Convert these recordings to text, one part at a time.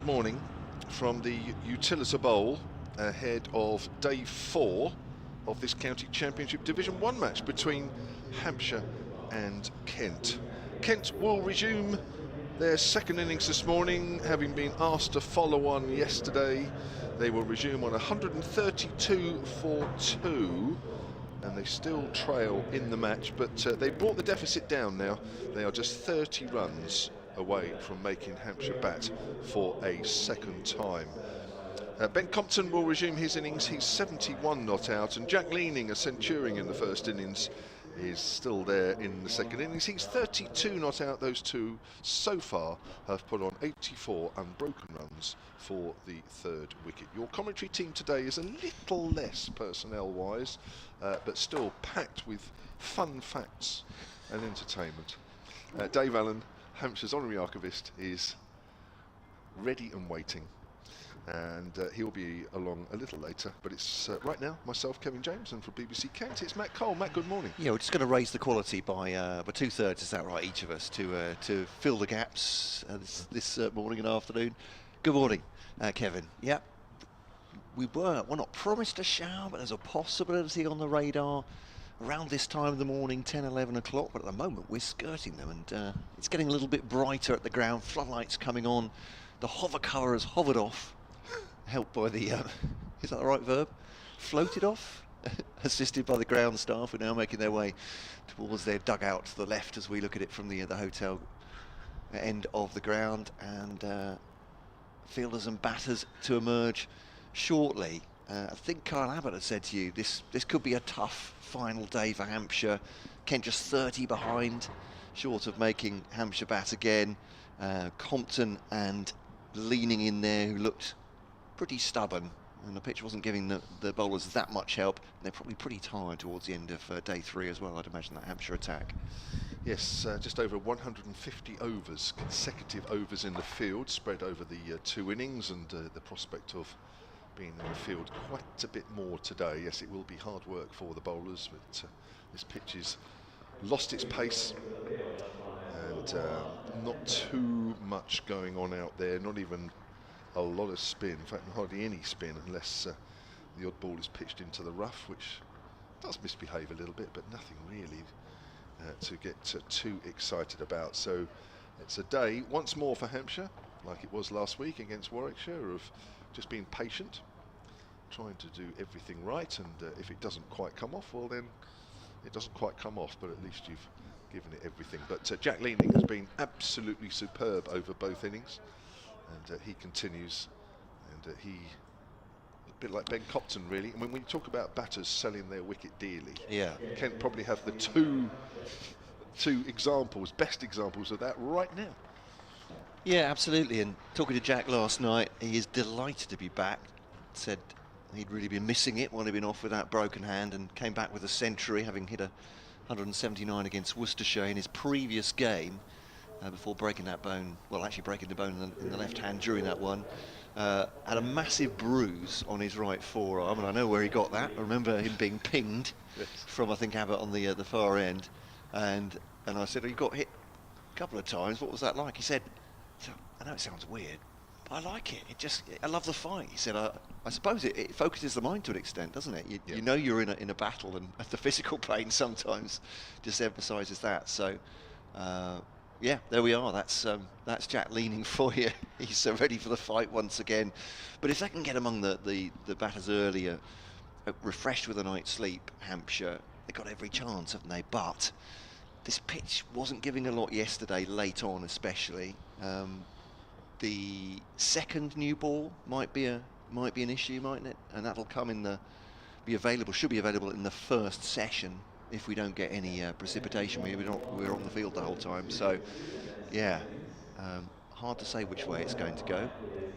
Morning from the Utilita Bowl ahead of day 4 of this county championship Division 1 match between Hampshire and Kent. Kent will resume their second innings this morning, having been asked to follow on yesterday. They will resume on 132 for 2, and they still trail in the match, but they brought the deficit down now. They are just 30 runs away from making Hampshire bat for a second time. Ben Compton will resume his innings. He's 71 not out, and Jack Leaning, a centurion in the first innings, is still there in the second innings. He's 32 not out. Those two so far have put on 84 unbroken runs for the third wicket. Your commentary team today is a little less personnel-wise, but still packed with fun facts and entertainment. Dave Allen, Hampshire's honorary archivist, is ready and waiting, and he'll be along a little later, but it's right now myself, Kevin James, and for BBC Kent it's Matt Cole. Matt, good morning. Yeah, we're just going to raise the quality by 2/3, is that right, each of us, to fill the gaps this morning and afternoon. Good morning, Kevin. Yeah, we're not promised a shower, but there's a possibility on the radar around this time of the morning, 10, 11 o'clock, but at the moment we're skirting them, and it's getting a little bit brighter at the ground, floodlights coming on, the hover cover has hovered off, helped by the, is that the right verb? Floated off, assisted by the ground staff who are now making their way towards their dugout to the left as we look at it from the hotel end of the ground, and fielders and batters to emerge shortly. I think Kyle Abbott had said to you, this could be a tough final day for Hampshire. Kent just 30 behind, short of making Hampshire bat again. Compton and Leaning in there, who looked pretty stubborn, and the pitch wasn't giving the bowlers that much help. They're probably pretty tired towards the end of day 3 as well, I'd imagine, that Hampshire attack. Yes, just over 150 overs, consecutive overs in the field, spread over the 2 innings, and the prospect of being in the field quite a bit more today. Yes, it will be hard work for the bowlers, but this pitch has lost its pace, and not too much going on out there, not even a lot of spin, in fact hardly any spin, unless the odd ball is pitched into the rough, which does misbehave a little bit, but nothing really to get too excited about. So it's a day once more for Hampshire, like it was last week against Warwickshire, of just being patient, trying to do everything right, and if it doesn't quite come off, well then it doesn't quite come off, but at least you've given it everything. But Jack Leaning has been absolutely superb over both innings, and he continues, and he, a bit like Ben Compton really. I mean, when you talk about batters selling their wicket dearly, yeah, Kent probably have the two examples, best examples of that right now. Yeah, absolutely. And talking to Jack last night, he is delighted to be back. Said he'd really been missing it while he'd been off with that broken hand, and came back with a century, having hit 179 against Worcestershire in his previous game, before breaking that bone, well actually breaking the bone in the left hand during that one. Had a massive bruise on his right forearm, and I know where he got that. I remember him being pinged from, I think, Abbott on the far end, and I said, oh, you got hit a couple of times, what was that like? He said, I know it sounds weird, but I like it. I love the fight. He said, I suppose it focuses the mind to an extent, doesn't it? You know you're in a battle, and the physical pain sometimes just emphasises that. So, yeah, there we are. That's Jack Leaning for you. He's ready for the fight once again. But if they can get among the batters earlier, refreshed with a night's sleep, Hampshire, they've got every chance, haven't they? But this pitch wasn't giving a lot yesterday, late on especially. The second new ball might be an issue, mightn't it? And that'll come should be available in the first session if we don't get any precipitation. We're on the field the whole time. So, yeah, hard to say which way it's going to go.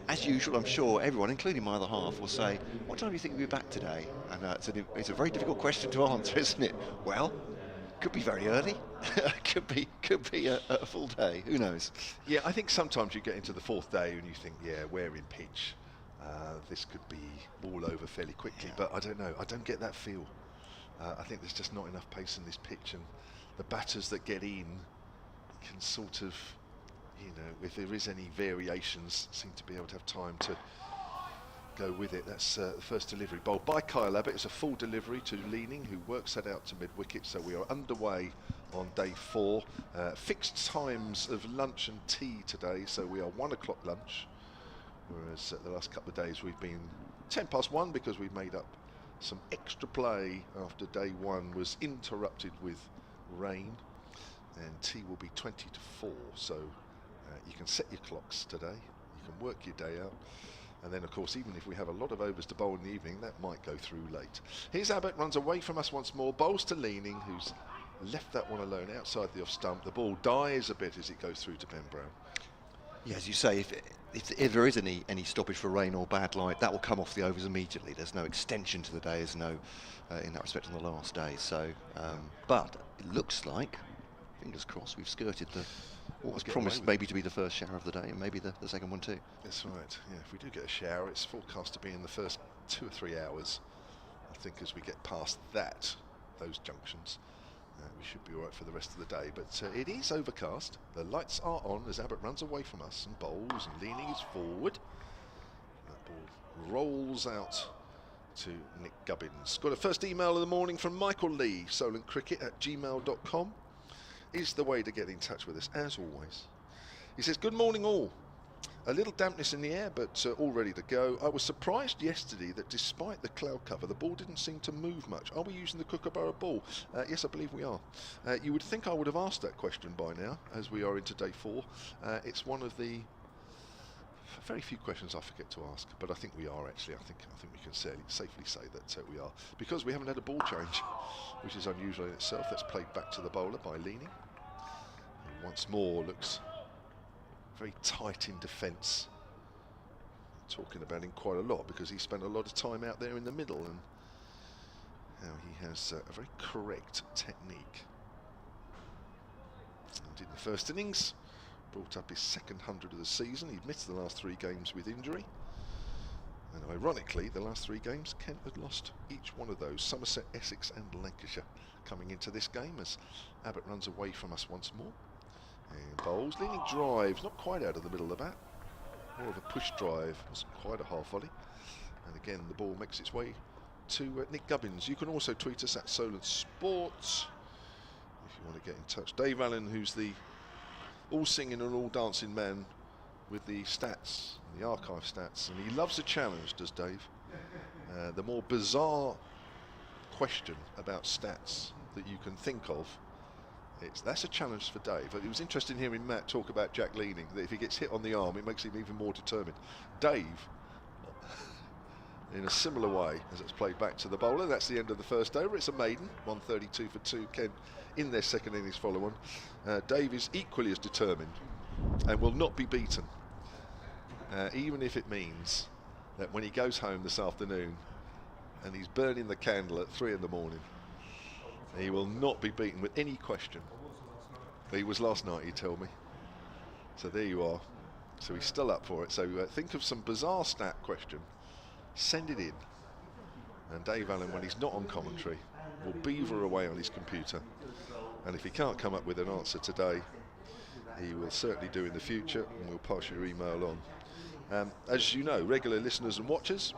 As usual, I'm sure everyone, including my other half, will say, "What time do you think we'll be back today?" And it's a very difficult question to answer, isn't it? Well, could be very early. could be a full day. Who knows? Yeah, I think sometimes you get into the 4th day and you think, yeah, we're in pitch. This could be all over fairly quickly, yeah. But I don't know. I don't get that feel. I think there's just not enough pace in this pitch, and the batters that get in can sort of you know, if there is any variations, seem to be able to have time to go with it. That's the first delivery bowled by Kyle Abbott. It's a full delivery to Leaning, who works that out to mid-wicket. So we are underway on day 4. Fixed times of lunch and tea today, so we are 1 o'clock lunch, whereas the last couple of days we've been 1:10 because we've made up some extra play after day 1 was interrupted with rain, and tea will be 20 to 4, so you can set your clocks today, you can work your day out. And then, of course, even if we have a lot of overs to bowl in the evening, that might go through late. Here's Abbott, runs away from us once more, bowls to Leaning, who's left that one alone outside the off stump. The ball dies a bit as it goes through to Ben Brown. Yeah, as you say, if there is any stoppage for rain or bad light, that will come off the overs immediately. There's no extension to the day, there's no, in that respect, on the last day. So, but it looks like, fingers crossed, we've skirted what was promised maybe to be the first shower of the day, and maybe the second one too. That's right. Yeah, if we do get a shower, it's forecast to be in the first 2 or 3 hours. I think as we get past those junctions, we should be all right for the rest of the day. But it is overcast. The lights are on as Abbott runs away from us and bowls, and Leaning is forward. That ball rolls out to Nick Gubbins. Got a first email of the morning from Michael Lee, solentcricket@gmail.com. is the way to get in touch with us, as always. He says, good morning all. A little dampness in the air, but all ready to go. I was surprised yesterday that despite the cloud cover, the ball didn't seem to move much. Are we using the Kookaburra ball? Yes, I believe we are. You would think I would have asked that question by now, as we are into day 4. It's one of the very few questions I forget to ask, but I think we are actually. I think we can safely say that we are, because we haven't had a ball change, which is unusual in itself. That's played back to the bowler by Leaning, who once more looks very tight in defence. Talking about him quite a lot because he spent a lot of time out there in the middle, and how he has a very correct technique. And in the first innings, brought up his second 100 of the season. He'd missed the last 3 games with injury, and ironically the last 3 games Kent had lost each one of those. Somerset, Essex and Lancashire coming into this game as Abbott runs away from us once more and bowls. Leaning drives, not quite out of the middle of the bat, more of a push drive, wasn't quite a half volley, and again the ball makes its way to Nick Gubbins. You can also tweet us at Solent Sports if you want to get in touch. Dave Allen, who's the all singing and all dancing man with the stats, the archive stats, and he loves a challenge, does Dave. The more bizarre question about stats that you can think of, that's a challenge for Dave. It was interesting hearing Matt talk about Jack Leaning, that if he gets hit on the arm it makes him even more determined. Dave, in a similar way as it's played back to the bowler, that's the end of the first over. It's a maiden, 132 for 2, Kent in their second innings follow on. Dave is equally as determined and will not be beaten, even if it means that when he goes home this afternoon and he's burning the candle at 3 in the morning, he will not be beaten with any question. He was last night, he told me. So there you are. So he's still up for it. So think of some bizarre stat question, send it in, and Dave Allen, when he's not on commentary, will beaver away on his computer, and if he can't come up with an answer today, he will certainly do in the future, and we'll pass your email on. As you know, regular listeners and watchers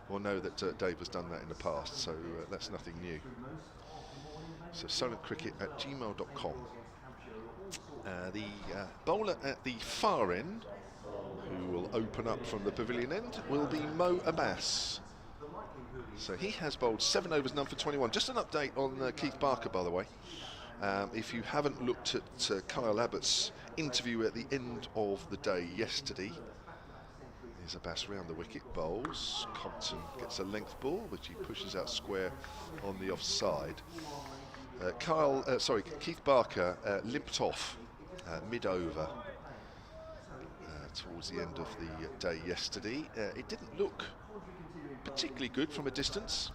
will know that Dave has done that in the past, so that's nothing new. So solentcricket@gmail.com. The bowler at the far end, who will open up from the pavilion end, will be Mo Abbas. So he has bowled 7 overs, none for 21. Just an update on Keith Barker, by the way. If you haven't looked at Kyle Abbott's interview at the end of the day yesterday, here's Abbas round the wicket, bowls. Compton gets a length ball, which he pushes out square on the offside. Keith Barker limped off mid-over towards the end of the day yesterday. It didn't look particularly good from a distance.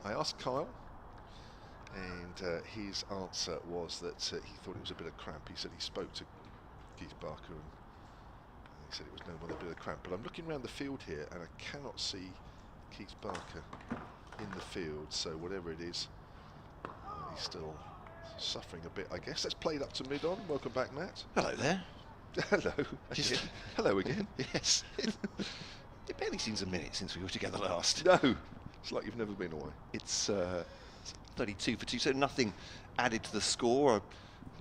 I asked Kyle, and his answer was that he thought it was a bit of cramp. He said he spoke to Keith Barker, and he said it was no more than a bit of cramp. But I'm looking around the field here, and I cannot see Keith Barker in the field, so whatever it is, he's still suffering a bit, I guess. That's played up to mid-on. Welcome back, Matt. Hello there. Hello. Just- Hello again. Yes. It barely seems a minute since we were together last. No, it's like you've never been away. It's 32 for 2, so nothing added to the score.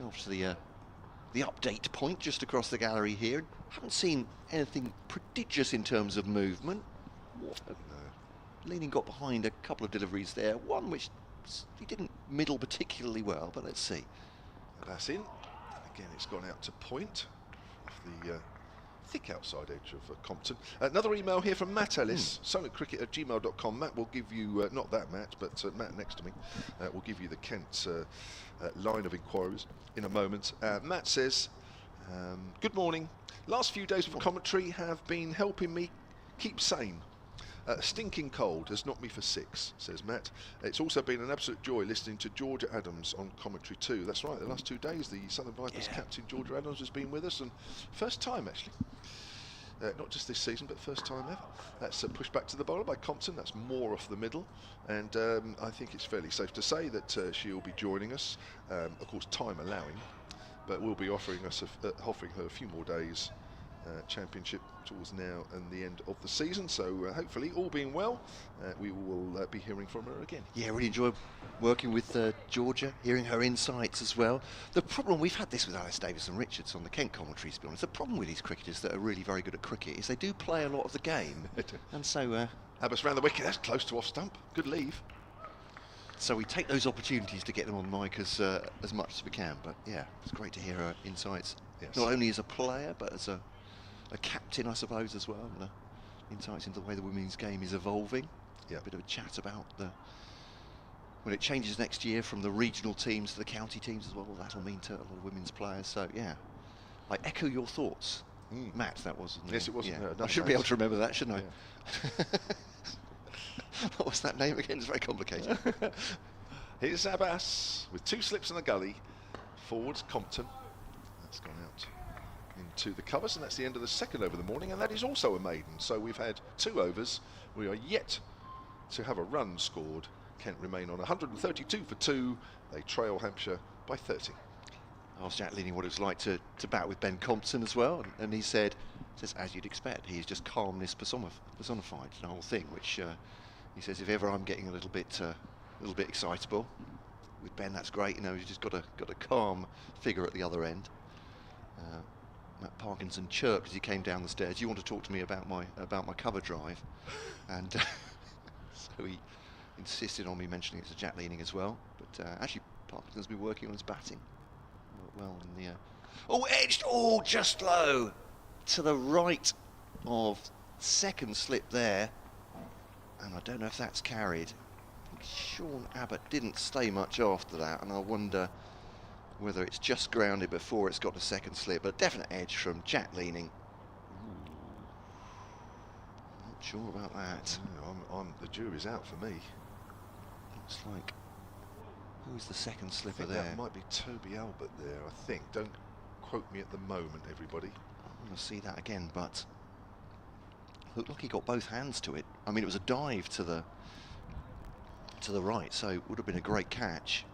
Off to the update point just across the gallery here. Haven't seen anything prodigious in terms of movement. No. Leaning got behind a couple of deliveries there. One which he didn't middle particularly well, but let's see. That's in. Again, it's gone out to point off the thick outside edge of Compton. Another email here from Matt Ellis, solidcricket@gmail.com. Matt will give you, not that Matt, but Matt next to me, will give you the Kent line of inquiries in a moment. Matt says, good morning. Last few days of commentary have been helping me keep sane. Stinking cold has knocked me for 6, says Matt. It's also been an absolute joy listening to Georgia Adams on commentary too. That's right, the last 2 days the Southern Vipers captain Georgia Adams has been with us, and first time actually. Not just this season, but first time ever. That's pushed back to the bowler by Compton. That's more off the middle, and I think it's fairly safe to say that she'll be joining us, of course time allowing, but we'll be offering her a few more days. Championship towards now and the end of the season, so hopefully, all being well, we will be hearing from her again. Yeah, really enjoy working with Georgia, hearing her insights as well. The problem, we've had this with Alice Davis and Richards on the Kent commentaries, to be honest. The problem with these cricketers that are really very good at cricket is they do play a lot of the game, and so Abbott's round the wicket. That's close to off stump. Good leave. So we take those opportunities to get them on mic as much as we can. But yeah, it's great to hear her insights, not only as a player but as a captain, I suppose, as well, and insights into the way the women's game is evolving. Yeah. A bit of a chat about when it changes next year from the regional teams to the county teams as well. That'll mean to a lot of women's players. So yeah, I echo your thoughts, Matt. That was Yes, it was. Yeah. I should be able to remember that, shouldn't I? Yeah. What was that name again? It's very complicated. Here's Abbas with 2 slips in the gully. Forwards Compton. That's gone out into the covers, and that's the end of the second over of the morning, and that is also a maiden. So we've had 2 overs. We are yet to have a run scored. Kent remain on 132 for 2. They trail Hampshire by 30. I asked Jack Leading what it was like to bat with Ben Compton as well, and he says, as you'd expect, he's just calmness personified, the whole thing, which he says, if ever I'm getting a little bit excitable with Ben, that's great. You know, he's just got a calm figure at the other end. Matt Parkinson chirped as he came down the stairs, "You want to talk to me about my cover drive?" And so he insisted on me mentioning it to Jack Leading as well. But actually, Parkinson's been working on his batting well in the edged, just low to the right of second slip there, and I don't know if that's carried. I think Sean Abbott didn't stay much after that, and I wonder whether it's just grounded before it's got a second slip, but a definite edge from Jack Leading. Not sure about that. The jury's out for me. Looks like, who's the second slipper there? That might be Toby Albert there, I think. Don't quote me at the moment, everybody. I want to see that again, but looked like he got both hands to it. I mean, it was a dive to the right, so it would have been a great catch.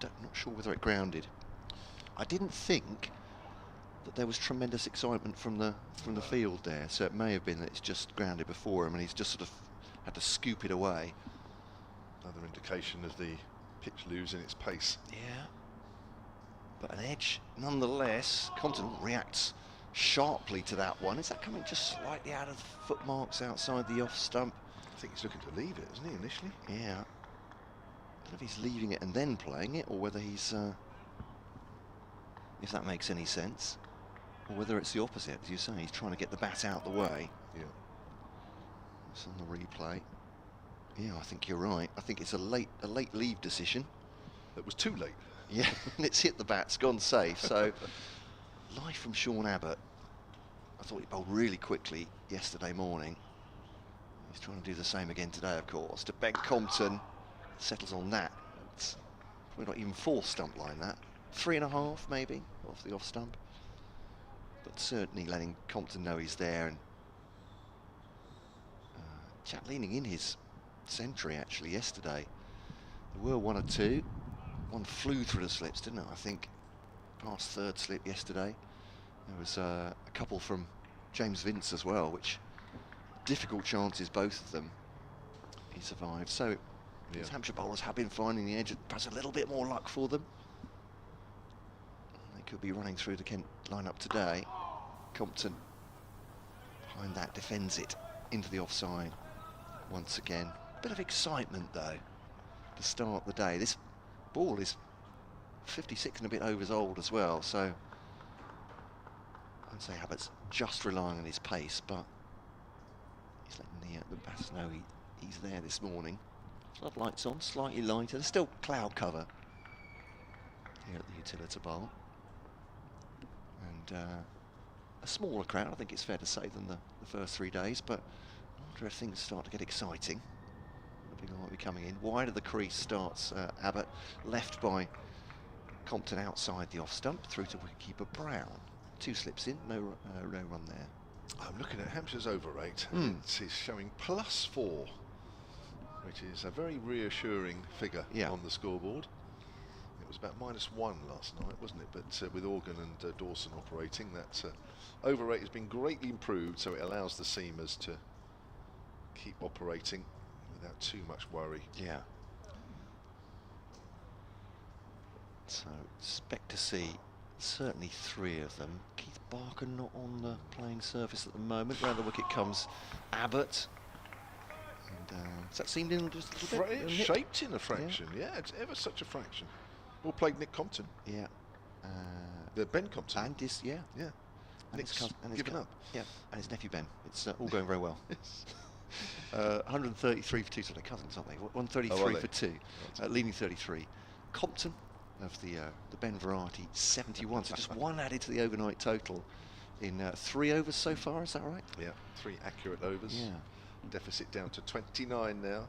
I'm not sure whether it grounded. I didn't think that there was tremendous excitement from the field there, so it may have been that it's just grounded before him and he's just sort of had to scoop it away. Another indication of the pitch losing its pace. Yeah, but an edge nonetheless. Compton reacts sharply to that one. Is that coming just slightly out of the foot marks outside the off stump? I think he's looking to leave it, isn't he, initially? Yeah. I don't know if he's leaving it and then playing it, or whether he's if that makes any sense, or whether it's the opposite, as you say, he's trying to get the bat out the way. Yeah. It's on the replay. Yeah, I think you're right. I think it's a late leave decision. That was too late. Yeah, and it's hit the bat, it's gone safe. So, live from Sean Abbott. I thought he bowled really quickly yesterday morning. He's trying to do the same again today, of course. To Ben Compton, settles on that. It's probably not even 4 stump line, that. 3.5 maybe off the off stump. But certainly letting Compton know he's there. And Jack Leading in his century actually yesterday. There were 1 or 2. One flew through the slips, didn't it? I think past third slip yesterday. There was a couple from James Vince as well, which difficult chances, both of them. He survived. So these Hampshire bowlers have been finding the edge. Perhaps a little bit more luck for them. They could be running through the Kent lineup today. Compton behind that defends it into the offside once again. Bit of excitement though to start the day. This ball is 56 and a bit overs old as well, so I'd say Abbott's just relying on his pace, but he's letting the batters know he's there this morning. Floodlights on, slightly lighter. There's still cloud cover here at the Utilita Bowl, and a smaller crowd, I think it's fair to say, than the first 3 days, but after things start to get exciting, people might be coming in. Wide of the crease starts Abbott, left by Compton outside the off stump, through to wicketkeeper Brown. 2 slips in, no run there. I'm looking at Hampshire's over rate. It's showing +4, which is a very reassuring figure on the scoreboard. It was about -1 last night, wasn't it? But with Organ and Dawson operating, that over rate has been greatly improved, so it allows the seamers to keep operating without too much worry. Yeah. So expect to see certainly 3 of them. Keith Barker not on the playing surface at the moment. Round the wicket comes Abbott. And has that seemed in just a little bit? Shaped in a fraction, yeah, it's ever such a fraction. Well played, Nick Compton. Yeah. Ben Compton. And his, yeah. Nick's given up. Yeah, and his nephew Ben. It's all going very well. Yes. 133 for 2, so they're cousins, aren't they? 133 for 2, leading 33. Compton of the Ben variety, 71. So just 1 added to the overnight total in 3 overs so far. Is that right? Yeah, 3 accurate overs. Yeah. Deficit down to 29 now.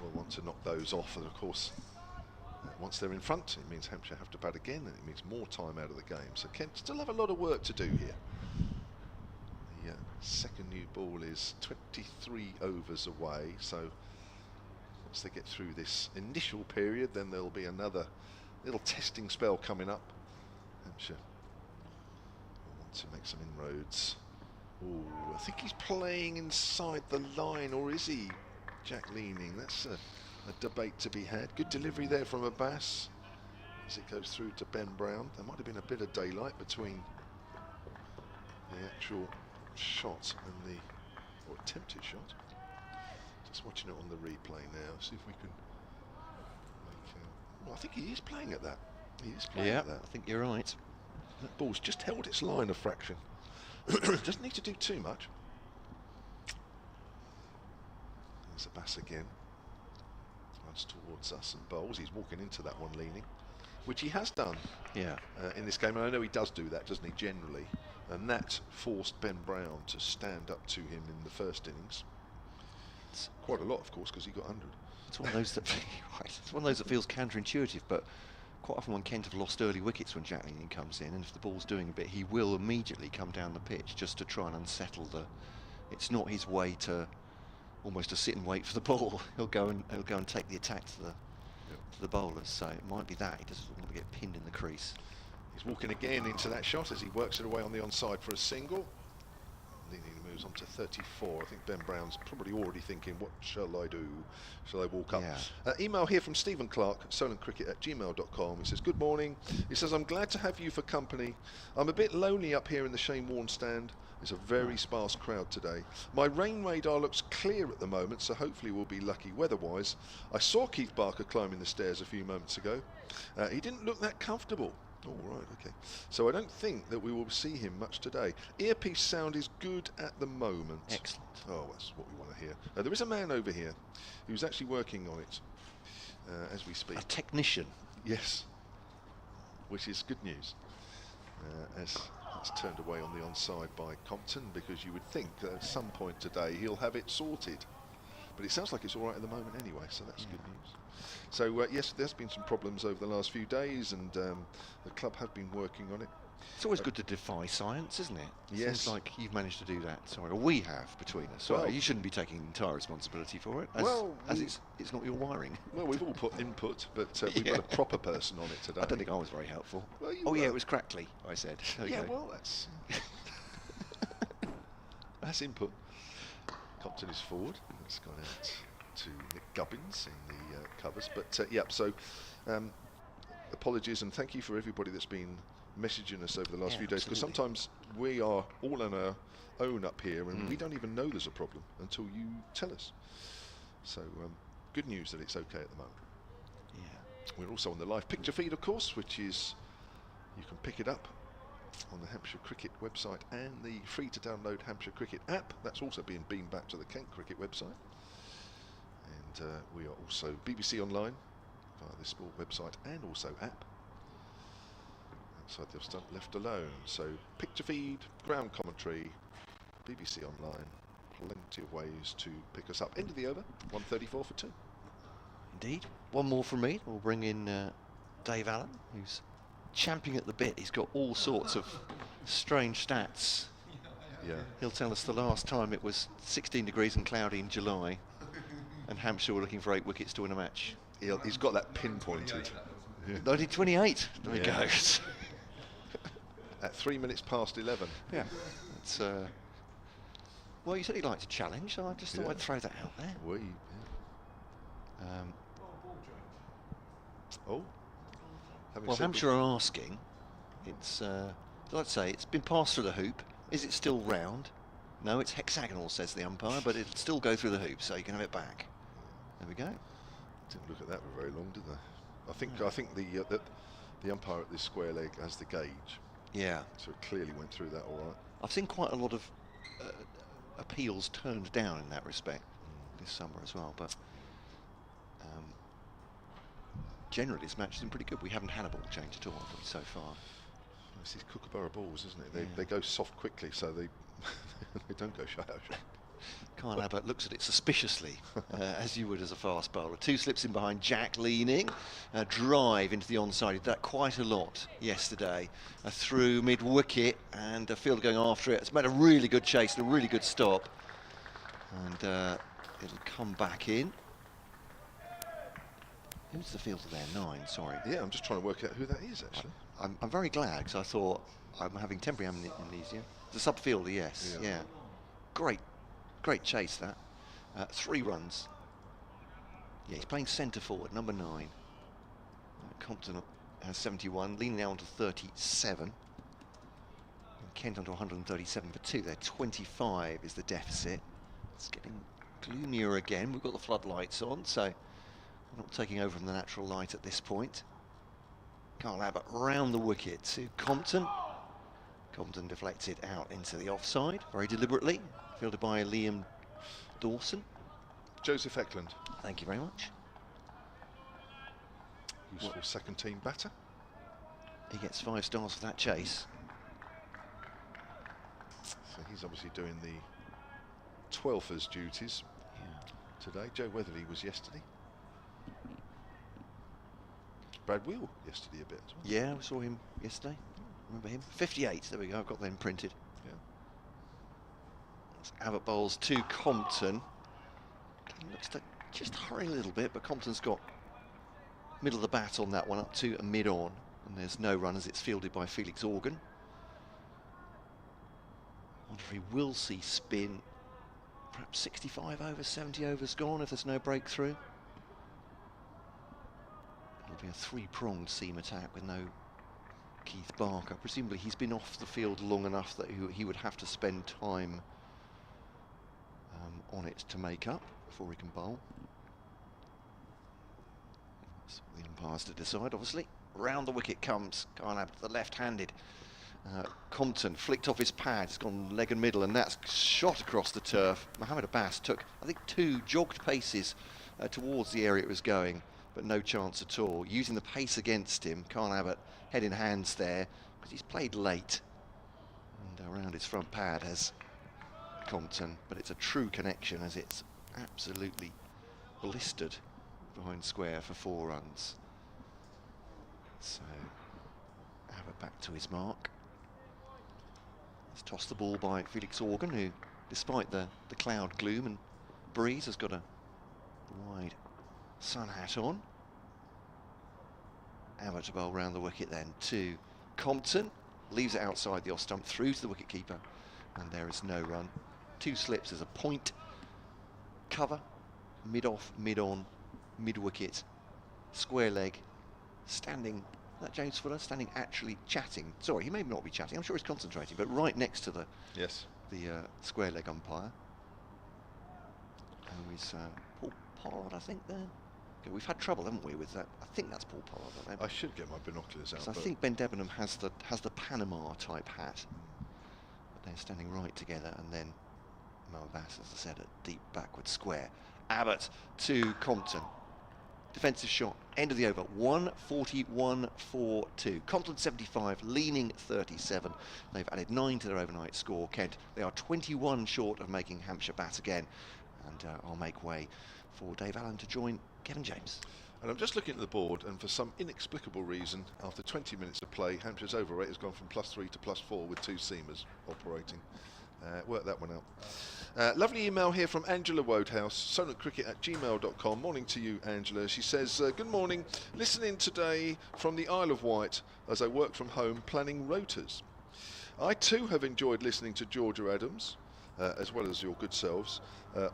We'll want to knock those off, and of course, once they're in front, it means Hampshire have to bat again, and it means more time out of the game. So Kent still have a lot of work to do here. The second new ball is 23 overs away, so once they get through this initial period, then there'll be another little testing spell coming up. Hampshire will want to make some inroads. Oh, I think he's playing inside the line, or is he? Jack leaning. That's a debate to be had. Good delivery there from Abbas as it goes through to Ben Brown. There might have been a bit of daylight between the actual shot and the attempted shot. Just watching it on the replay now. See if we can make well, I think he is playing at that. He is playing at that. I think you're right. That ball's just held its line a fraction. Doesn't need to do too much. There's Abbas again. Runs towards us and bowls. He's walking into that one leaning, which he has done in this game. And I know he does do that, doesn't he, generally? And that forced Ben Brown to stand up to him in the first innings. It's quite a lot, of course, because he got 100. It's one of those that it's one of those that feels counterintuitive, but quite often when Kent have lost early wickets when Jack Leaning comes in, and if the ball's doing a bit, he will immediately come down the pitch just to try and unsettle the. It's not his way to almost to sit and wait for the ball. He'll go and take the attack to the bowlers. So it might be that he doesn't want to get pinned in the crease. He's walking again into that shot as he works it away on the onside for a single. Leaning moves on to 34. I think Ben Brown's probably already thinking, what shall I do? Shall I walk up? Email here from Stephen Clark, soloncricket@gmail.com. He says, good morning. He says, I'm glad to have you for company. I'm a bit lonely up here in the Shane Warne stand. It's a very sparse crowd today. My rain radar looks clear at the moment, so hopefully we'll be lucky weather-wise. I saw Keith Barker climbing the stairs a few moments ago. He didn't look that comfortable. Oh, right, okay. So I don't think that we will see him much today. Earpiece sound is good at the moment. Excellent. Oh, that's what we want to hear. There is a man over here who's actually working on it as we speak. A technician. Yes, which is good news. As it's turned away on the onside by Compton, because you would think that at some point today he'll have it sorted. But it sounds like it's all right at the moment anyway, so that's good news. So yes, there's been some problems over the last few days, and the club have been working on it. It's always good to defy science, isn't it? Yes. Seems like you've managed to do that. Sorry, or we have between us. Sorry, Well, you shouldn't be taking entire responsibility for it. As it's not your wiring. Well, we've all put input, but we've got a proper person on it today. I don't think I was very helpful. Well, yeah, it was crackly, I said. Yeah, well, that's that's input. Compton is forward. It's gone out to Nick Gubbins in the covers. But yeah, so apologies and thank you for everybody that's been messaging us over the last few days, because sometimes we are all on our own up here and we don't even know there's a problem until you tell us. So good news that it's okay at the moment. Yeah. We're also on the live picture feed, of course, which is, you can pick it up on the Hampshire Cricket website and the free to download Hampshire Cricket app. That's also being beamed back to the Kent Cricket website. And we are also BBC Online via the Sport website and also app. Outside the stump left alone. So picture feed, ground commentary, BBC Online, plenty of ways to pick us up. End of the over, 134 for 2. Indeed. One more from me. We'll bring in Dave Allen, who's champing at the bit. He's got all sorts of strange stats. Yeah. He'll tell us the last time it was 16 degrees and cloudy in July and Hampshire were looking for 8 wickets to win a match. He's got that pinpointed. Yeah. 1928. There he goes. At 3 minutes past 11. Yeah. It's, well, you said he'd like to challenge, so I just thought I'd throw that out there. Well, Hampshire are asking, it's, I'd say, it's been passed through the hoop. Is it still round? No, it's hexagonal, says the umpire, but it'll still go through the hoop, so you can have it back. There we go. Didn't look at that for very long, did they? I think the umpire at this square leg has the gauge. Yeah. So it clearly went through that all right. I've seen quite a lot of appeals turned down in that respect this summer as well, but generally this match has been pretty good. We haven't had a ball change at all, have we, so far? It's these Kookaburra balls, isn't it? They go soft quickly, so they they don't go sharp. Kyle Abbott looks at it suspiciously, as you would as a fast bowler. 2 slips in behind Jack, leaning. A drive into the onside. He did that quite a lot yesterday. A through mid-wicket, and a fielder going after it. It's made a really good chase and a really good stop. And it'll come back in. Who's the fielder there? 9, sorry. Yeah, I'm just trying to work out who that is, actually. I'm very glad, because I thought I'm having temporary amnesia. The sub-fielder, yes. Yeah. Great chase, that. 3 runs. Yeah, he's playing centre forward, number 9. Compton has 71, leaning now on to 37. And Kent onto 137 for 2 there. 25 is the deficit. It's getting gloomier again. We've got the floodlights on, so we're not taking over from the natural light at this point. Kyle Abbott round the wicket to Compton. Compton deflected out into the offside very deliberately. Fielded by Liam Dawson. Joseph Eklund. Thank you very much. Useful second team batter. He gets 5 stars for that chase. So he's obviously doing the 12ers duties today. Joe Weatherly was yesterday. Brad Wheel yesterday a bit as well. Yeah, we saw him yesterday. Remember him? 58, there we go, I've got them printed. Yeah. Abbott bowls to Compton. Looks to just hurry a little bit, but Compton's got middle of the bat on that one, up to a mid-on. And there's no run as it's fielded by Felix Organ. I wonder if he will see spin. Perhaps 65 overs, 70 overs gone if there's no breakthrough. It'll be a 3-pronged seam attack with no Keith Barker. Presumably he's been off the field long enough that he would have to spend time on it to make up before he can bowl. That's what the umpires to decide, obviously. Round the wicket comes Kyle Abbott, the left-handed. Compton flicked off his pad, it's gone leg and middle, and that's shot across the turf. Mohammed Abbas took, I think, 2 jogged paces towards the area it was going, but no chance at all. Using the pace against him, Kyle Abbott head in hands there, because he's played late. And around his front pad has Compton, but it's a true connection as it's absolutely blistered behind square for 4 runs. So Abbott back to his mark. It's tossed the ball by Felix Organ, who, despite the cloud gloom and breeze, has got a wide sun hat on. Abbott to bowl round the wicket then to Compton. Leaves it outside the off stump, through to the wicket keeper, and there is no run. 2 slips as a point. Cover, mid-off, mid-on, mid-wicket, square leg, standing, that James Fuller, standing actually chatting. Sorry, he may not be chatting, I'm sure he's concentrating, but right next to the square leg umpire. Who is Paul Pollard, I think, there. Okay, we've had trouble, haven't we, with that? I think that's Paul Pollard. I should get my binoculars out. I think Ben Debenham has the Panama type hat. But they're standing right together, and then Mo Abbas, as I said, a deep backward square. Abbott to Compton. Defensive shot, end of the over, 141 for 2. Compton 75, leaning 37. They've added 9 to their overnight score. Kent, they are 21 short of making Hampshire bat again. And I'll make way for Dave Allen to join Kevin James. And I'm just looking at the board, and for some inexplicable reason, after 20 minutes of play, Hampshire's over rate has gone from +3 to +4 with 2 seamers operating. Work that one out. Lovely email here from Angela Wodehouse, sonatcricket@gmail.com. Morning to you, Angela. She says, good morning. Listening today from the Isle of Wight as I work from home planning rotas. I too have enjoyed listening to Georgia Adams, as well as your good selves,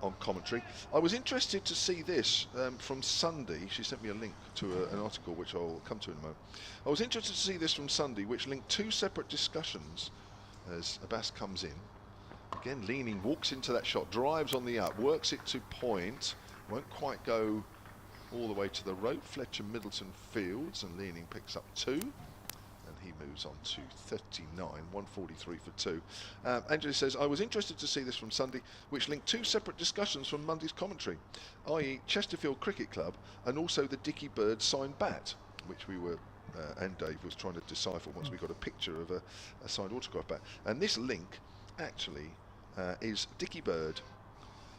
on commentary. I was interested to see this from Sunday. She sent me a link to an article which I'll come to in a moment. I was interested to see this from Sunday, which linked 2 separate discussions as Abbas comes in. Again, leaning, walks into that shot, drives on the up, works it to point, won't quite go all the way to the rope. Fletcher Middleton fields, and leaning picks up 2. He moves on to 39, 143 for 2. Angela says, I was interested to see this from Sunday, which linked 2 separate discussions from Monday's commentary, i.e. Chesterfield Cricket Club and also the Dickie Bird signed bat, which we were, and Dave was trying to decipher once we got a picture of a signed autograph bat. And this link actually is Dickie Bird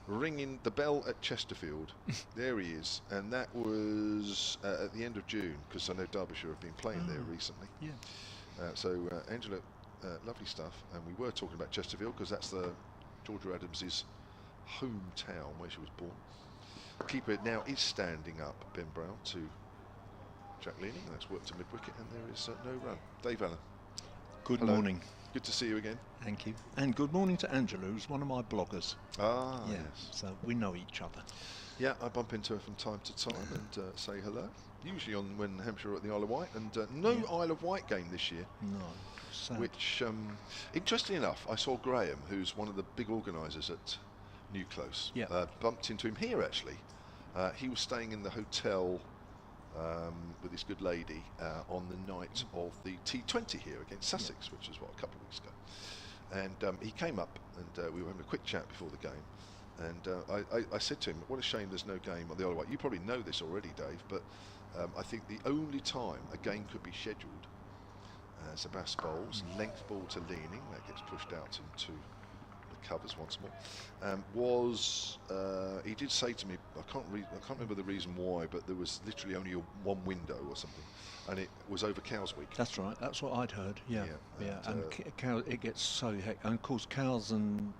ringing the bell at Chesterfield. There he is, and that was at the end of June, because I know Derbyshire have been playing there recently. Yeah. So Angela, lovely stuff, and we were talking about Chesterfield because that's the Georgia Adams's hometown where she was born. Keeper now is standing up, Ben Brown to Jack Leaning, and that's worked to mid-wicket, and there is no run. Dave Allen. Good Hello. morning. Good to see you again. Thank you. And good morning to Angela, who's one of my bloggers. Ah, yeah, yes. So we know each other. Yeah, I bump into her from time to time and say hello. Usually on when Hampshire are at the Isle of Wight, and no Isle of Wight game this year. No. Sad. Which, interestingly enough, I saw Graham, who's one of the big organisers at New Close. Yeah. Bumped into him here actually. He was staying in the hotel with this good lady on the night of the T20 here against Sussex, which was a couple of weeks ago. And he came up, and we were having a quick chat before the game. And I said to him, what a shame there's no game on the Isle of Wight. You probably know this already, Dave, but I think the only time a game could be scheduled as Abbas bowls, length ball to leaning, that gets pushed out into the covers once more, was, he did say to me, I can't remember the reason why, but there was literally only one window or something, and it was over Cows Week. That's right, that's what I'd heard, yeah. And it gets so hectic, and of course Cows and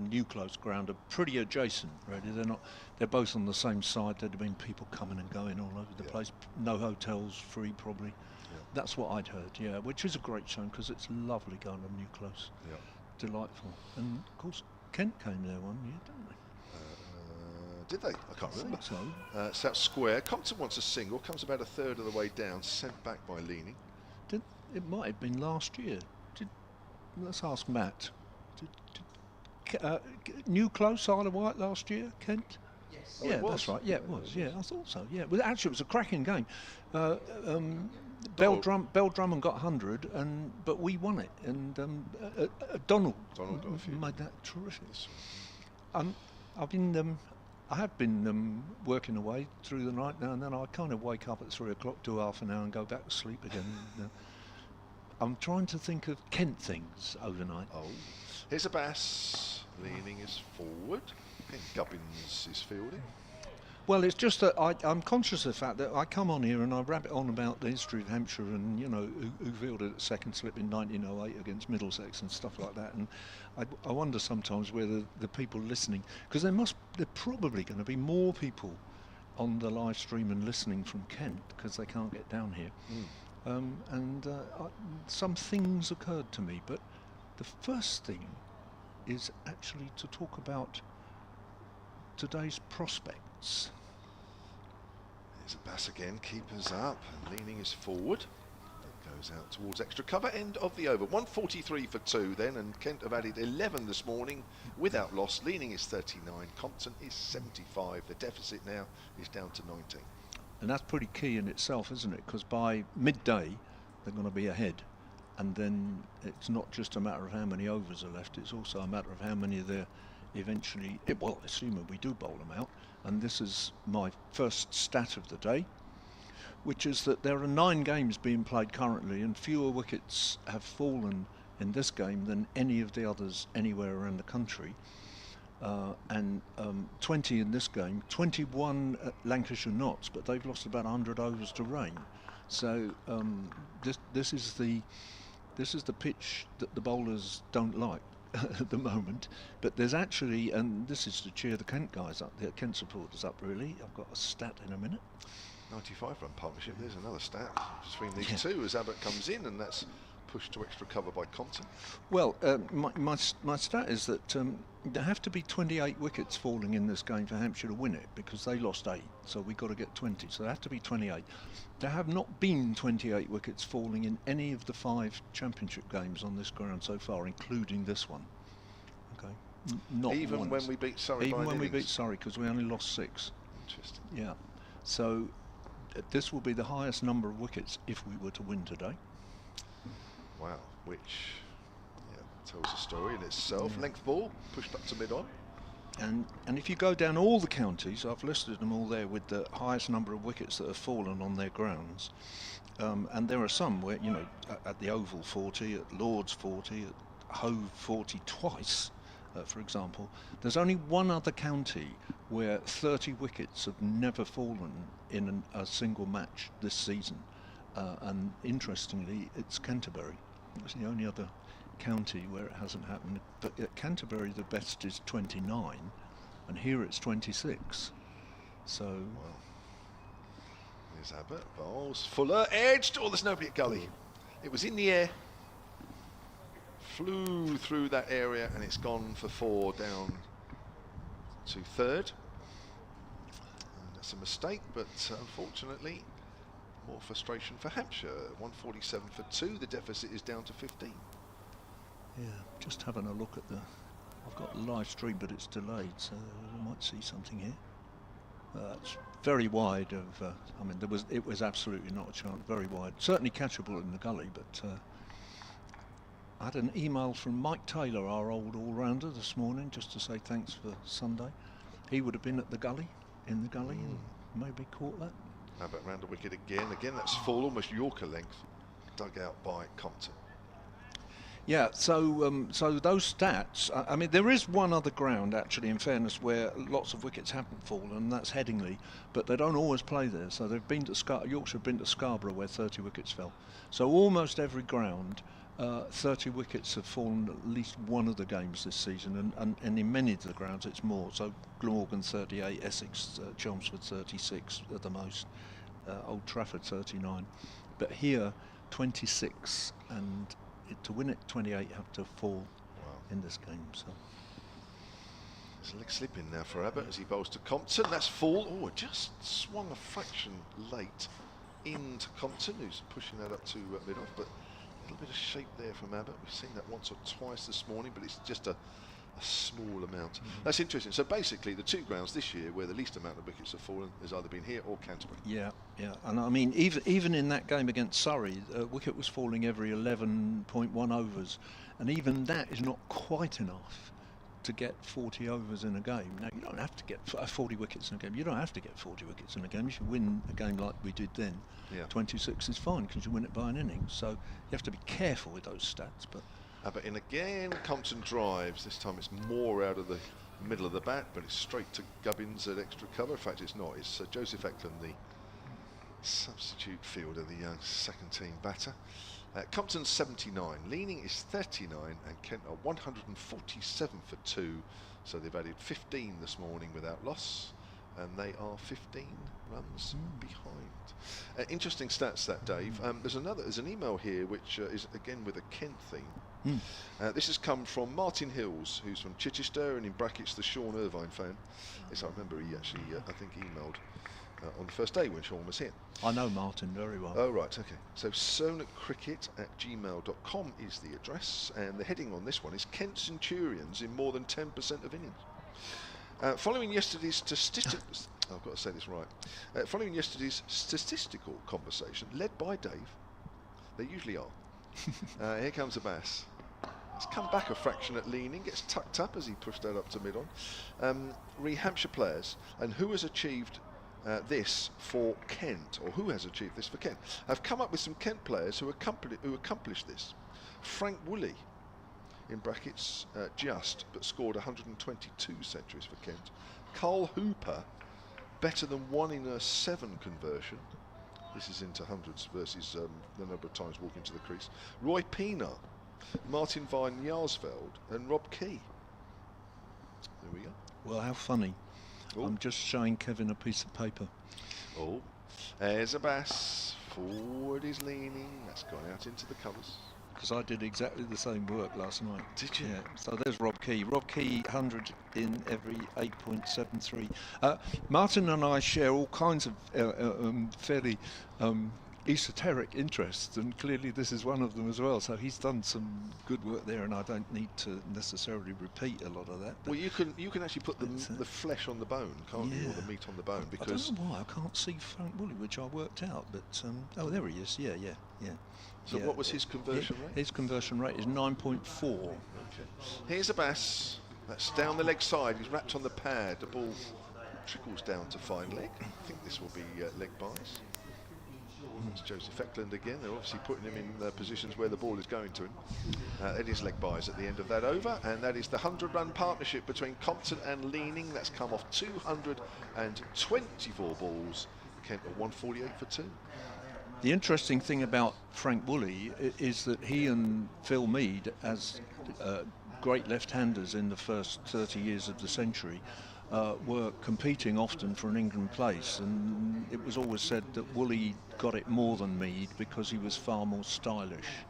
New Close ground are pretty adjacent, really. They're both on the same side. There'd have been people coming and going all over the place, no hotels, free probably. That's what I'd heard, yeah, which is a great shame because it's lovely going to New Close. Yeah. Delightful. And of course Kent came there one year, didn't they? Did they? I can't remember. So. South Square. Compton wants a single, comes about a third of the way down, sent back by Leaning. It might have been last year. Let's ask Matt. New Close, Isle of Wight last year, Kent? Yes. Yeah, that's right. Yeah, it was. Yeah, I thought so. Yeah, well, actually, it was a cracking game. Bell Drummond got 100, but we won it, and Donald made that terrific. I have been working away through the night now, and then I kind of wake up at 3 o'clock, do half an hour, and go back to sleep again. I'm trying to think of Kent things overnight. Oh, here's Abbas. Leaning is forward. Gubbins is fielding. Well, it's just that I'm conscious of the fact that I come on here and I rabbit on about the history of Hampshire and, you know, who fielded at second slip in 1908 against Middlesex and stuff like that. And I wonder sometimes whether the people listening, because there probably going to be more people on the live stream and listening from Kent because they can't get down here. Some things occurred to me, but the first thing is actually to talk about today's prospects. There's a Bass again, keepers up, and Leaning is forward. It goes out towards extra cover, end of the over. 143 for 2 then, and Kent have added 11 this morning without loss. Leaning is 39, Compton is 75. The deficit now is down to 19. And that's pretty key in itself, isn't it? Because by midday, they're going to be ahead. And then it's not just a matter of how many overs are left, it's also a matter of how many they're eventually, well, assuming we do bowl them out. And this is my first stat of the day, which is that there are 9 games being played currently, and fewer wickets have fallen in this game than any of the others anywhere around the country. 20 in this game, 21 at Lancashire Notts, but they've lost about 100 overs to rain. So this is the pitch that the bowlers don't like at the moment. But there's actually, and this is to cheer the Kent guys up, the Kent supporters up really. I've got a stat in a minute. 95 run partnership. There's another stat between these two as Abbott comes in, and that's pushed to extra cover by Compton. Well, my stat is that there have to be 28 wickets falling in this game for Hampshire to win it, because they lost 8, so we've got to get 20, so there have to be 28. There have not been 28 wickets falling in any of the 5 championship games on this ground so far, including this one. Okay, not even once. When we beat Surrey. Even by when we innings. beat Surrey, because we only lost 6. Interesting. Yeah, so this will be the highest number of wickets if we were to win today. Wow, which tells a story in itself. Yeah. Length ball pushed up to mid-on. And if you go down all the counties, I've listed them all there with the highest number of wickets that have fallen on their grounds. And there are some where, you know, at the Oval 40, at Lord's 40, at Hove 40 twice, for example. There's only one other county where 30 wickets have never fallen in a single match this season. And interestingly, it's Canterbury. It's the only other county where it hasn't happened. But at Canterbury, the best is 29, and here it's 26. So. Wow. There's Abbott, bowls, Fuller, edged. Oh, there's nobody at gully. It was in the air, flew through that area, and it's gone for 4 down to third. And that's a mistake, but unfortunately, more frustration for Hampshire. 147 for 2. The deficit is down to 15. Yeah, just having a look at I've got the live stream, but it's delayed, so we might see something here. It's very wide of, I mean, it was absolutely not a chance, very wide. Certainly catchable in the gully, but I had an email from Mike Taylor, our old all-rounder, this morning, just to say thanks for Sunday. He would have been at the gully, and maybe caught that. Abbott round the wicket again. Again, that's full, almost Yorker length, dug out by Compton. Yeah, so those stats, I mean, there is one other ground, actually, in fairness, where lots of wickets haven't fallen, and that's Headingley, but they don't always play there. So they've been to Yorkshire have been to Scarborough, where 30 wickets fell. So almost every ground, 30 wickets have fallen at least one of the games this season, and in many of the grounds it's more. So Glamorgan 38, Essex, Chelmsford 36 at the most, Old Trafford 39, but here 26, and to win it 28 have to fall in this game. So there's a leg slip in now for Abbott as he bowls to Compton. That's full. Oh, just swung a fraction late into Compton, who's pushing that up to mid-off, but a little bit of shape there from Abbott. We've seen that once or twice this morning, but it's just a small amount. That's interesting. So basically the 2 grounds this year where the least amount of wickets have fallen has either been here or Canterbury. Yeah, and I mean even in that game against Surrey, wicket was falling every 11.1 overs, and even that is not quite enough to get 40 overs in a game. Now, you don't have to get 40 wickets in a game. You don't have to get 40 wickets in a game. If you win a game like we did then, 26 is fine because you win it by an innings. So you have to be careful with those stats. But Abbott in again, Compton drives. This time it's more out of the middle of the bat, but it's straight to Gubbins at extra cover. In fact, it's not. It's Joseph Eklund, the substitute fielder, the second team batter. Compton's 79, Leaning is 39, and Kent are 147 for 2. So they've added 15 this morning without loss, and they are 15 runs behind. Interesting stats that, Dave. There's an email here which is again with a Kent theme. This has come from Martin Hills, who's from Chichester, and in brackets the Sean Irvine fan. Yes, I remember he actually, I think, emailed on the first day when Sean was here. I know Martin very well. Oh, right, okay. So sonatcricket@gmail.com is the address, and the heading on this one is Kent Centurions in more than 10% of innings. Following yesterday's statistics, I've got to say this right. Following yesterday's statistical conversation, led by Dave, they usually are. Here comes Abbas. He's come back a fraction at Leaning, gets tucked up as he pushed that up to mid-on. Hampshire players, and who has achieved this for Kent, or who has achieved this for Kent? I've come up with some Kent players who accomplished this. Frank Woolley, in brackets, just, but scored 122 centuries for Kent. Carl Hooper, better than 1 in a 7 conversion. This is into hundreds versus the number of times walking to the crease. Roy Pienaar, Martin van Jaarsveld, and Rob Key. There we go. Well, how funny. Ooh. I'm just showing Kevin a piece of paper. Oh, there's Abbas. Forward is Leaning. That's gone out into the colours. Because I did exactly the same work last night. Did you? Yeah. So there's Rob Key. Rob Key, 100 in every 8.73. Martin and I share all kinds of fairly esoteric interests, and clearly this is one of them as well. So he's done some good work there, and I don't need to necessarily repeat a lot of that. Well, you can actually put the flesh on the bone, can't you, or the meat on the bone? Because I don't know why I can't see Frank Woolley, which I worked out, but oh, there he is. Yeah. So what was his conversion rate? His conversion rate is 9.4. Okay. Here's Abbas. That's down the leg side. He's wrapped on the pad. The ball trickles down to fine leg. I think this will be leg buys. It's Joseph Eklund again. They're obviously putting him in positions where the ball is going to him. It is leg buys at the end of that over, and that is the 100-run partnership between Compton and Leaning. That's come off 224 balls. Kent at 148 for 2. The interesting thing about Frank Woolley is that he and Phil Mead, as great left-handers in the first 30 years of the century, were competing often for an England place, and it was always said that Woolley got it more than Mead because he was far more stylish.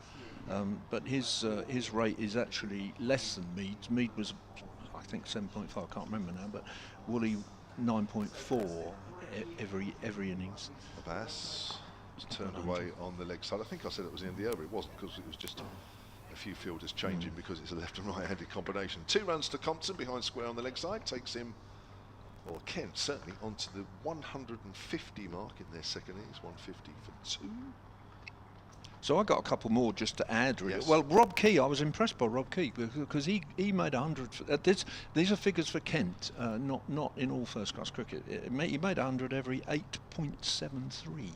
But his rate is actually less than Mead's. Mead was, I think, 7.5. I can't remember now, but Woolley 9.4 every innings. Abbas turned away on the leg side. I think I said it was the end of the over. It wasn't, because it was just a few fielders changing because it's a left and right-handed combination. 2 runs to Compton behind square on the leg side, takes him, or Kent certainly, onto the 150 mark in their second innings. 150 for 2. So I got a couple more just to add, really. Yes. Well, Rob Key, I was impressed by Rob Key because he made 100. These are figures for Kent, not in all first-class cricket. He made 100 every 8.73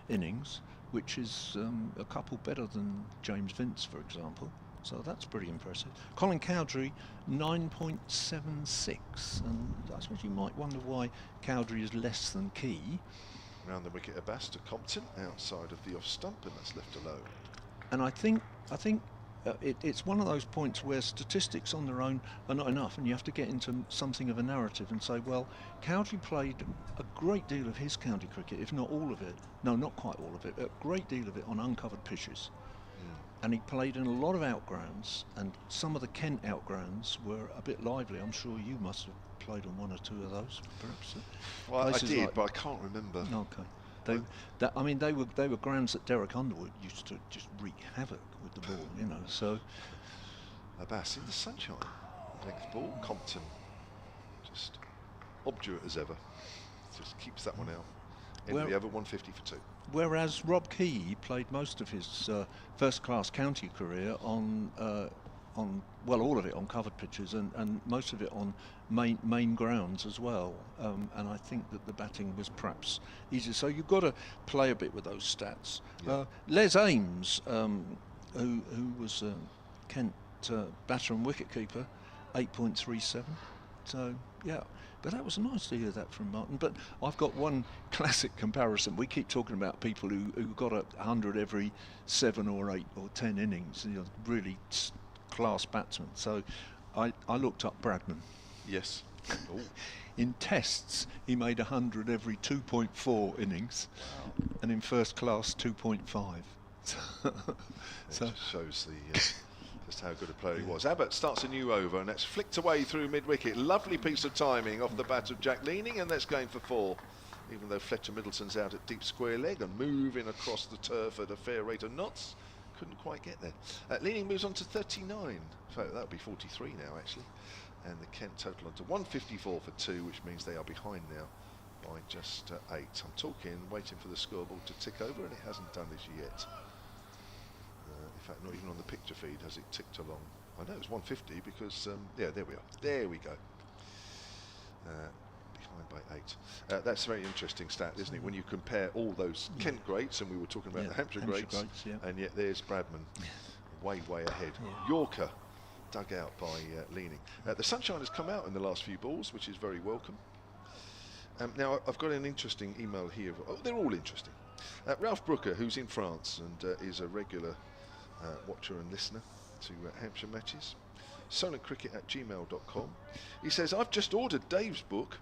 innings, which is a couple better than James Vince, for example. So that's pretty impressive. Colin Cowdrey, 9.76, and I suppose you might wonder why Cowdrey is less than Key. Round the wicket, Abbas to Compton, outside of the off stump, and that's left alone. And I think it's one of those points where statistics on their own are not enough, and you have to get into something of a narrative and say, well, Cowdrey played a great deal of his county cricket, if not all of it. No, not quite all of it, but a great deal of it on uncovered pitches. And he played in a lot of outgrounds, and some of the Kent outgrounds were a bit lively. I'm sure you must have played on 1 or 2 of those, perhaps. Well, I did, but I can't remember. Okay. They were grounds that Derek Underwood used to just wreak havoc with the ball, you know. So Abbas in the sunshine. Next ball, Compton, just obdurate as ever. Just keeps that one out. In the over, 150 for 2. Whereas Rob Key played most of his first-class county career on all of it on covered pitches, and most of it on main grounds as well. And I think that the batting was perhaps easier. So you've got to play a bit with those stats. Yeah. Les Ames, who was Kent batter and wicketkeeper, 8.37. yeah, but that was nice to hear that from Martin. But I've got one classic comparison. We keep talking about people who got 100 every 7 or 8 or 10 innings, really class batsmen. So I looked up Bradman. Yes. In tests, he made 100 every 2.4 innings, and in first class 2.5. So it just shows just how good a player he was. Abbott starts a new over, and that's flicked away through mid-wicket. Lovely piece of timing off the bat of Jack Leaning, and that's going for 4. Even though Fletcher Middleton's out at deep square leg and moving across the turf at a fair rate of knots, couldn't quite get there. Leaning moves on to 39. So that'll be 43 now, actually. And the Kent total on to 154 for 2, which means they are behind now by just 8. I'm talking, waiting for the scoreboard to tick over, and it hasn't done this yet. In fact, not even on the picture feed has it ticked along. I know it's 150 because, yeah, there we are. There we go. Behind by 8. That's a very interesting stat, isn't it? When you compare all those Kent greats, and we were talking about the Hampshire greats, and yet there's Bradman way ahead. Yorker dug out by Leaning. The sunshine has come out in the last few balls, which is very welcome. Now, I've got an interesting email here. Oh, they're all interesting. Ralph Brooker, who's in France and is a regular watcher and listener to Hampshire matches, solentcricket@gmail.com. He says, I've just ordered Dave's book,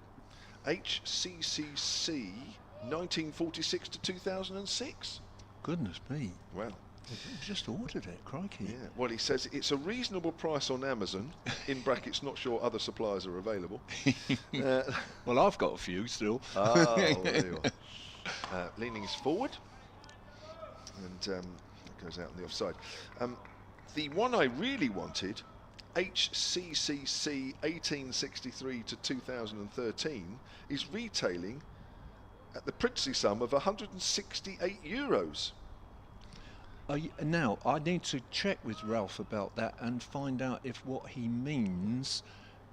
HCCC 1946 to 2006. Goodness me. Well, I've just ordered it, crikey. yeah. Well, he says it's a reasonable price on Amazon, in brackets, not sure other suppliers are available. Well, I've got a few still. Oh, there you are. Leanings forward, and it goes out on the offside. The one I really wanted, HCCC 1863 to 2013, is retailing at the princely sum of €168. Now, I need to check with Ralph about that and find out if what he means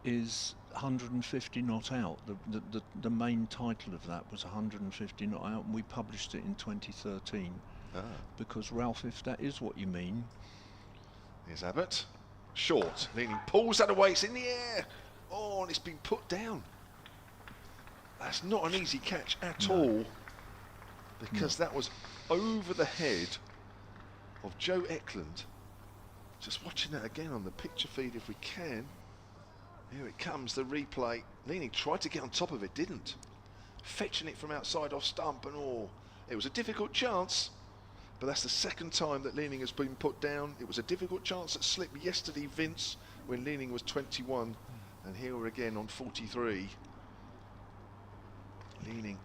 is 150 not out. The main title of that was 150 not out, and we published it in 2013. Because, Ralph, if that is what you mean... Here's Abbott. Short. Leaning pulls that away. It's in the air. Oh, and it's been put down. That's not an easy catch at all, because that was over the head of Joe Eklund. Just watching that again on the picture feed if we can. Here it comes, the replay. Leaning tried to get on top of it, didn't. Fetching it from outside off stump, and it was a difficult chance, but that's the second time that Leaning has been put down. It was a difficult chance that slipped yesterday, Vince, when Leaning was 21, and here we're again on 43. Leaning,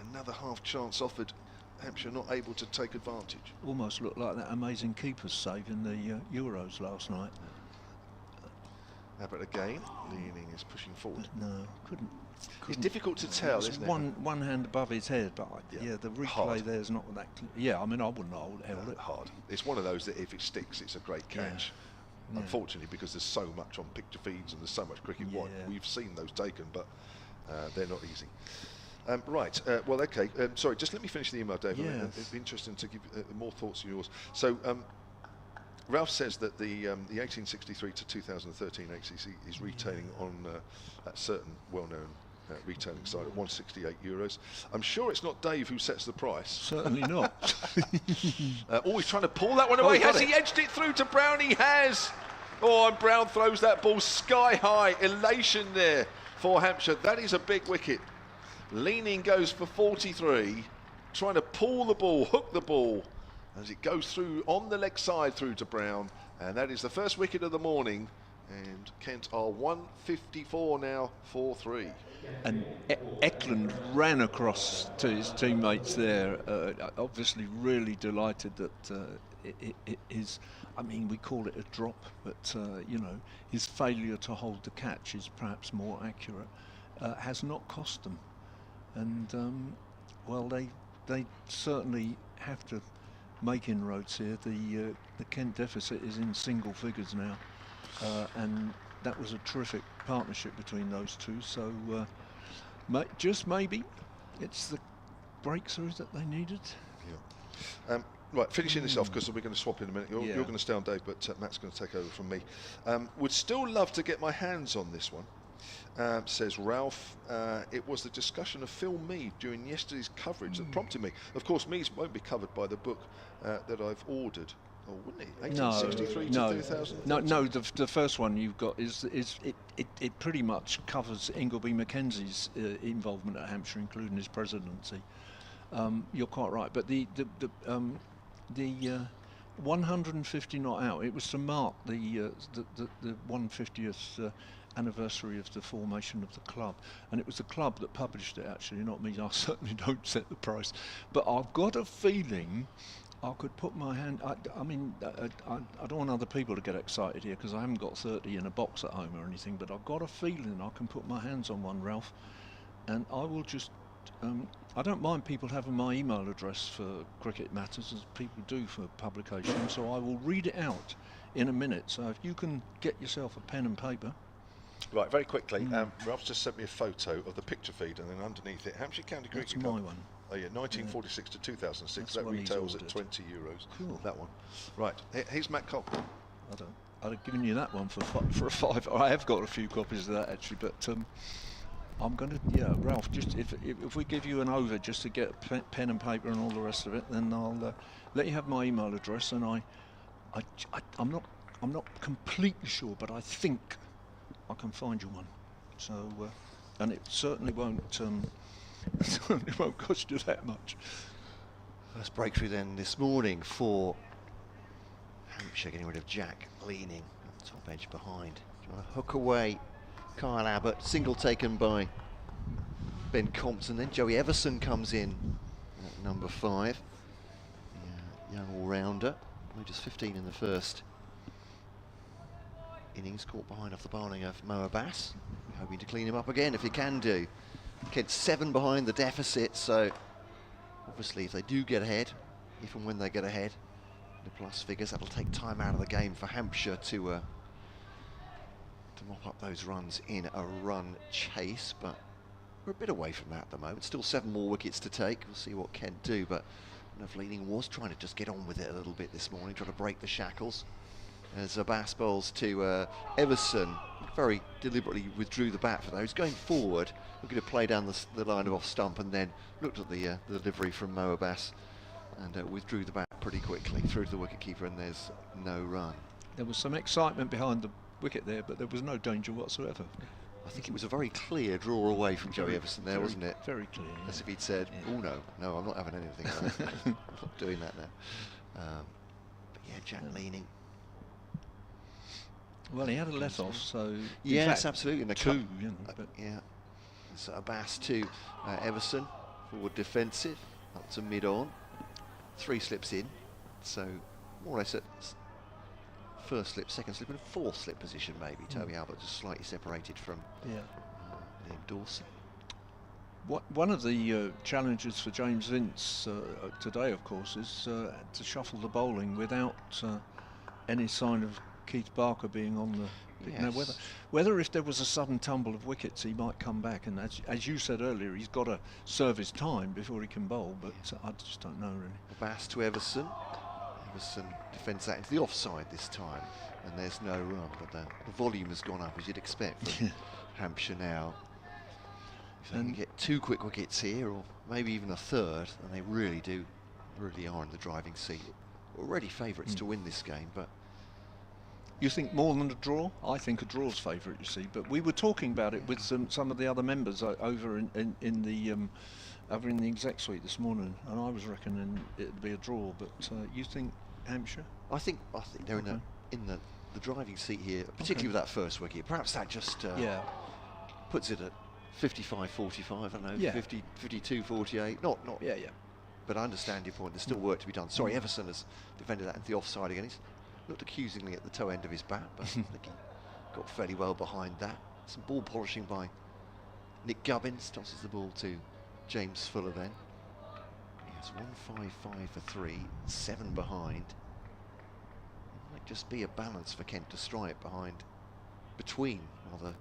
another half chance offered. Hampshire not able to take advantage. Almost looked like that amazing keeper's save in the Euros last night. Abbott again. Leaning is pushing forward. No, couldn't. It's difficult to tell, isn't it? One hand above his head, but the replay there's not that. I mean, I wouldn't have held it. Hard. It's one of those that if it sticks, it's a great catch. Yeah. Unfortunately, because there's so much on picture feeds and there's so much cricket, we've seen those taken, but they're not easy. Right, well, okay, sorry, just let me finish the email, Dave. Yes. It'd be interesting to give more thoughts of yours. So, Ralph says that the 1863 to 2013 HCC is retailing on that certain well-known retailing site at €168. I'm sure it's not Dave who sets the price. Certainly not. He's trying to pull that one away. Has he edged it through to Brown? He has. Oh, and Brown throws that ball sky high. Elation there for Hampshire. That is a big wicket. Leaning goes for 43, trying to pull the ball, hook the ball, as it goes through on the leg side through to Brown, and that is the first wicket of the morning, and Kent are 154 now, 4-3. And Eklund ran across to his teammates there, obviously really delighted that it is, I mean, we call it a drop, but his failure to hold the catch is perhaps more accurate, has not cost them. And well, they certainly have to make inroads here. The Kent deficit is in single figures now, and that was a terrific partnership between those two. So just maybe it's the breakthrough that they needed. Yeah. Right, finishing this off, because we're going to swap in a minute. You're going to stay on, Dave, but Matt's going to take over from me. Would still love to get my hands on this one. Says Ralph. It was the discussion of Phil Mead during yesterday's coverage that prompted me. Of course, Mead won't be covered by the book that I've ordered. Or wouldn't it? 1863 to 2000. No. The first one you've got is it pretty much covers Ingleby Mackenzie's involvement at Hampshire, including his presidency. You're quite right, but the 150 not out. It was to mark the 150th anniversary of the formation of the club, and it was the club that published it. Actually, not me. I certainly don't set the price, but I've got a feeling I could put my hand. I mean, I don't want other people to get excited here because I haven't got 30 in a box at home or anything. But I've got a feeling I can put my hands on one, Ralph, and I will just. I don't mind people having my email address for cricket matters, as people do for publication. So I will read it out in a minute. So if you can get yourself a pen and paper. Right, very quickly. Ralph's just sent me a photo of the picture feed, and then underneath it, Hampshire County Cricket Club. That's my one. Oh yeah, 1946 to 2006. That's That one retails at he's €20. Cool. That one. Right. Here's Matt Cole. I'd have given you that one for a five. I have got a few copies of that actually, but I'm going to, Ralph. Just if we give you an over just to get pen and paper and all the rest of it, then I'll let you have my email address, and I'm not completely sure, but I think I can find you one. So, and it certainly won't. It certainly won't cost you that much. First breakthrough then this morning for Hampshire, getting rid of Jack Leaning, top edge behind. Trying to hook away Kyle Abbott, single taken by Ben Compton. Then Joey Everson comes in at number 5. Young all-rounder, only just 15 in the first innings, caught behind off the bowling of Mo Abbas, hoping to clean him up again if he can do. Kent 7 behind the deficit, so obviously if they do get ahead, if and when they get ahead, the plus figures, that'll take time out of the game for Hampshire to mop up those runs in a run chase, but we're a bit away from that at the moment. Still 7 more wickets to take. We'll see what Kent do, but Leaning was trying to just get on with it a little bit this morning, trying to break the shackles. As Abbas bowls to Everson, very deliberately withdrew the bat for those. Going forward, looking to play down the line of off stump, and then looked at the delivery from Mo Abbas and withdrew the bat pretty quickly through to the wicketkeeper, and there's no run. There was some excitement behind the wicket there, but there was no danger whatsoever. I think it was a very clear draw away from Joey Everson there, wasn't it? Very clear. Yeah. As if he'd said, "Oh no, I'm not having anything. I'm not doing that now." But yeah, Jack Leaning. Well, he had a let off, so yes, absolutely. And two, you know, but yeah. So Abbas to Everson, forward defensive, up to mid on, 3 slips in, so more or less at first slip, second slip, and fourth slip position maybe. Toby Albert just slightly separated from Liam Dawson. One of the challenges for James Vince today, of course, is to shuffle the bowling without any sign of Keith Barker being on the pitch. Now, whether if there was a sudden tumble of wickets, he might come back, and as you said earlier, he's got to serve his time before he can bowl, but I just don't know really. Abbas to Everson. Everson defends that into the offside this time, and there's no run, but the volume has gone up as you'd expect from Hampshire now. If they can get 2 quick wickets here, or maybe even a third, and they really are in the driving seat. Already favourites to win this game, but you think more than a draw? I think a draw's favourite, you see. But we were talking about it with some of the other members over in the exec suite this morning, and I was reckoning it'd be a draw. But you think Hampshire? I think they're in the driving seat here, particularly with that first wicket. Perhaps that just puts it at 55-45. I don't know, 52-48. Not. Yeah. But I understand your point. There's still work to be done. Sorry, Everson has defended that into the offside again. He's looked accusingly at the toe end of his bat, but I think he got fairly well behind that. Some ball polishing by Nick Gubbins, tosses the ball to James Fuller then. He has 155 for 3, 7 behind. It might just be a balance for Kent to strike between, rather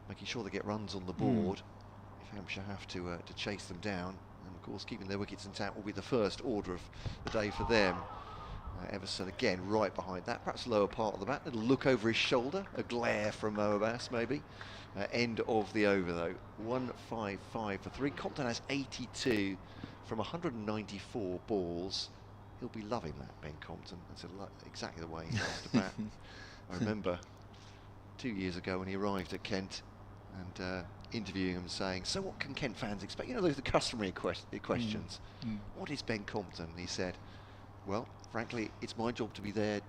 making sure they get runs on the board. If Hampshire have to chase them down, and of course keeping their wickets intact will be the first order of the day for them. Everson again right behind that, perhaps lower part of the bat. Little look over his shoulder, a glare from Mo Abbas maybe. End of the over though, 155 for 3. Compton has 82 from 194 balls. He'll be loving that, Ben Compton. That's exactly the way he loves to bat. I remember 2 years ago when he arrived at Kent and interviewing him saying, so what can Kent fans expect? You know, those are the customary questions. What is Ben Compton? And he said, well, frankly, it's my job to be there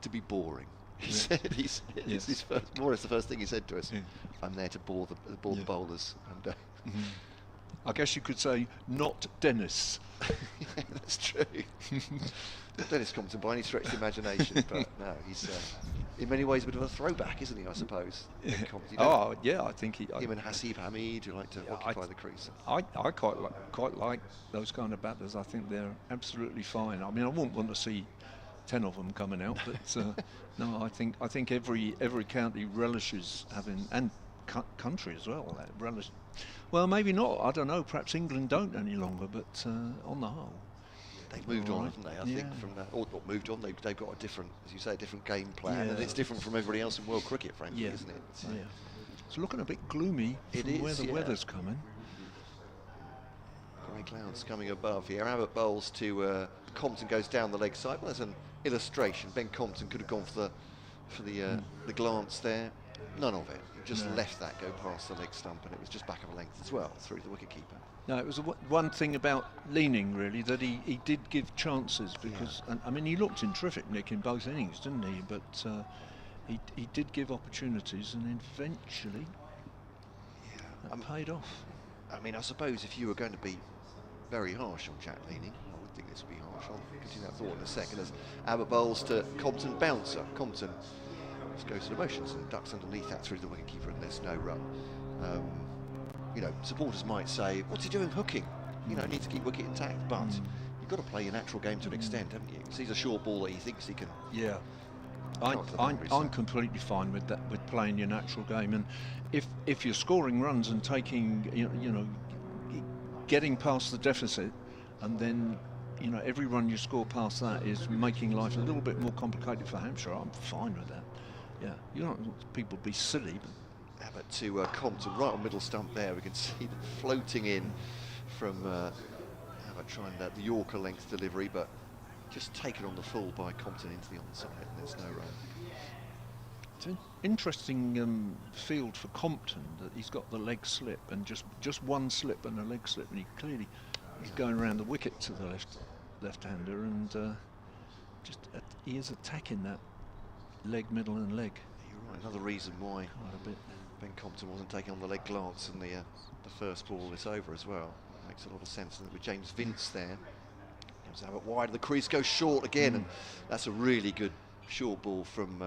to be boring. He said, it's his first, more or less the first thing he said to us. I'm there to bore the bowlers. And, I guess you could say, not Dennis. Yeah, that's true. Not Dennis Compton by any stretch of the imagination, but no, he's in many ways a bit of a throwback, isn't he, I suppose? Oh, yeah, I think him and Hasib Hamid, who like to occupy the crease. I quite like those kind of batters. I think they're absolutely fine. I mean, I wouldn't want to see 10 of them coming out, but no, I think every county relishes having, and country as well, that relish. Well, maybe not. I don't know. Perhaps England don't any longer, but on the whole, they've moved on, haven't they? I think from that, or not moved on. They've got a different, as you say, a different game plan, and it's different from everybody else in world cricket, frankly, isn't it? So it's looking a bit gloomy from where the weather's coming. Grey clouds coming above here. Abbott bowls to Compton, goes down the leg side. Well, there's an illustration. Ben Compton could have gone for the glance there. None of it. He just left that go past the leg stump, and it was just back of a length as well through the wicketkeeper. No, it was one thing about Leaning, really, that he did give chances because, I mean, he looked in terrific nick in both innings, didn't he? But he did give opportunities, and eventually that paid off. I mean, I suppose if you were going to be very harsh on Jack Leaning, I would think this would be harsh. I'll continue that thought in a second as Abbott bowls to Compton, bouncer. Compton just goes to the motions and ducks underneath that through the wicketkeeper, and there's no run. You know, supporters might say, what's he doing hooking? You know, need to keep wicket intact, but you've got to play your natural game to an extent, haven't you? Because he's a short ball that he thinks he can. Yeah. I'm completely fine with that, with playing your natural game, and if you're scoring runs and taking, you know, getting past the deficit, and then, you know, every run you score past that is making life a little bit more complicated for Hampshire, I'm fine with that. Yeah, you don't want people to be silly. But Abbott to Compton, right on middle stump there. We can see them floating in from Abbott trying the Yorker length delivery, but just taken on the full by Compton into the onside, and there's no run. It's an interesting field for Compton, that he's got the leg slip, and just one slip and a leg slip, and he's going around the wicket to the left-hander, and he is attacking that leg, middle and leg. You're right, another reason why Ben Compton wasn't taking on the leg glance in the first ball of this over as well. Makes a lot of sense. And with James Vince there, comes Abbott wide, the crease goes short again, and that's a really good short ball from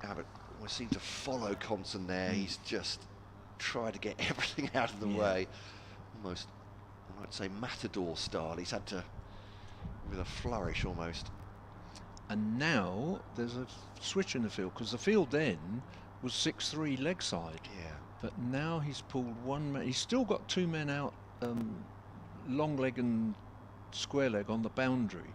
Abbott. We seem to follow Compton there. He's just tried to get everything out of the way, almost, I might say, Matador style. He's had to, with a flourish almost. And now there's a switch in the field, because the field then was 6-3 leg side. Yeah. But now he's pulled one man. He's still got two men out, long leg and square leg on the boundary,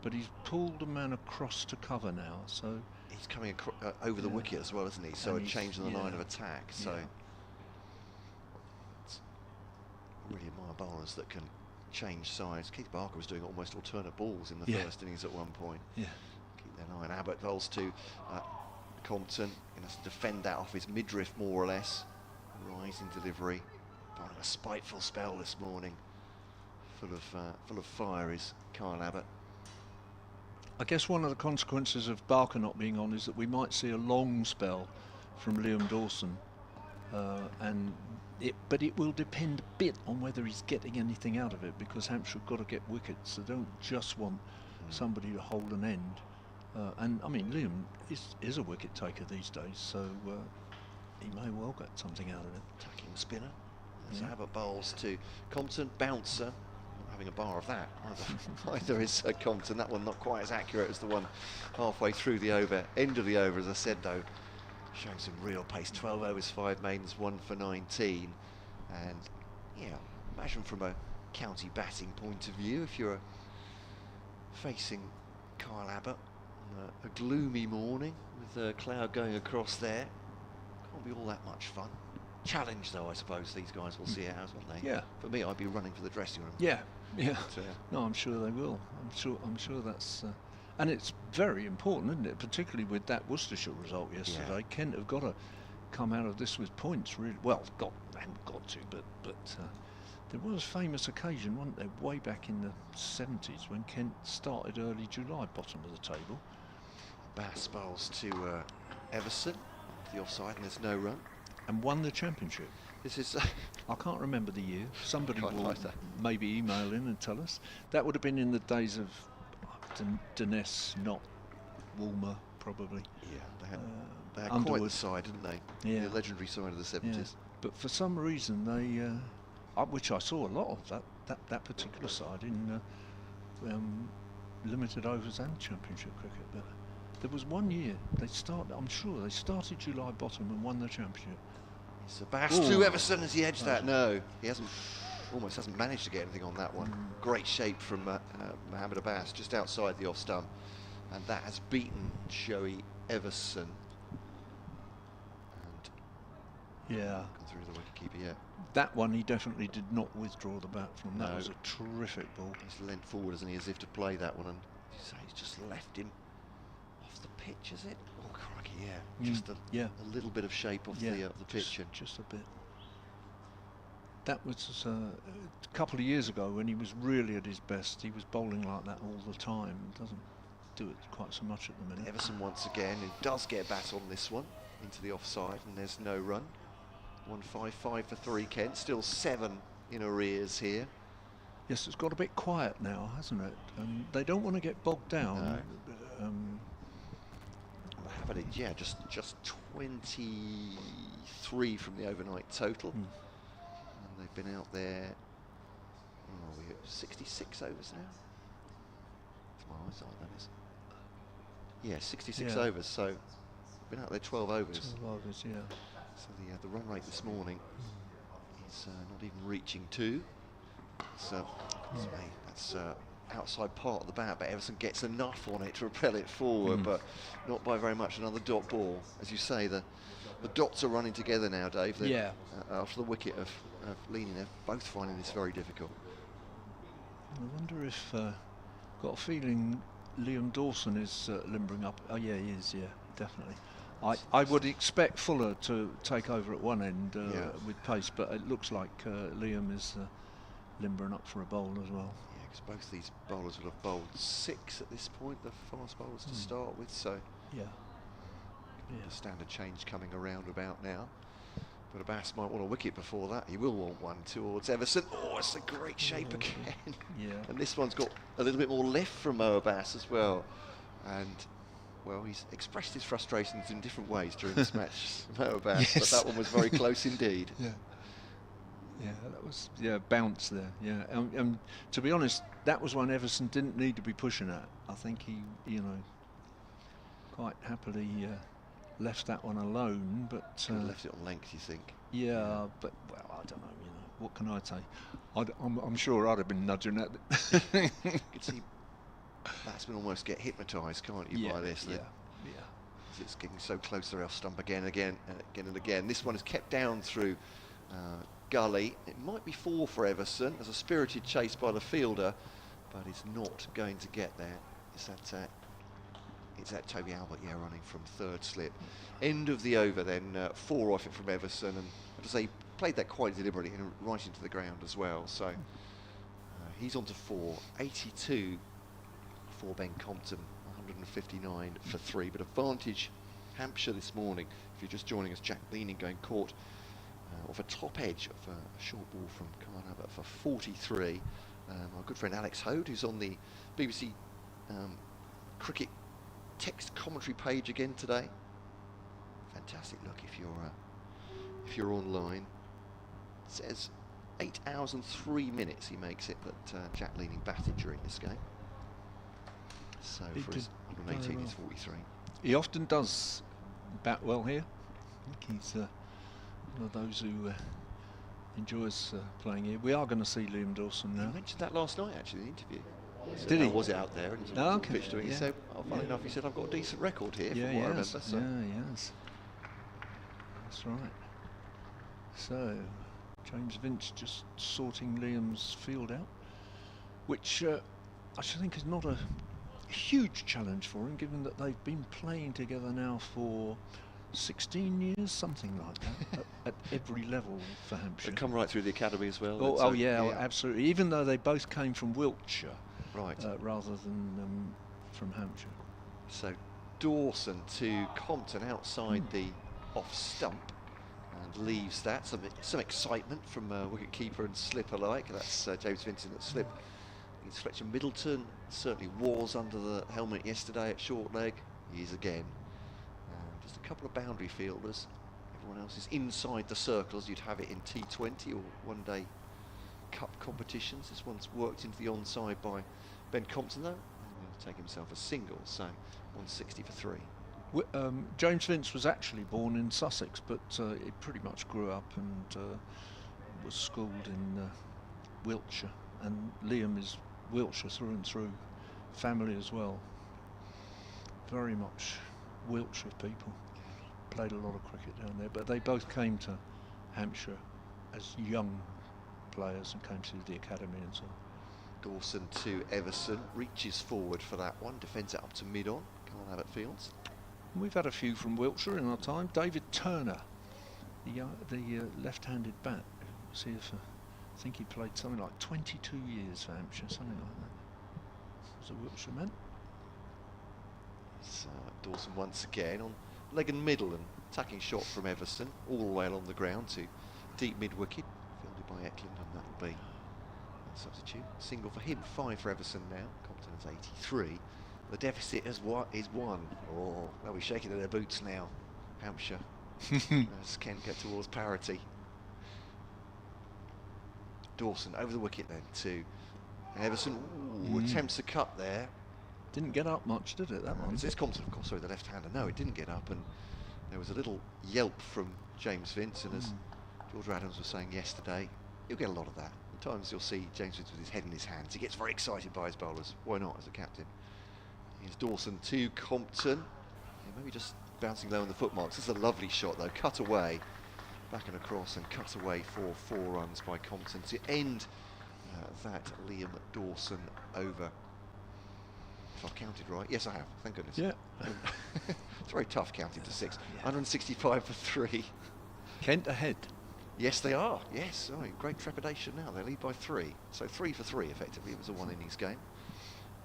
but he's pulled a man across to cover now. So he's coming over the wicket as well, isn't he? So a change in the line of attack. So it's really admire bowlers that can change sides. Keith Barker was doing almost alternate balls in the first innings at one point. Yeah. Keep that eye. Abbott bowls to Compton. He has to defend that off his midriff more or less. Rising delivery. Bowling a spiteful spell this morning. Full of fire is Kyle Abbott. I guess one of the consequences of Barker not being on is that we might see a long spell from Liam Dawson, but it will depend a bit on whether he's getting anything out of it, because Hampshire have got to get wickets. They don't just want somebody to hold an end. And I mean, Liam is a wicket taker these days, so he may well get something out of it. Attacking spinner. As Abbott bowls to Compton, bouncer. Not having a bar of that either is Compton. That one not quite as accurate as the one halfway through the over. End of the over, as I said, though, showing some real pace. 12 overs, 5 maidens, 1 for 19. And imagine from a county batting point of view, if you're facing Kyle Abbott on a gloomy morning with a cloud going across there. Can't be all that much fun. Challenge though, I suppose these guys will see it as, won't they? Yeah. For me, I'd be running for the dressing room. Yeah, yeah. But, No, I'm sure they will. I'm sure that's, and it's very important, isn't it? Particularly with that Worcestershire result yesterday. Yeah. Kent have got to come out of this with points. Really, well, haven't got to, but there was a famous occasion, wasn't there, way back in the 70s when Kent started early July, bottom of the table. Bass bowls to Everson, the offside, and there's no run. And won the championship. This is. I can't remember the year. Somebody Quite will like that. maybe email in and tell us. That would have been in the days of Dines, not Woolmer, probably. Yeah, they had quite the Underwood. side, didn't they? Yeah. The legendary side of the 70s. Yeah. But for some reason they, which I saw a lot of that particular side in limited overs and championship cricket. But there was one year I'm sure they started July bottom and won the championship. So Bass to Everson as he edged that. No, he almost hasn't managed to get anything on that one. Great shape from Mohammed Abbas just outside the off stump, and that has beaten Joey Everson. And Yeah. gone through the wicketkeeper, yeah. That one he definitely did not withdraw the bat from. That No. was a terrific ball. He's leant forward, isn't he, as if to play that one, and so he's just left him off the pitch, is it? Oh crikey, yeah. Just a little bit of shape off the pitch. Just a bit. That was a couple of years ago when he was really at his best. He was bowling like that all the time. Doesn't do it quite so much at the minute. Everson once again, who does get a bat on this one, into the offside, and there's no run. 155 for 3 Kent, still 7 in arrears here. Yes, it's got a bit quiet now, hasn't it? They don't want to get bogged down. No. Abbott, yeah, just 23 from the overnight total. And they've been out there, we're 66 overs now. It's my eyesight, that is. Yeah, 66 overs, so been out there 12 overs. 12 overs, yeah. So the run rate this morning is not even reaching 2. So that's outside part of the bat, but Everson gets enough on it to propel it forward, but not by very much. Another dot ball. As you say, the dots are running together now, Dave. After the wicket of leaning, they're both finding this very difficult. I wonder if, got a feeling Liam Dawson is limbering up. Oh yeah, he is, yeah, definitely. I would expect Fuller to take over at one end with pace, but it looks like Liam is limbering up for a bowl as well. Yeah, because both these bowlers will have bowled 6 at this point, the fast bowlers to start with, so the standard change coming around about now. But Abbas might want a wicket before that. He will want one towards Everson. Oh, it's a great shape again. Yeah. And this one's got a little bit more lift from Mo Abbas as well. And well, he's expressed his frustrations in different ways during this match, Mo Abbas, but that one was very close indeed. Yeah. Yeah, that was bounce there. Yeah, to be honest, that was one Everson didn't need to be pushing at. I think he, quite happily left that one alone. But left it on length, you think? Yeah, but well, I don't know. What can I say? I'm sure I'd have been nudging that. You can see batsmen almost get hypnotised, can't you, by this? Yeah. It's getting so close to the off stump again and again. This one is kept down through gully. It might be 4 for Everson as a spirited chase by the fielder, but he's not going to get there. It's that Toby Albert, running from 3rd slip. End of the over then, 4 off it from Everson, and I have to say, he played that quite deliberately and right into the ground as well. So he's on to 4, 82 for Ben Compton, 159 for 3, but advantage Hampshire this morning. If you're just joining us, Jack Leaning going caught off a top edge of a short ball from Kyle Abbott for 43. Our good friend Alex Hode, who's on the BBC cricket text commentary page again today. Fantastic look if you're online. It says 8 hours and 3 minutes he makes it, but Jack Leaning batted during this game. So for his 118, he's 43. He often does bat well here. I think he's one of those who enjoys playing here. We are going to see Liam Dawson now. You mentioned that last night, actually, in the interview. Did he? Was it out there? And Oh, okay. pitched to him. He said, funny enough, he said, I've got a decent record here from what I remember. So. Yeah, yes. That's right. So, James Vince just sorting Liam's field out, which I should think is not a huge challenge for him, given that they've been playing together now for 16 years, something like that, at every level for Hampshire. They come right through the academy as well. Oh, yeah, absolutely. Even though they both came from Wiltshire, right, rather than from Hampshire. So Dawson to Compton outside the off stump, and leaves that. Some excitement from wicket-keeper and slip alike. That's James Vincent at slip. It's Fletcher Middleton, certainly was under the helmet yesterday at short leg. He is again. Just a couple of boundary fielders. Everyone else is inside the circle as you'd have it in T20 or one-day cup competitions. This one's worked into the onside by Ben Compton though, and he'll take himself a single, so 160 for 3. James Vince was actually born in Sussex, but he pretty much grew up and was schooled in Wiltshire, and Liam is Wiltshire through and through, family as well. Very much Wiltshire people. Played a lot of cricket down there, but they both came to Hampshire as young players and came through the academy and so on. Dawson to Everson, reaches forward for that one, defends it up to mid-on. Come on, Abbott Fields. We've had a few from Wiltshire in our time. David Turner, the left-handed bat. See if I think he played something like 22 years for Hampshire, something like that. Was a Wiltshire man. So Dawson once again on leg and middle, and attacking shot from Everson all the way along the ground to deep mid-wicket, fielded by Eklund, and that'll be a substitute. Single for him, 5 for Everson now. Compton has 83. The deficit is 1. Oh, they'll be shaking their boots now, Hampshire, as Kent get towards parity. Dawson over the wicket then to Everson. Ooh, attempts a cut there. Didn't get up much, did it, that one? It's Compton, of course, sorry, the left-hander. No, it didn't get up, and there was a little yelp from James Vince, and as George Adams was saying yesterday, you'll get a lot of that. At times you'll see James Vince with his head in his hands. He gets very excited by his bowlers. Why not, as a captain? Here's Dawson to Compton. Yeah, maybe just bouncing low on the footmarks. This is a lovely shot, though. Cut away, back and across, and cut away for 4 runs by Compton to end that Liam Dawson over. If I've counted right. Yes, I have. Thank goodness. Yeah. It's very tough counting to 6. 165 for 3. Kent ahead. Yes, they are. Yes. Oh, great trepidation now. They lead by 3. So 3 for 3, effectively. It was a 1-innings game.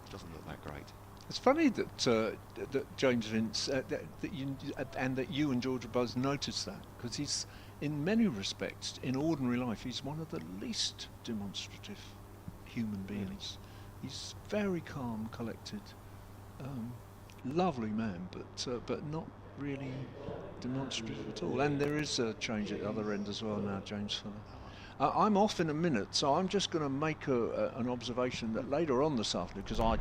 It doesn't look that great. It's funny that that James Vince that you and George both noticed that, because he's, in many respects, in ordinary life, he's one of the least demonstrative human beings. He's very calm, collected, lovely man, but not really demonstrative at all. And there is a change at the other end as well now, James Fuller. I'm off in a minute, so I'm just going to make an observation that later on this afternoon, because I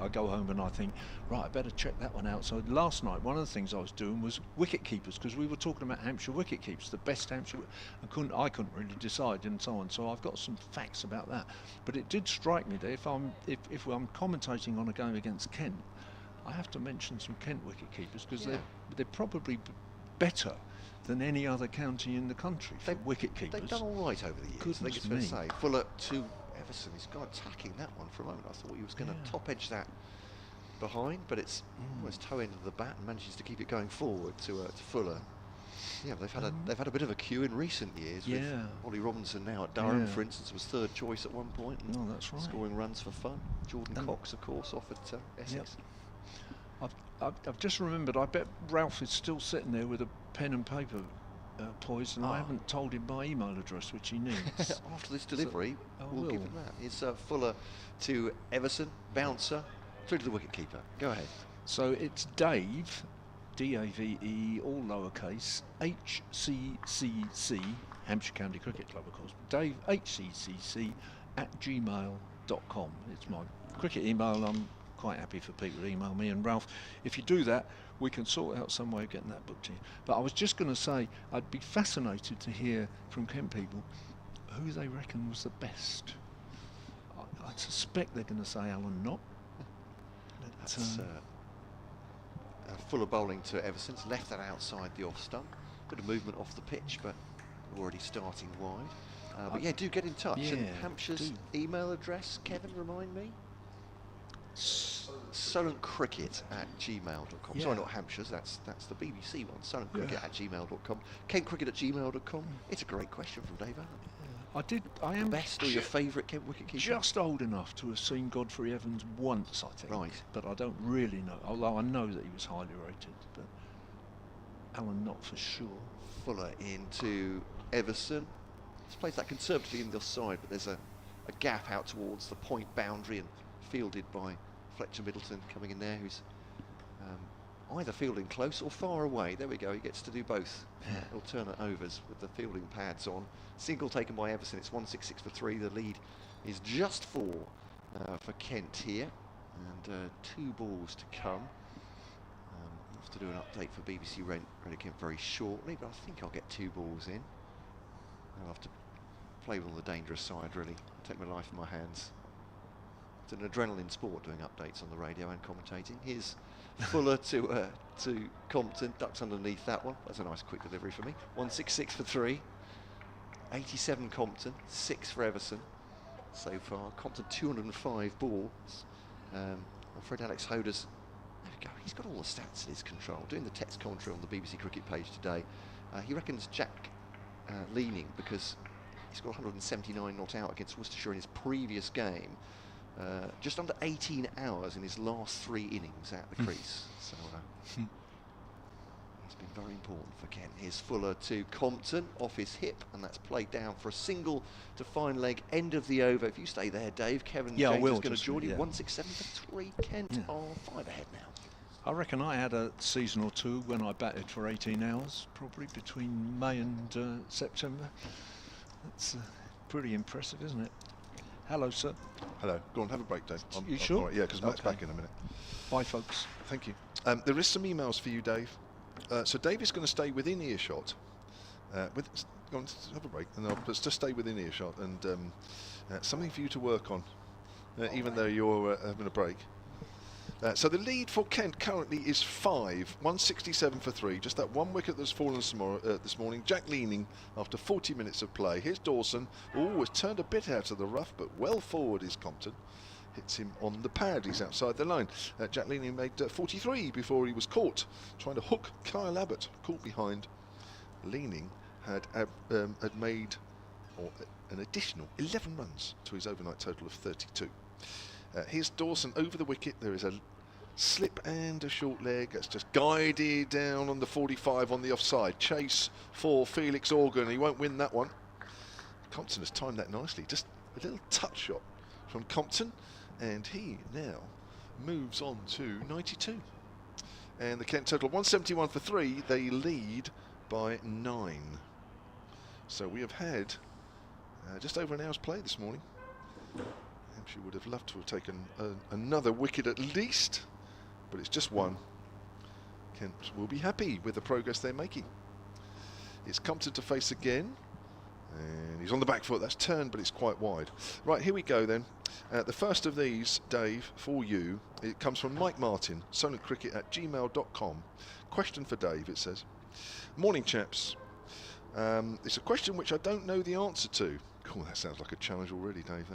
go home and I think, right, I better check that one out. So last night, one of the things I was doing was wicket keepers, because we were talking about Hampshire wicket keepers, the best Hampshire. I couldn't really decide and so on. So I've got some facts about that. But it did strike me that if I'm commentating on a game against Kent, I have to mention some Kent wicket keepers, because they're probably better than any other county in the country for wicket keepers. They've done all right over the years. I think it's fair to say. Fuller to Everson. He's gone attacking that one for a moment. I thought he was going to top edge that behind, but it's almost toe end of the bat and manages to keep it going forward to Fuller. Yeah, they've had a bit of a queue in recent years. With Ollie Robinson now at Durham, for instance, was 3rd choice at one point. No, that's right. Scoring runs for fun. Jordan Cox, of course, off at Essex. Yep. I've just remembered, I bet Ralph is still sitting there with a pen and paper poised, and I haven't told him my email address, which he needs. After this delivery, we'll give him that. It's Fuller to Everson, bouncer, through to the wicketkeeper. Go ahead. So it's Dave, D-A-V-E, all lowercase, HCCC, Hampshire County Cricket Club, of course, Dave, HCCC, @gmail.com. It's my cricket email. I'm quite happy for people to email me, and Ralph, if you do that, we can sort out some way of getting that booked to you. But I was just going to say, I'd be fascinated to hear from Kent people who they reckon was the best. I suspect suspect they're going to say Alan Knott. That's Fuller bowling to Everson. He's left that outside the off stump. Bit of movement off the pitch, but already starting wide. But yeah, do get in touch. Yeah, and Hampshire's email address, Kevin, remind me? solentcricket@gmail.com. Yeah. Sorry, not Hampshire's, that's the BBC one. solentcricket@gmail.com. kentcricket@gmail.com. It's a great question from Dave Allen. I am Best or your favourite wicketkeeper? just old enough to have seen Godfrey Evans once, I think. Right. But I don't really know, although I know that he was highly rated. But Alan Knott for sure. Fuller into Everson. He's plays that conservatively in the offside, but there's a gap out towards the point boundary and fielded by Fletcher Middleton coming in there, who's either fielding close or far away. There we go, he gets to do both. Alternate overs with the fielding pads on. Single taken by Everson, it's 166 for 3. The lead is just 4 for Kent here, and 2 balls to come. I'll have to do an update for BBC Kent very shortly, but I think I'll get 2 balls in. I'll have to play on the dangerous side, really. Take my life in my hands. It's an adrenaline sport doing updates on the radio and commentating. Here's Fuller to Compton, ducks underneath that one. That's a nice quick delivery for me. 166 for 3. 87 Compton, 6 for Everson so far. Compton 205 balls. I'm afraid Alex Hoder's, there we go, he's got all the stats in his control. Doing the text commentary on the BBC Cricket page today. He reckons Jack Leaning, because he's got 179 not out against Worcestershire in his previous game. Just under 18 hours in his last 3 innings at the crease. So he's been very important for Kent. Here's Fuller to Compton, off his hip, and that's played down for a single to fine leg, end of the over. If you stay there, Dave, Kevin James is going to join you. 167 for 3. Kent are 5 ahead now. I reckon I had a season or 2 when I batted for 18 hours, probably between May and September. That's pretty impressive, isn't it? Hello, sir. Hello. Go on, have a break, Dave. You sure? All right, yeah, because Matt's back in a minute. Bye, folks. Thank you. There is some emails for you, Dave. So Dave is going to stay within earshot. Go on, have a break, and let's just stay within earshot, and something for you to work on, even though you're having a break. So the lead for Kent currently is 5, 167 for 3. Just that 1 wicket that's fallen this morning. Jack Leaning after 40 minutes of play. Here's Dawson. Oh, it's turned a bit out of the rough, but well forward is Compton. Hits him on the pad. He's outside the line. Jack Leaning made 43 before he was caught trying to hook Kyle Abbott. Caught behind. Leaning had made an additional 11 runs to his overnight total of 32. Here's Dawson over the wicket. There is a slip and a short leg. That's just guided down on the 45 on the offside. Chase for Felix Organ. He won't win that one. Compton has timed that nicely. Just a little touch shot from Compton, and he now moves on to 92. And the Kent total 171 for 3. They lead by 9. So we have had just over an hour's play this morning. She would have loved to have taken another wicket at least, but it's just 1. Kent will be happy with the progress they're making. It's Compton to face again, and he's on the back foot. That's turned, but it's quite wide. Right, here we go then. The first of these, Dave, for you, it comes from Mike Martin, solentcricket@gmail.com. Question for Dave, it says. Morning, chaps. It's a question which I don't know the answer to. Cool, that sounds like a challenge already, Dave.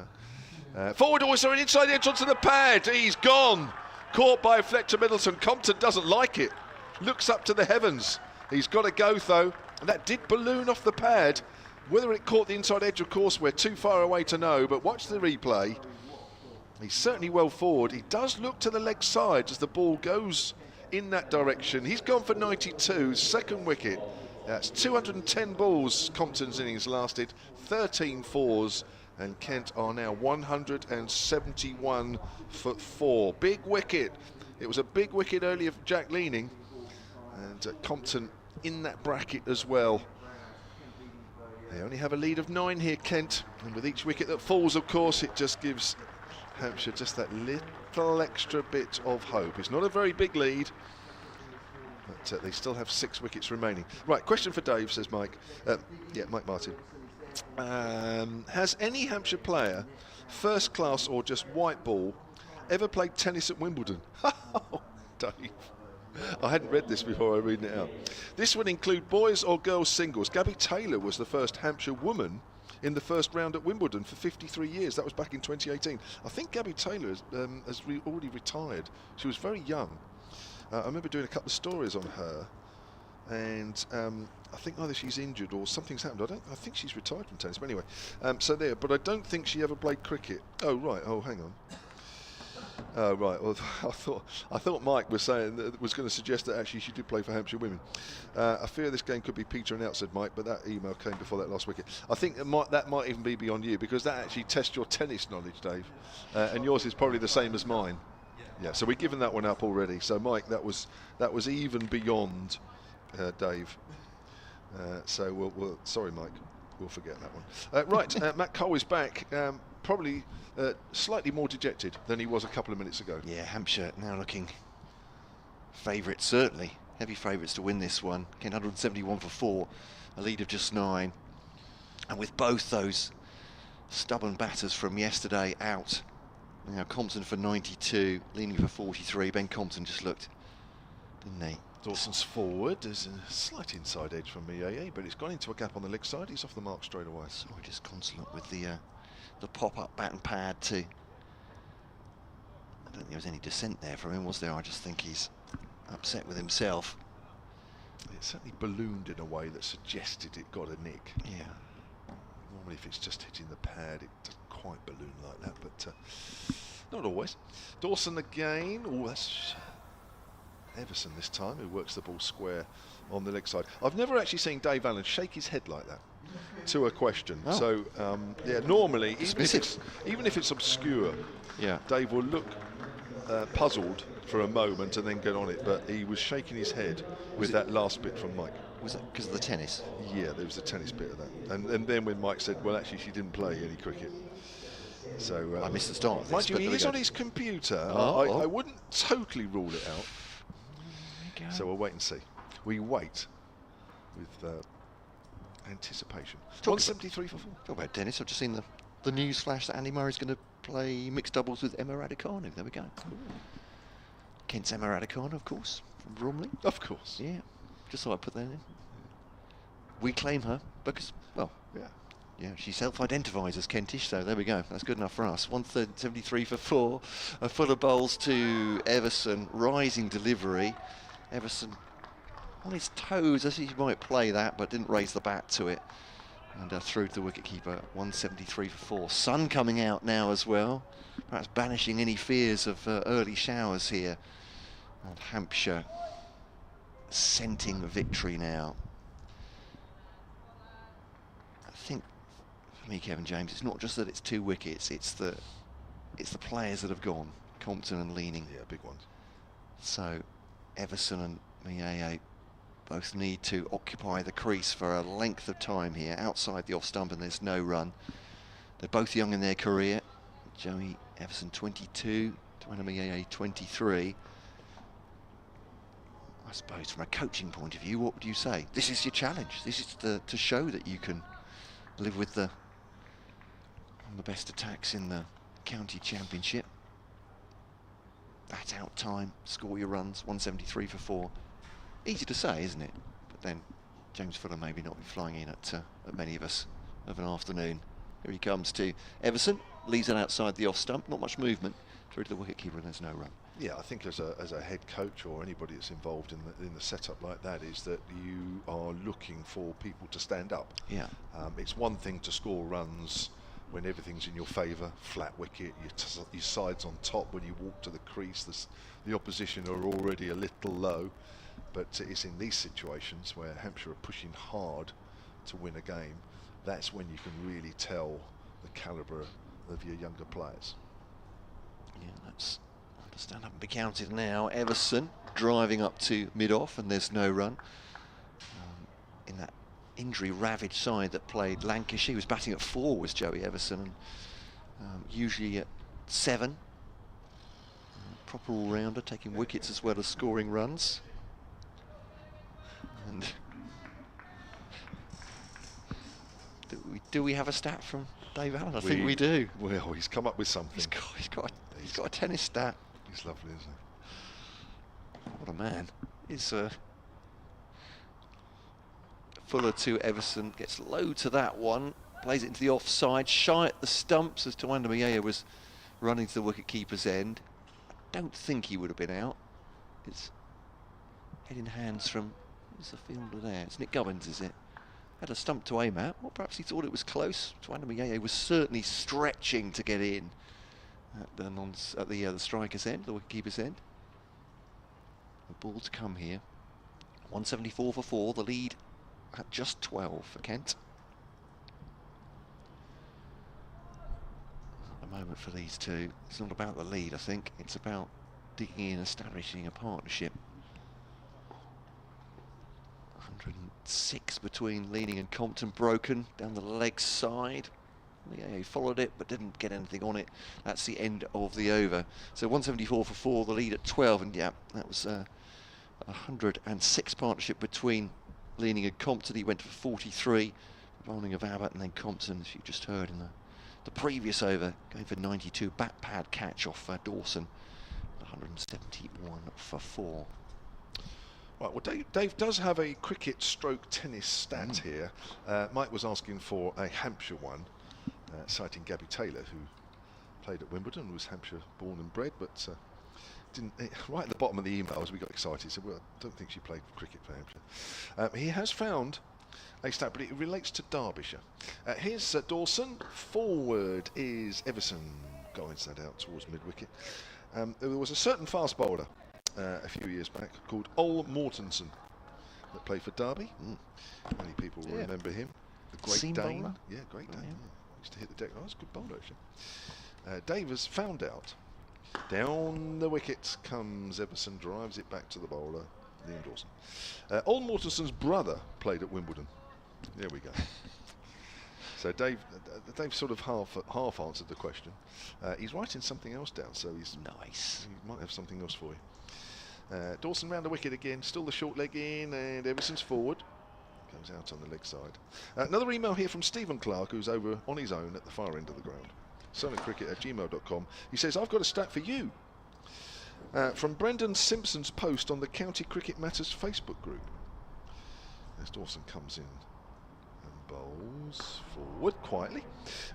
Forward also an inside edge onto the pad. He's gone. Caught by Fletcher Middleton. Compton doesn't like it. Looks up to the heavens. He's got to go though. And that did balloon off the pad. Whether it caught the inside edge, of course, we're too far away to know. But watch the replay. He's certainly well forward. He does look to the leg side as the ball goes in that direction. He's gone for 92. Second wicket. That's 210 balls Compton's innings lasted. 13 fours. And Kent are now 171 for 4. Big wicket. It was a big wicket earlier for Jack Leaning. And Compton in that bracket as well. They only have a lead of 9 here, Kent. And with each wicket that falls, of course, it just gives Hampshire just that little extra bit of hope. It's not a very big lead, but they still have 6 wickets remaining. Right, question for Dave, says Mike. Mike Martin. Has any Hampshire player first class or just white ball. Ever played tennis at Wimbledon? Oh, Dave. I hadn't read this before I read it out. This would include boys or girls singles. Gabby Taylor was the first Hampshire woman in the first round at Wimbledon for 53 years. That was back in 2018. I think Gabby Taylor has already retired. She was very young. I remember doing a couple of stories on her, and I think either she's injured or something's happened. I think she's retired from tennis. But anyway, so there. But I don't think she ever played cricket. Oh right. Oh, hang on. Oh right. Well, I thought Mike was saying that was going to suggest that actually she did play for Hampshire women. I fear this game could be petering out, said Mike, but that email came before that last wicket. I think that might even be beyond you, because that actually tests your tennis knowledge, Dave, and yours is probably the same as mine. Yeah. So we've given that one up already. So Mike, that was even beyond Dave. So we'll sorry, Mike. We'll forget that one. Right. Matt Cole is back. Probably slightly more dejected than he was a couple of minutes ago. Yeah, Hampshire now looking favourites, certainly. Heavy favourites to win this one. Kent 171 for 4, a lead of just 9. And with both those stubborn batters from yesterday out, now Compton for 92, leaning for 43. Ben Compton just looked, didn't he? Dawson's forward. There's a slight inside edge from Miaye, but it's gone into a gap on the leg side. He's off the mark straight away. Sorry, just consulate with the pop-up bat and pad too. I don't think there was any dissent there from him, was there? I just think he's upset with himself. It certainly ballooned in a way that suggested it got a nick. Yeah. Normally if it's just hitting the pad, it doesn't quite balloon like that, but not always. Dawson again. Oh, that's Everson this time, who works the ball square on the leg side. I've never actually seen Dave Allen shake his head like that to a question. Oh. So, yeah, normally, even if it's obscure, yeah, Dave will look puzzled for a moment and then get on it, but he was shaking his head with that last bit from Mike. Was that because of the tennis? Yeah, there was a tennis bit of that. And then when Mike said, well, actually, she didn't play any cricket. So I missed the start of this. Mind you, he is on his computer. I wouldn't totally rule it out. So we'll wait and see. We wait with anticipation. 173 for 4. Talk about tennis. I've just seen the news flash that Andy Murray's going to play mixed doubles with Emma Raducanu. There we go. Kent's Emma Raducanu, of course, from Bromley. Of course. Yeah. Just thought I'd put that in. We claim her because, well, yeah, she self-identifies as Kentish, so there we go. That's good enough for us. 173 for 4. A full of bowls to Everson. Rising delivery. Everson on his toes as he might play that, but didn't raise the bat to it. And through to the wicketkeeper, 173 for 4. Sun coming out now as well, perhaps banishing any fears of early showers here. And Hampshire scenting victory now. I think for me, Kevin James, it's not just that it's 2 wickets, it's the players that have gone, Compton and Leaning. Yeah, big ones. So Everson and Miaye both need to occupy the crease for a length of time here outside the off stump, and there's no run. They're both young in their career. Joey Everson 22, Joanna Miaye 23. I suppose from a coaching point of view, what would you say? This is your challenge. This is to show that you can live with one of the best attacks in the county championship. That's out time, score your runs, 173 for 4. Easy to say, isn't it? But then James Fuller maybe not be flying in at many of us of an afternoon. Here he comes to Everson, leaves it outside the off stump, not much movement, through to the wicketkeeper, and there's no run. Yeah, I think as a head coach or anybody that's involved in the setup like that is that you are looking for people to stand up. Yeah. It's one thing to score runs when everything's in your favour, flat wicket, your side's on top. When you walk to the crease, the opposition are already a little low. But it's in these situations where Hampshire are pushing hard to win a game, that's when you can really tell the calibre of your younger players. Yeah, that's to stand up and be counted now. Everson driving up to mid-off, and there's no run. In that injury-ravaged side that played Lancashire, he was batting at 4, was Joey Everson, and usually at 7. Proper all-rounder, taking wickets as well as scoring runs. And do we have a stat from Dave Allen, I think we do. Well, he's come up with something. He's got a tennis stat. He's lovely, isn't he? What a man. He's Fuller to Everson, gets low to that one, plays it into the offside, shy at the stumps as Tawanda was running to the wicket-keeper's end. I don't think he would have been out. It's head in hands from, who's the fielder there? It's Nick Gubbins, is it? Had a stump to aim at. Well, perhaps he thought it was close. Tawanda was certainly stretching to get in at the striker's end, the wicket-keeper's end. The ball to come here. 174 for 4, the lead at just 12 for Kent. At the moment for these two, it's not about the lead, I think. It's about digging in, establishing a partnership. 106 between Leaning and Compton, broken down the leg side. He followed it but didn't get anything on it. That's the end of the over. So 174 for 4, the lead at 12, and yeah, that was 106 partnership between Leaning and Compton. He went for 43, bowling of Abbott, and then Compton, as you just heard in the previous over, going for 92, back pad catch off Dawson, 171 for 4. Right, well, Dave does have a cricket stroke tennis stat here. Mike was asking for a Hampshire one, citing Gabby Taylor, who played at Wimbledon, was Hampshire born and bred, but didn't. Right at the bottom of the email, as we got excited, said, well, I don't think she played cricket for Hampshire. He has found a stat, but it relates to Derbyshire. Here's Dawson. Forward is Everson. Guides that out towards mid-wicket. There was a certain fast bowler a few years back called Ol Mortensen that played for Derby. Many people will remember him. The Great Seam Dane. bowler? Yeah, Great Dane. Yeah. Used to hit the deck. Oh, that's a good bowler, actually. Dave has found out. Down the wicket comes Everson, drives it back to the bowler, Liam Dawson. Ol Mortensen's brother played at Wimbledon. There we go. So Dave sort of half answered the question. He's writing something else down, so he's nice. He might have something else for you. Dawson round the wicket again, still the short leg in, and Everson's forward. Goes out on the leg side. Another email here from Stephen Clark, who's over on his own at the far end of the ground. soniccricket@gmail.com. He says, I've got a stat for you. From Brendan Simpson's post on the County Cricket Matters Facebook group. As Dawson comes in and bowls forward quietly.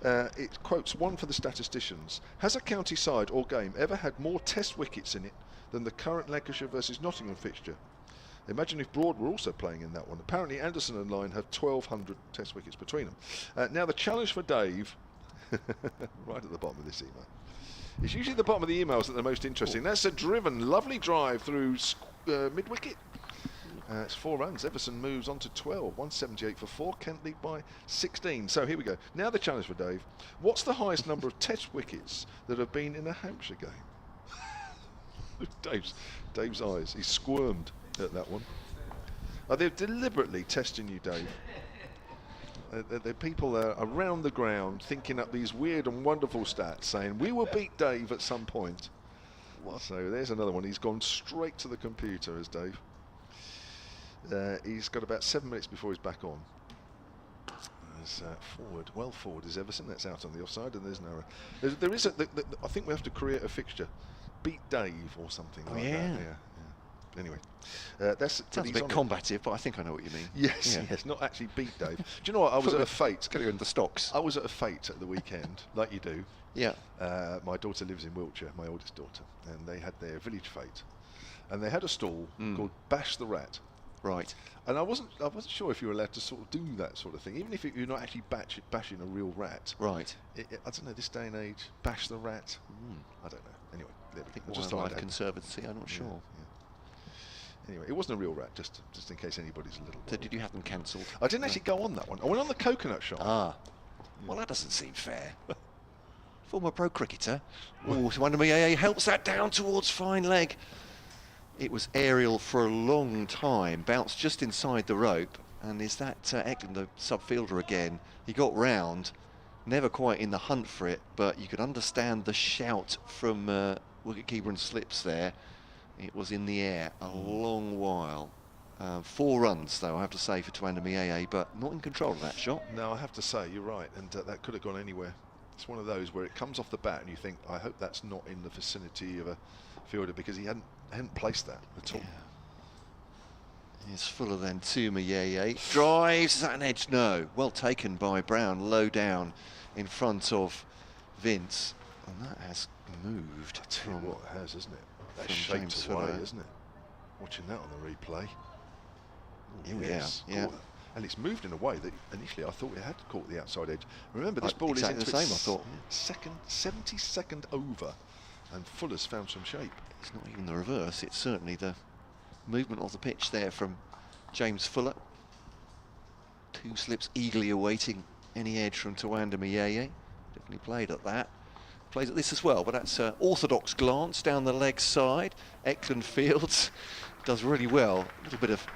It quotes one for the statisticians. Has a county side or game ever had more test wickets in it than the current Lancashire versus Nottingham fixture? Imagine if Broad were also playing in that one. Apparently Anderson and Lyne have 1,200 test wickets between them. Now the challenge for Dave, right at the bottom of this email. It's usually the bottom of the emails that are the most interesting. That's a driven, lovely drive through mid-wicket. It's 4 runs. Everson moves on to 12. 178 for 4. Kent lead by 16. So here we go. Now the challenge for Dave. What's the highest number of test wickets that have been in a Hampshire game? Dave's eyes. He squirmed at that one. They're deliberately testing you, Dave. The people around the ground thinking up these weird and wonderful stats, saying we will beat Dave at some point. So there's another one. He's gone straight to the computer, as Dave. He's got about 7 minutes before he's back on. There's forward. Well forward is Everson. That's out on the offside, and there's no. There is I think we have to create a fixture. Beat Dave or something like that. Yeah. Anyway, that's sounds a bit combative, but I think I know what you mean. Yes, not actually beat Dave. Do you know what? I was at a fete. Going to go into the stocks. I was at a fete at the weekend, like you do. Yeah. My daughter lives in Wiltshire, my oldest daughter, and they had their village fete, and they had a stall called Bash the Rat. Right. And I wasn't sure if you were allowed to sort of do that sort of thing, even if you're not actually bashing a real rat. Right. I don't know, this day and age, bash the rat. I don't know. Anyway, there we go. Just Wildlife Conservancy. I'm not sure. Yeah. Anyway, it wasn't a real rat, just in case anybody's a little. So did you have them cancelled? I didn't actually go on that one. I went on the coconut shop. Well, that doesn't seem fair. Former pro cricketer. Tawanda helps that down towards fine leg. It was aerial for a long time, bounced just inside the rope, and is that Eklund, the sub-fielder again? He got round, never quite in the hunt for it, but you could understand the shout from wicketkeeper and slips there. It was in the air a long while. 4 runs, though, I have to say, for Tuanda Mieye, but not in control of that shot. No, I have to say, you're right, and that could have gone anywhere. It's one of those where it comes off the bat and you think, I hope that's not in the vicinity of a fielder, because he hadn't placed that at all. Here's Fuller then to Mieye. Drives, is that an edge? No. Well taken by Brown, low down in front of Vince. And that has moved. I tell you what, it has, isn't it? That's from shaped James away, Fuller. isn't it? Watching that on the replay. Here we are, yeah. And it's moved in a way that initially I thought it had caught the outside edge. Remember, this ball exactly is into the same, its I thought. 72nd over, and Fuller's found some shape. It's not even the reverse, it's certainly the movement of the pitch there from James Fuller. 2 slips eagerly awaiting any edge from Tuanda Mieye. Definitely played at that. Plays at this as well, but that's an orthodox glance down the leg side. Eklund Fields does really well. A little bit of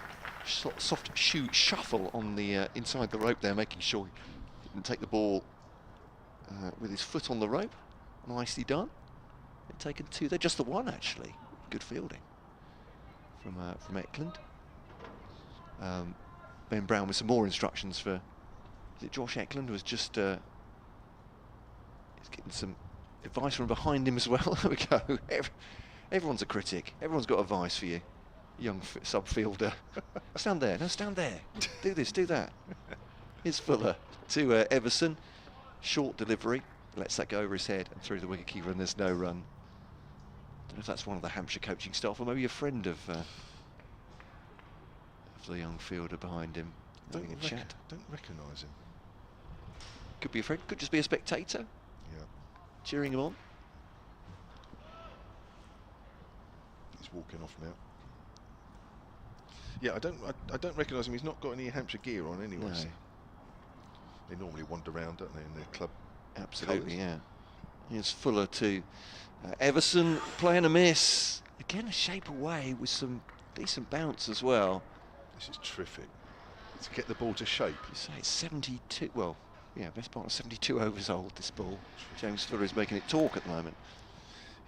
soft shoe shuffle on the inside the rope there, making sure he didn't take the ball with his foot on the rope. Nicely done. They've taken 2 there, just the 1 actually. Good fielding from Eklund. Ben Brown with some more instructions for, is it Josh Eklund, who was just he's getting some advice from behind him as well. There we go. Everyone's a critic. Everyone's got advice for you, young sub-fielder. Stand there. No, stand there. Do this, do that. Here's Fuller to Everson. Short delivery. Lets that go over his head and through the wicketkeeper, and there's no run. Don't know if that's one of the Hampshire coaching staff or maybe a friend of the young fielder behind him. Don't chat. Don't recognise him. Could be a friend. Could just be a spectator. Yeah. Cheering him on. He's walking off now. Yeah, I don't recognise him. He's not got any Hampshire gear on anyway. No. So they normally wander around, don't they, in their club? Absolutely, colours. yeah. Here's Fuller to Everson, playing a miss. Again, a shape away with some decent bounce as well. This is terrific. To get the ball to shape. You say it's 72, well, yeah, best part of 72 overs old, this ball. James Fuller is making it talk at the moment.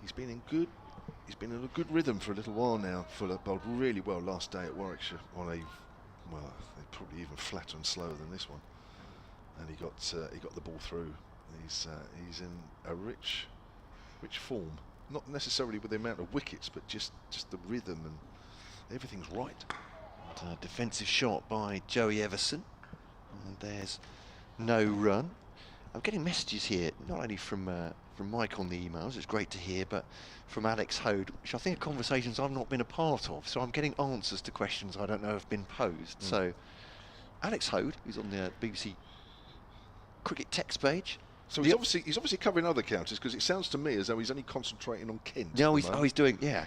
He's been in a good rhythm for a little while now. Fuller bowled really well last day at Warwickshire on a, well, probably even flatter and slower than this one. And he got the ball through. He's in a rich form. Not necessarily with the amount of wickets, but just the rhythm, and everything's right. And defensive shot by Joey Everson. And there's no run. I'm getting messages here, not only from Mike on the emails, it's great to hear, but from Alex Hode, which I think are conversations I've not been a part of. So I'm getting answers to questions I don't know have been posed. So Alex Hode, who's on the BBC cricket text page. So he's obviously covering other counties, because it sounds to me as though he's only concentrating on Kent. No, he's doing, yeah.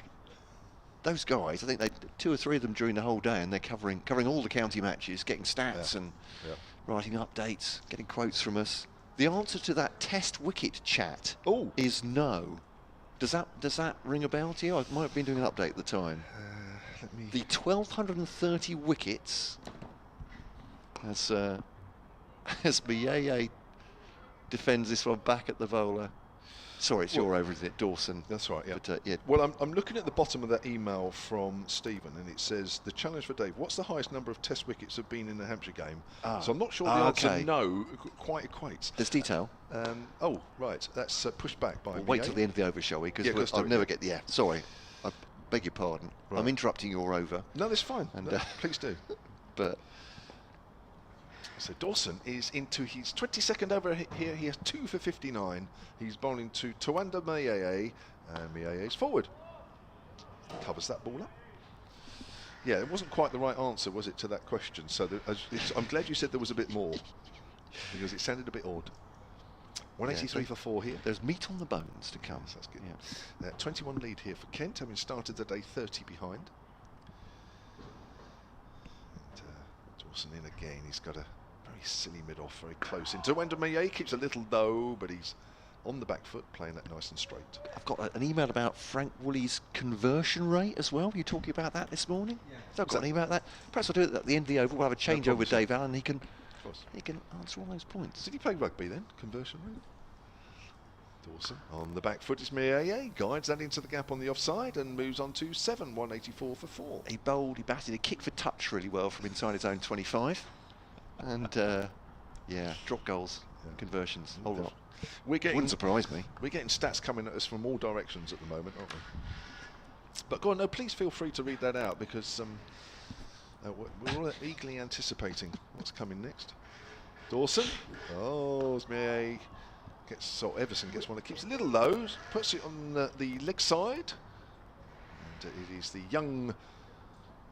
Those guys, I think they 2 or 3 of them during the whole day, and they're covering all the county matches, getting stats and writing updates, getting quotes from us. The answer to that test wicket chat is no. Does that ring a bell to you? I might have been doing an update at the time. The 1,230 wickets as Mieye defends this one back at the bowler. Sorry, it's your over, isn't it, Dawson? That's right, yeah. But, yeah. Well, I'm looking at the bottom of that email from Stephen, and it says, the challenge for Dave, what's the highest number of test wickets have been in the Hampshire game? So I'm not sure the answer no quite equates. There's detail. Oh, right, that's pushed back by Wait till the end of the over, shall we? Because I'll never get the... Yeah, sorry. I beg your pardon. Right. I'm interrupting your over. No, that's fine. And, no, please do. But... So Dawson is into his 22nd over here. He has 2 for 59. He's bowling to Tuanda Mieye, and Mieye is forward. Covers that ball up. Yeah, it wasn't quite the right answer, was it, to that question? So I'm glad you said there was a bit more, because it sounded a bit odd. 183 for 4 here. There's meat on the bones to come. Yes, that's good. Yeah. 21 lead here for Kent, having started the day 30 behind. And, Dawson in again. He's got a very silly mid-off, very close into Tuanda Mieye, keeps a little low, but he's on the back foot, playing that nice and straight. I've got an email about Frank Woolley's conversion rate as well. Were you talking about that this morning? Yeah. So I've got an email about that. Perhaps I'll do it at the end of the over. We'll have a change over with Dave Allen. He can answer all those points. Did he play rugby then? Conversion rate? Dawson on the back foot is Mieye, guides that into the gap on the offside and moves on to 7, 184 for 4. He bowled, he batted, he kicked for touch really well from inside his own 25. And, drop goals, conversions, whole lot. Wouldn't surprise me. We're getting stats coming at us from all directions at the moment, aren't we? But go on, no, please feel free to read that out, because we're all eagerly anticipating what's coming next. Dawson, Mieye Everson gets one that keeps a little low, puts it on the leg side, and it is the young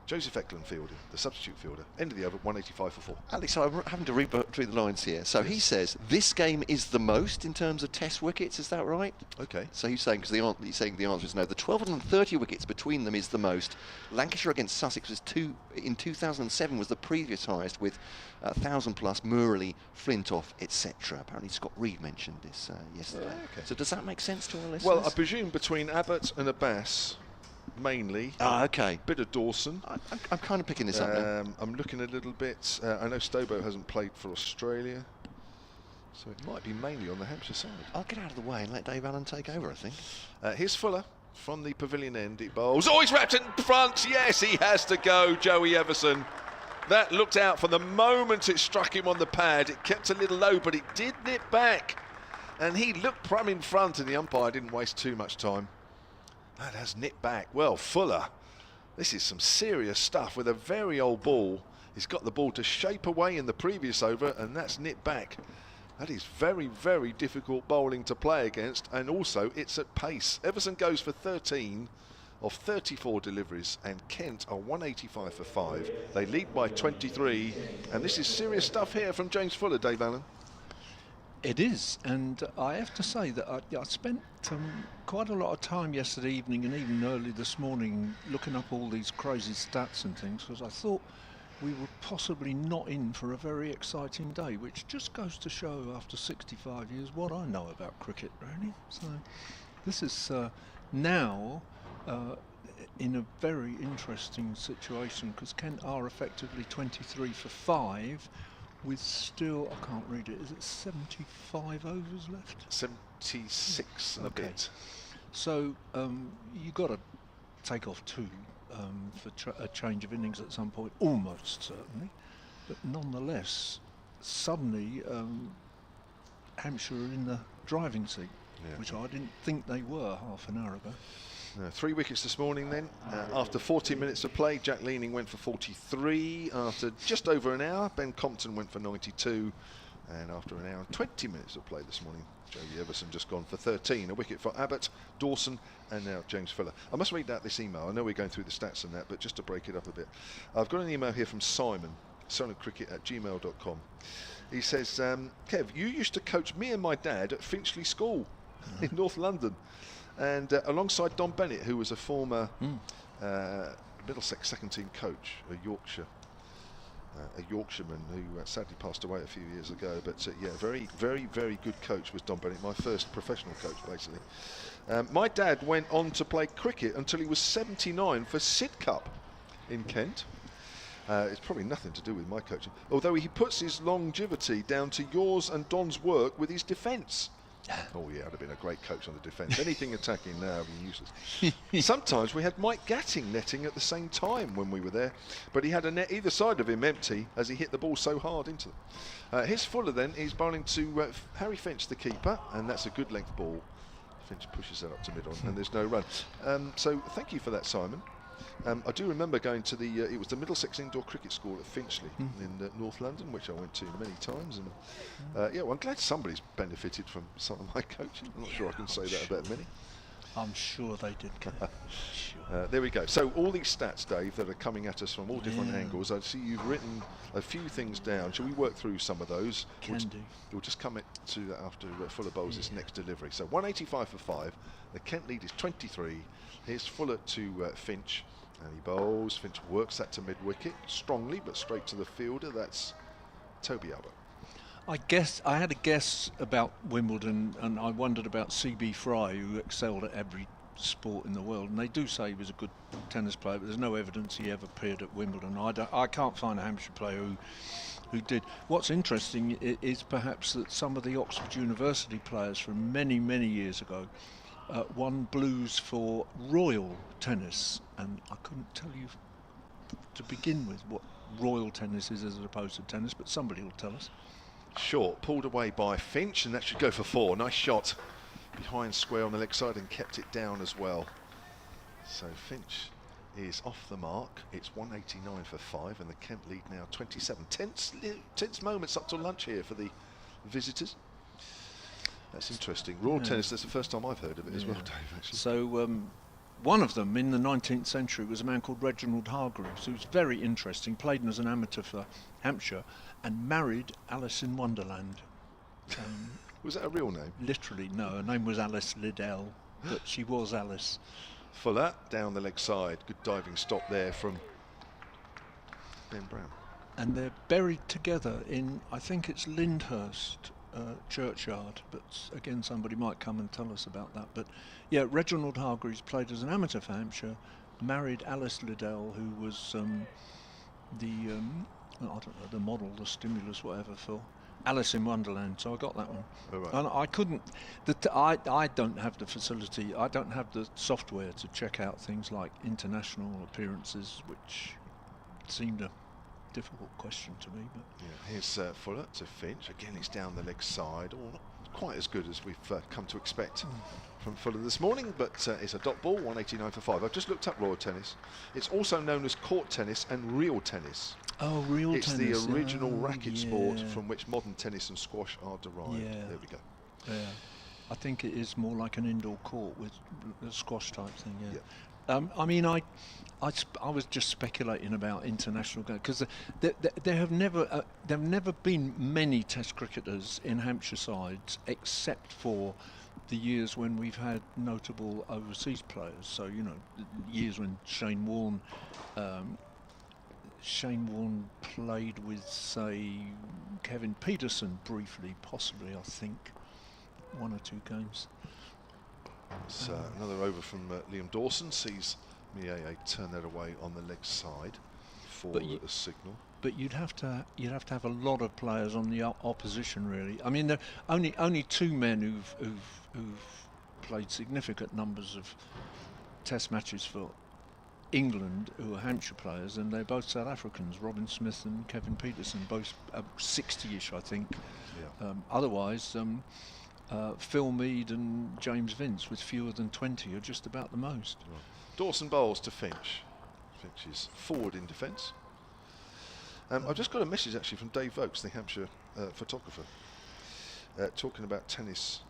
Joseph Eklund fielding, the substitute fielder. End of the over, 185 for 4. Alex, I'm having to read between the lines here. So he says this game is the most in terms of Test wickets. Is that right? Okay. So he's saying, because he's saying the answer is no. The 1,230 wickets between them is the most. Lancashire against Sussex was in 2007 was the previous highest, with 1,000 plus. Murley, Flintoff, etc. Apparently Scott Reed mentioned this yesterday. Okay. So does that make sense to our listeners? Well, I presume between Abbott and Abbas, mainly. Okay. Bit of Dawson. I'm kind of picking this up now. I'm looking a little bit. I know Stobo hasn't played for Australia, so it might be mainly on the Hampshire side. I'll get out of the way and let Dave Allen take over, I think. Here's Fuller from the pavilion end. It bowls. Oh, he's wrapped in front. Yes, he has to go, Joey Everson. That looked out from the moment it struck him on the pad. It kept a little low, but it did nip back. And he looked plumb in front, and the umpire didn't waste too much time. That has nipped back. Well, Fuller, this is some serious stuff with a very old ball. He's got the ball to shape away in the previous over, and that's nipped back. That is very, very difficult bowling to play against, and also it's at pace. Everson goes for 13 of 34 deliveries, and Kent are 185 for 5. They lead by 23, and this is serious stuff here from James Fuller, Dave Allen. It is, and I have to say that I spent quite a lot of time yesterday evening and even early this morning looking up all these crazy stats and things, because I thought we were possibly not in for a very exciting day, which just goes to show after 65 years what I know about cricket, really. So this is now in a very interesting situation, because Kent are effectively 23 for 5. With still, I can't read it, is it 75 overs left? 76 and a bit. So you've got to take off 2 for a change of innings at some point, almost certainly. But nonetheless, suddenly Hampshire are in the driving seat, which I didn't think they were half an hour ago. 3 wickets this morning then. After 40 minutes of play, Jack Leaning went for 43. After just over an hour, Ben Compton went for 92. And after an hour and 20 minutes of play this morning, Joey Everson just gone for 13. A wicket for Abbott, Dawson, and now James Fuller. I must read out this email. I know we're going through the stats and that, but just to break it up a bit. I've got an email here from Simon, soncricket@gmail.com. He says, Kev, you used to coach me and my dad at Finchley School in North London. And alongside Don Bennett, who was a former Middlesex second team coach, a Yorkshireman who sadly passed away a few years ago. But very, very, very good coach was Don Bennett, my first professional coach, basically. My dad went on to play cricket until he was 79 for Sidcup in Kent. It's probably nothing to do with my coaching, although he puts his longevity down to yours and Don's work with his defence. Oh yeah, I'd have been a great coach on the defence. Anything attacking now would be useless. Sometimes we had Mike Gatting netting at the same time when we were there, but he had a net either side of him empty as he hit the ball so hard into them. Here's Fuller then. He's bowling to Harry Finch, the keeper, and that's a good length ball. Finch pushes that up to mid-on, and there's no run. So thank you for that, Simon. I do remember going to it was the Middlesex Indoor Cricket School at Finchley in North London, which I went to many times. And well, I'm glad somebody's benefited from some of my coaching. I'm not sure I can say that about many. I'm sure they did. Sure. There we go. So all these stats, Dave, that are coming at us from all different angles. I see you've written a few things down. Shall we work through some of those? We'll just come to that after Fuller bowls his next delivery. So 185 for 5. The Kent lead is 23. Here's Fuller to Finch. And he bowls. Finch works that to mid-wicket strongly, but straight to the fielder. That's Toby Albert. I had a guess about Wimbledon, and I wondered about CB Fry, who excelled at every sport in the world, and they do say he was a good tennis player, but there's no evidence he ever appeared at Wimbledon. I can't find a Hampshire player who did. What's interesting is perhaps that some of the Oxford University players from many years ago won blues for Royal Tennis, and I couldn't tell you to begin with what Royal Tennis is as opposed to tennis, but somebody will tell us. Short, pulled away by Finch, and that should go for 4. Nice shot behind square on the leg side and kept it down as well. So Finch is off the mark. It's 189 for 5, and the Kent lead now 27. Tense moments up till lunch here for the visitors. That's interesting. Royal Tennis, that's the first time I've heard of it as well, Dave, actually. So one of them in the 19th century was a man called Reginald Hargreaves, who was very interesting, played as an amateur for Hampshire and married Alice in Wonderland. Was that a real name? Literally, no. Her name was Alice Liddell, but she was Alice. Fuller down the leg side. Good diving stop there from Ben Brown. And they're buried together in, I think it's Lyndhurst churchyard, but again, somebody might come and tell us about that. But yeah, Reginald Hargreaves played as an amateur for Hampshire, married Alice Liddell, who was I don't know, the model, the stimulus, whatever, for Alice in Wonderland. So I got that one. Oh, right. And I couldn't. I don't have the facility. I don't have the software to check out things like international appearances, which seemed a difficult question to me. But yeah, here's Fuller to Finch. Again, it's down the leg side. All not quite as good as we've come to expect from Fuller this morning, but it's a dot ball, 189 for 5. I've just looked up Royal Tennis. It's also known as court tennis and real tennis. Oh, real tennis. It's the original racket sport yeah. from which modern tennis and squash are derived. Yeah. There we go. Yeah, I think it is more like an indoor court with a squash type thing. Yeah. I mean, I was just speculating about international games because there have never been many Test cricketers in Hampshire sides except for the years when we've had notable overseas players. So you know, years when Shane Warne played with, say, Kevin Peterson briefly, possibly, I think, 1 or 2 games. It's another over from Liam Dawson, sees Mieye turn that away on the leg side for a signal. But you'd have to have a lot of players on the opposition, really. I mean, there are only 2 men who've played significant numbers of Test matches for England, who are Hampshire players, and they're both South Africans, Robin Smith and Kevin Peterson, both 60-ish, I think. Yeah. Otherwise, Phil Mead and James Vince, with fewer than 20, are just about the most. Right. Dawson bowls to Finch. Finch is forward in defence. I've just got a message actually from Dave Vokes, the Hampshire photographer, talking about tennis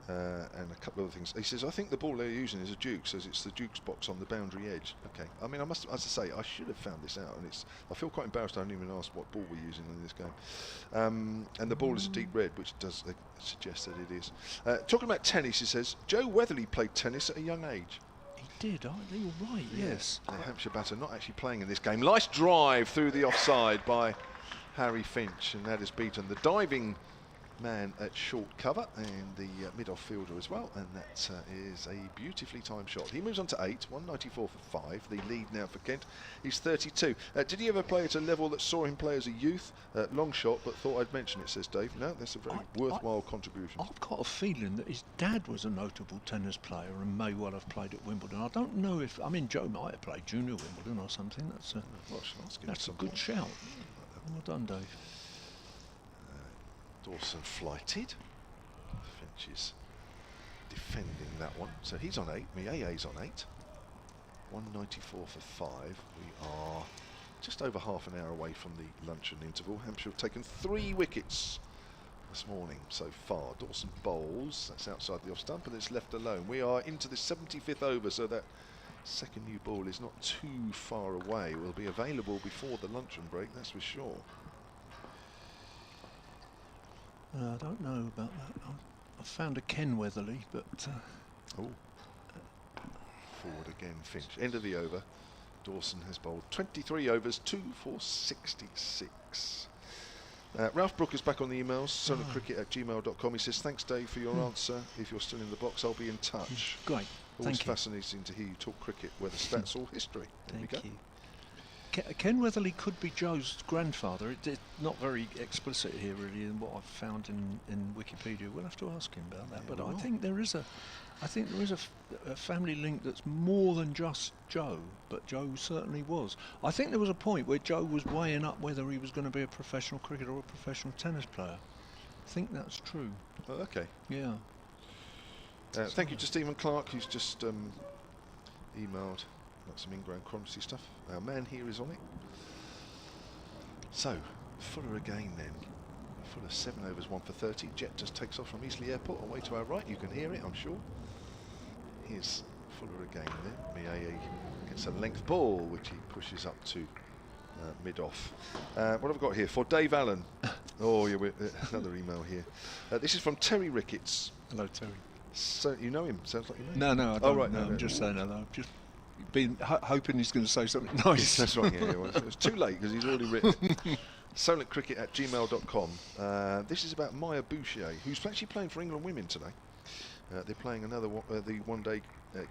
and a couple of other things. He says, I think the ball they're using is a Duke, says it's the Duke's box on the boundary edge. Okay, I mean, as I say, I should have found this out, and I feel quite embarrassed I haven't even asked what ball we're using in this game. And the ball is a deep red, which does suggest that it is. Talking about tennis, he says, Joe Weatherly played tennis at a young age. He did, you're right, yes. The Hampshire batter not actually playing in this game. Nice drive through the offside by Harry Finch, and that has beaten the diving man at short cover and the mid-off fielder as well, and that is a beautifully timed shot. He moves on to 8, 194 for 5. The lead now for Kent. He's 32. Did he ever play at a level that saw him play as a youth? Long shot, but thought I'd mention it, says Dave. No, that's a very worthwhile contribution. I've got a feeling that his dad was a notable tennis player and may well have played at Wimbledon. I don't know if, I mean, Joe might have played junior Wimbledon or something. That's a good shout. Well done, Dave. Dawson flighted. Finch is defending that one. So he's on 8. Mieye's on 8. 194 for 5. We are just over half an hour away from the luncheon interval. Hampshire have taken 3 wickets this morning so far. Dawson bowls. That's outside the off stump, and it's left alone. We are into the 75th over, so that second new ball is not too far away. Will be available before the luncheon break, that's for sure. I don't know about that. I found a Ken Weatherly, but... Forward again, Finch. End of the over. Dawson has bowled 23 overs, 2 for 66. Ralph Brooker's back on the emails, soniccricket@gmail.com. He says, thanks Dave for your answer. If you're still in the box, I'll be in touch. Great. Always Thank you. fascinating to hear you talk cricket, whether stats or history. There we Thank go. you. Ken Weatherly could be Joe's grandfather. It's not very explicit here, really, in what I've found in Wikipedia. We'll have to ask him about that. Yeah, But we I will. think there is a family link that's more than just Joe. But Joe certainly was. I think there was a point where Joe was weighing up whether he was going to be a professional cricketer or a professional tennis player. I think that's true. Oh, okay. Yeah. Thank you to Stephen Clark, who's just emailed some in-ground quantity stuff. Our man here is on it. So, Fuller again then. Fuller 7 overs, 1 for 30. Jet just takes off from Eastleigh Airport, away to our right. You can hear it, I'm sure. Here's Fuller again then. Miaye gets a length ball, which he pushes up to mid-off. What have I got here? For Dave Allen. Oh, yeah, another email here. This is from Terry Ricketts. Hello, Terry. So, you know him? Sounds like you know him. No, I don't. Oh, right, no, no, I'm no. just saying hello. I've just been hoping he's going to say something nice. That's right, yeah. Well, it's too late because he's already written it. solentcricket@gmail.com. This is about Maya Boucher, who's actually playing for England women today. They're playing another the one-day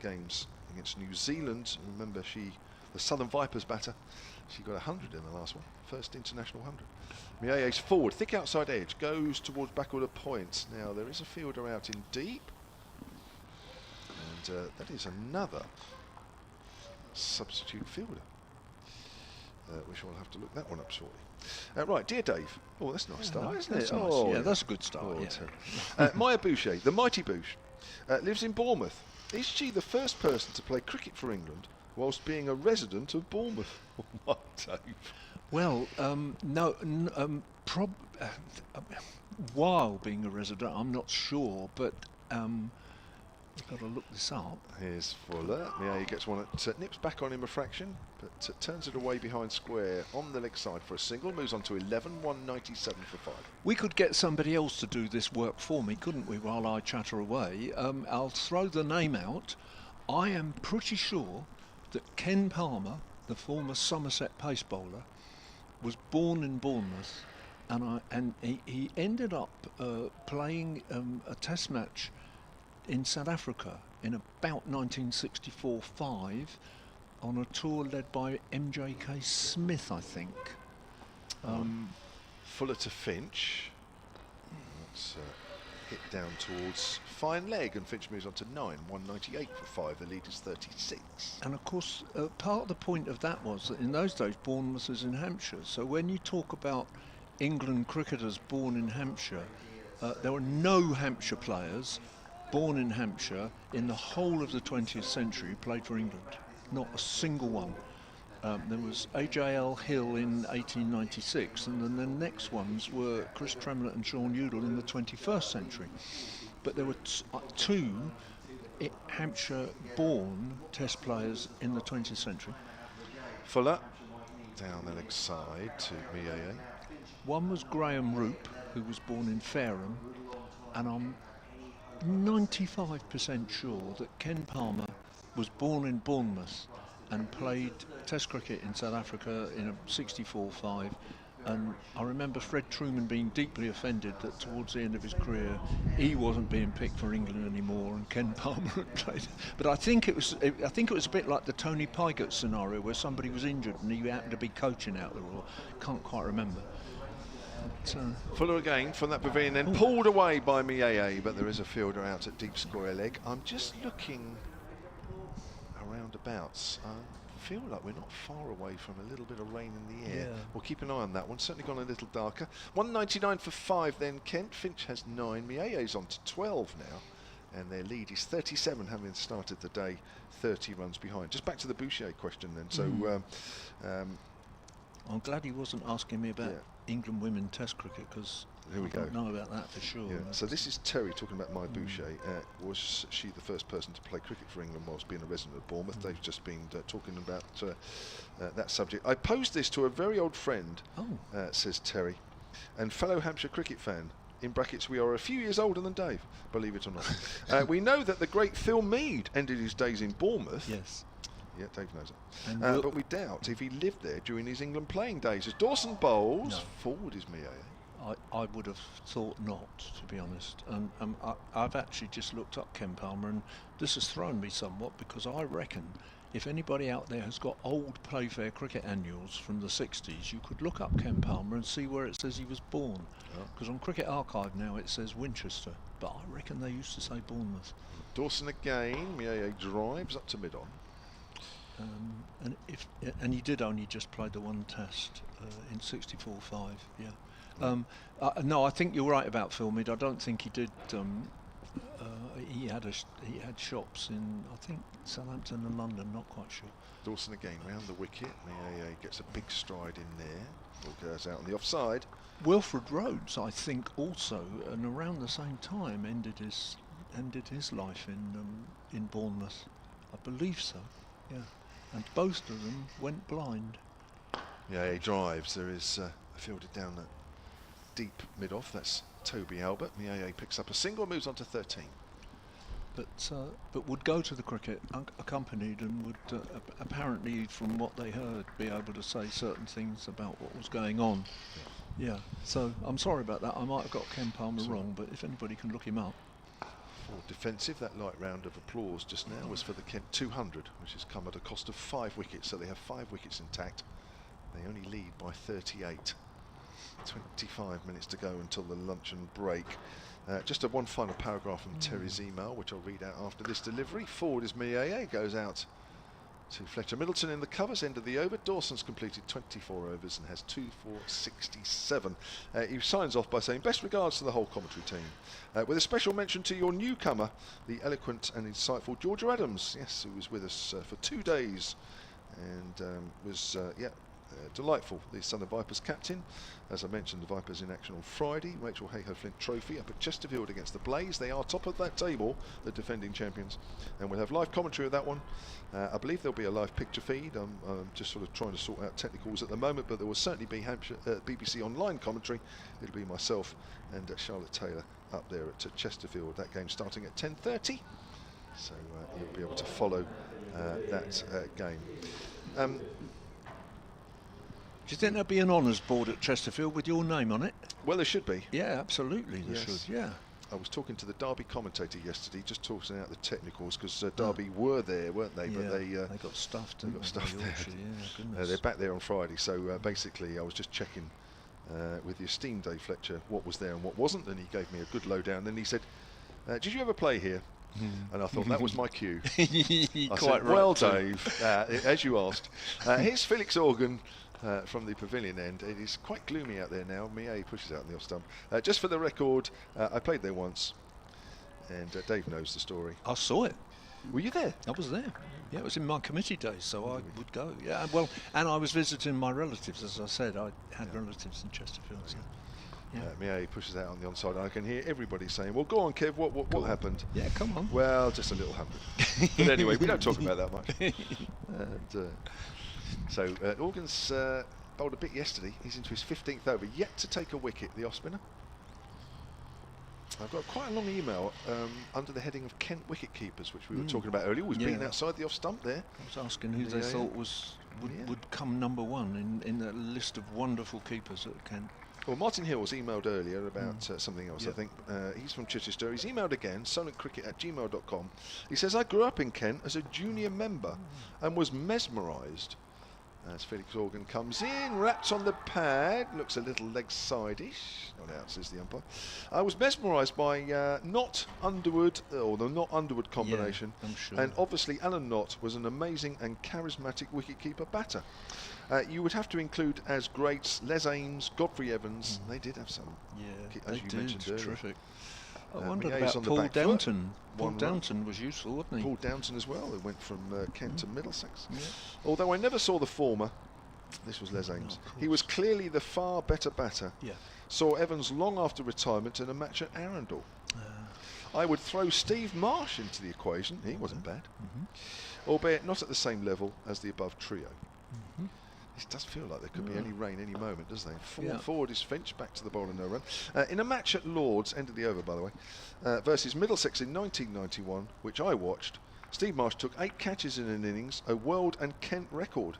games against New Zealand. Remember, the Southern Vipers batter. She got 100 in the last one, first international 100. Miaye's forward, thick outside edge, goes towards backward points. Now there is a fielder out in deep, and that is another substitute fielder. We shall have to look that one up shortly. Right, dear Dave. Oh, that's a nice start, isn't it? That's nice. Oh, Yeah, that's a good start. Oh, Yeah. terrible. Maya Boucher, the mighty Bouche, lives in Bournemouth. Is she the first person to play cricket for England whilst being a resident of Bournemouth? What, Dave? Well, no, while being a resident, I'm not sure, but we've got to look this up. Here's Fuller. Yeah, he gets one that nips back on him a fraction, but turns it away behind square on the leg side for a single. Moves on to 11, 197 for 5. We could get somebody else to do this work for me, couldn't we, while I chatter away? I'll throw the name out. I am pretty sure that Ken Palmer, the former Somerset pace bowler, was born in Bournemouth, and he ended up playing a test match in South Africa in about 1964-5 on a tour led by MJK Smith, I think. Fuller to Finch. That's hit down towards fine leg, and Finch moves on to 9, 198 for 5. The lead is 36. And of course, part of the point of that was that in those days Bournemouth was in Hampshire. So when you talk about England cricketers born in Hampshire, there were no Hampshire players born in Hampshire in the whole of the 20th century who played for England. Not a single one. There was A.J.L. Hill in 1896, and then the next ones were Chris Tremlett and Sean Udall in the 21st century. But there were two Hampshire-born Test players in the 20th century. Fuller down the leg side to Miaye. One was Graham Roop, who was born in Fareham, and I'm 95% sure that Ken Palmer was born in Bournemouth and played Test cricket in South Africa in a 64-5. And I remember Fred Truman being deeply offended that towards the end of his career he wasn't being picked for England anymore and Ken Palmer had played. But I think it was a bit like the Tony Pygott scenario where somebody was injured and he happened to be coaching out there, or can't quite remember. Fuller again from that pavilion, then pulled away by Miaye, but there is a fielder out at deep square leg. I'm just looking around abouts. I feel like we're not far away from a little bit of rain in the air. Yeah. We'll keep an eye on that one. Certainly gone a little darker. 199 for 5 then Kent. Finch has 9. Miaye's on to 12 now. And their lead is 37, having started the day 30 runs behind. Just back to the Boucher question then. So I'm glad he wasn't asking me about England women Test cricket, because here we I go. don't know about that for sure. Yeah. So this is Terry talking about Maya Boucher. Was she the first person to play cricket for England whilst being a resident of Bournemouth? They've just been talking about that subject. I posed this to a very old friend, says Terry, and fellow Hampshire cricket fan. In brackets, we are a few years older than Dave, believe it or not. We know that the great Phil Mead ended his days in Bournemouth. Yes. Yeah, Dave knows it. But we doubt if he lived there during his England playing days. As Dawson bowls, forward is Miaye. I would have thought not, to be honest. And I've actually just looked up Ken Palmer, and this has thrown me somewhat, because I reckon if anybody out there has got old Playfair cricket annuals from the 60s, you could look up Ken Palmer and see where it says he was born. Because on Cricket Archive now it says Winchester, but I reckon they used to say Bournemouth. Dawson again, Miaye drives up to mid-on. And he did only just play the one test in 64-5, yeah. No, I think you're right about Phil Mead. I don't think he did. He had shops in, I think, Southampton and London. Not quite sure. Dawson again round the wicket. Miaye gets a big stride in there. Ball goes out on the offside. Wilfred Rhodes, I think, also, and around the same time, ended his life in Bournemouth. I believe so. Yeah, and both of them went blind. Yeah, he drives. There is a fielder down that deep mid-off. That's Toby Albert. Miaye picks up a single, moves on to 13. But would go to the cricket accompanied, and would apparently, from what they heard, be able to say certain things about what was going on. Yeah. So I'm sorry about that. I might have got Ken Palmer wrong, but if anybody can look him up. For defensive, that light round of applause just now was for the Kent 200, which has come at a cost of 5 wickets. So they have 5 wickets intact. They only lead by 38. 25 minutes to go until the luncheon break. Just one final paragraph from Terry's email, which I'll read out after this delivery. Forward is Miaye, goes out to Fletcher Middleton in the covers, end of the over. Dawson's completed 24 overs and has 2 for 67. He signs off by saying, best regards to the whole commentary team. With a special mention to your newcomer, the eloquent and insightful Georgia Adams, yes, who was with us for 2 days and was, delightful. The Southern Vipers captain. As I mentioned, the Vipers in action on Friday. Rachel Hayhoe Flint Trophy up at Chesterfield against the Blaze. They are top of that table, the defending champions. And we'll have live commentary of that one. I believe there'll be a live picture feed. I'm just sort of trying to sort out technicals at the moment, but there will certainly be BBC Online commentary. It'll be myself and Charlotte Taylor up there at Chesterfield. That game starting at 10:30. So you'll be able to follow that game. Do you think there'll be an honours board at Chesterfield with your name on it? Well, there should be. Yeah, absolutely there should, yeah. I was talking to the Derby commentator yesterday, just talking out the technicals, because Derby were there, weren't they? Yeah, but they got stuffed. They got stuffed there. Yeah, goodness. They're back there on Friday, so basically I was just checking with the esteemed Dave Fletcher what was there and what wasn't, and he gave me a good lowdown. Then he said, did you ever play here? And I thought that was my cue. I Quite said, right. well, Dave, as you asked, here's Felix Organ. From the pavilion end. It is quite gloomy out there now. Miaye pushes out in the off stump. Just for the record, I played there once, and Dave knows the story. I saw it. Were you there? I was there. Yeah, it was in my committee days, so I would go. Yeah, well, and I was visiting my relatives, as I said. I had relatives in Chesterfield. So, yeah. Miaye pushes out on the onside, and I can hear everybody saying, well, go on, Kev, what happened? Yeah, come on. Well, just a little 100. But anyway, we don't talk about that much. And, so Organ's bowled a bit yesterday. He's into his 15th over, yet to take a wicket, the off-spinner. I've got quite a long email under the heading of Kent wicket keepers, which we were talking about earlier. We've been outside the off-stump there. I was asking who they thought would come number one in the list of wonderful keepers at Kent. Well, Martin Hills emailed earlier about something else, I think. He's from Chichester. He's emailed again, solentcricket@gmail.com. He says, I grew up in Kent as a junior member and was mesmerised. As Felix Organ comes in, raps on the pad, looks a little leg side-ish. Not out, says the umpire. I was mesmerised by Knott Underwood, or the Knott Underwood combination. Yeah, I'm sure. And obviously Alan Knott was an amazing and charismatic wicketkeeper batter. You would have to include as greats Les Ames, Godfrey Evans. They did have some, as you mentioned earlier. Terrific. I wondered Miaye's about on the Paul back foot. Downton. Paul Downton was useful, wasn't he? Paul Downton as well, who went from Kent to Middlesex. Yeah. Although I never saw the former, this was Les Ames. He was clearly the far better batter. Yeah. Saw Evans long after retirement in a match at Arundel. I would throw Steve Marsh into the equation. He wasn't bad. Albeit not at the same level as the above trio. It does feel like there could be any rain any moment, doesn't there? Forward is Finch, back to the bowler, no run. In a match at Lord's, end of the over by the way, versus Middlesex in 1991, which I watched, Steve Marsh took 8 catches in an innings, a world and Kent record.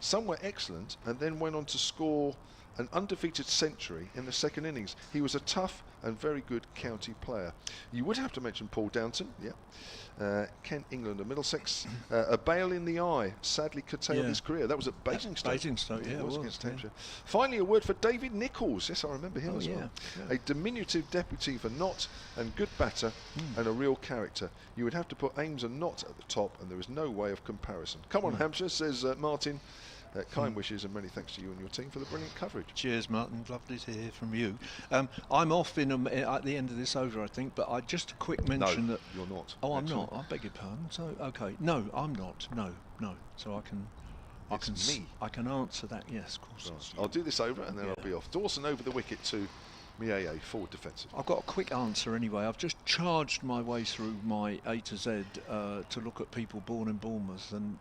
Some were excellent, and then went on to score an undefeated century in the second innings. He was a tough and very good county player. You would have to mention Paul Downton, Kent, England and Middlesex. A bale in the eye sadly curtailed his career. That was at Basingstoke. Basingstoke, yeah, it was against Hampshire. Finally, a word for David Nichols. Yes, I remember him as well. A diminutive deputy for Knott and good batter and a real character. You would have to put Ames and Knott at the top, and there is no way of comparison. Come on, Hampshire, says Martin. Kind wishes and many thanks to you and your team for the brilliant coverage. Cheers, Martin. Lovely to hear from you. I'm off at the end of this over, I think, but just a quick mention that you're not. Oh, I'm not. I beg your pardon. So, okay, no, I'm not. No. So I can answer that. Yes, of course. Right. I'll do this over and then I'll be off. Dawson over the wicket to Miaye, forward defensive. I've got a quick answer anyway. I've just charged my way through my A to Z to look at people born in Bournemouth, and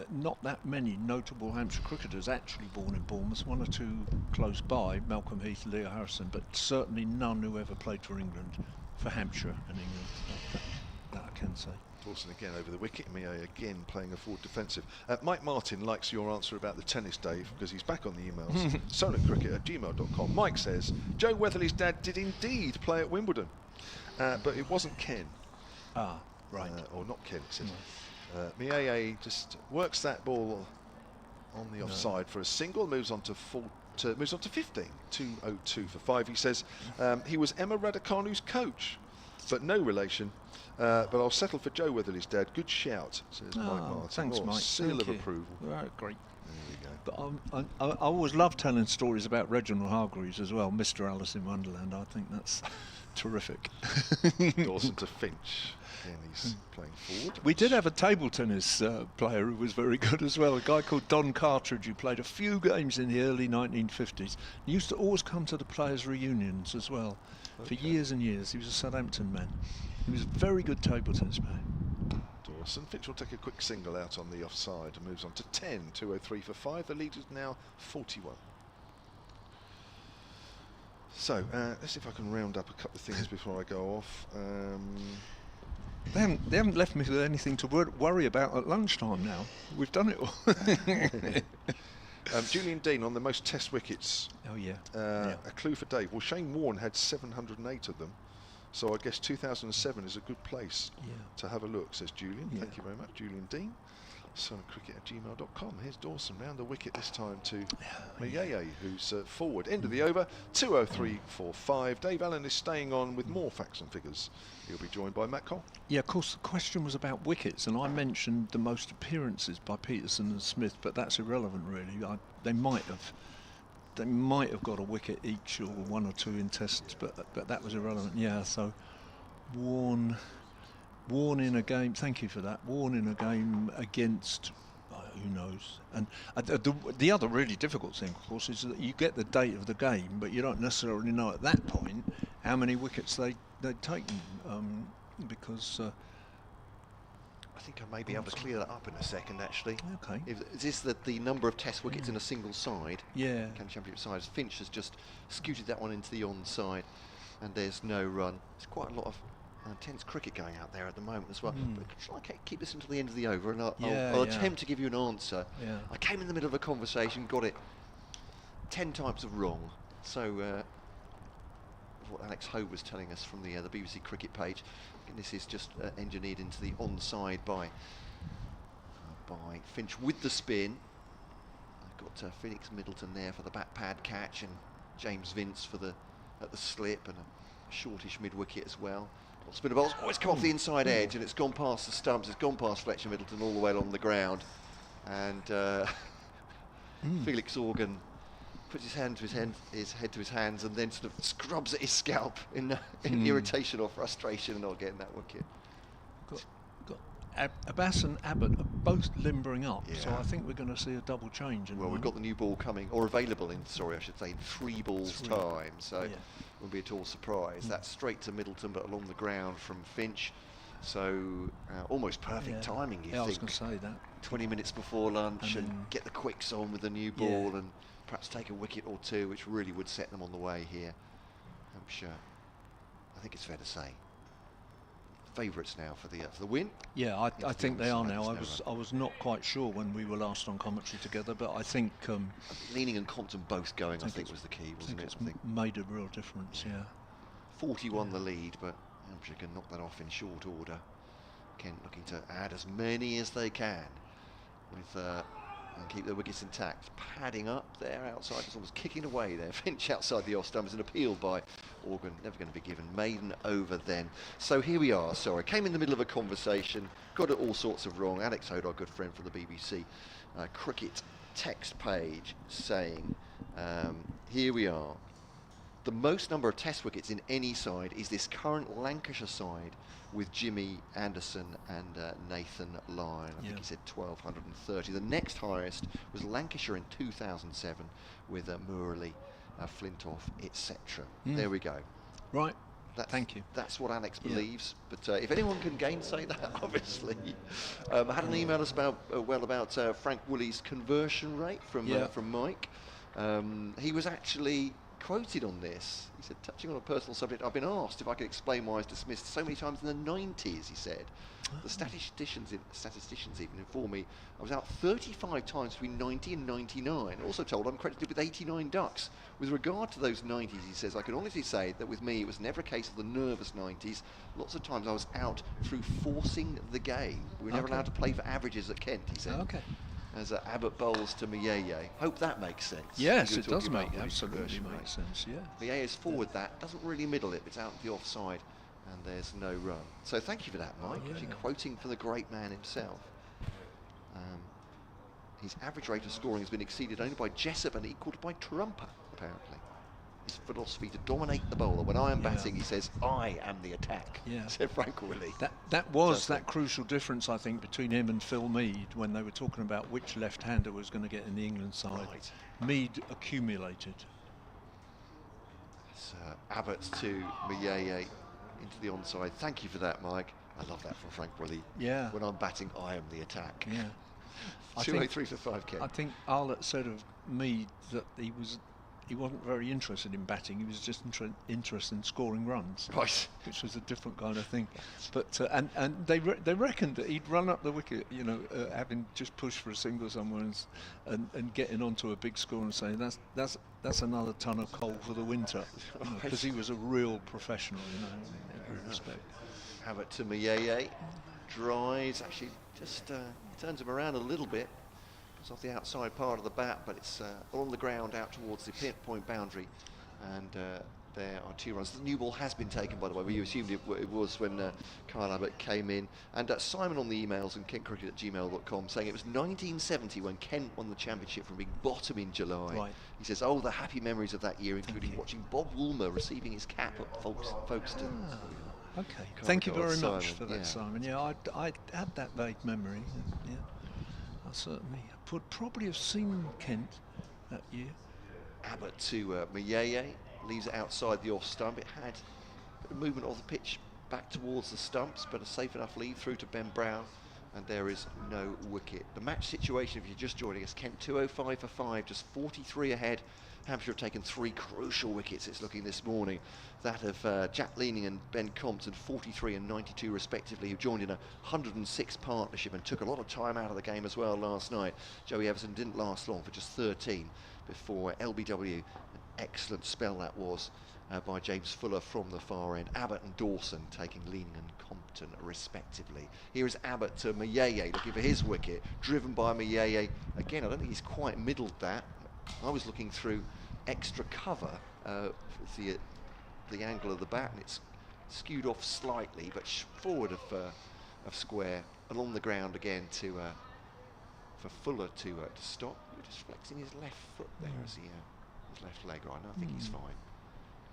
not that many notable Hampshire cricketers actually born in Bournemouth. One or two close by, Malcolm Heath, Leo Harrison, but certainly none who ever played for England, for Hampshire and England. That I can say. Dawson again over the wicket, Miaye again playing a forward defensive. Mike Martin likes your answer about the tennis, Dave, because he's back on the emails. solentcricket@gmail.com. Mike says, Joe Weatherly's dad did indeed play at Wimbledon, but it wasn't Ken. Ah, right. Or not Ken, it says. Miaye just works that ball on the offside for a single, moves on to 15, 202 for 5. He says he was Emma Raducanu's coach, but no relation. But I'll settle for Joe Weatherly's dad. Good shout, says Mike Martin. Thanks, Mike. Seal of approval. Right, great. There we go. But I always love telling stories about Reginald Hargreaves as well, Mr. Alice in Wonderland. I think that's terrific. Dawson to Finch. Again, he's playing forward. We did have a table tennis player who was very good as well, a guy called Don Cartridge, who played a few games in the early 1950s. He used to always come to the players' reunions as well, for years and years. He was a Southampton man. He was a very good table tennis player. Dawson. Finch will take a quick single out on the offside and moves on to 10, 203 for 5. The lead is now 41. So, let's see if I can round up a couple of things before I go off. They haven't left me with anything to worry about at lunchtime now. We've done it all. Julian Dean on the most test wickets. Oh, yeah. A clue for Dave. Well, Shane Warne had 708 of them. So I guess 2007 is a good place to have a look, says Julian. Thank you very much, Julian Dean. solentcricket@gmail.com. Here's Dawson round the wicket this time to Miaye, who's forward. End of the over, 203 for 5. Dave Allen is staying on with more facts and figures. He'll be joined by Matt Cole. Yeah, of course, the question was about wickets, and I mentioned the most appearances by Peterson and Smith, but that's irrelevant, really. They might have got a wicket each, or one or two in tests, but that was irrelevant. Yeah, so Warne in a game. Thank you for that. Warne in a game against who knows. And the other really difficult thing, of course, is that you get the date of the game, but you don't necessarily know at that point how many wickets they'd taken, because. I think I may be able to clear that up in a second, actually. Okay. Is this the number of test wickets in a single side? Yeah. County Championship sides. Finch has just scooted that one into the onside, and there's no run. There's quite a lot of tense cricket going out there at the moment as well. But shall I keep this until the end of the over, and I'll attempt to give you an answer. Yeah. I came in the middle of a conversation, got it 10 times wrong. So what Alex Ho was telling us from the BBC cricket page. And this is just engineered into the onside by Finch with the spin. I've got Phoenix Middleton there for the back pad catch, and James Vince at the slip, and a shortish mid wicket as well. Spinner bowls always come off the inside edge, and it's gone past the stumps. It's gone past Fletcher Middleton all the way along the ground, and Felix Organ puts his head to his hands, and then sort of scrubs at his scalp in irritation or frustration, and not getting that wicket. Abbas and Abbott are both limbering up, so I think we're going to see a double change. Well, we've got the new ball coming, or available in 3 balls time, so won't be at all surprised. That's straight to Middleton, but along the ground from Finch. So almost perfect timing, you think. I was going to say that. 20 minutes before lunch, and get the quicks on with the new ball, and perhaps take a wicket or two, which really would set them on the way here. Hampshire, I think it's fair to say, favourites now for the win. Yeah, I think they are now. There's I was not quite sure when we were last on commentary together, but I think Leaning and Compton both going, I think was the key, wasn't it? I think made a real difference. Yeah. 41 the lead, but Hampshire can knock that off in short order. Kent looking to add as many as they can with and keep their wickets intact. Padding up there outside, it's almost kicking away there. Finch outside the off stump is an appeal by Organ, never going to be given. Maiden over then. So here we are. Sorry, came in the middle of a conversation, got it all sorts of wrong. Alex Hoad, our good friend from the BBC cricket text page, saying, here we are. The most number of test wickets in any side is this current Lancashire side with Jimmy Anderson and Nathan Lyon. I think he said 1,230. The next highest was Lancashire in 2007 with Murali, Flintoff, etc. There we go. Right. Thank you. That's what Alex believes. But if anyone can gainsay that, obviously. I had an email us about Frank Woolley's conversion rate from Mike. He was actually quoted on this. He said, touching on a personal subject, I've been asked if I could explain why I was dismissed so many times in the 90s, he said. The statisticians even informed me I was out 35 times between 90 and 99. Also told I'm credited with 89 ducks. With regard to those 90s, he says, I can honestly say that with me it was never a case of the nervous 90s. Lots of times I was out through forcing the game. We were never allowed to play for averages at Kent, he said. As Abbott bowls to Miyeye. Hope that makes sense. Yes, it does make absolutely make sense. Yeah. Miyeye's forward that, doesn't really middle it, it's out the offside and there's no run. So thank you for that, Mike. Actually quoting from the great man himself. His average rate of scoring has been exceeded only by Jessup and equalled by Trumper, apparently. His philosophy to dominate the bowler. When I am batting, he says, I am the attack, said Frank Woolley. That was that crucial difference, I think, between him and Phil Mead when they were talking about which left-hander was going to get in the England side. Right. Mead accumulated. It's Abbott to Miyeye into the onside. Thank you for that, Mike. I love that from Frank Woolley. Yeah. When I'm batting, I am the attack. Yeah. 203 for 5, Ken. I think Arlott said of Mead that he wasn't very interested in batting. He was just interested in scoring runs, right? Which was a different kind of thing. But and they reckoned that he'd run up the wicket, having just pushed for a single somewhere and getting onto a big score and saying that's another ton of coal for the winter, because he was a real professional, in every respect. Abbott to Miyeye, drives, actually just turns him around a little bit. It's off the outside part of the bat, but it's on the ground out towards the point boundary, and there are 2 runs. The new ball has been taken, by the way. We assumed it was when Kyle Abbott came in. And Simon on the emails and kentcricket@gmail.com saying it was 1970 when Kent won the championship from being bottom in July. Right. He says, the happy memories of that year, including watching Bob Woolmer receiving his cap at Folkestone. Okay. Thank you very much for that, Simon. Yeah, I had that vague memory. Yeah, I certainly would probably have seen Kent that year. Abbott to Miyeye, leaves it outside the off stump. It had a bit of movement of the pitch back towards the stumps, but a safe enough lead through to Ben Brown, and there is no wicket. The match situation, if you're just joining us, Kent 205 for 5, just 43 ahead. Hampshire have taken 3 crucial wickets, it's looking this morning. That of Jack Leaning and Ben Compton, 43 and 92 respectively, who joined in a 106 partnership and took a lot of time out of the game as well last night. Joey Everson didn't last long for just 13 before LBW. An excellent spell that was by James Fuller from the far end. Abbott and Dawson taking Leaning and Compton respectively. Here is Abbott to Miyeye, looking for his wicket, driven by Miyeye. Again, I don't think he's quite middled that. I was looking through extra cover for the angle of the bat, and it's skewed off slightly, but forward of square, along the ground again for Fuller to stop. Just flexing his left foot there as he his left leg right now. I think he's fine.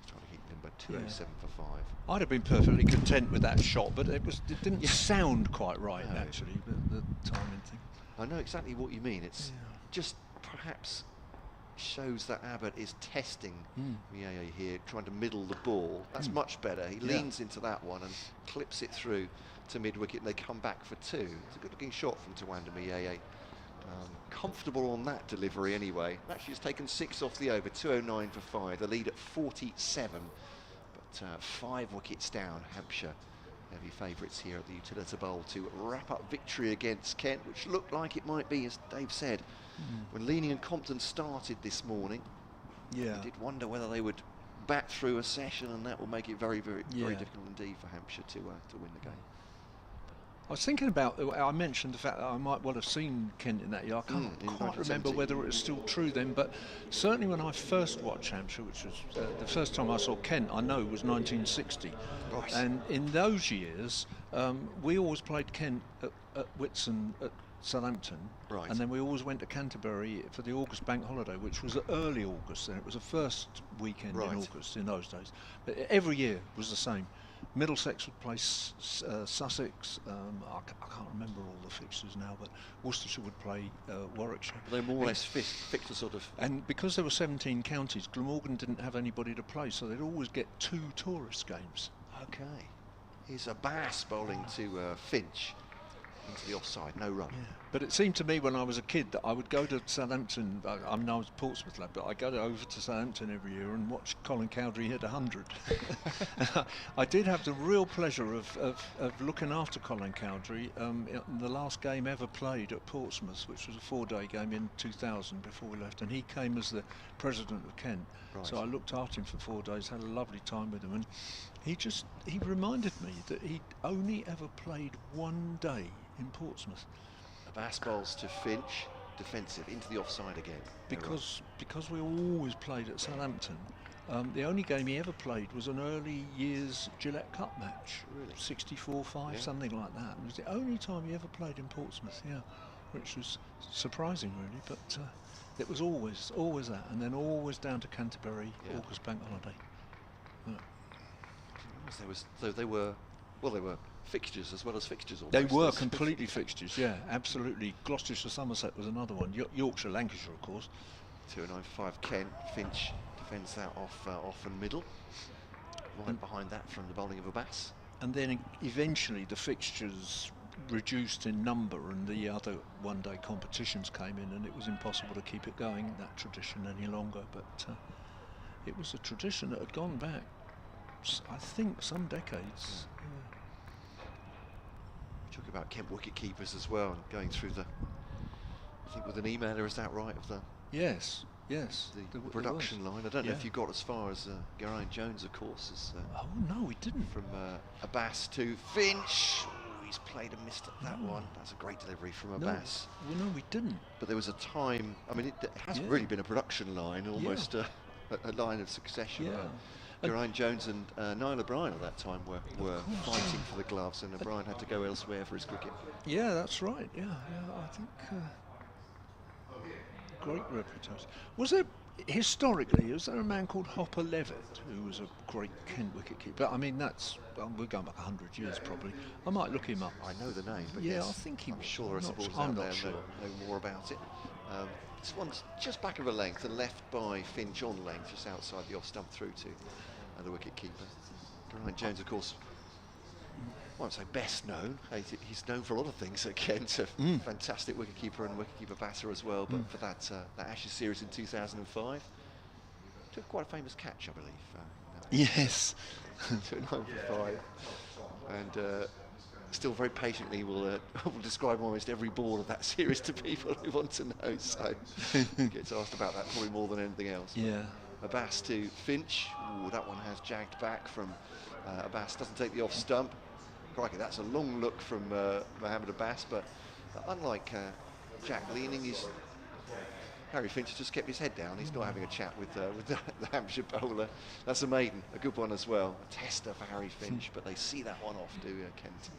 He's trying to keep him, but 207 for 5. I'd have been perfectly content with that shot, but it didn't sound quite right actually. The timing thing. I know exactly what you mean. It's just perhaps shows that Abbott is testing Miyeye here, trying to middle the ball. That's much better. He leans into that one and clips it through to mid-wicket, and they come back for 2. It's a good-looking shot from Tawanda Miyeye. Comfortable on that delivery anyway. Actually, has taken 6 off the over, 209 for 5. The lead at 47, but 5 wickets down, Hampshire. heavy favourites here at the Utilita Bowl to wrap up victory against Kent, which looked like it might be, as Dave said, when Leaning and Compton started this morning. Yeah. I did wonder whether they would bat through a session, and that will make it very, very difficult indeed for Hampshire to win the game. I was thinking about, I mentioned the fact that I might well have seen Kent in that year. I can't quite remember whether it was still true then, but certainly when I first watched Hampshire, which was the first time I saw Kent, I know was 1960. Right. And in those years, we always played Kent at Whitsun at Southampton, right. And then we always went to Canterbury for the August bank holiday, which was early August, and it was the first weekend in August in those days. But every year was the same. Middlesex would play Sussex. I can't remember all the fixtures now, but Worcestershire would play Warwickshire. They're more or less fixed to sort of. And because there were 17 counties, Glamorgan didn't have anybody to play, so they'd always get 2 tourist games. Okay. Here's a Bass bowling to Finch into the offside, no run. Yeah. But it seemed to me when I was a kid that I would go to Southampton. I mean, I was a Portsmouth lad, but I go over to Southampton every year and watch Colin Cowdery hit 100. I did have the real pleasure of looking after Colin Cowdery in the last game ever played at Portsmouth, which was a 4-day game in 2000 before we left, and he came as the president of Kent. Right. So I looked after him for 4 days, had a lovely time with him, and he reminded me that he'd only ever played 1 day in Portsmouth. Bass bowls to Finch, defensive, into the offside again. Because we always played at Southampton, the only game he ever played was an early years Gillette Cup match. Really? 64-5, something like that. It was the only time he ever played in Portsmouth, which was surprising really, but it was always that, and then always down to Canterbury, August bank holiday. They were fixtures as well as fixtures. They were completely fixtures, absolutely. Gloucestershire, Somerset was another one. Yorkshire, Lancashire, of course. 295 Kent. Finch defends that off and middle. Right behind that from the bowling of a Bass. And then eventually the fixtures reduced in number, and the other one-day competitions came in, and it was impossible to keep it going, that tradition, any longer. But it was a tradition that had gone back, I think, some decades. Talk about Kent wicket keepers as well, and going through I think with an emailer, is that right? Of the yes. The production line. I don't know if you got as far as Geraint Jones, of course. Oh no, we didn't. From a Bass to Finch. He's played and missed that one. That's a great delivery from a Bass. Well, no, we didn't. But there was a time. I mean, it hasn't really been a production line, almost a line of succession. Geraint Jones and Niall O'Brien at that time were fighting for the gloves, and O'Brien had to go elsewhere for his cricket. Yeah, that's right. Yeah, I think great reputation. Was there a man called Hopper Levitt who was a great Kent wicketkeeper? I mean, we're going back 100 years probably. I might look him up. I know the name, but I think I'm sure there are supporters out there who know more about it. This one's just back of a length and left by Finch on length, just outside the off stump through to the wicket keeper. Geraint Jones, of course, I won't say best known. He's known for a lot of things at Kent. A fantastic wicketkeeper and wicketkeeper batter as well. But for that Ashes series in 2005, took quite a famous catch, I believe. Yes. To 95, and still very patiently will describe almost every ball of that series to people who want to know. So gets asked about that probably more than anything else. Yeah. A Bass to Finch. Ooh, that one has jagged back from a Bass. Doesn't take the off stump. Crikey, that's a long look from Mohammed Abbas, but unlike Jack Leaning, Harry Finch has just kept his head down. He's not having a chat with the Hampshire bowler. That's a maiden, a good one as well. A tester for Harry Finch, but they see that one off, do Kent.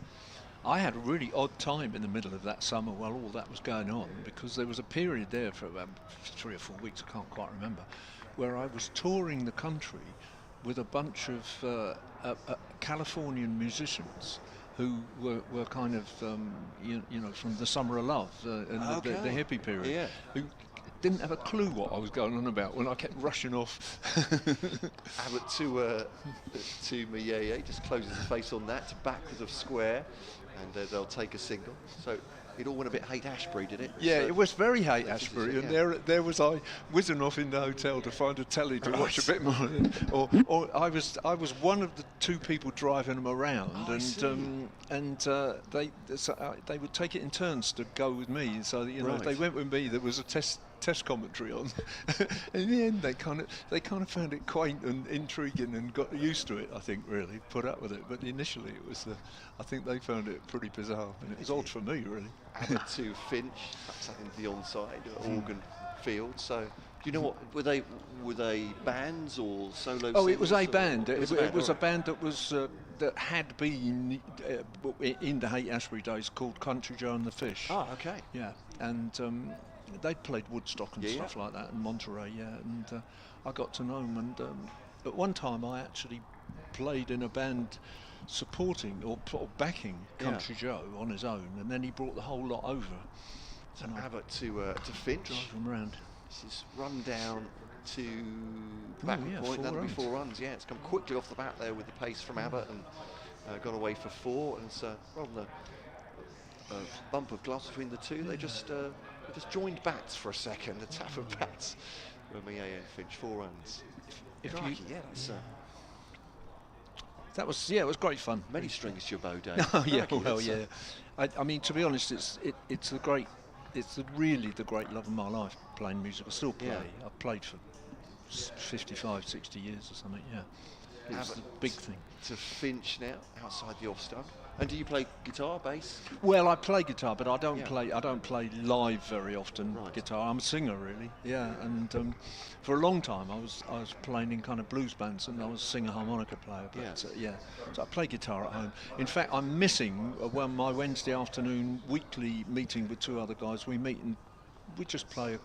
I had a really odd time in the middle of that summer while all that was going on, because there was a period there for about 3 or 4 weeks, I can't quite remember, where I was touring the country with a bunch of Californian musicians who were kind of, from the Summer of Love, the hippie period, who didn't have a clue what I was going on about when I kept rushing off. Abbott to Mayeye, just closes the face on that to backwards of square, and they'll take a single. So it all went a bit Haight-Ashbury, did it? Yeah, So it was very Haight-Ashbury, and yeah. there was I whizzing off in the hotel to find a telly to watch a bit more, or I was one of the 2 people driving them around, they would take it in turns to go with me. So if they went with me, there was a test commentary on. In the end, they kind of found it quaint and intriguing and got used to it. I think really put up with it. But initially, it was I think they found it pretty bizarre, and it was odd for me really. Abbott to Finch, that's into the onside at Organ Field. So, do you know what were they bands or solo? Oh, it was a singles, band. or- It was a band that was that had been in the Haight-Ashbury days called Country Joe and the Fish. Ah, okay. Yeah, and they'd played Woodstock and stuff like that, and Monterey. Yeah, and I got to know them. And at one time, I actually played in a band supporting or backing Country Joe on his own, and then he brought the whole lot over. So Abbott to Finch. Drive them around. This is run down to backward point. That'll be 4 runs. Yeah, it's come quickly off the bat there with the pace from Abbott and gone away for 4. And it's rather than a bump of glass between the 2. They just joined bats for a second. A tap of bats. Miayo and Finch, 4 runs. That was it was great fun. Many strings to your bow, Dave. Oh yeah, well yeah. I mean, to be honest, it's really the great love of my life, playing music. I still play. Yeah. I've played for 55, 60 years or something. Yeah, it was the big thing. To Finch now, outside the off stump. And do you play guitar, bass? Well, I play guitar, but I don't Yeah. play. I don't play live very often. Right. Guitar. I'm a singer, really. Yeah, and for a long time I was playing in kind of blues bands, and I was a singer harmonica player. But so I play guitar at home. In fact, I'm missing my Wednesday afternoon weekly meeting with 2 other guys. We meet and we just play a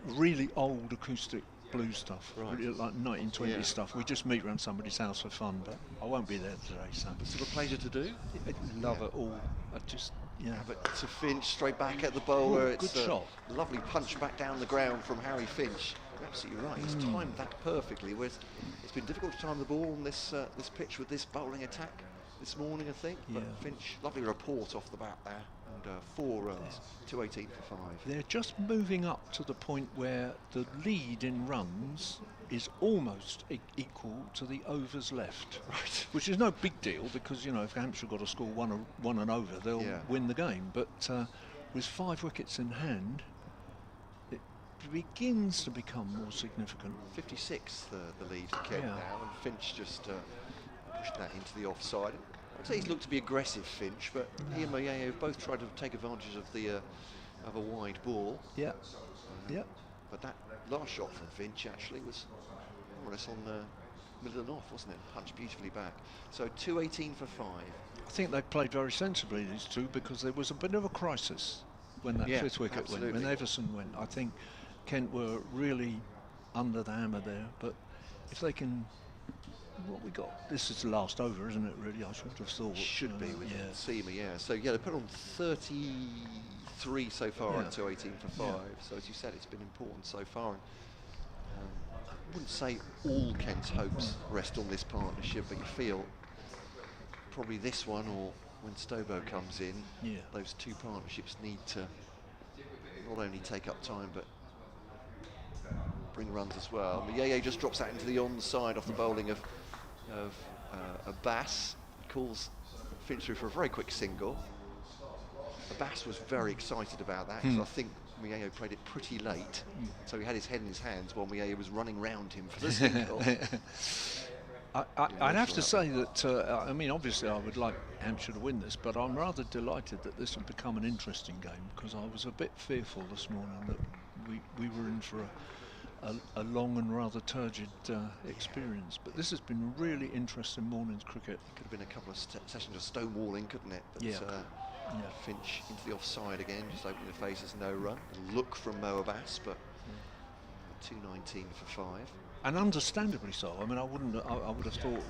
really old acoustic blues stuff, Right. really like 1920s Yeah. stuff. We just meet around somebody's house for fun, but I won't be there today. So It's a pleasure to do. I love it all. I just Abbott to Finch, straight back at the bowler. Ooh, good It's a shot. lovely punch back down the ground from Harry Finch. You're absolutely right. He's timed that perfectly. It's been difficult to time the ball on this pitch with this bowling attack this morning, I think. But Yeah. Finch, lovely report off the bat there, and 4 runs, 218 for 5. They're just moving up to the point where the lead in runs is almost equal to the overs left, Right. which is no big deal because if Hampshire got to score one and over, they'll win the game. But with 5 wickets in hand, it begins to become more significant. 56 the lead for Kent Yeah. now, and Finch just pushed that into the offside. I'd say he's looked to be aggressive, Finch, but he and Miayo both tried to take advantage of of a wide ball. Yeah, yeah. But that last shot from Finch actually was more or less on the middle and off, wasn't it? Punched beautifully back. So 218 for 5. I think they played very sensibly, these 2, because there was a bit of a crisis when that 5th wicket absolutely. went, when Everson went. I think Kent were really under the hammer there, but if they can... What we got? This is the last over, isn't it, really? I should have thought. Should be with Seamer, yeah. So, they put on 33 so far at 218 for 5. So, as you said, it's been important so far. And, I wouldn't say all Kent's hopes rest on this partnership, but you feel probably this one, or when Stobo comes in, those 2 partnerships need to not only take up time, but bring runs as well. Miayo just drops that into the onside off the bowling of Abbas. Calls Finch through for a very quick single. Abbas was very excited about that because I think Miayo played it pretty late, so he had his head in his hands while Miayo was running round him for the single. I'd have to say that, I mean, obviously I would like Hampshire to win this, but I'm rather delighted that this will become an interesting game, because I was a bit fearful this morning that we were in for a long and rather turgid experience. But this has been a really interesting morning's cricket. Could have been a couple of sessions of stonewalling, couldn't it? But, Finch into the offside again, just opening the faces, no run. A look from Mo Abbas, but 219 for 5. And understandably so. I mean, I would have thought,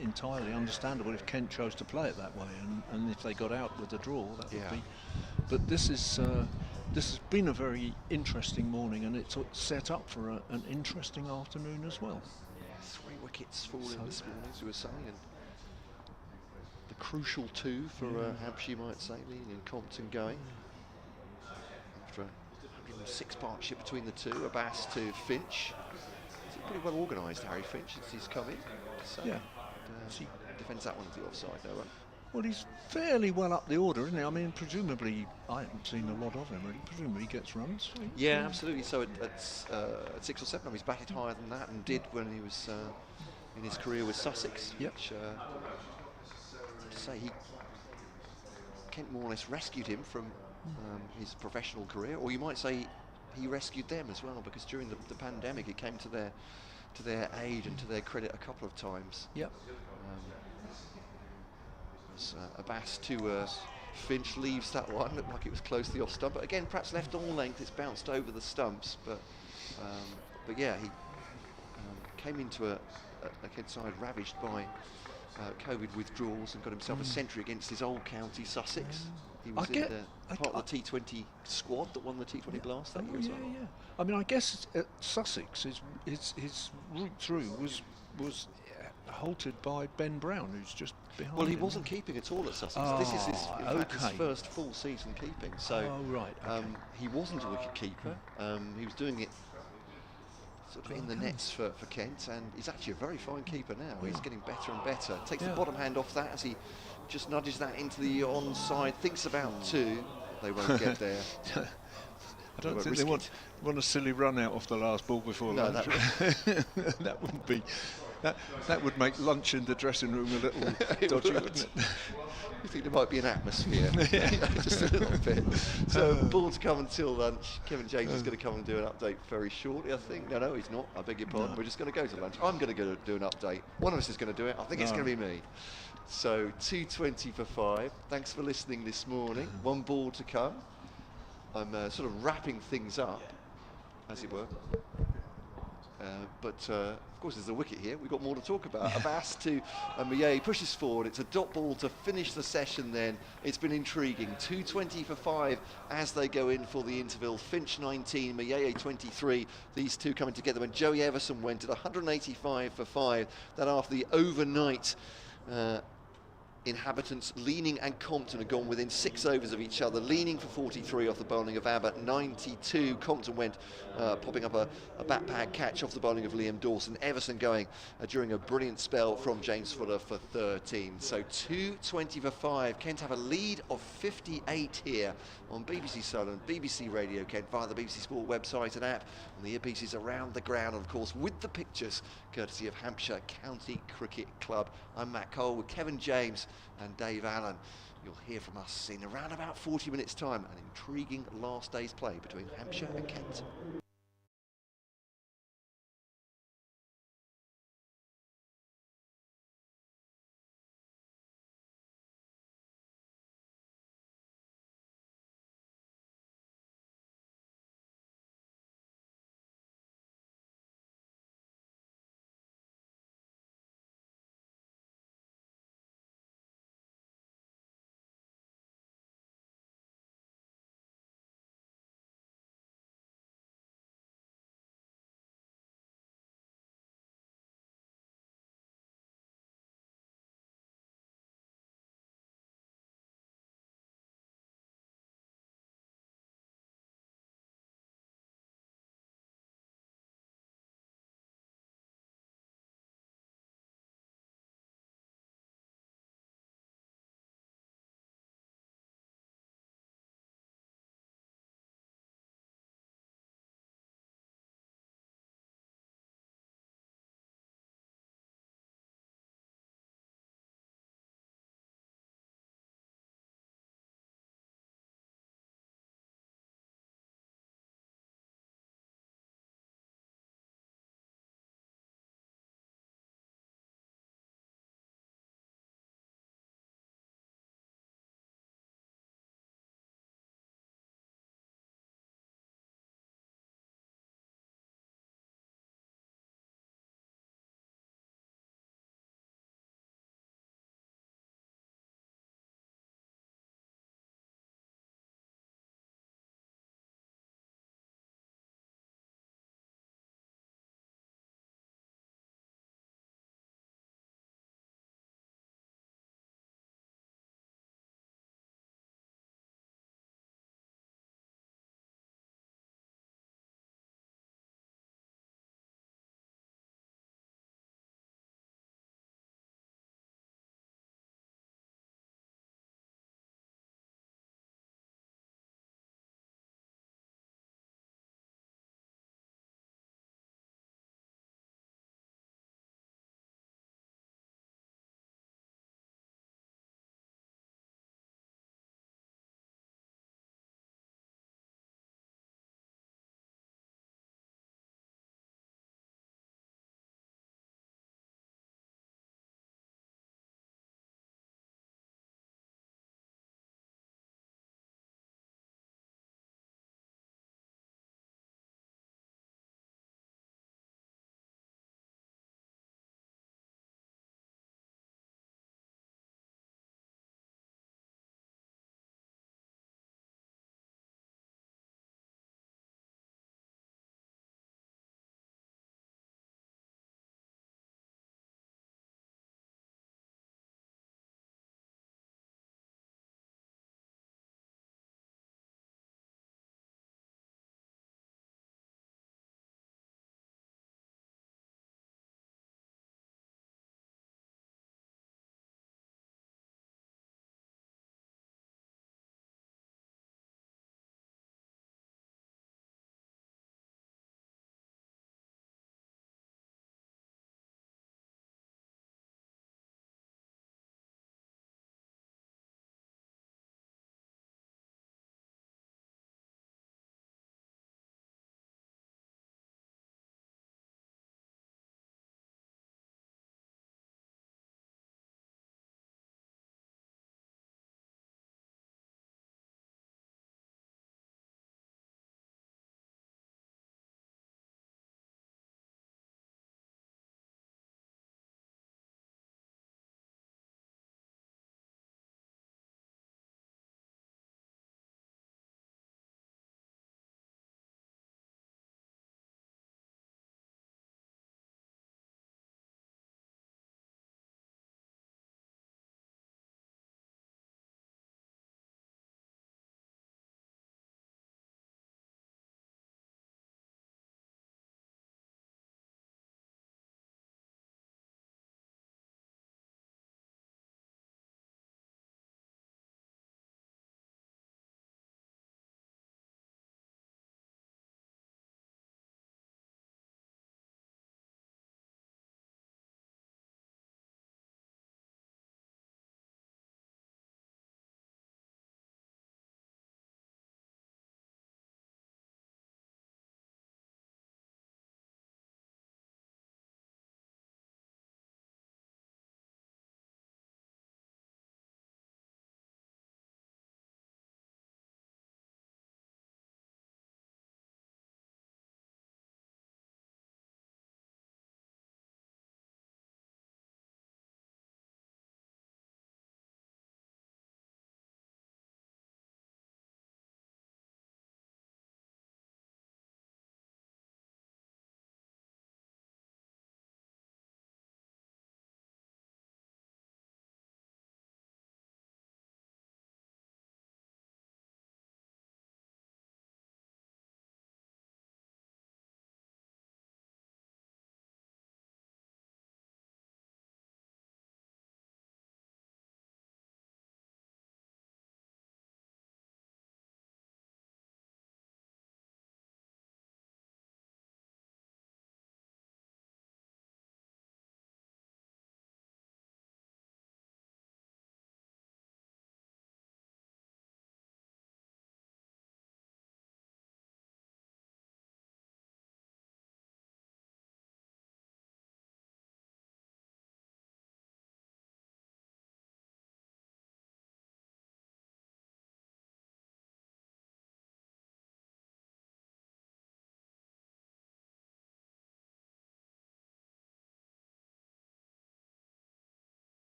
entirely understandable if Kent chose to play it that way, and if they got out with a draw, that would be. But this has been a very interesting morning, and it's set up for an interesting afternoon as well. 3 wickets falling this morning, as we were saying, and the crucial 2 for Hampshire, you might say, Leading and Compton going. After a 106 partnership between the two, Abbott to Finch. He's pretty well organised, Harry Finch, since he's come in. So, Yeah. Defends that one to the offside, though. Well, he's fairly well up the order, isn't he? I mean, presumably, I haven't seen a lot of him, really. Presumably he gets runs. Yeah, absolutely. So at 6 or 7, he's batted higher than that and did when he was in his career with Sussex. Yep. Which, to say, Kent more or less rescued him from his professional career, or you might say he rescued them as well, because during the pandemic, it came to their aid and to their credit a couple of times. Yep. Abbott to Finch leaves that one, looked like it was close to the off stump, but again perhaps left on length, it's bounced over the stumps, but yeah, he came into a Kent side ravaged by COVID withdrawals and got himself a century against his old county, Sussex. He was part of the T20 squad that won the T20 Blast that year as well. Yeah. I mean, I guess at Sussex, his route through was halted by Ben Brown, who's just behind Well, he him. wasn't keeping at all at Sussex. This is his first full season keeping. So he wasn't a wicket keeper. He was doing it sort of in the nets for Kent, and he's actually a very fine keeper now. He's getting better and better. Takes the bottom hand off that as he just nudges that into the onside. Thinks about 2. They won't get there. I don't think they want a silly run out off the last ball before lunch. That wouldn't be. That would make lunch in the dressing room a little dodgy, wouldn't it? You think there might be an atmosphere, just a little bit. So, ball to come until lunch. Kevin James is going to come and do an update very shortly, I think. No, he's not. I beg your pardon. We're just going to go to lunch. I'm going to go do an update. One of us is going to do it. I think it's going to be me. So, 2:20 for 5. Thanks for listening this morning. 1 ball to come. I'm sort of wrapping things up, as it were. But of course, there's a wicket here. We've got more to talk about. Abbott to Millet pushes forward. It's a dot ball to finish the session then. It's been intriguing. 2:20 for 5 as they go in for the interval. Finch 19, Millet 23. These two coming together when Joey Everson went at 185 for 5. That after the overnight inhabitants, Leading and Compton had gone within 6 overs of each other. Leading for 43 off the bowling of Abbott, 92. Compton went popping up a bat pad catch off the bowling of Liam Dawson. Everson going during a brilliant spell from James Fuller for 13. So 2:20 for 5. Kent have a lead of 58 here on BBC Solar, BBC Radio Kent via the BBC Sport website and app, and the earpieces around the ground, and of course with the pictures courtesy of Hampshire County Cricket Club. I'm Matt Cole with Kevin James and Dave Allen. You'll hear from us in around about 40 minutes time, an intriguing last day's play between Hampshire and Kent.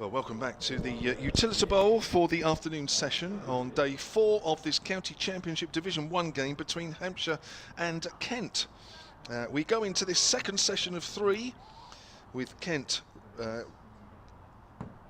Well, welcome back to the Utilita Bowl for the afternoon session on day 4 of this County Championship Division 1 game between Hampshire and Kent. We go into this second session of 3 with Kent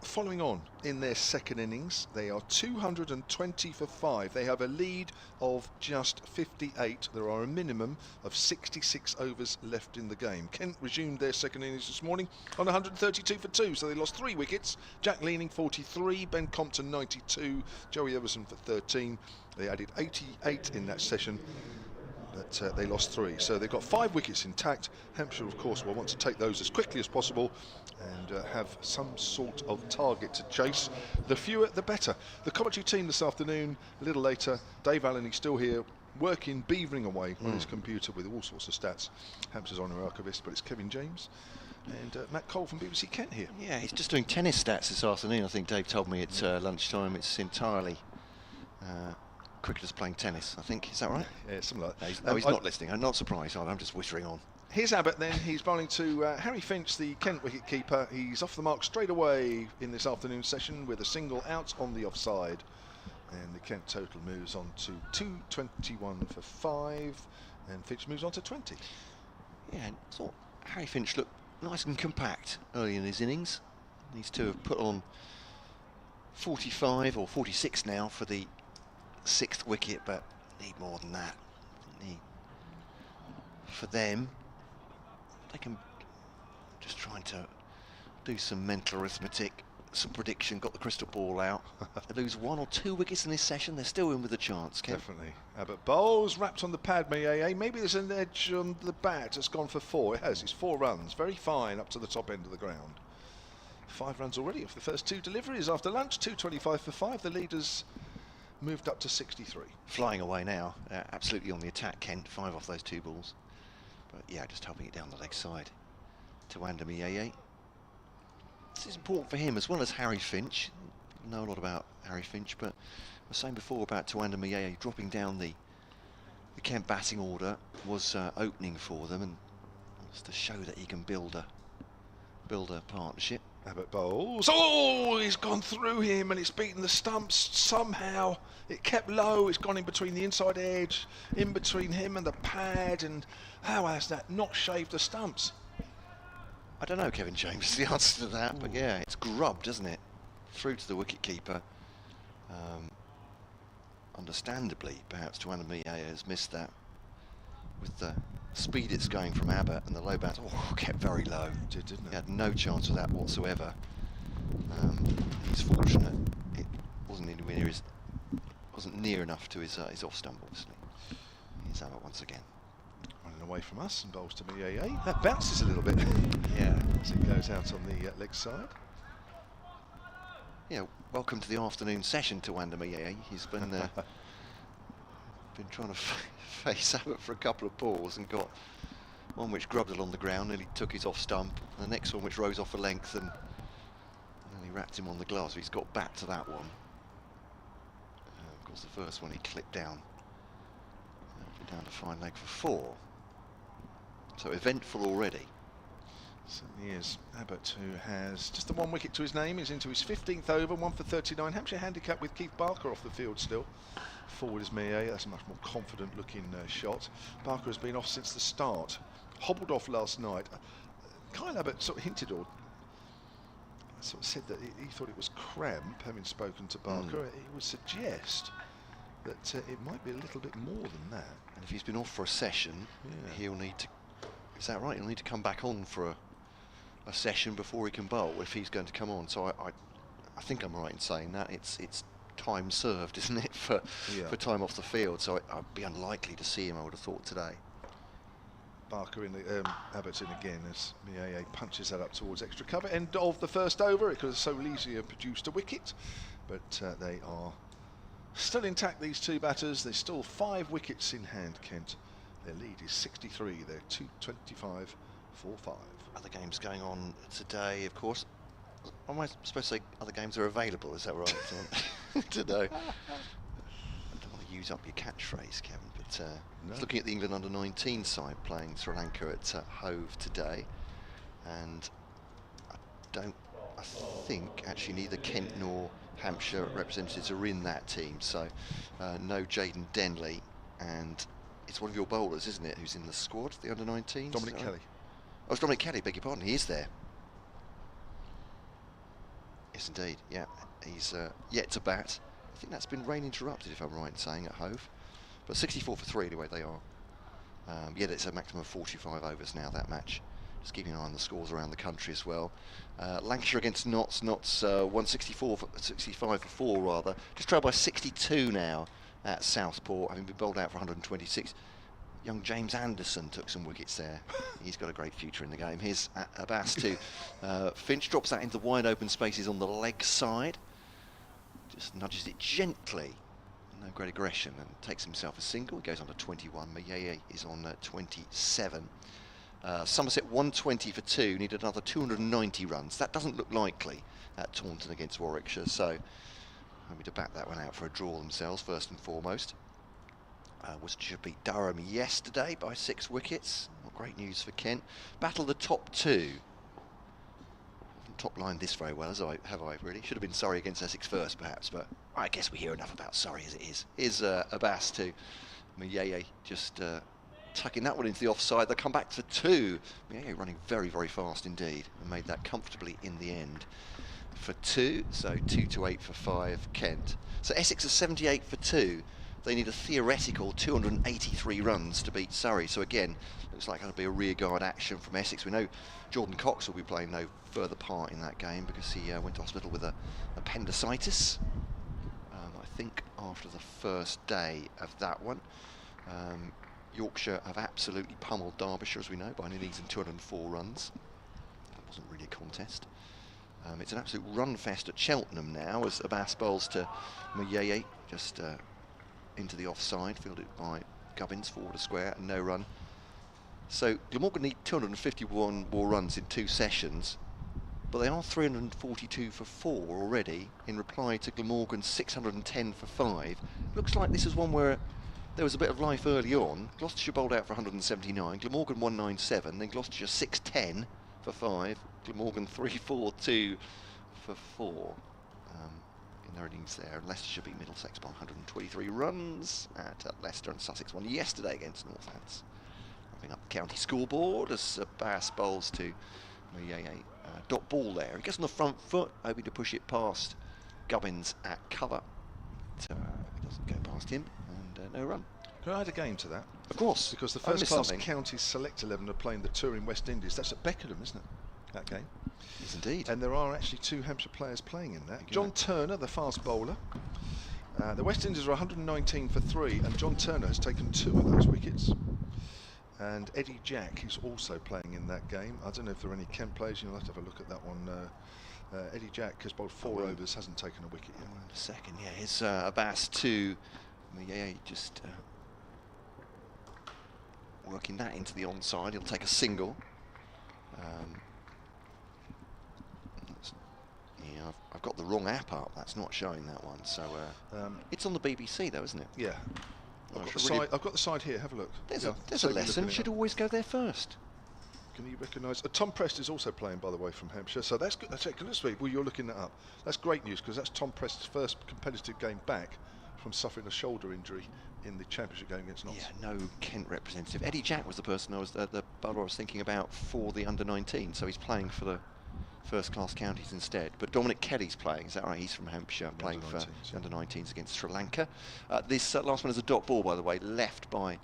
following on in their second innings. They are 220 for 5. They have a lead of just 58. There are a minimum of 66 overs left in the game. Kent resumed their second innings this morning on 132 for 2, so they lost 3 wickets. Jack Leaning 43, Ben Compton 92, Joey Everson for 13. They added 88 in that session, but they lost 3, so they've got 5 wickets intact. Hampshire, of course, will want to take those as quickly as possible and have some sort of target to chase. The fewer, the better. The commentary team this afternoon, a little later, Dave Allen, he's still here, working, beavering away on his computer with all sorts of stats. Hampshire's honorary archivist, but it's Kevin James and Matt Cole from BBC Kent here. Yeah, he's just doing tennis stats this afternoon. I think Dave told me at lunchtime. It's entirely cricketers playing tennis, I think. Is that right? Yeah, something like that. No, he's not listening. I'm not surprised. I'm just whittering on. Here's Abbott then. He's bowling to Harry Finch, the Kent wicket-keeper. He's off the mark straight away in this afternoon session with a single out on the offside. And the Kent total moves on to 221 for 5. And Finch moves on to 20. Yeah, I thought Harry Finch looked nice and compact early in his innings. These two have put on 45 or 46 now for the 6th wicket, but need more than that. For them, they can just trying to do some mental arithmetic, some prediction, got the crystal ball out. They lose 1 or 2 wickets in this session, they're still in with a chance, Ken. Definitely. Abbott bowls, wrapped on the pad, maybe there's an edge on the bat. It's gone for 4. It has. It's 4 runs. Very fine up to the top end of the ground. 5 runs already off the first 2 deliveries after lunch. 225 for 5. The leaders moved up to 63. Flying away now. Absolutely on the attack, Kent. 5 off those 2 balls. But yeah, just helping it down the leg side to Wandamiye. This is important for him as well as Harry Finch. You know a lot about Harry Finch, but I was saying before about Wandamiye dropping down the Kent batting order was opening for them, and it's to show that he can build a partnership. Abbott bowls. Oh, he's gone through him and it's beaten the stumps somehow. It kept low. It's gone in between the inside edge, in between him and the pad. And how has that not shaved the stumps? I don't know, Kevin James, is the answer to that. But yeah, it's grubbed, isn't it? Through to the wicket-keeper. Understandably, perhaps Wandamiye has missed that with the speed it's going from Abbott and the low bat. Oh, kept very low. It did, didn't it? He had no chance of that whatsoever. He's fortunate it wasn't anywhere near wasn't near enough to his off stump, obviously. Here's Abbott once again. Running away from us and bowls to Miye. That bounces a little bit. Yeah. As it goes out on the leg side. Yeah, welcome to the afternoon session to Wandamiye. He's been been trying to face Abbott for a couple of balls and got one which grubbed along the ground, nearly took his off stump, and the next one which rose off a length and nearly wrapped him on the glove. So he's got back to that one. Of course, the first one he clipped down. Down to fine leg for 4. So eventful already. Certainly is. Abbott, who has just the 1 wicket to his name, is into his 15th over, 1 for 39. Hampshire handicap with Keith Barker off the field still. Forward is Miye. That's a much more confident looking shot. Barker has been off since the start. Hobbled off last night. Kyle Abbott sort of hinted or sort of said that he thought it was cramp, having spoken to Barker. He would suggest that it might be a little bit more than that. And if he's been off for a session, he'll need to, is that right? He'll need to come back on for a session before he can bowl, if he's going to come on. So I think I'm right in saying that. It's time served, isn't it, for time off the field. So I'd be unlikely to see him, I would have thought, today. Barker in the Abbott's in again as Miye punches that up towards extra cover. End of the first over. It could have so easily produced a wicket, but they are still intact, these 2 batters. There's still 5 wickets in hand, Kent. Their lead is 63. They're 225 for 5. Other games going on today, of course. Am I supposed to say other games are available? Is that right? Today. I don't want to use up your catchphrase, Kevin, but no. Looking at the England under-19 side playing Sri Lanka at Hove today, and I think actually neither Kent nor Hampshire representatives are in that team, so no Jaden Denley, and it's one of your bowlers, isn't it, who's in the squad, the under-19s? Dominic Kelly. Oh, it's Dominic Kelly, beg your pardon, he is there. Yes, indeed, yeah. He's yet to bat. I think that's been rain interrupted, if I'm right in saying, at Hove. But 64 for 3 anyway, they are. Yeah, it's a maximum of 45 overs now, that match. Just keeping an eye on the scores around the country as well. Lancashire against Notts. Notts 164 for 65 for 4 rather. Just trailed by 62 now at Southport, having been bowled out for 126. Young James Anderson took some wickets there. He's got a great future in the game. Here's Abbas to Finch, drops that into wide open spaces on the leg side. Just nudges it gently. No great aggression, and takes himself a single. He goes on to 21. Mayeye is on 27. Somerset 120 for 2, needed another 290 runs. That doesn't look likely at Taunton against Warwickshire, so happy to back that one out for a draw themselves, first and foremost. Worcestershire beat Durham yesterday by 6 wickets. Not great news for Kent. Battle of the top 2. Top line this very well, have I really? Should have been Surrey against Essex first, perhaps, but I guess we hear enough about Surrey as it is. Here's Abbas to Mayeye, just tucking that one into the offside. They come back to 2. Mayeye running very, very fast indeed, and made that comfortably in the end for 2. So 2 to 8 for 5, Kent. So Essex are 78 for 2. They need a theoretical 283 runs to beat Surrey. So again, looks like it'll be a rearguard action from Essex. We know Jordan Cox will be playing no further part in that game because he went to hospital with appendicitis. I think after the first day of that one. Yorkshire have absolutely pummeled Derbyshire, as we know, by an innings and 204 runs. That wasn't really a contest. It's an absolute run fest at Cheltenham now as Abbas bowls to Mayeye, just into the offside, fielded by Gubbins, forward a square, and no run. So Glamorgan need 251 more runs in 2 sessions, but they are 342 for 4 already in reply to Glamorgan's 610 for 5. Looks like this is one where there was a bit of life early on. Gloucestershire bowled out for 179, Glamorgan 197, then Gloucestershire 610 for 5, Glamorgan 342 for 4. Their innings there. Leicestershire beat Middlesex by 123 runs at Leicester, and Sussex won yesterday against Northants. Wrapping up the county scoreboard as Abbas bowls to Mayeye. Dot ball there. He gets on the front foot, hoping to push it past Gubbins at cover. It doesn't go past him, and no run. Can I add a game to that? Of course. Because the first class county select 11 are playing the tour in West Indies. That's at Beckenham, isn't it? That game. Yes, indeed. And there are actually 2 Hampshire players playing in that. John Turner, the fast bowler. The West Indies are 119 for 3, and John Turner has taken 2 of those wickets. And Eddie Jack is also playing in that game. I don't know if there are any Kent players. You'll have to have a look at that one. Eddie Jack has bowled 4 overs, hasn't taken a wicket yet. A second, yeah. Here's Abbas to Mayeye, just working that into the onside. He'll take a single. Yeah, I've got the wrong app up. That's not showing that one. So it's on the BBC though, isn't it? Yeah. I've got the side here. Have a look. There's a lesson. Should always go there first. Can you recognise? Tom Prest is also playing, by the way, from Hampshire. So that's good. That's it. Well, you're looking that up. That's great news because that's Tom Prest's first competitive game back from suffering a shoulder injury in the championship game against Notts. Yeah, no Kent representative. Eddie Jack was the person the bowler I was thinking about for the under-19. So he's playing for the first-class counties instead. But Dominic Kelly's playing, is that right? He's from Hampshire, playing for the under-19s against Sri Lanka. This last one is a dot ball, by the way, left by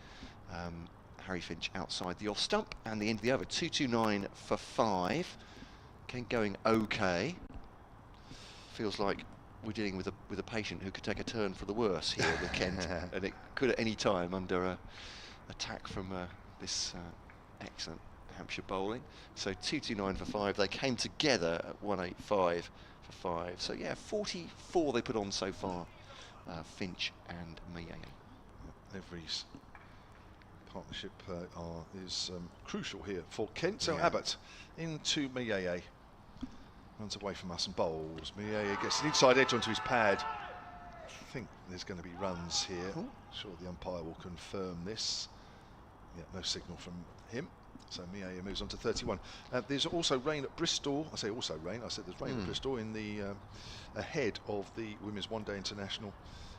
Harry Finch outside the off stump, and the end of the over. 229 for 5. Kent going okay. Feels like we're dealing with a patient who could take a turn for the worse here with Kent, and it could at any time under attack from this excellent Hampshire bowling. So 229 for 5. They came together at 185 for 5. So yeah, 44 they put on so far. Finch and Mayeye. Every partnership is crucial here for Kent. So Abbott into Mayeye. Runs away from us and bowls. Mayeye gets an inside edge onto his pad. I think there's going to be runs here. Sure, the umpire will confirm this. Yeah, no signal from him. So Miaya moves on to 31. There's also rain at Bristol. I say also rain. I said there's rain at Bristol in the ahead of the Women's One Day International.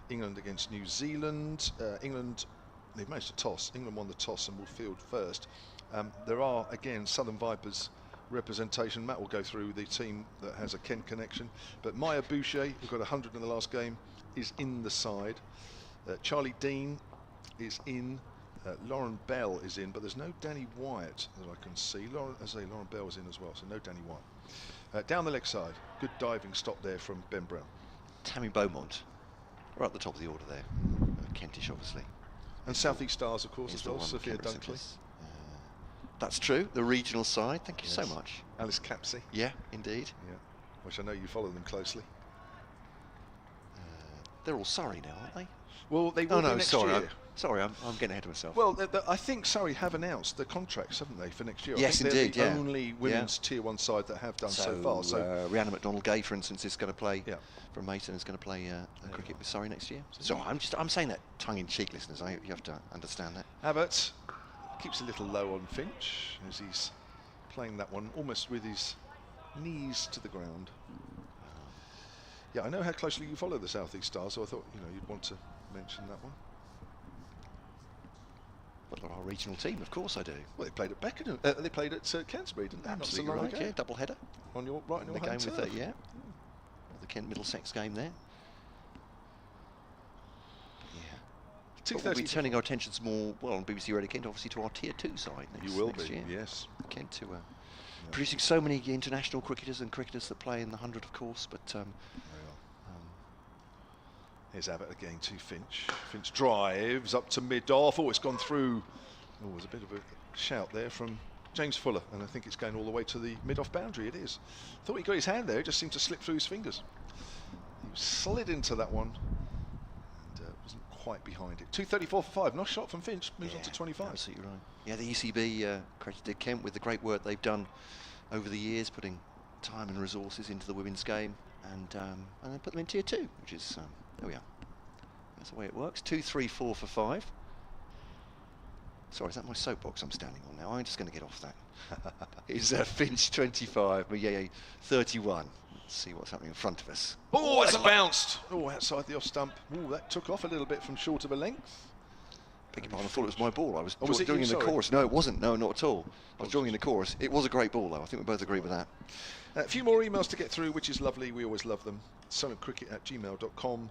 England against New Zealand. England, they've managed to toss. England won the toss and will field first. There are, again, Southern Vipers representation. Matt will go through the team that has a Kent connection. But Maya Boucher, who got 100 in the last game, is in the side. Charlie Dean is in. Lauren Bell is in, but there's no Danny Wyatt that I can see. Lauren Bell is in as well, so no Danny Wyatt. Down the leg side, good diving stop there from Ben Brown. Tammy Beaumont, right at the top of the order there. Kentish, obviously. And South East Stars, of course, as well. Sophia Dunkley. That's true. The regional side. Thank you so much. Alice Capsey. Yeah, indeed. Yeah, which I know you follow them closely. They're all Surrey now, aren't they? Well, they will be next year. Sorry, I'm getting ahead of myself. Well, I think Surrey have announced the contracts, haven't they, for next year? Yes, I think indeed. they're the only women's Tier 1 side that have done so far. So Rhiannon McDonald-Gay, for instance, is going to play from Mason. Is going to play cricket with Surrey next year. So I'm saying that tongue-in-cheek, listeners. You have to understand that. Abbott keeps a little low on Finch as he's playing that one almost with his knees to the ground. Yeah, I know how closely you follow the South East Stars, so I thought you'd want to mention that one. Well, our regional team, of course I do. Well, they played at Beckenham. They played at Canterbury, didn't they? Absolutely right. Yeah, double header. On your right, on your game turf. with the Kent Middlesex game there. Yeah. We'll be turning our attentions more on BBC Radio Kent, obviously, to our Tier 2 side next year. Yes. Kent to producing so many international cricketers and cricketers that play in the 100, of course, but. Here's Abbott again to Finch. Finch drives up to mid-off. Oh, it's gone through. Oh, there's a bit of a shout there from James Fuller, and I think it's going all the way to the mid-off boundary. It is. Thought he got his hand there. It just seemed to slip through his fingers. He slid into that one and wasn't quite behind it. 2:34 for 5. Nice shot from Finch. Moves on to 25. Absolutely right. Yeah, the ECB credited Kent with the great work they've done over the years, putting time and resources into the women's game, and then put them in Tier 2, which is. There we are. That's the way it works. 2-3-4 for 5. Sorry, is that my soapbox I'm standing on now? I'm just going to get off that. It's Finch 25, Mieye 31. Let's see what's happening in front of us. Oh, it's bounced. Oh, outside the off stump. Oh, that took off a little bit from short of a length. Beg your pardon, I thought it was my ball. I was was doing in the chorus. No, it wasn't. No, not at all. I was drawing in the chorus. It was a great ball, though. I think we both agree with that. A few more emails to get through, which is lovely. We always love them. sonatcricket@gmail.com.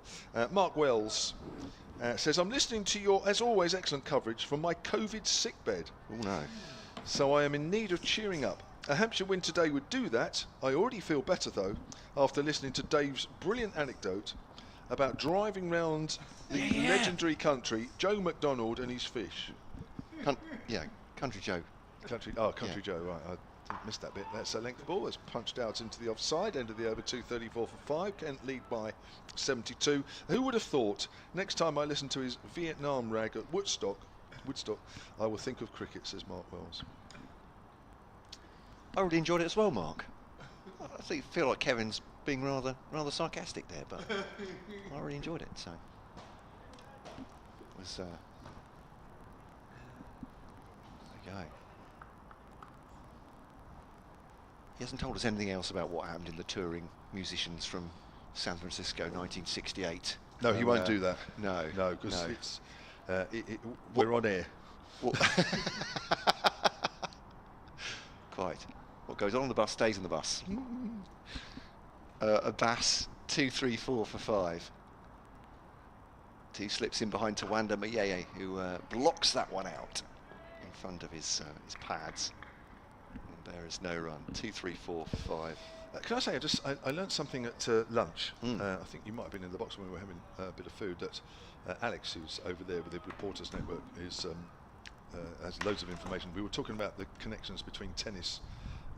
Mark Wells says, I'm listening to your, as always, excellent coverage from my COVID sickbed. Oh, no. So I am in need of cheering up. A Hampshire win today would do that. I already feel better, though, after listening to Dave's brilliant anecdote about driving round the legendary country, Joe McDonald and his fish. Country Joe. Country Joe, right. I missed that bit. That's a length ball. That's punched out into the offside. End of the over. 2:34 for 5. Kent lead by 72. Who would have thought? Next time I listen to his Vietnam rag at Woodstock, I will think of cricket, says Mark Wells. I really enjoyed it as well, Mark. I feel like Kevin's being rather sarcastic there, but I really enjoyed it. So it was. There you go. He hasn't told us anything else about what happened in the touring musicians from San Francisco 1968. No, he won't do that. No, because it's we're on air. Quite. What goes on the bus stays in the bus. A Bass 2-3-4 for 5. 2 slips in behind Tawanda Mayeye, who blocks that one out in front of his pads. There is no run. 2-3-4 for 5. Can I say, I learned something at lunch. I think you might have been in the box when we were having a bit of food. That Alex, who's over there with the Reporters Network, has loads of information. We were talking about the connections between tennis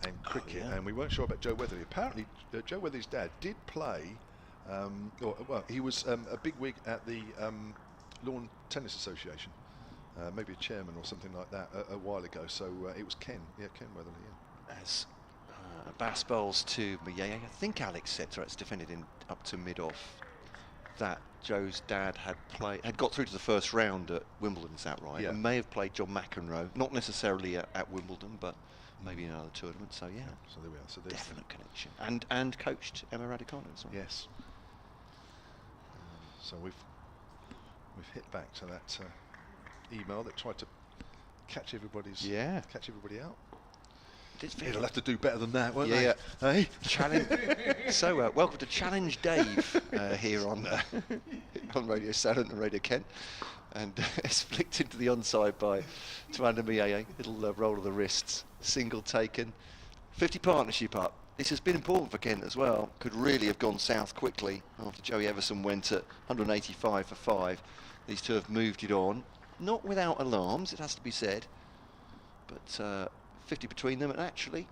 and cricket, and we weren't sure about Joe Weatherly. Apparently, Joe Weatherly's dad did play. He was a big wig at the Lawn Tennis Association. Maybe a chairman or something like that a while ago. So it was Ken Weatherly. Yeah. As Bass bowls to Mayeye, I think Alex said threats defended in up to mid-off. that Joe's dad had got through to the first round at Wimbledon, is that right? Yeah. And may have played John McEnroe, not necessarily at Wimbledon, but maybe in another tournament. So yeah, so there we are. So definite connection. And coached Emma Raducanu as well. Yes. So we've hit back to that email that tried to catch everybody out. It'll have to do better than that, won't they? Yeah. Hey? Challenge. So welcome to Challenge Dave here on Radio Saturn and Radio Kent, and it's flicked into the onside by Tuanda Mieye. Little roll of the wrists, single taken, 50 partnership up. This has been important for Kent as well. Could really have gone south quickly after Joey Everson went at 185 for 5. These two have moved it on, not without alarms, it has to be said, but 50 between them, and actually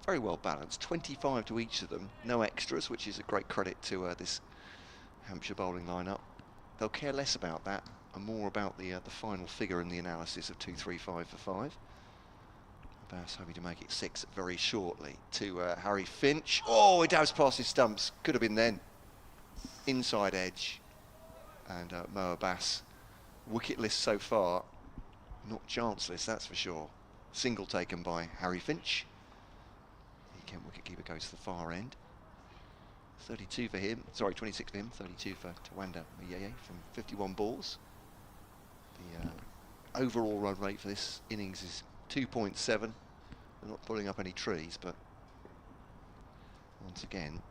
very well balanced. 25 to each of them, no extras, which is a great credit to this Hampshire bowling lineup. They'll care less about that and more about the final figure in the analysis of 2-3-5 for 5. Bass hoping to make it 6 very shortly to Harry Finch. Oh, it dabs past his stumps. Could have been then. Inside edge. And Mo Abbas, wicketless so far. Not chanceless, that's for sure. Single taken by Harry Finch. The Kent wicketkeeper goes to the far end. 32 for him. Sorry, 26 for him. 32 for Tuanda Mieye from 51 balls. The overall run rate for this innings is 2.7. They're not pulling up any trees, but once again,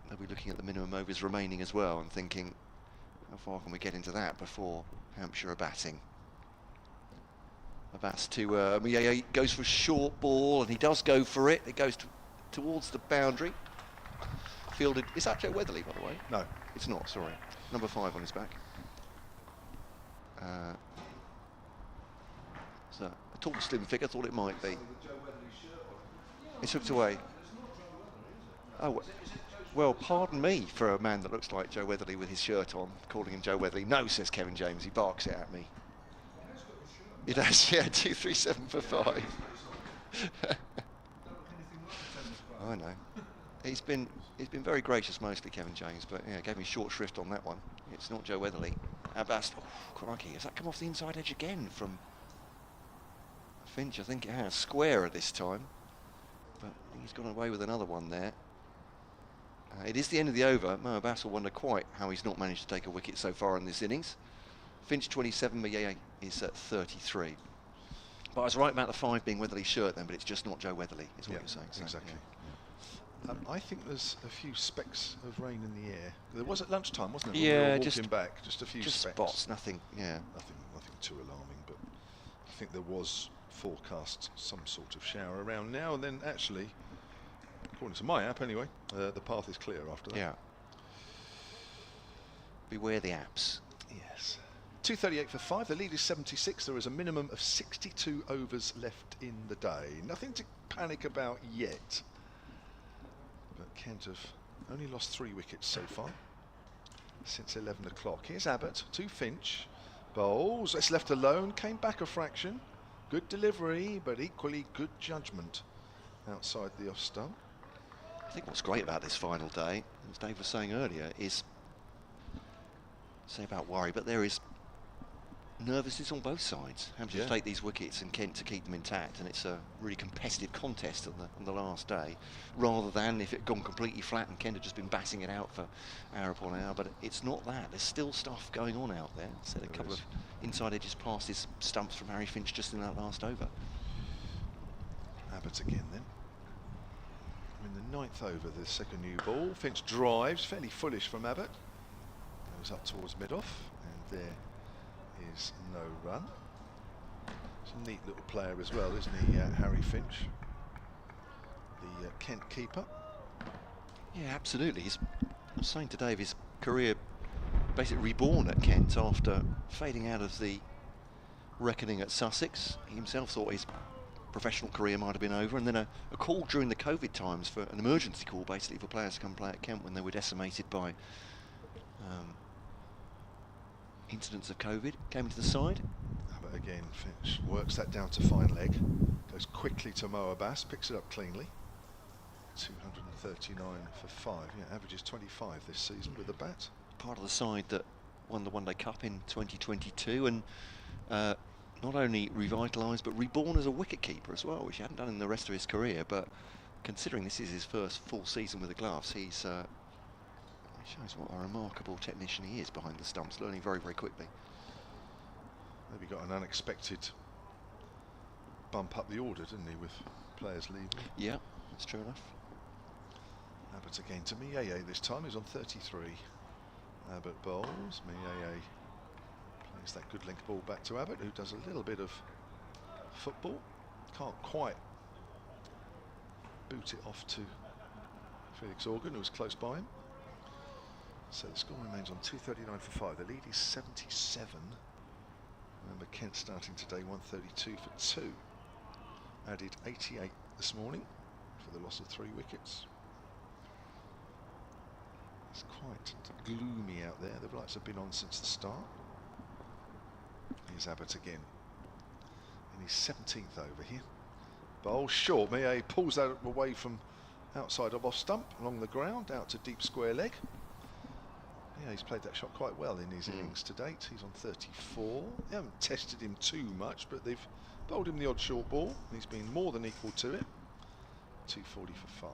they'll be looking at the minimum overs remaining as well and thinking, how far can we get into that before Hampshire are batting? Abbas to Mieye, goes for a short ball, and he does go for it. It goes towards the boundary. Fielded. Is that Joe Weatherly, by the way? No. It's not, sorry. Number 5 on his back. So a tall, slim figure, thought it might be. It's hooked away. Oh, well, pardon me for a man that looks like Joe Weatherly with his shirt on, calling him Joe Weatherly. No, says Kevin James, he barks it at me. It has, yeah, 2-3-7 for 5. I know. He's been very gracious mostly, Kevin James, but yeah, gave me short shrift on that one. It's not Joe Weatherly. Abbas, oh, crikey, has that come off the inside edge again from Finch? I think it has. Square at this time, but he's gone away with another one there. It is the end of the over. Mo Abbas will wonder quite how he's not managed to take a wicket so far in this innings. Finch 27, Mieye is at 33. But I was right about the 5 being Weatherly's shirt then, but it's just not Joe Weatherly, is what you're saying. So, exactly. Yeah. I think there's a few specks of rain in the air. There was at lunchtime, wasn't there? Yeah, when we were walking just back, just a few just specks. spots, nothing. Yeah, nothing too alarming. But I think there was forecast some sort of shower around now and then. Actually, according to my app, anyway, the path is clear after that. Yeah. Beware the apps. Yes. 2:38 for 5. The lead is 76. There is a minimum of 62 overs left in the day. Nothing to panic about yet. But Kent have only lost 3 wickets so far since 11 o'clock. Here's Abbott to Finch. Bowls. It's left alone. Came back a fraction. Good delivery, but equally good judgment outside the off stump. I think what's great about this final day, as Dave was saying earlier, is, say about worry, but there is nervousness on both sides. Hampshire to take these wickets and Kent to keep them intact, and it's a really competitive contest on the last day, rather than if it had gone completely flat and Kent had just been batting it out for hour upon hour. But it's not that. There's still stuff going on out there. Said a couple of inside edges past his stumps from Harry Finch just in that last over. Abbott again then. In the 9th over, the second new ball. Finch drives, fairly foolish from Abbott. Goes up towards mid-off, and there is no run. It's a neat little player as well, isn't he, Harry Finch, the Kent keeper? Yeah, absolutely. I was saying to Dave, his career basically reborn at Kent after fading out of the reckoning at Sussex. He himself thought his professional career might have been over, and then a call during the COVID times, for an emergency call basically for players to come play at Kent when they were decimated by incidents of COVID, came into the side. But again, Finch works that down to fine leg, goes quickly to Mo Abbas, picks it up cleanly. 239 for 5, yeah, averages 25 this season with the bat. part of the side that won the One Day Cup in 2022 and not only revitalised but reborn as a wicket-keeper as well, which he hadn't done in the rest of his career. But considering this is his first full season with the gloves, he shows what a remarkable technician he is behind the stumps, learning very, very quickly. Maybe got an unexpected bump up the order, didn't he, with players leaving? Yeah, that's true enough. Abbott again to Mieye this time. He's on 33. Abbott bowls. Mieye plays that good length ball back to Abbott, who does a little bit of football. Can't quite boot it off to Felix Organ, who was close by him. So the score remains on 239 for 5. The lead is 77. Remember, Kent starting today 132 for 2. Added 88 this morning for the loss of 3 wickets. It's quite gloomy out there. The lights have been on since the start. Here's Abbott again in his 17th over here. Bowl short. Mieye pulls that away from outside of off stump along the ground out to deep square leg. Yeah, he's played that shot quite well in his innings to date. He's on 34. They haven't tested him too much, but they've bowled him the odd short ball. He's been more than equal to it. 240 for 5.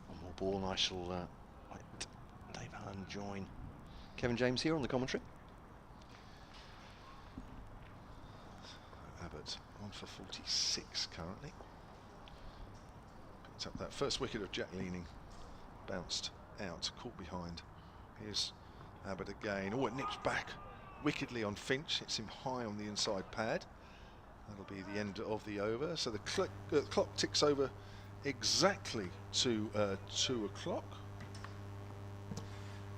One more ball, and I shall let Dave Allen join Kevin James here on the commentary. Abbott on for 46 currently. Picked up that first wicket of Jack Leaning. Bounced out, caught behind. Here's Abbott again. Oh, it nips back wickedly on Finch. Hits him high on the inside pad. That'll be the end of the over. So the clock ticks over exactly to 2 o'clock.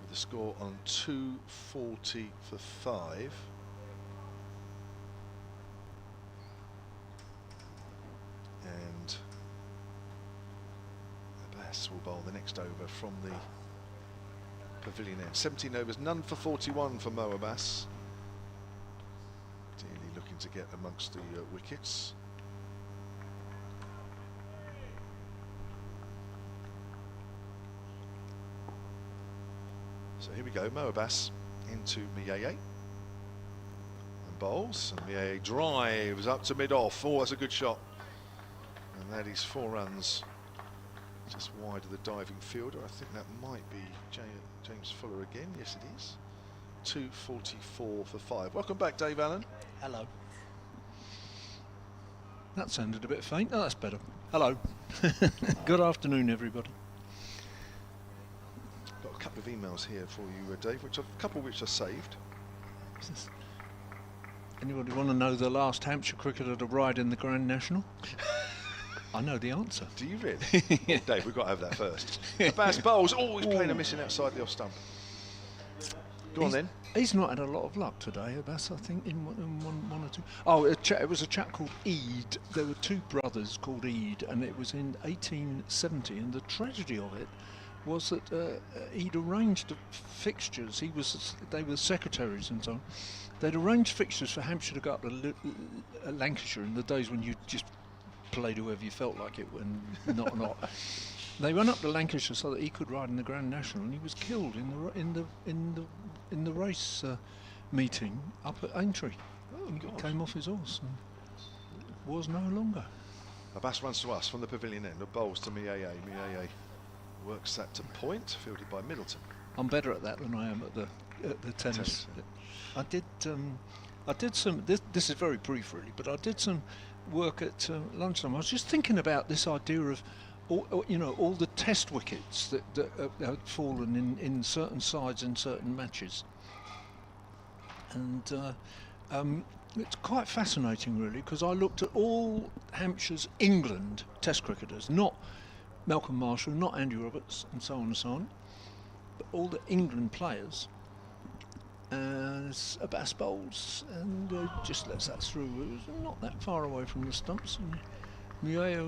With the score on 240 for 5. And Abbas will bowl the next over from the pavilion end. 17 overs, none for 41 for Mo Abbas. Ideally looking to get amongst the wickets. So here we go, Mo Abbas into Mieye. And bowls, and Mieye drives up to mid-off. Oh, that's a good shot. And that is 4 runs. Just wide of the diving fielder. I think that might be James Fuller again. Yes, it is. 244 for 5. Welcome back, Dave Allen. Hello. That sounded a bit faint. Oh, that's better. Hello. Good afternoon, everybody. Got a couple of emails here for you, Dave, a couple which are saved. Anybody want to know the last Hampshire cricketer to ride in the Grand National? I know the answer. Do you really? Yeah. Oh, Dave, we've got to have that first. Abbas bowls. Oh, he's playing a missing outside the off stump. Go on then. He's not had a lot of luck today, Abbas, I think, in one or two. Oh, it was a chap called Eade. There were 2 brothers called Eade, and it was in 1870, and the tragedy of it was that he'd arranged the fixtures. They were secretaries and so on. They'd arranged fixtures for Hampshire to go up to Lancashire in the days when you just played whoever you felt like it and not. They went up to Lancashire so that he could ride in the Grand National, and he was killed in the race meeting up at Aintree. Oh, he came off his horse and was no longer. Abbas runs to us from the pavilion end. The bowls to Mieye. Mieye works that to point, fielded by Middleton. I'm better at that than I am at the tennis. I did some. This is very brief, really, but I did some work at lunchtime. I was just thinking about this idea of all the test wickets that have fallen in certain sides in certain matches, and it's quite fascinating, really, because I looked at all Hampshire's England test cricketers, not Malcolm Marshall, not Andy Roberts, and so on and so on, but all the England players. Abbas bowls and just lets that through. It was not that far away from the stumps, and Mieye a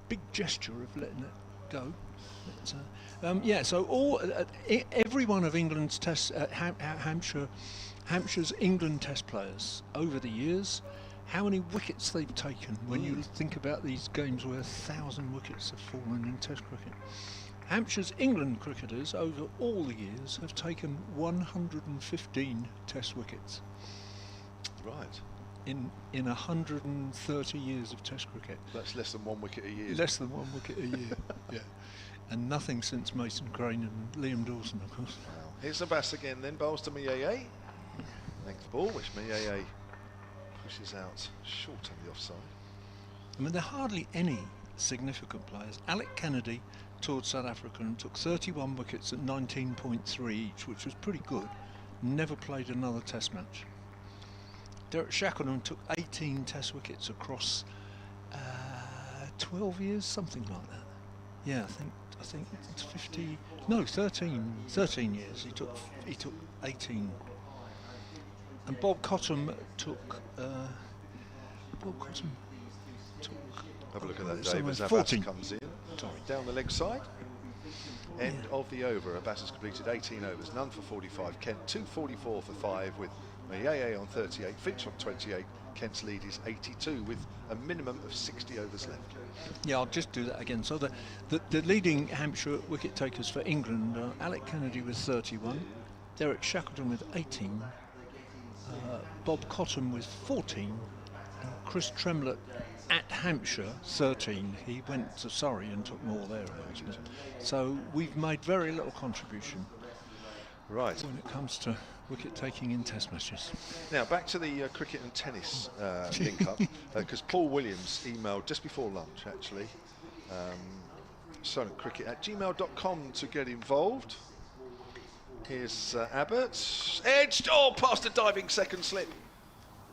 big gesture of letting it go. But, so every one of England's test Hampshire's England test players over the years, how many wickets they've taken when you think about these games where 1,000 wickets have fallen in test cricket. Hampshire's England cricketers over all the years have taken 115 Test wickets. Right. In 130 years of Test cricket. That's less than 1 wicket a year. Less than 1 wicket a year. Yeah. And nothing since Mason Crane and Liam Dawson, of course. Wow. Here's the Bass again then, bowls to Mieye. Length ball, which Mieye pushes out short on the offside. I mean, there are hardly any significant players. Alec Kennedy toured South Africa and took 31 wickets at 19.3 each, which was pretty good. Never played another Test match. Derek Shackleton took 18 Test wickets across 12 years, something like that. Yeah, I think it's 50. No, 13 years. He took 18. And Bob Cottam took. Have a look at that, Dave, as Abbott 14. comes in. Sorry. Down the leg side. End of the over. Abbott has completed 18 overs, none for 45. Kent 244 for 5 with Mieye on 38, Finch on 28. Kent's lead is 82 with a minimum of 60 overs left. Yeah, I'll just do that again. So the leading Hampshire wicket takers for England are Alec Kennedy with 31, Derek Shackleton with 18, Bob Cottam with 14, and Chris Tremlett at Hampshire 13. He went to Surrey and took more there. So we've made very little contribution. Right. When it comes to wicket taking in Test matches. Now back to the cricket and tennis link up, because Paul Williams emailed just before lunch actually, silentcricket@gmail.com to get involved. Here's Abbott, edged, past a diving second slip.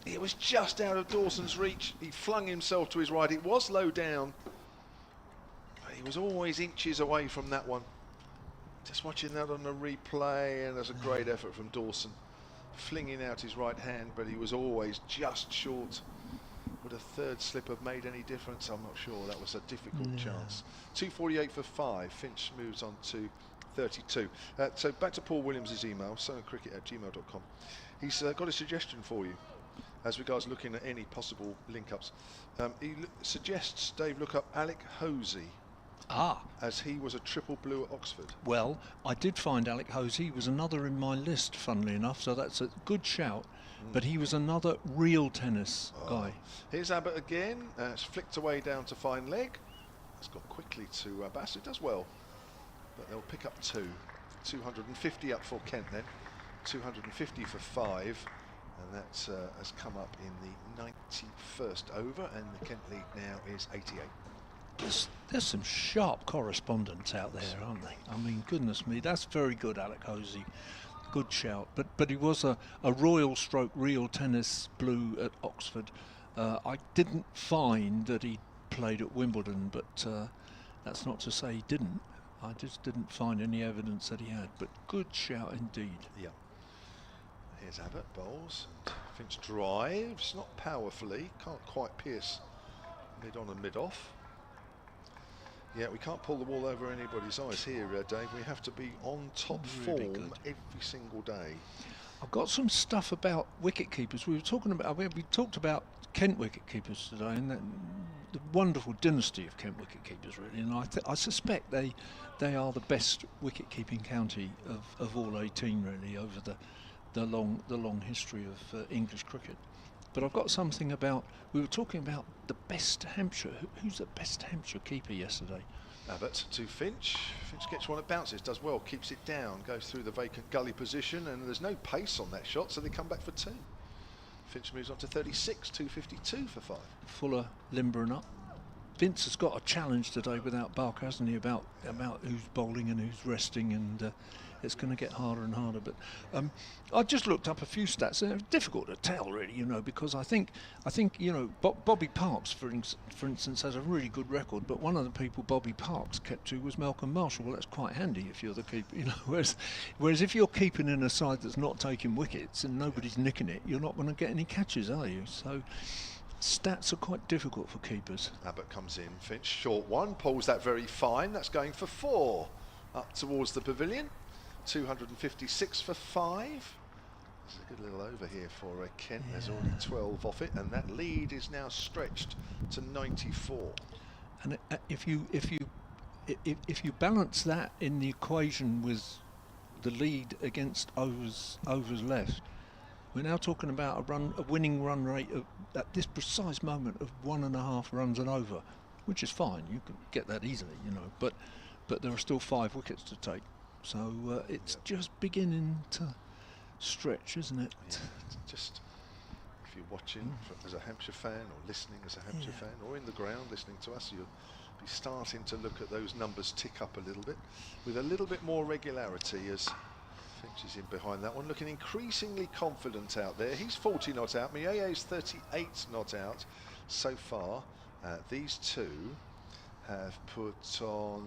It was just out of Dawson's reach. He flung himself to his right. It was low down, but he was always inches away from that one. Just watching that on the replay, and there's a great effort from Dawson, flinging out his right hand, but he was always just short. Would a third slip have made any difference? I'm not sure. That was a difficult chance. 248 for 5. Finch moves on to 32. So back to Paul Williams' email, silentcricket@gmail.com. He's got a suggestion for you as regards looking at any possible link-ups. He suggests, Dave, look up Alec Hosey. As he was a triple blue at Oxford. Well, I did find Alec Hosey. He was another in my list, funnily enough, so that's a good shout. But he was another real tennis guy. Here's Abbott again. It's flicked away down to fine leg. It's gone quickly to Bass. It does well, but they'll pick up 2. 250 up for Kent then. 250 for 5. And that has come up in the 91st over, and the Kent lead now is 88. There's some sharp correspondents out there, aren't they? I mean, goodness me, that's very good, Alec Hosey. Good shout. But he was a royal stroke real tennis blue at Oxford. I didn't find that he played at Wimbledon, but that's not to say he didn't. I just didn't find any evidence that he had. But good shout indeed. Yeah. Here's Abbott, bowls. Finch drives, not powerfully, can't quite pierce mid on and mid off. Yeah, we can't pull the wall over anybody's eyes here, Dave. We have to be on top Really form good. every single day. I've got some stuff about wicket keepers. We talked about Kent wicket keepers today, and the wonderful dynasty of Kent wicket keepers, really. And I suspect they are the best wicket keeping county of all 18, really, over the long history of English cricket. But I've got something about, we were talking about the best Hampshire. Who's the best Hampshire keeper yesterday? Abbott to Finch. Finch gets one that bounces, does well, keeps it down, goes through the vacant gully position, and there's no pace on that shot, so they come back for 2. Finch moves on to 36, 252 for 5. Fuller limbering up. Vince has got a challenge today without Barker, hasn't he, about who's bowling and who's resting, and it's going to get harder and harder. But I just looked up a few stats, and it's difficult to tell, really, because I think Bobby Parks, for instance, has a really good record, but one of the people Bobby Parks kept to was Malcolm Marshall. Well, that's quite handy if you're the keeper, whereas if you're keeping in a side that's not taking wickets and nobody's nicking it, you're not going to get any catches, are you? So stats are quite difficult for keepers. Abbott comes in, Finch, short one, pulls that very fine, that's going for 4. Up towards the pavilion, 256 for 5. There's a good little over here for Kent, There's already 12 off it, and that lead is now stretched to 94. And if you if you balance that in the equation with the lead against overs left, we're now talking about a winning run rate of, at this precise moment, of 1.5 runs and over, which is fine. You can get that easily, but there are still 5 wickets to take, so it's just beginning to stretch, isn't it? Yeah, just if you're watching as a Hampshire fan, or listening as a Hampshire fan, or in the ground listening to us, you'll be starting to look at those numbers tick up a little bit with a little bit more regularity as Finch is in behind that one, looking increasingly confident out there. He's 40 not out, Miaye's 38 not out so far. These two have put on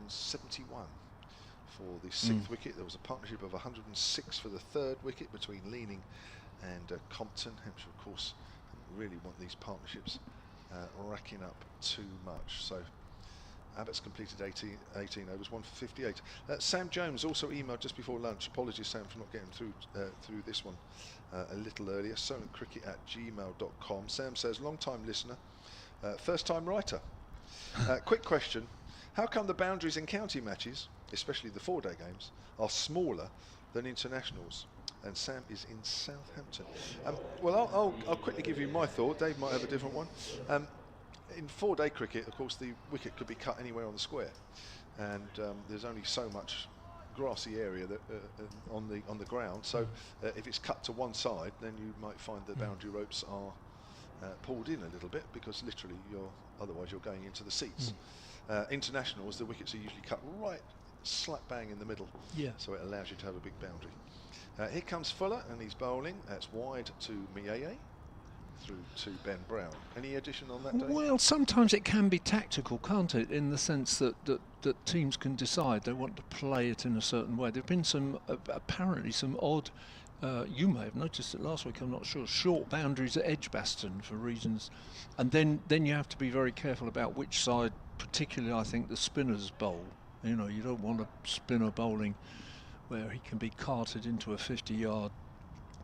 71 for the 6th wicket. There was a partnership of 106 for the 3rd wicket between Leaning and Compton. Hampshire, of course, really want these partnerships racking up too much. So Abbott's completed 18 overs, 1 for 58. Sam Jones also emailed just before lunch. Apologies, Sam, for not getting through this one a little earlier. cricket@gmail.com. Sam says, long-time listener, first-time writer. Quick question: how come the boundaries in county matches, especially the 4-day games, are smaller than internationals? And Sam is in Southampton. Well, I'll quickly give you my thought. Dave might have a different one. In 4-day cricket, of course, the wicket could be cut anywhere on the square, and there's only so much grassy area that on the ground. So if it's cut to one side, then you might find the boundary ropes are pulled in a little bit, because literally otherwise you're going into the seats. Internationals, the wickets are usually cut right slap bang in the middle, so it allows you to have a big boundary. Here comes Fuller, and he's bowling. That's wide to Miaye, through to Ben Brown. Any addition on that, Dave? Well, sometimes it can be tactical, can't it, in the sense that teams can decide they want to play it in a certain way. There have been some apparently some odd, you may have noticed it last week, I'm not sure, short boundaries at Edgbaston for reasons, and then you have to be very careful about which side, particularly I think the spinners bowl. You don't want a spinner bowling where he can be carted into a 50-yard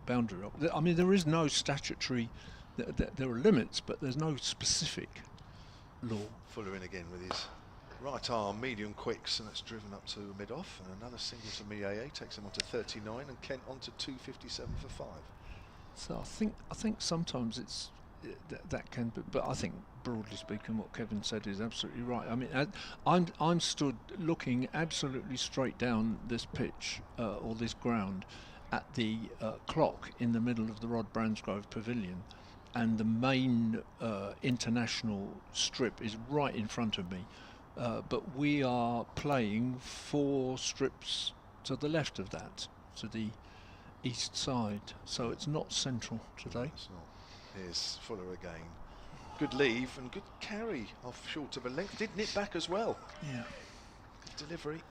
boundary. I mean, there is no statutory, there are limits, but there's no specific law. Fuller in again with his right arm, medium quicks, and that's driven up to mid-off, and another single to Miaye takes him on to 39, and Kent on to 257 for 5. So I think sometimes it's that can be, but I think broadly speaking what Kevin said is absolutely right. I mean, I'm stood looking absolutely straight down this pitch or this ground at the clock in the middle of the Rod Bransgrove Pavilion, and the main international strip is right in front of me, but we are playing 4 strips to the left of that, to the east side, so it's not central today. It's not. Here's Fuller again. Good leave and good carry off short of a length. Did nip back as well. Yeah. Good delivery.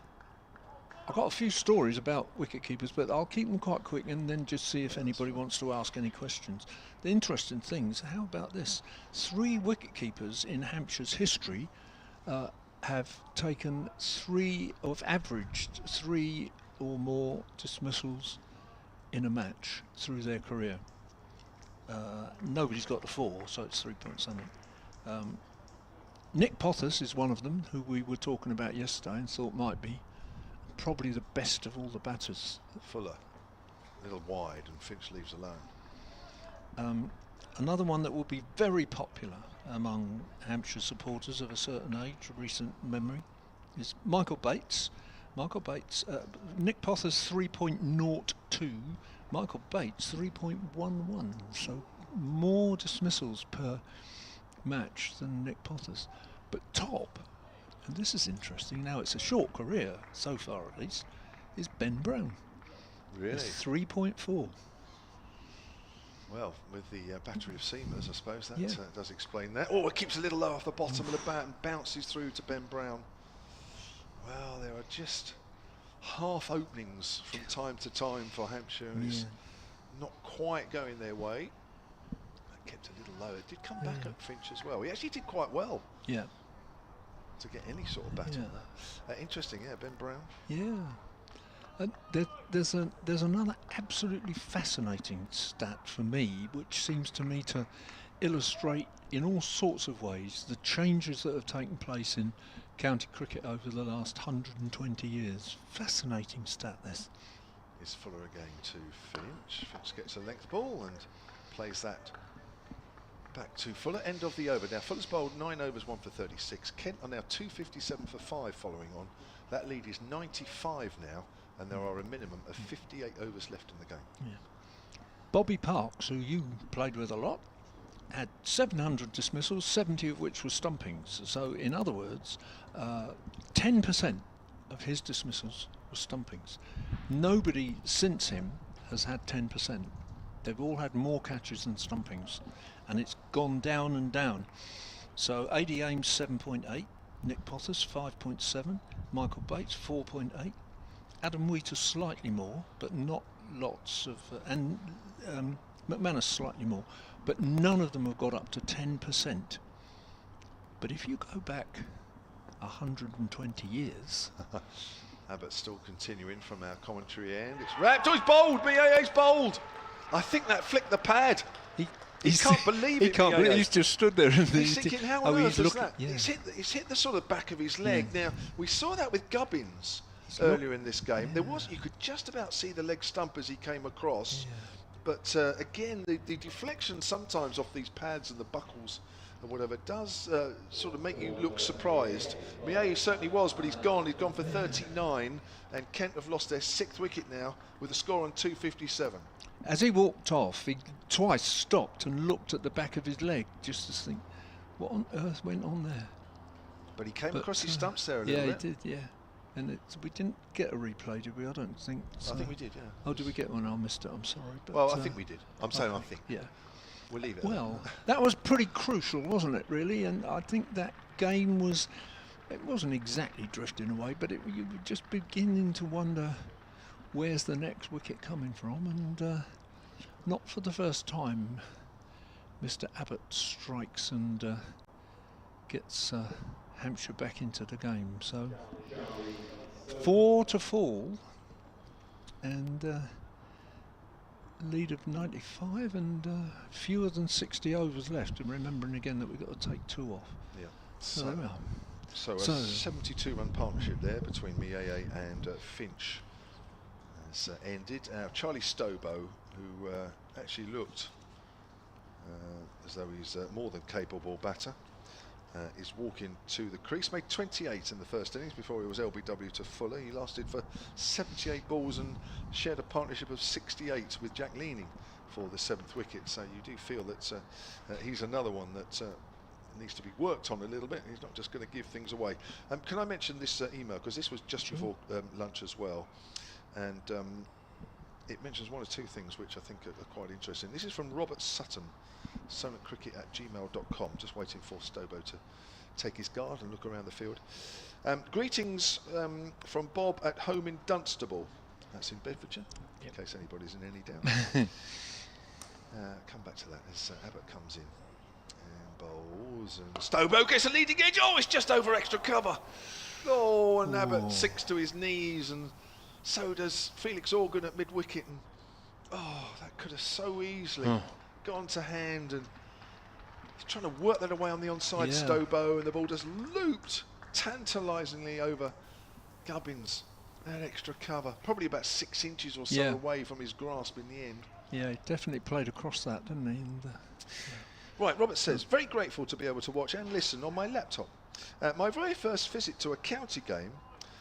I've got a few stories about wicket keepers, but I'll keep them quite quick and then just see if anybody wants to ask any questions. The interesting things, how about this? 3 wicket keepers in Hampshire's history have taken averaged 3 or more dismissals in a match through their career. Nobody's got to 4, so it's 3 point something. Nick Pothas is one of them, who we were talking about yesterday and thought might be probably the best of all the batters. Fuller, a little wide, and Finch leaves alone. Another one that will be very popular among Hampshire supporters of a certain age, recent memory, is Michael Bates. Nick Pothas 3.02, Michael Bates 3.11, so more dismissals per match than Nick Pothas. But top, and this is interesting, now it's a short career so far at least, is Ben Brown. Really? 3.4. Well, with the battery of seamers, I suppose that does explain that. Oh, it keeps a little low off the bottom of the bat and bounces through to Ben Brown. Well, there are just half openings from time to time for Hampshire, and it's not quite going their way. That kept a little low. It did come back at Finch as well. He actually did quite well. Yeah. To get any sort of bat on that. Interesting, Ben Brown. Yeah. There's another absolutely fascinating stat for me, which seems to me to illustrate in all sorts of ways the changes that have taken place in county cricket over the last 120 years. Fascinating stat, this. Is Fuller again to Finch. Finch gets a length ball and plays that back to Fuller. End of the over. Now Fuller's bowled 9 overs, 1 for 36. Kent are now 257 for 5 following on. That lead is 95 now, and there are a minimum of 58 overs left in the game. Yeah. Bobby Parks, who you played with a lot, had 700 dismissals, 70 of which were stumpings. So in other words, 10% of his dismissals were stumpings. Nobody since him has had 10%. They've all had more catches than stumpings, and it's gone down and down. So AD Ames 7.8, Nick Pothers 5.7, Michael Bates 4.8, Adam Wheater slightly more, but not lots of, and McManus slightly more, but none of them have got up to 10%. But if you go back 120 years. Abbott still continuing from our commentary end. It's wrapped. Oh, he's bowled. BAA's bowled. I think that flicked the pad. He can't believe it. He can't believe it. He's just stood there. And he's thinking, how on earth is that? Yeah. He's hit the sort of back of his leg. Yeah. Now, we saw that with Gubbins earlier in this game. Yeah. There was, you could just about see the leg stump as he came across. Yeah. But again, the deflection sometimes off these pads and the buckles and whatever does sort of make you look surprised. Miei certainly was, but he's gone. He's gone for 39, and Kent have lost their 6th wicket now with a score on 257. As he walked off, he twice stopped and looked at the back of his leg just to think, what on earth went on there? But he came across his stumps there a little bit. Yeah, he did, yeah. And we didn't get a replay, did we? I don't think so. I think we did, yeah. Oh, did we get one? I missed it, I'm sorry. But well, I think we did. I'm saying I think. Yeah. We'll leave it. Well, that was pretty crucial, wasn't it, really? And I think that game was, it wasn't exactly drifting away, but you were just beginning to wonder, where's the next wicket coming from? And not for the first time, Mr. Abbott strikes and gets Hampshire back into the game. So 4 to fall, and lead of 95, and fewer than 60 overs left. And remembering again that we've got to take 2 off. Yeah. So there we are. So a 72-run partnership there between Miei and Finch has ended. Charlie Stobo, who actually looked as though he's more than capable batter, is walking to the crease. Made 28 in the first innings before he was LBW to Fuller. He lasted for 78 balls and shared a partnership of 68 with Jack Leaning for the 7th wicket. So you do feel that he's another one that needs to be worked on a little bit. He's not just going to give things away. Can I mention this email, because this was just before lunch as well, and it mentions 1 or 2 things which I think are quite interesting. This is from Robert Sutton, sonatcricket@gmail.com. Just waiting for Stobo to take his guard and look around the field. Greetings from Bob at home in Dunstable. That's in Bedfordshire, in case anybody's in any doubt. Come back to that as Abbott comes in and bowls, and Stobo gets a leading edge. Oh, it's just over extra cover. Oh, and Abbott sinks to his knees, and so does Felix Organ at mid-wicket. And oh, that could have so easily gone to hand, and he's trying to work that away on the onside Stobo, and the ball just looped tantalisingly over Gubbins. That extra cover, probably about 6 inches or so away from his grasp in the end. Yeah, he definitely played across that, didn't he? And, Right, Robert says, very grateful to be able to watch and listen on my laptop. My very first visit to a county game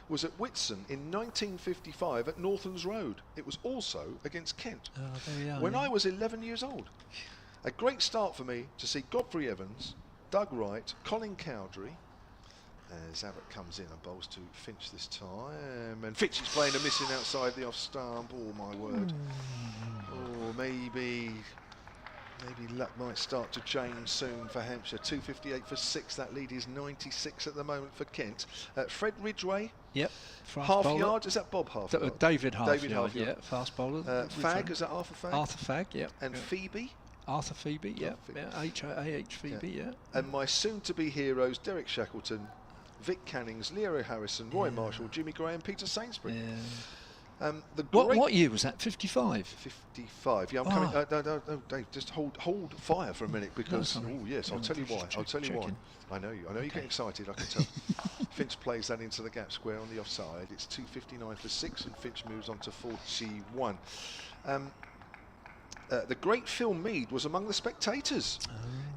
was at Whitsun in 1955 at Northlands Road. It was also against Kent. When I was 11 years old. A great start for me to see Godfrey Evans, Doug Wright, Colin Cowdery, as Abbott comes in and bowls to Finch this time, and Finch is playing a missing outside the off stump. Oh my word. Oh, maybe luck might start to change soon for Hampshire. 258 for 6. That lead is 96 at the moment for Kent. Fred Ridgway. Yep. Half yard. Is that Bob half yard? David half yard. Yeah. Fast bowler. Fag. Is that Arthur Fag? Arthur Fag. Yeah. And Phoebe. Arthur Phoebe. Yeah. H Phoebe. Yeah. And my soon-to-be heroes: Derek Shackleton, Vic Cannings, Leo Harrison, Roy Marshall, Jimmy Graham, Peter Sainsbury. What year was that? 55? 55. Yeah, I'm coming. No, Dave, just hold fire for a minute because. I'll tell you why. I'll tell you why. I know you. I know you get excited. I can tell. Finch plays that into the gap square on the offside. It's 2:59 for 6, and Finch moves on to 41. The great Phil Mead was among the spectators.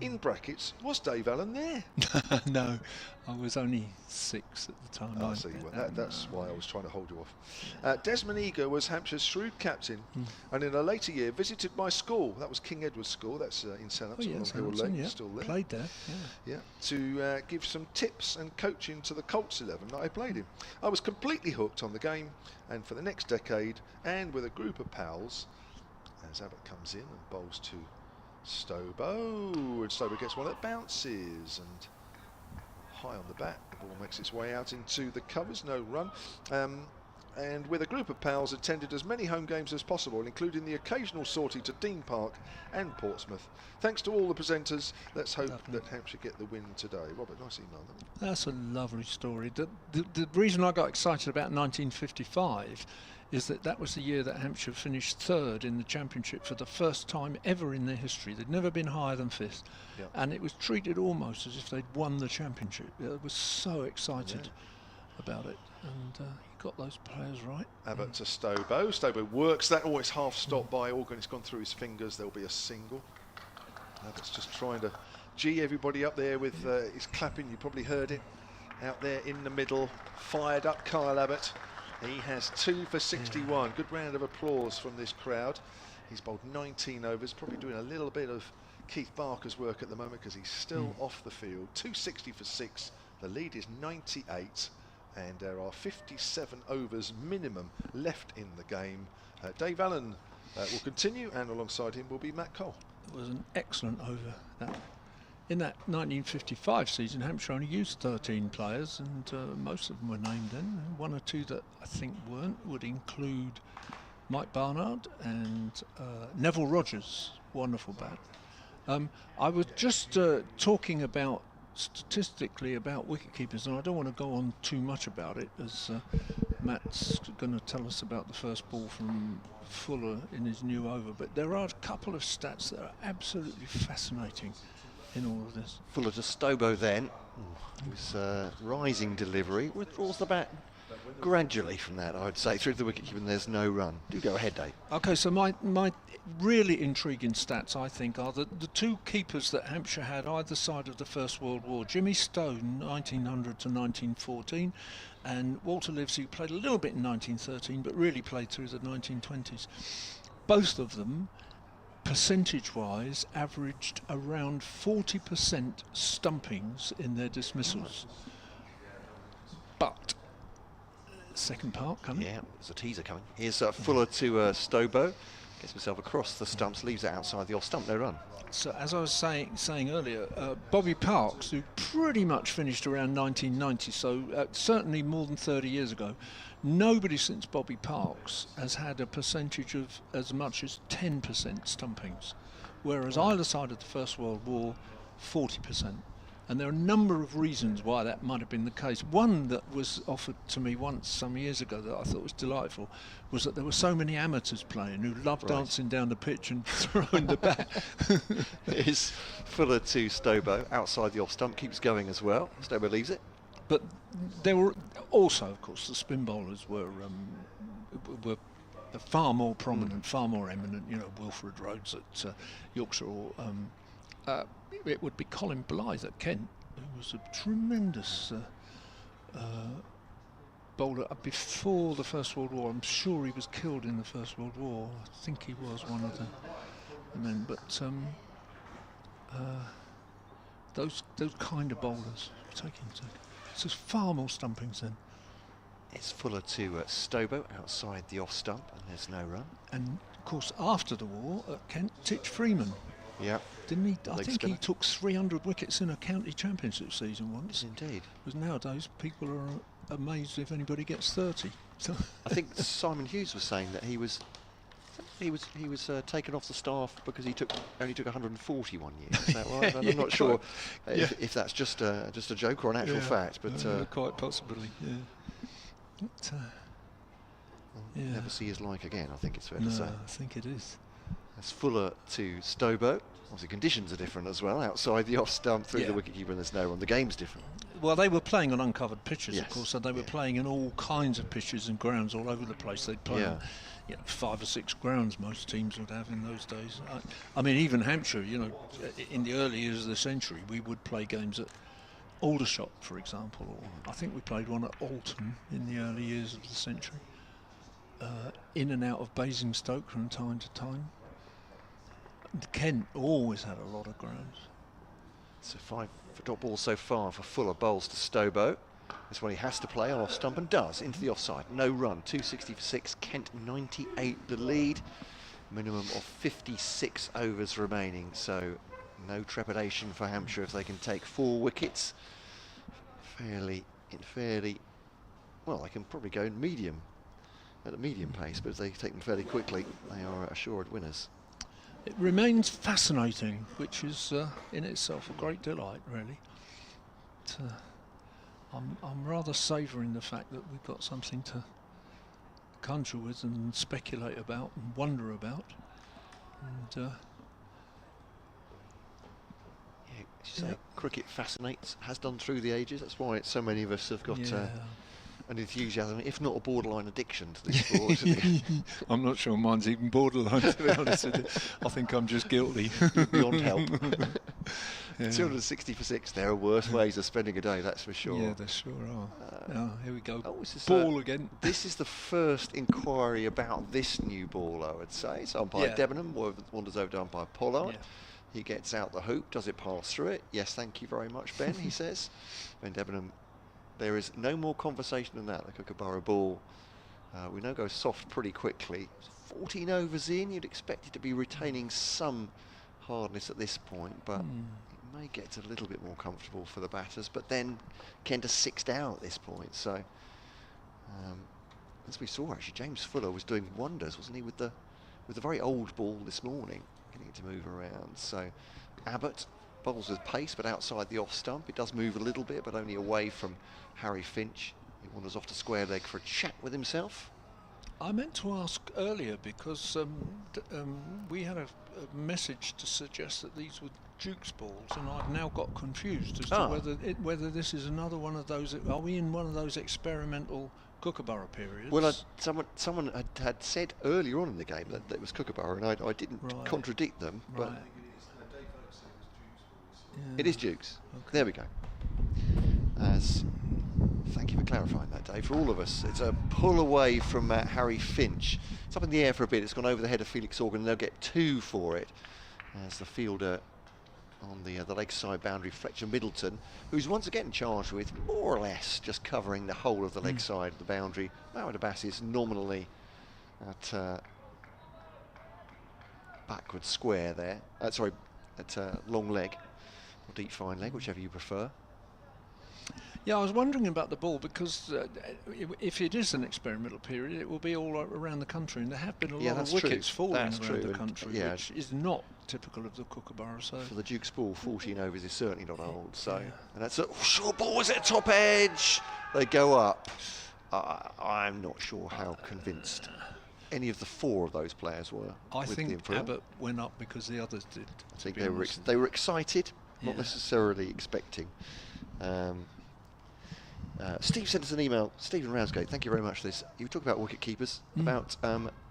In brackets, was Dave Allen there? No, I was only 6 at the time. I see. Well, that's why I was trying to hold you off. Desmond Eager was Hampshire's shrewd captain, and in a later year visited my school. That was King Edward's School. That's in St. Hill Lane, still there. Played there. Yeah. To give some tips and coaching to the Colts 11 that I played in. I was completely hooked on the game, and for the next decade, and with a group of pals, as Abbott comes in and bowls to Stobo, and Stobo gets one that bounces, and high on the bat, the ball makes its way out into the covers, no run. And with a group of pals, attended as many home games as possible, including the occasional sortie to Dean Park and Portsmouth. Thanks to all the presenters. Let's hope that Hampshire get the win today. Robert, nice email. That's a lovely story. The reason I got excited about 1955 is that was the year that Hampshire finished 3rd in the championship for the first time ever in their history. They'd never been higher than 5th, and it was treated almost as if they'd won the championship. I was so excited about it, and he got those players right. Abbott to Stobo. Stobo works that. Oh, it's half stopped by Organ. It's gone through his fingers. There'll be a single. Abbott's just trying to gee everybody up there with his clapping. You probably heard it out there in the middle. Fired up Kyle Abbott. He has 2 for 61. Good round of applause from this crowd. He's bowled 19 overs, probably doing a little bit of Keith Barker's work at the moment because he's still off the field. 260 for 6. The lead is 98, and there are 57 overs minimum left in the game. Dave Allen will continue, and alongside him will be Matt Cole. It was an excellent over. In that 1955 season, Hampshire only used 13 players, and most of them were named then. One or two that I think weren't would include Mike Barnard and Neville Rogers. Wonderful bat. I was just talking about statistically about wicketkeepers, and I don't want to go on too much about it, as Matt's going to tell us about the first ball from Fuller in his new over. But there are a couple of stats that are absolutely fascinating in all of this. Fuller to Stobo then. It was rising delivery. Withdraws the bat gradually from that, I would say, through the wicket-keeper, and there's no run. Do go ahead, Dave. Okay, so my really intriguing stats, I think, are the two keepers that Hampshire had either side of the First World War. Jimmy Stone, 1900 to 1914, and Walter Livesey, who played a little bit in 1913, but really played through the 1920s. Both of them, percentage-wise, averaged around 40% stumpings in their dismissals. But second part coming. Yeah, there's a teaser coming. Here's Fuller to Stobo. Gets himself across the stumps, leaves it outside the off stump, no run. So as I was saying earlier, Bobby Parks, who pretty much finished around 1990, so certainly more than 30 years ago, nobody since Bobby Parks has had a percentage of as much as 10% stumpings, whereas either side of the First World War, 40%. And there are a number of reasons why that might have been the case. One that was offered to me once some years ago that I thought was delightful was that there were so many amateurs playing who loved dancing down the pitch and throwing the bat. Here's Fuller to Stobo, outside the off stump, keeps going as well. Stobo leaves it. But there were also, of course, the spin bowlers were far more prominent, far more eminent. You know, Wilfred Rhodes at Yorkshire, or it would be Colin Blythe at Kent, who was a tremendous bowler before the First World War. I'm sure he was killed in the First World War. I think he was one of the men. But those kind of bowlers taking. So far more stumpings then. It's Fuller to Stobo, outside the off stump, and there's no run. And of course, after the war at Kent, Titch Freeman. Yeah. Didn't he? I think he took 300 wickets in a county championship season once. Indeed. Because nowadays people are amazed if anybody gets 30. So I think Simon Hughes was saying that he was taken off the staff because he only took 140 one year. Is that right? I'm not sure if that's just a joke or an actual fact, but quite possibly. Yeah. We'll never see his like again, I think it's fair to say. I think it is. That's Fuller to Stobo. Obviously conditions are different as well. Outside the off stump, through the wicketkeeper, and there's no run. The game's different. Well, they were playing on uncovered pitches, of course, so they were playing in all kinds of pitches and grounds all over the place. They'd play on, 5 or 6 grounds most teams would have in those days. I mean, even Hampshire, in the early years of the century, we would play games at Aldershot, for example, or I think we played one at Alton in the early years of the century. In and out of Basingstoke from time to time. And Kent always had a lot of grounds. So 5 for dot ball so far for Fuller. Bowls to Stobo. This one he has to play on off stump and does. Into the offside. No run. 260 for 6. Kent 98 the lead. Minimum of 56 overs remaining. So no trepidation for Hampshire if they can take 4 wickets. Fairly, well, they can probably go in medium, at a medium pace, but if they take them fairly quickly, they are assured winners. It remains fascinating, which is in itself a great delight, really. I'm rather savouring the fact that we've got something to conjure with and speculate about and wonder about. And cricket fascinates, has done through the ages. That's why so many of us have got an enthusiasm, if not a borderline addiction to this sport. Isn't it? I'm not sure mine's even borderline, to be honest with you. I think I'm just guilty. Beyond help. 260 for 6. There are worse ways of spending a day, that's for sure. Yeah, there sure are. Here we go. This is ball again. This is the first inquiry about this new ball, I would say. So umpire Debenham wanders over to umpire Pollard. Yeah. He gets out the hoop. Does it pass through it? Yes, thank you very much, Ben, he says. Ben Debenham, there is no more conversation than that. The Kookaburra ball, we know, goes soft pretty quickly. 14 overs in, you'd expect it to be retaining some hardness at this point, but it may get a little bit more comfortable for the batters. But then Kent are 6 down at this point, so as we saw, actually, James Fuller was doing wonders, wasn't he, with the very old ball this morning, getting it to move around. So Abbott bowls with pace, but outside the off stump. It does move a little bit, but only away from Harry Finch. He wanders off to square leg for a chat with himself. I meant to ask earlier because we had a message to suggest that these were Duke's balls, and I've now got confused as to whether this is another one of those. Are we in one of those experimental Kookaburra periods? Well, someone had said earlier on in the game that it was Kookaburra, and I didn't contradict them. But it is Duke's. Okay. There we go. Thank you for clarifying that, Dave. For all of us, it's a pull away from Harry Finch. It's up in the air for a bit. It's gone over the head of Felix Organ, and they'll get 2 for it. As the fielder on the leg side boundary, Fletcher Middleton, who's once again charged with more or less just covering the whole of the leg side of the boundary. Mohamed Abbas is nominally at backward square there. At long leg, or deep fine leg, whichever you prefer. Yeah, I was wondering about the ball because if it is an experimental period, it will be all around the country, and there have been a lot of wickets falling around the country, which is not typical of the Kookaburra. So for the Duke's ball, 14 overs is certainly not old. So, and that's a short ball. Was at top edge? They go up. I'm not sure how convinced any of the 4 of those players were. I think Abbott went up because the others did. I think they were excited, not necessarily expecting. Steve sent us an email. Stephen Ramsgate, thank you very much for this. You talk about wicket keepers, about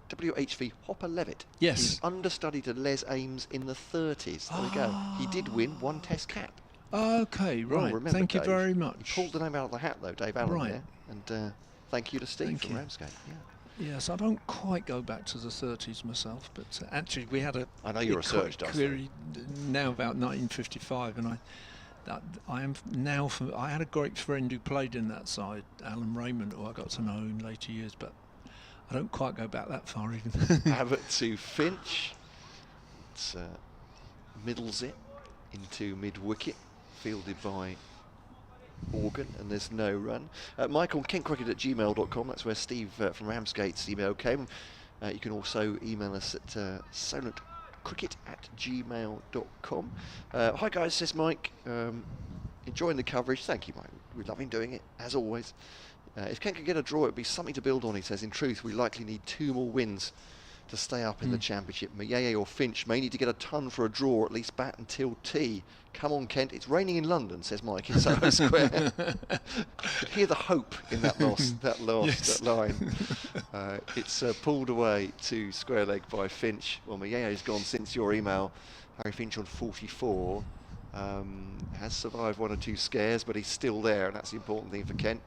WHV Hopper Levitt. Yes. He's understudy to Les Ames in the 30s. There we go. He did win 1 Test cap. Okay, right. Thank you very much. He pulled the name out of the hat, though, Dave Allen there. And thank you to Steve from Ramsgate. Yeah. Yes, I don't quite go back to the 30s myself, but actually we had I know your research does. Query now about 1955, and I had a great friend who played in that side, Alan Raymond, who I got to know in later years, but I don't quite go back that far even. Abbott to Finch. It's middles it into mid-wicket, fielded by Organ, and there's no run. Michael, kentcricket@gmail.com, that's where Steve from Ramsgate's email came. You can also email us at solentcricket@gmail.com. Hi guys, says Mike. Enjoying the coverage. Thank you, Mike. We're loving doing it, as always. If Kent could get a draw, it would be something to build on, he says. In truth, we likely need 2 more wins to stay up in the championship. Mayeye or Finch may need to get a ton for a draw, or at least bat until tea. Come on, Kent. It's raining in London, says Mike in Soho Square. Could hear the hope in that line. It's pulled away to square leg by Finch. Well, Mayeye's gone since your email. Harry Finch on 44. Has survived 1 or 2 scares, but he's still there, and that's the important thing for Kent.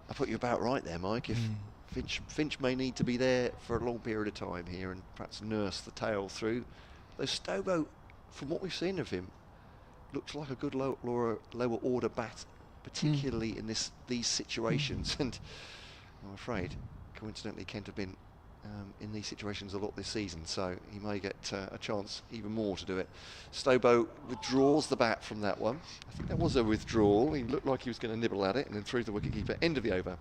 I put you about right there, Mike. If Finch may need to be there for a long period of time here and perhaps nurse the tail through. Though Stobo, from what we've seen of him, looks like a good lower order bat, particularly in these situations. And I'm afraid, coincidentally, Kent have been in these situations a lot this season, so he may get a chance even more to do it. Stobo withdraws the bat from that one. I think that was a withdrawal. He looked like he was going to nibble at it and then through the wicketkeeper. End of the over.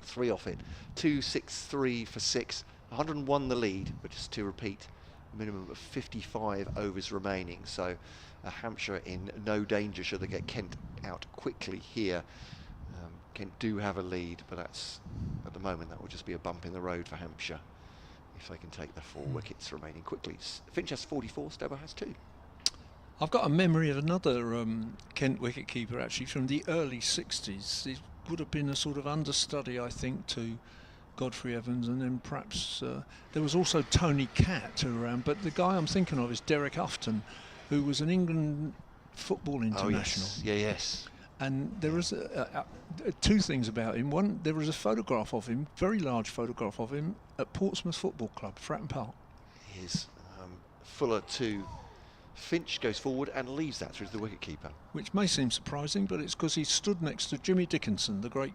3 off it. 2-6-3 for 6. 101 the lead, but just to repeat, a minimum of 55 overs remaining. So Hampshire in no danger should they get Kent out quickly here. Kent do have a lead, but that's, at the moment, that will just be a bump in the road for Hampshire if they can take the 4 wickets remaining quickly. Finch has 44, Stobo has 2. I've got a memory of another Kent wicketkeeper actually from the early 60s. He would have been a sort of understudy, I think, to Godfrey Evans, and then perhaps there was also Tony Catt around, but the guy I'm thinking of is Derek Upton, who was an England football international. Oh, yes. And there was 2 things about him. One, there was a photograph of him, very large photograph of him, at Portsmouth Football Club, Fratton Park. Here's Fuller to Finch, goes forward and leaves that through to the wicketkeeper. Which may seem surprising, but it's because he stood next to Jimmy Dickinson, the great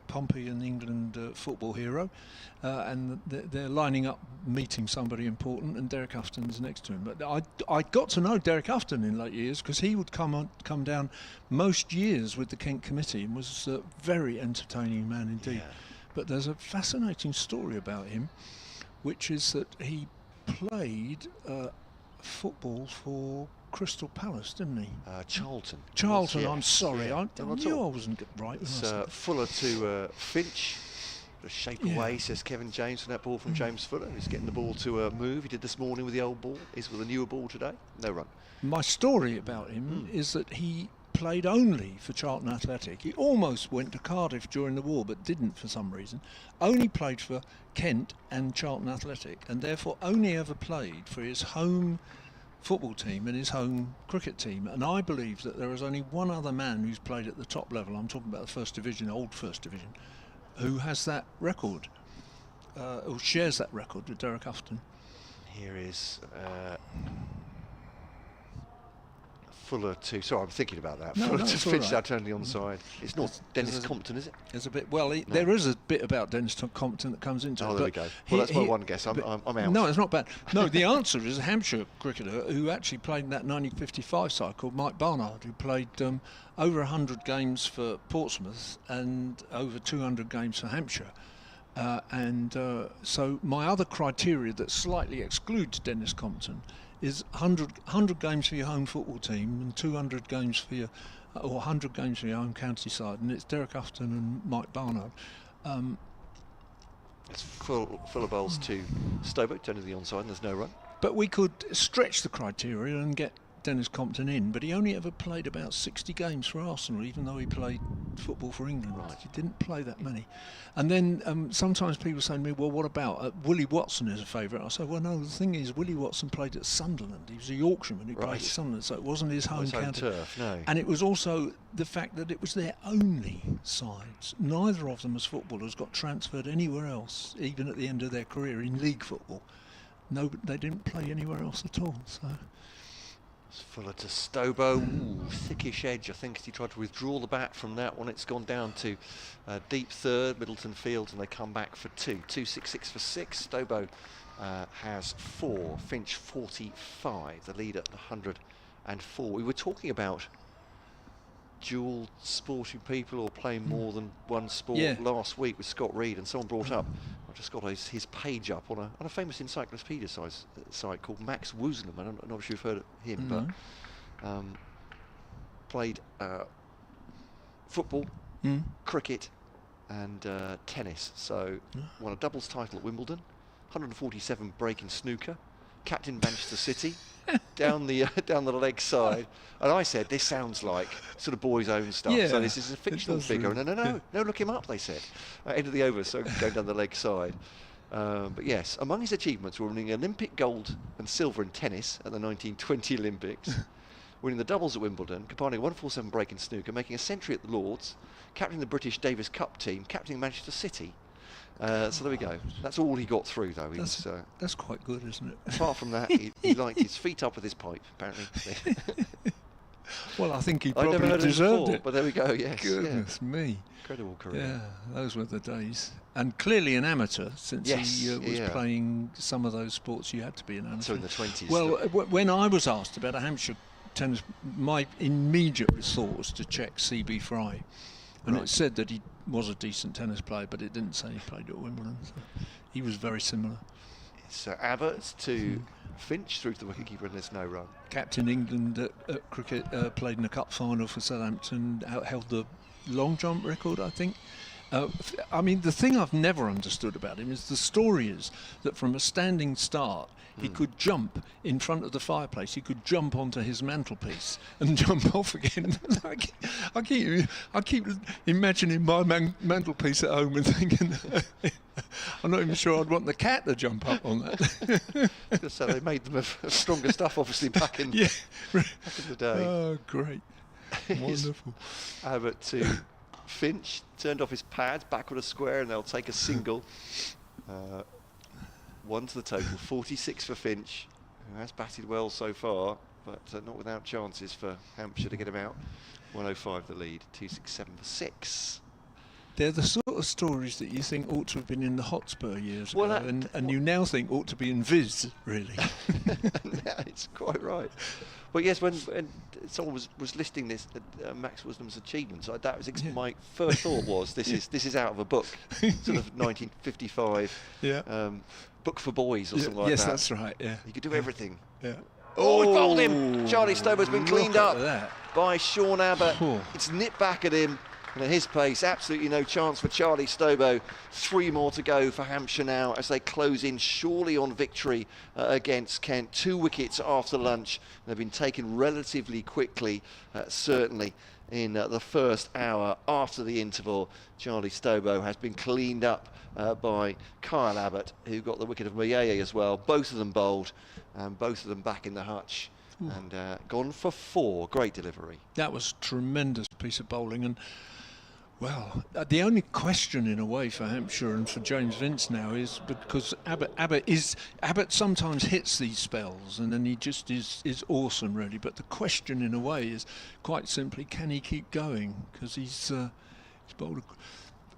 Pompey and England football hero, and they're lining up meeting somebody important, and Derek Upton's next to him. But I got to know Derek Upton in late years because he would come down most years with the Kent committee and was a very entertaining man indeed. Yeah. But there's a fascinating story about him, which is that he played football for Crystal Palace, didn't he? Charlton. Charlton, yes. I'm sorry. I knew I wasn't right. It's Fuller to Finch. A shape away, says Kevin James, from that ball from James Fuller. He's getting the ball to move. He did this morning with the old ball. He's with a newer ball today. No run. My story about him is that he played only for Charlton Athletic. He almost went to Cardiff during the war, but didn't for some reason. Only played for Kent and Charlton Athletic, and therefore only ever played for his home football team and his home cricket team. And I believe that there is only one other man who's played at the top level, I'm talking about the First Division, old First Division, who has that record, or shares that record with Derek Upton. Here is Fuller to... Sorry, I'm thinking about that. No, Fuller to Finch, right. turned on the onside. It's not Dennis Compton, is it? There's a bit... Well, there is a bit about Dennis Compton that comes into it. Oh, there we go. Well, that's my one guess. I'm out. No, it's not bad. No, the answer is a Hampshire cricketer who actually played in that 1955 side called Mike Barnard, who played over 100 games for Portsmouth and over 200 games for Hampshire. So my other criteria that slightly excludes Dennis Compton is 100 games for your home football team and 200 games for your, or 100 games for your home county side, and it's Derek Upton and Mike Barnard. It's Fuller bowls to Stobo, turning to the onside, and there's no run. But we could stretch the criteria and get Dennis Compton in, but he only ever played about 60 games for Arsenal, even though he played football for England. Right. He didn't play that many. And then sometimes people say to me, well, what about Willie Watson is a favourite? I say, well, no, the thing is, Willie Watson played at Sunderland. He was a Yorkshireman who played at Sunderland, so it wasn't his home county. Turf, no. And it was also the fact that it was their only sides. Neither of them as footballers got transferred anywhere else, even at the end of their career in league football. No, they didn't play anywhere else at all. So. Fuller to Stobo. Ooh, thickish edge, I think, as he tried to withdraw the bat from that one. It's gone down to deep third, Middleton Fields, and they come back for 2. 2-6-6 for 6. Stobo has 4. Finch 45, the lead at 104. We were talking about dual sporting people or playing more than one sport last week with Scott Reed, and someone brought up, I've just got his page up on a famous encyclopedia site called Max Woosnam. I'm not sure you've heard of him, but played football cricket and tennis. So won a doubles title at Wimbledon, 147 break in snooker, captain Manchester City, down the leg side. And I said, this sounds like sort of boys' own stuff. Yeah, so this is a fictional figure. Really. No, look him up, they said. End of the over, so going down the leg side. But yes, among his achievements were winning Olympic gold and silver in tennis at the 1920 Olympics, winning the doubles at Wimbledon, combining a 147 break in snooker, making a century at the Lords, captaining the British Davis Cup team, captaining Manchester City. So there we go. That's all he got through, though. That's quite good, isn't it? Apart from that, he liked his feet up with his pipe, apparently. Well, I think he I'd never probably heard deserved before, it. But there we go, yes. Goodness me. Incredible career. Yeah, those were the days. And clearly an amateur, since he was playing some of those sports you had to be an amateur. So in the 20s. Well, when I was asked about a Hampshire tennis, my immediate thought was to check C.B. Fry. And it said that he was a decent tennis player, but it didn't say he played at Wimbledon. So he was very similar. It's Abbott to Finch through to the wicketkeeper, and there's no run. Captain England at cricket, played in a cup final for Southampton, held the long jump record, I think. I mean, the thing I've never understood about him is the story is that from a standing start, he could jump in front of the fireplace. He could jump onto his mantelpiece and jump off again. I keep imagining my mantelpiece at home and thinking, I'm not even sure I'd want the cat to jump up on that. So they made them of stronger stuff, obviously, back in the day. Oh, great. Wonderful. Abbott to Finch, turned off his pads, backward a square, and they'll take a single. One to the total, 46 for Finch, who has batted well so far, but not without chances for Hampshire to get him out. 105 the lead, 267 for 6. They're the sort of stories that you think ought to have been in the Hotspur years ago, and you now think ought to be in Viz, really. Yeah, it's quite right. But yes, when someone was listing this, Max Wisdom's achievements, that was my first thought was this is out of a book, sort of 1955. Book for boys or something like that. Yes, that's right. Yeah, he could do everything. Yeah. Oh, he bowled him. Charlie Stober's been cleaned up that. by Sean Abbott. It's nipped back at him. And at his pace, absolutely no chance for Charlie Stobo. 3 more to go for Hampshire now as they close in surely on victory against Kent. 2 wickets after lunch. They've been taken relatively quickly, certainly in the first hour after the interval. Charlie Stobo has been cleaned up by Kyle Abbott, who got the wicket of Mayeye as well. Both of them bowled, and both of them back in the hutch. And gone for 4. Great delivery. That was a tremendous piece of bowling. And well, the only question in a way for Hampshire and for James Vince now is because Abbott sometimes hits these spells and then he just is awesome really. But the question in a way is quite simply, can he keep going? Because he's bowled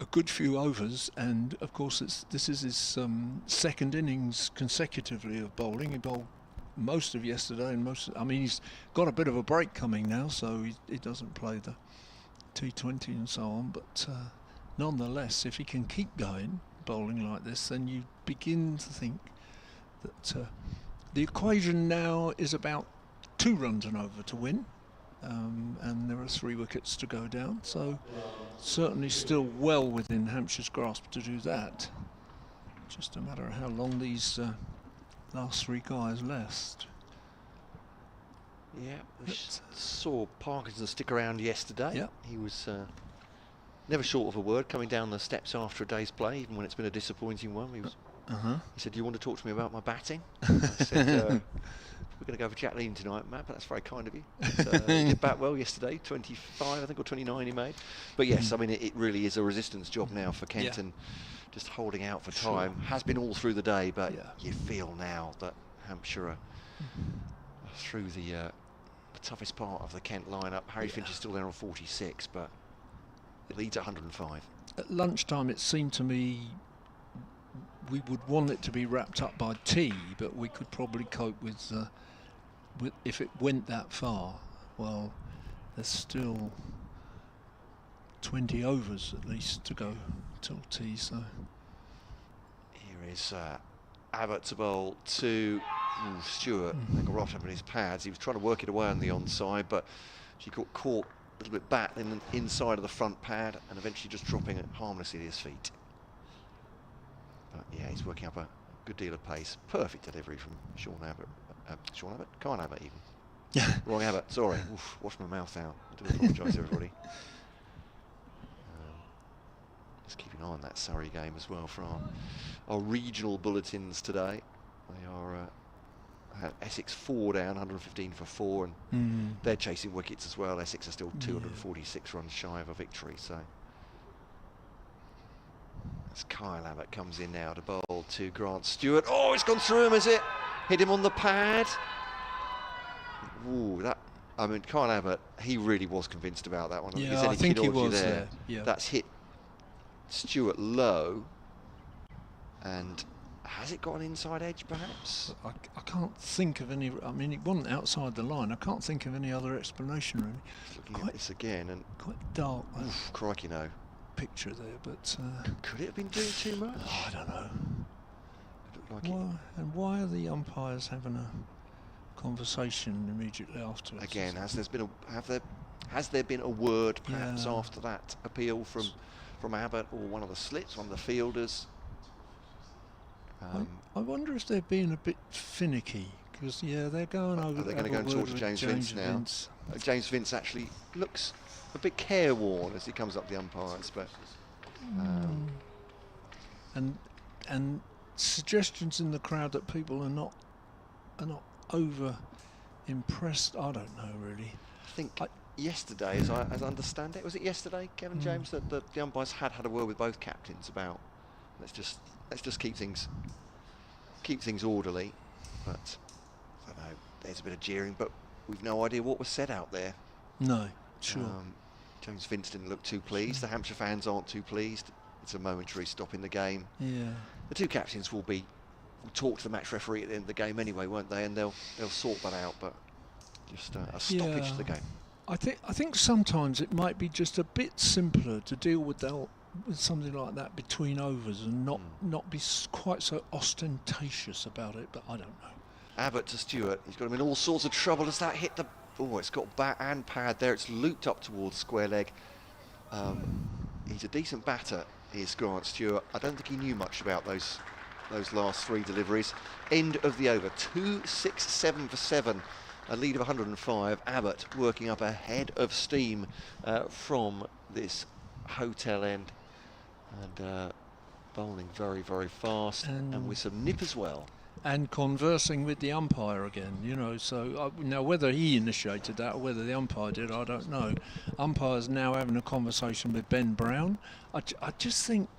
a good few overs, and of course this is his second innings consecutively of bowling. He bowled most of yesterday and he's got a bit of a break coming now, so he doesn't play the T20 and so on, but nonetheless, if he can keep going bowling like this, then you begin to think that the equation now is about 2 runs and over to win, and there are 3 wickets to go down, so certainly still well within Hampshire's grasp to do that. Just a matter of how long these last 3 guys last. Yeah, we saw Parkinson stick around yesterday. Yep. He was never short of a word coming down the steps after a day's play, even when it's been a disappointing one. He said, "Do you want to talk to me about my batting?" I said, "We're going to go for Jack Lean tonight, Matt, but that's very kind of you." But, he did bat well yesterday, 25, I think, or 29 he made. But yes, I mean, it really is a resistance job now for Kent, and just holding out for time. Has been all through the day, but you feel now that Hampshire are through the toughest part of the Kent lineup. Harry Finch is still there on 46, but it leads at 105. At lunchtime, it seemed to me we would want it to be wrapped up by tea, but we could probably cope with if it went that far. Well, there's still 20 overs at least to go till tea. So here is Abbott to bowl to Stewart. Got right up in his pads. He was trying to work it away on the onside, but she got caught little bit battling inside of the front pad and eventually just dropping it harmlessly at his feet. But yeah, he's working up a good deal of pace. Perfect delivery from Sean Abbott. Sean Abbott? Kyle Abbott even. Wrong Abbott, sorry. Oof, washed my mouth out. I do apologise everybody. Just keep an eye on that Surrey game as well for our regional bulletins today. They are Essex 4 down, 115 for 4, and they're chasing wickets as well. Essex are still 246 runs shy of a victory. So as Kyle Abbott comes in now to bowl to Grant Stewart. Oh, it's gone through him, has it? Hit him on the pad. Ooh, I mean, Kyle Abbott, he really was convinced about that one. Yeah, I think he was there. Yeah. That's hit Stewart low, and has it got an inside edge perhaps? I can't think of any. I mean, it wasn't outside the line. I can't think of any other explanation really. Looking at this again, and quite dark. Oof, crikey, no picture there, but could it have been doing too much? Oh, I don't know. It looked like and why are the umpires having a conversation immediately afterwards? Again, has there been a word perhaps after that appeal from Abbott or one of the slits, one of the fielders? I wonder if they're being a bit finicky, because they're going over. They're going to go and talk to James Vince now. James Vince actually looks a bit careworn as he comes up the umpires, but and suggestions in the crowd that people are not over impressed. I don't know really. I think yesterday, as I understand it, was it yesterday, Kevin James, that the umpires had a word with both captains about let's just keep things orderly. But I don't know, there's a bit of jeering, but we've no idea what was said out there. No, sure. James Vince didn't look too pleased. The Hampshire fans aren't too pleased. It's a momentary stop in the game. Yeah. The two captains will talk to the match referee at the end of the game anyway, won't they? And they'll sort that out. But just a stoppage to the game. I think sometimes it might be just a bit simpler to deal with something like that between overs and not be quite so ostentatious about it. But I don't know. Abbott to Stewart. He's got him in all sorts of trouble as that hit the. Oh, it's got bat and pad there. It's looped up towards square leg. He's a decent batter, is Grant Stewart. I don't think he knew much about those last three deliveries. End of the over. 267 for 7. A lead of 105. Abbott working up a head of steam from this hotel end. And bowling very, very fast. And with some nip as well. And conversing with the umpire again, so now whether he initiated that or whether the umpire did, I don't know. Umpire's now having a conversation with Ben Brown. I just think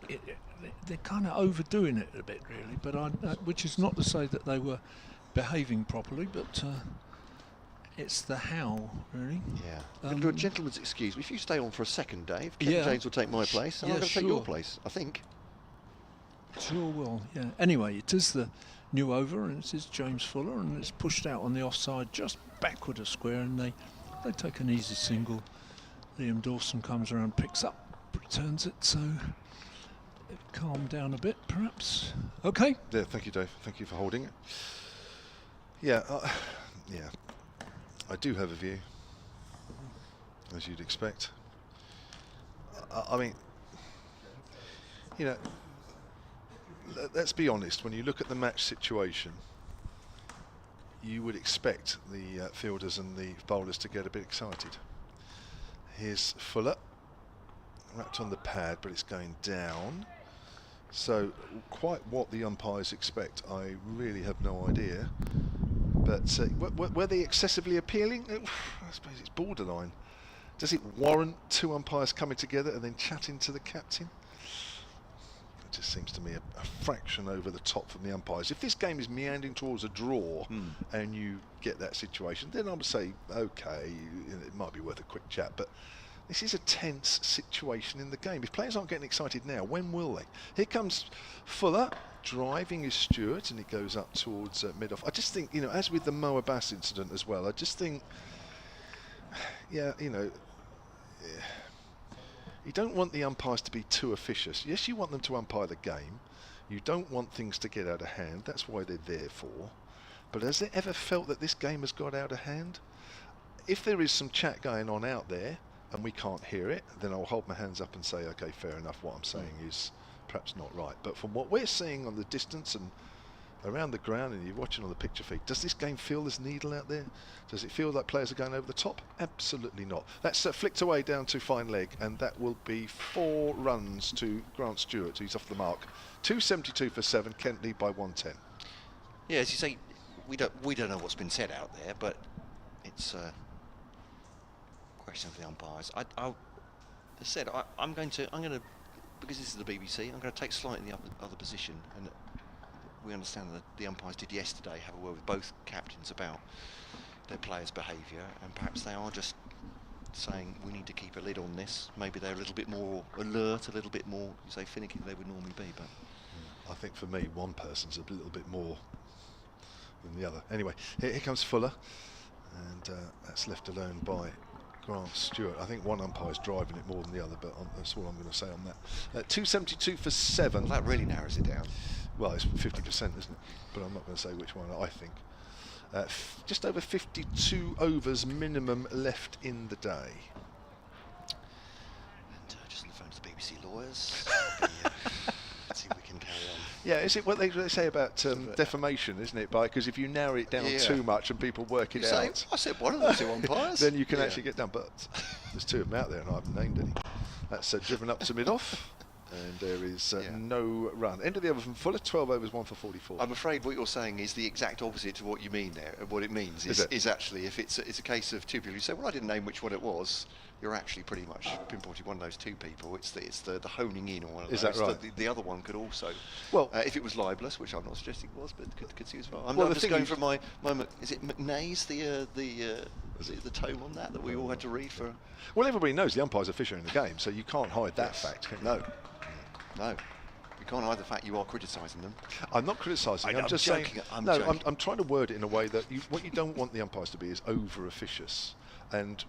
they're kind of overdoing it a bit, really, but which is not to say that they were behaving properly, but it's the how, really. Yeah. I'm going to do a gentleman's excuse. If you stay on for a second, Dave, Kevin James will take my place, and I'm going to take your place, I think. Sure will, yeah. Anyway, it is the new over, and it is James Fuller, and it's pushed out on the offside just backward of square, and they take an easy single. Liam Dawson comes around, picks up, returns it, so they've calmed down a bit, perhaps. Okay. Yeah, thank you, Dave. Thank you for holding it. Yeah, I do have a view, as you'd expect. I mean, let's be honest, when you look at the match situation, you would expect the fielders and the bowlers to get a bit excited. Here's Fuller, wrapped on the pad, but it's going down. So quite what the umpires expect, I really have no idea. But were they excessively appealing? I suppose it's borderline. Does it warrant two umpires coming together and then chatting to the captain? It just seems to me a fraction over the top from the umpires. If this game is meandering towards a draw and you get that situation, then I would say, okay, it might be worth a quick chat. But this is a tense situation in the game. If players aren't getting excited now, when will they? Here comes Fuller, driving his Stewart, and he goes up towards mid-off. I just think, as with the Mo Abbas incident as well, I just think, you don't want the umpires to be too officious. Yes, you want them to umpire the game. You don't want things to get out of hand. That's why they're there for. But has it ever felt that this game has got out of hand? If there is some chat going on out there, and we can't hear it, then I'll hold my hands up and say, okay, fair enough, what I'm saying is perhaps not right. But from what we're seeing on the distance and around the ground, and you're watching on the picture feed, does this game feel there's needle out there? Does it feel like players are going over the top? Absolutely not. That's flicked away down to fine leg, and that will be 4 runs to Grant Stewart, who's off the mark. 272 for 7, Kent lead by 110. Yeah, as you say, we don't know what's been said out there, but it's a question of the umpires. As I said, I'm going to, because this is the BBC, I'm going to take slightly the other position, and we understand that the umpires did yesterday have a word with both captains about their players' behaviour, and perhaps they are just saying we need to keep a lid on this. Maybe they're a little bit more alert, a little bit more, you say, finicky than they would normally be. But I think for me, one person's a little bit more than the other. Anyway, here comes Fuller, and that's left alone by Grant Stewart. I think one umpire's driving it more than the other, but that's all I'm going to say on that. 272 for 7. Well, that really narrows it down. Well, it's 50%, isn't it? But I'm not going to say which one I think. Just over 52 overs minimum left in the day. And just on the phone to the BBC lawyers. Let's see if we can carry on. Yeah, is it what they say about defamation, isn't it? Because if you narrow it down too much and people work it out, I said one of the 2 umpires. then you can actually get done. But there's 2 of them out there, and I haven't named any. That's driven up to mid-off. And there is no run. End of the over from Fuller, 12 overs, 1 for 44. I'm afraid what you're saying is the exact opposite to what you mean there. What it means is actually, if it's a case of 2 people who say, well, I didn't name which one it was, you're actually pretty much pinpointing one of those 2 people. It's the honing in on one of those. Is that right? The other one could also, well, if it was libelous, which I'm not suggesting it was, but could see as well. I'm just going from my is it McNay's the tome on that we all had to read for? Well, everybody knows the umpire's a fisher in the game, so you can't hide that fact. No. No, you can't hide the fact you are criticising them. I'm not criticising. I'm just joking. saying. I'm trying to word it in a way that what you don't want the umpires to be is over officious, and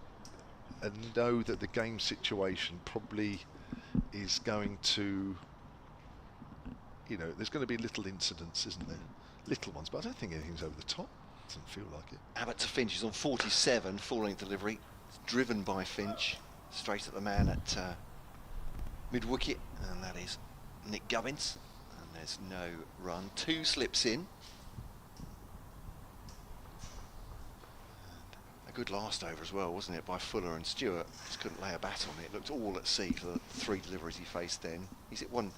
know that the game situation probably is going to, there's going to be little incidents, isn't there? Little ones, but I don't think anything's over the top. Doesn't feel like it. Abbott to Finch is on 47, full-length delivery. It's driven by Finch, straight at the man at mid-wicket, and that is Nick Gubbins, and there's no run. 2 slips in. And a good last over as well, wasn't it, by Fuller and Stewart. Just couldn't lay a bat on it. Looked all at sea for the 3 deliveries he faced then. He's hit 1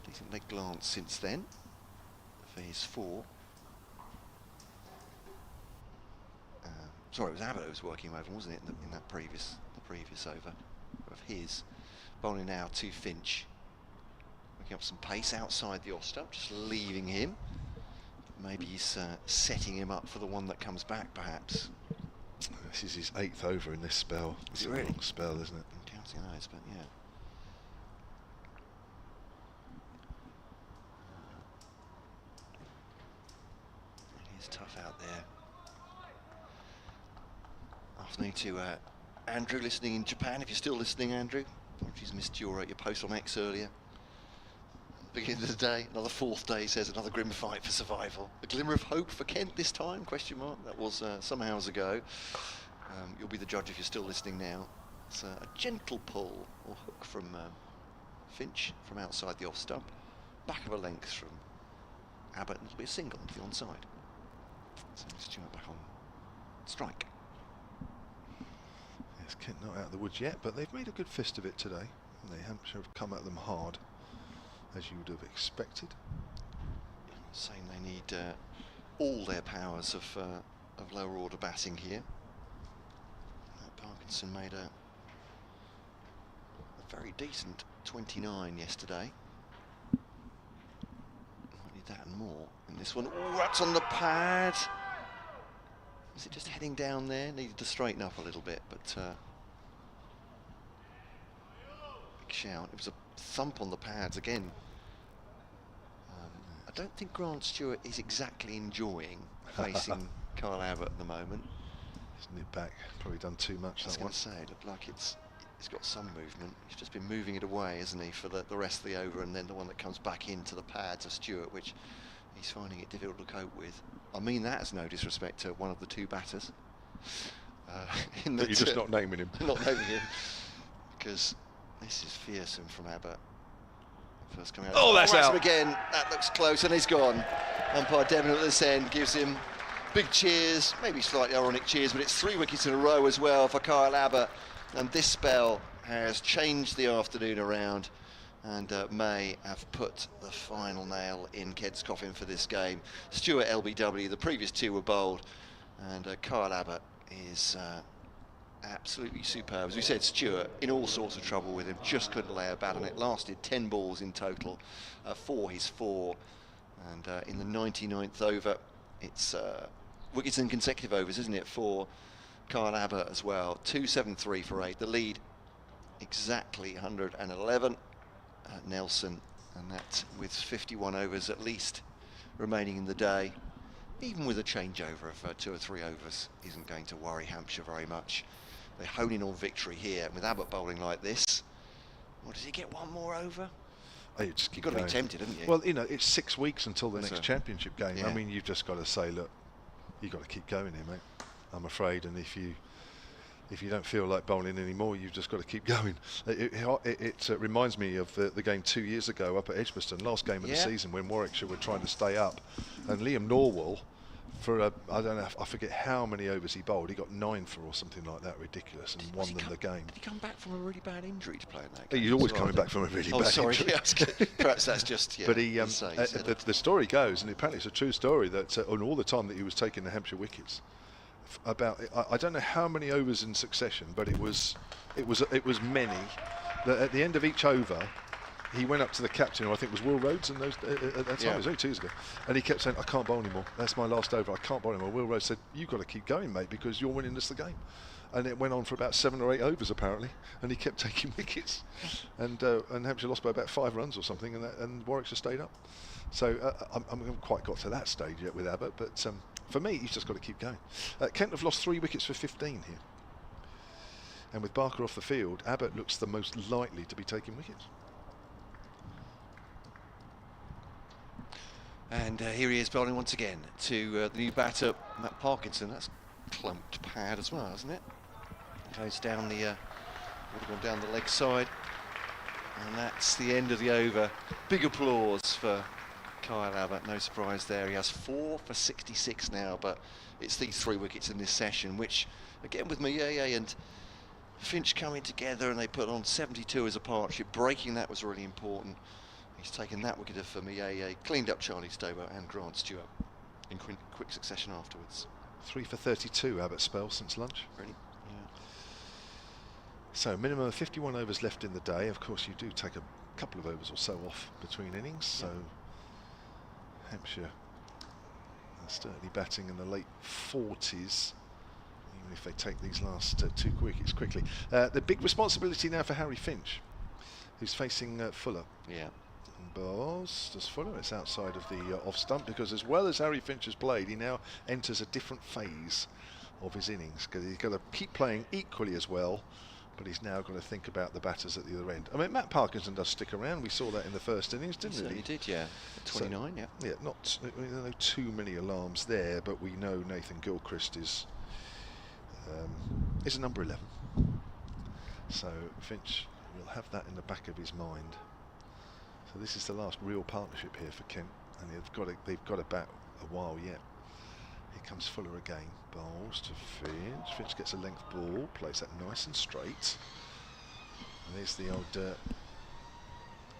decent leg glance since then for his 4. Sorry, it was Abbott who was working over, wasn't it, in that previous over of his. Bowling now to Finch, working up some pace outside the off-stump, just leaving him. Maybe he's setting him up for the one that comes back, perhaps. This is his 8th over in this spell. It's a long spell, isn't it? Counting those, but yeah. It is tough out there. Afternoon to Andrew, listening in Japan. If you're still listening, Andrew. Apologies, missed your post on X earlier. Beginning of the day, another 4th day, says another grim fight for survival. A glimmer of hope for Kent this time, question mark. That was some hours ago. You'll be the judge if you're still listening now. It's a gentle pull or hook from Finch from outside the off stump. Back of a length from Abbott, and it'll be a single to the onside. So Stewart back on strike. Yes, Kent not out of the woods yet, but they've made a good fist of it today. And Hampshire have come at them hard, as you would have expected. Saying they need all their powers of lower order batting here. Parkinson made a very decent 29 yesterday. Might need that and more in this one. Oh, that's on the pad. Is it just heading down there? Needed to straighten up a little bit, but big shout. It was a thump on the pads again. I don't think Grant Stewart is exactly enjoying facing Kyle Abbott at the moment. He's nipped back, probably done too much. I was going to say, it looked like it's got some movement. He's just been moving it away, hasn't he, for the rest of the over, and then the one that comes back into the pads of Stewart, which he's finding it difficult to cope with. I mean that as no disrespect to one of the 2 batters. You're just not naming him. Not naming him. Because this is fearsome from Abbott. First coming out. Oh, that's out. Again, that looks close, and he's gone. Umpire Devon at this end gives him big cheers, maybe slightly ironic cheers, but it's 3 wickets in a row as well for Kyle Abbott. And this spell has changed the afternoon around, and may have put the final nail in Kent's coffin for this game. Stewart LBW, the previous 2 were bowled, and Kyle Abbott is absolutely superb. As we said, Stewart in all sorts of trouble with him, just couldn't lay a bat on it. Lasted 10 balls in total for his 4, and in the 99th over, it's wickets in consecutive overs, isn't it, for Kyle Abbott as well. 273 for 8. The lead exactly 111 at Nelson, and that with 51 overs at least remaining in the day. Even with a changeover of 2 or 3 overs, isn't going to worry Hampshire very much. They hone in on victory here, and with Abbott bowling like this, well, does he get 1 more over? You've got to be tempted, haven't you? Well, you know, it's 6 weeks until the next championship game. Yeah. I mean, you've just got to say, look, you've got to keep going here, mate. I'm afraid, and if you don't feel like bowling anymore, you've just got to keep going. It reminds me of the game 2 years ago up at Edgbaston, last game of the season, when Warwickshire were trying to stay up, and Liam Norwell, for I don't know, I forget how many overs he bowled. He got 9 for or something like that, ridiculous, and won them the game. Did he come back from a really bad injury to play in that game? He's always coming back from a really bad injury. Perhaps that's just. But the story goes, and apparently it's a true story, that on all the time that he was taking the Hampshire wickets, about I don't know how many overs in succession, but it was many. That at the end of each over, he went up to the captain, who I think was Will Rhodes, and at that time it was only 2 years ago, and he kept saying, "I can't bowl anymore. That's my last over. I can't bowl anymore." Will Rhodes said, "You've got to keep going, mate, because you're winning us the game." And it went on for about 7 or 8 overs apparently, and he kept taking wickets, and Hampshire lost by about 5 runs or something, and Warwickshire stayed up. So I haven't quite got to that stage yet with Abbott, but for me, he's just got to keep going. Kent have lost 3 wickets for 15 here, and with Barker off the field, Abbott looks the most likely to be taking wickets. And here he is bowling once again to the new batter, Matt Parkinson. That's clumped pad as well, isn't it? Goes down the, would have gone down the leg side, and that's the end of the over. Big applause for Kyle Abbott. No surprise there. He has 4 for 66 now, but it's these 3 wickets in this session, which again with Mayeye and Finch coming together, and they put on 72 as a partnership. Breaking that was really important. He's taken that wicket for Mayeye, cleaned up Charlie Stober and Grant Stewart in quick succession afterwards. 3 for 32 Abbott spell since lunch. Really? Yeah. So minimum of 51 overs left in the day. Of course, you do take a couple of overs or so off between innings. So Hampshire certainly batting in the late 40s, even if they take these last 2 wickets quickly. The big responsibility now for Harry Finch, who's facing Fuller. Yeah. Balls, does Fuller, it's outside of the off stump, because as well as Harry Finch has played, he now enters a different phase of his innings, because he's got to keep playing equally as well, but he's now got to think about the batters at the other end. I mean, Matt Parkinson does stick around. We saw that in the first innings, didn't he? He did, yeah. 29, so, yeah. Not no too many alarms there, but we know Nathan Gilchrist is a number 11. So Finch will have that in the back of his mind. So this is the last real partnership here for Kent, and they've got to bat a while yet. Here comes Fuller again, bowls to Finch. Finch gets a length ball, plays that nice and straight. And there's the old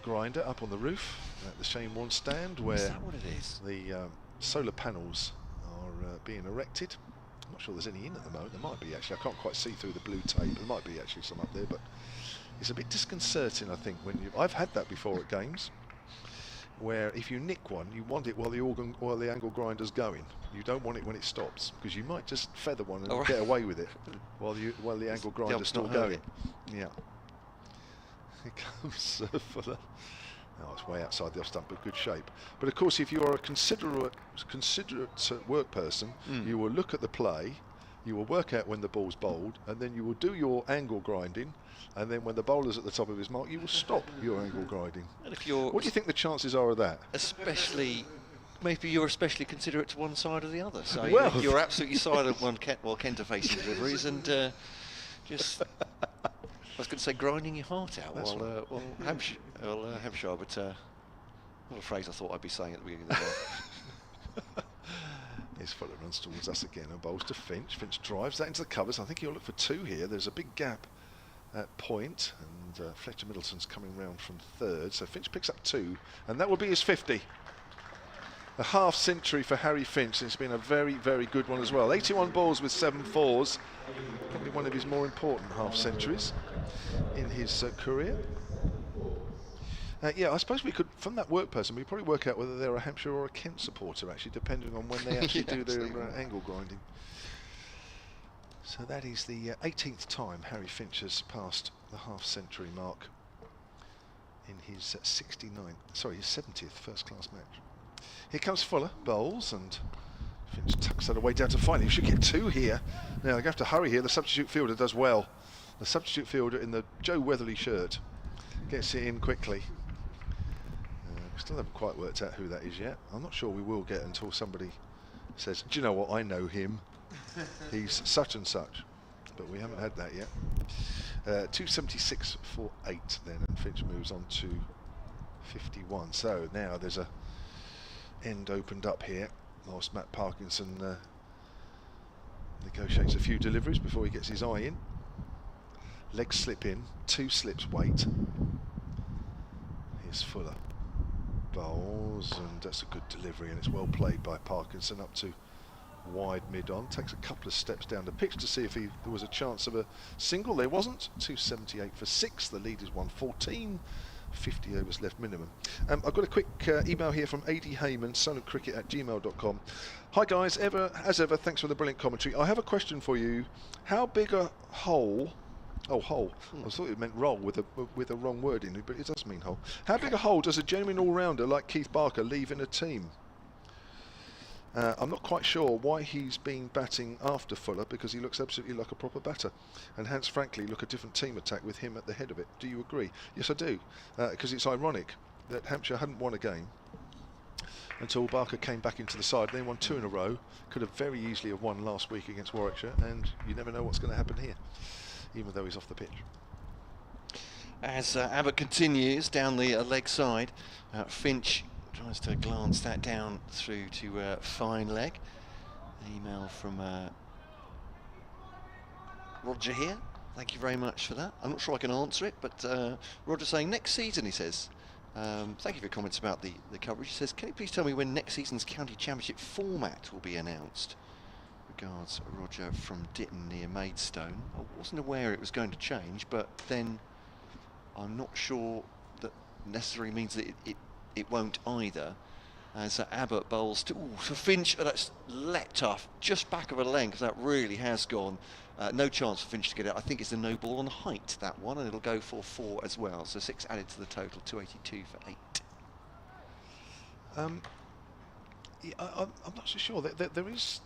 grinder up on the roof at the Shane Warne stand, where is that what it is? The solar panels are being erected. I'm not sure there's any in at the moment. There might be actually. I can't quite see through the blue tape. There might be actually some up there, but it's a bit disconcerting, I think, when I've had that before at games, where if you nick one, you want it while the angle grinder's going. You don't want it when it stops, because you might just feather one and get away with it while the angle grinder's still going. Yeah. Here comes Fuller. Oh, it's way outside the off stump, but good shape. But of course, if you're a considerate work person, you will look at the play, you will work out when the ball's bowled, and then you will do your angle grinding, and then when the bowler's at the top of his mark, you will stop your angle grinding. And if you're, what do you think the chances are of that? Especially maybe you're especially considerate to one side or the other. So well, you're absolutely silent while Kent are facing deliveries, and just, I was going to say, grinding your heart out while Hampshire, but not a phrase I thought I'd be saying at the beginning of the day. His Fuller runs towards us again and bowls to Finch. Finch drives that into the covers. I think he'll look for 2 here. There's a big gap at point, and Fletcher Middleton's coming round from 3rd. So Finch picks up 2, and that will be his 50. A half century for Harry Finch. It's been a very, very good one as well. 81 balls with 7 fours. Probably one of his more important half centuries in his career. Yeah, I suppose we could, from that work person, we probably work out whether they're a Hampshire or a Kent supporter, actually, depending on when they actually do their angle grinding. So that is the 18th time Harry Finch has passed the half-century mark in his 70th first-class match. Here comes Fuller, bowls, and Finch tucks that away down to final. He should get 2 here. Now, they're going to have to hurry here. The substitute fielder does well. The substitute fielder in the Joe Weatherly shirt gets it in quickly. Still haven't quite worked out who that is yet. I'm not sure we will get until somebody says, do you know what, I know him. He's such and such. But we haven't had that yet. 276 for 8 then, and Finch moves on to 51. So now there's a end opened up here. Whilst Matt Parkinson negotiates a few deliveries before he gets his eye in. Legs slip in, 2 slips wait. Here's Fuller. Bowls, and that's a good delivery, and it's well played by Parkinson up to wide mid-on. Takes a couple of steps down the pitch to see if there was a chance of a single. There wasn't. 278 for 6. The lead is 114. 50 overs left minimum. I've got a quick email here from AD Heyman, sonatcricket@gmail.com. Hi guys, as ever, thanks for the brilliant commentary. I have a question for you. How big a hole? Oh, hole. I thought it meant roll with a wrong word in it, but it does mean hole. How big a hole does a genuine all-rounder like Keith Barker leave in a team? I'm not quite sure why he's been batting after Fuller, because he looks absolutely like a proper batter. And Hans frankly look a different team attack with him at the head of it. Do you agree? Yes, I do. Because it's ironic that Hampshire hadn't won a game until Barker came back into the side. They won 2 in a row. Could have very easily have won last week against Warwickshire, and you never know what's going to happen here, even though he's off the pitch. As Abbott continues down the leg side, Finch tries to glance that down through to fine leg. Email from Roger here. Thank you very much for that. I'm not sure I can answer it, but Roger saying next season, he says. Thank you for your comments about the coverage. He says, can you please tell me when next season's county championship format will be announced? Regards, Roger from Ditton near Maidstone. I wasn't aware it was going to change, but then I'm not sure that necessarily means that it won't either. As Abbott bowls to Finch, that's leapt off just back of a length. That really has gone. No chance for Finch to get it. I think it's a no ball on height, that one, and it'll go for 4 as well. So 6 added to the total, 282 for 8. Yeah, I'm not so sure. There is.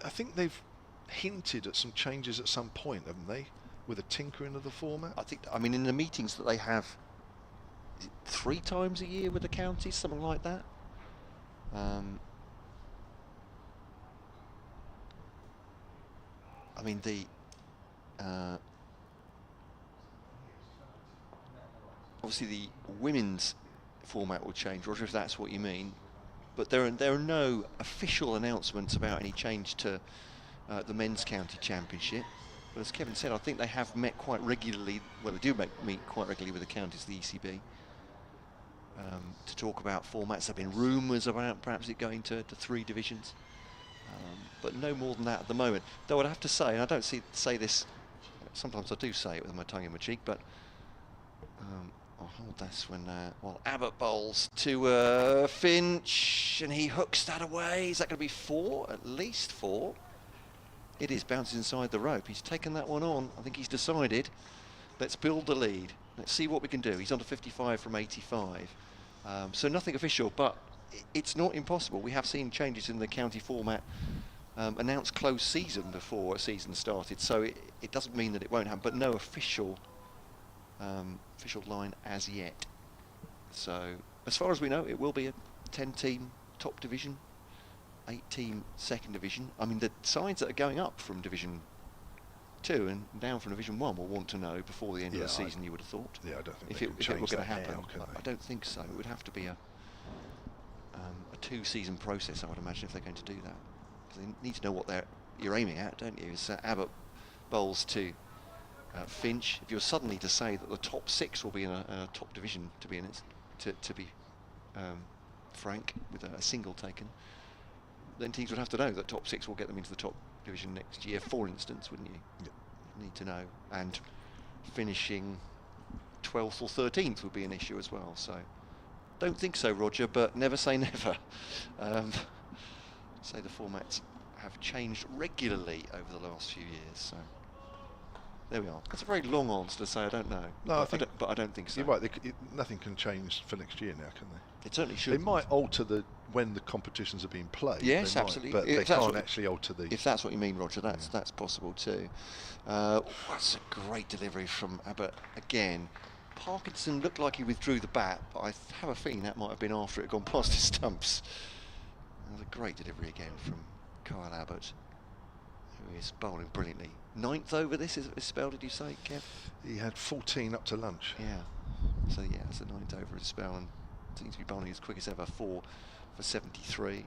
I think they've hinted at some changes at some point, haven't they, with a tinkering of the format? I mean, in the meetings that they have, is it 3 times a year with the counties, something like that? I mean, the obviously the women's format will change, Roger, if that's what you mean. But there are no official announcements about any change to the men's county championship. But as Kevin said, I think they have met quite regularly. Well, they do meet quite regularly with the counties, the ECB, to talk about formats. There have been rumours about perhaps it going to 3 divisions, but no more than that at the moment. Though I'd have to say, and I don't say this, sometimes I do say it with my tongue in my cheek, but I'll hold this when while Abbott bowls to Finch, and he hooks that away. Is that going to be 4? At least 4. It is, bounces inside the rope. He's taken that one on. I think he's decided, let's build the lead. Let's see what we can do. He's on to 55 from 85. So nothing official, but it's not impossible. We have seen changes in the county format announced closed season before a season started. So it doesn't mean that it won't happen, but no official line as yet. So as far as we know, it will be a 10-team top division, 8-team second division. I mean, the sides that are going up from Division 2 and down from Division 1 will want to know before the end of the season, you would have thought. Yeah, I don't think if it were going to happen. Now, I don't think so. It would have to be a 2-season process, I would imagine, if they're going to do that. Because they need to know what you're aiming at, don't you? It's Abbott bowls to Finch. If you're suddenly to say that the top 6 will be in a top division, to be honest, to be frank, with a single taken, then teams would have to know that top 6 will get them into the top division next year, for instance, wouldn't you? Yep. You'd need to know. And finishing 12th or 13th would be an issue as well. So don't think so, Roger, but never say never. Say the formats have changed regularly over the last few years. So there we are. That's a very long answer to say I don't know. No, but I don't think so. You're right. Nothing can change for next year now, can they? It certainly should. They might alter when the competitions are being played. Yes, absolutely. But they can't actually alter the. If that's what you mean, Roger, that's possible too. That's a great delivery from Abbott again. Parkinson looked like he withdrew the bat, but I have a feeling that might have been after it had gone past his stumps. That was a great delivery again from Kyle Abbott, who is bowling brilliantly. 9th over this is spell, did you say, Kev? He had 14 up to lunch. Yeah. So yeah, it's the 9th over his spell, and seems to be bowling as quick as ever, 4 for 73.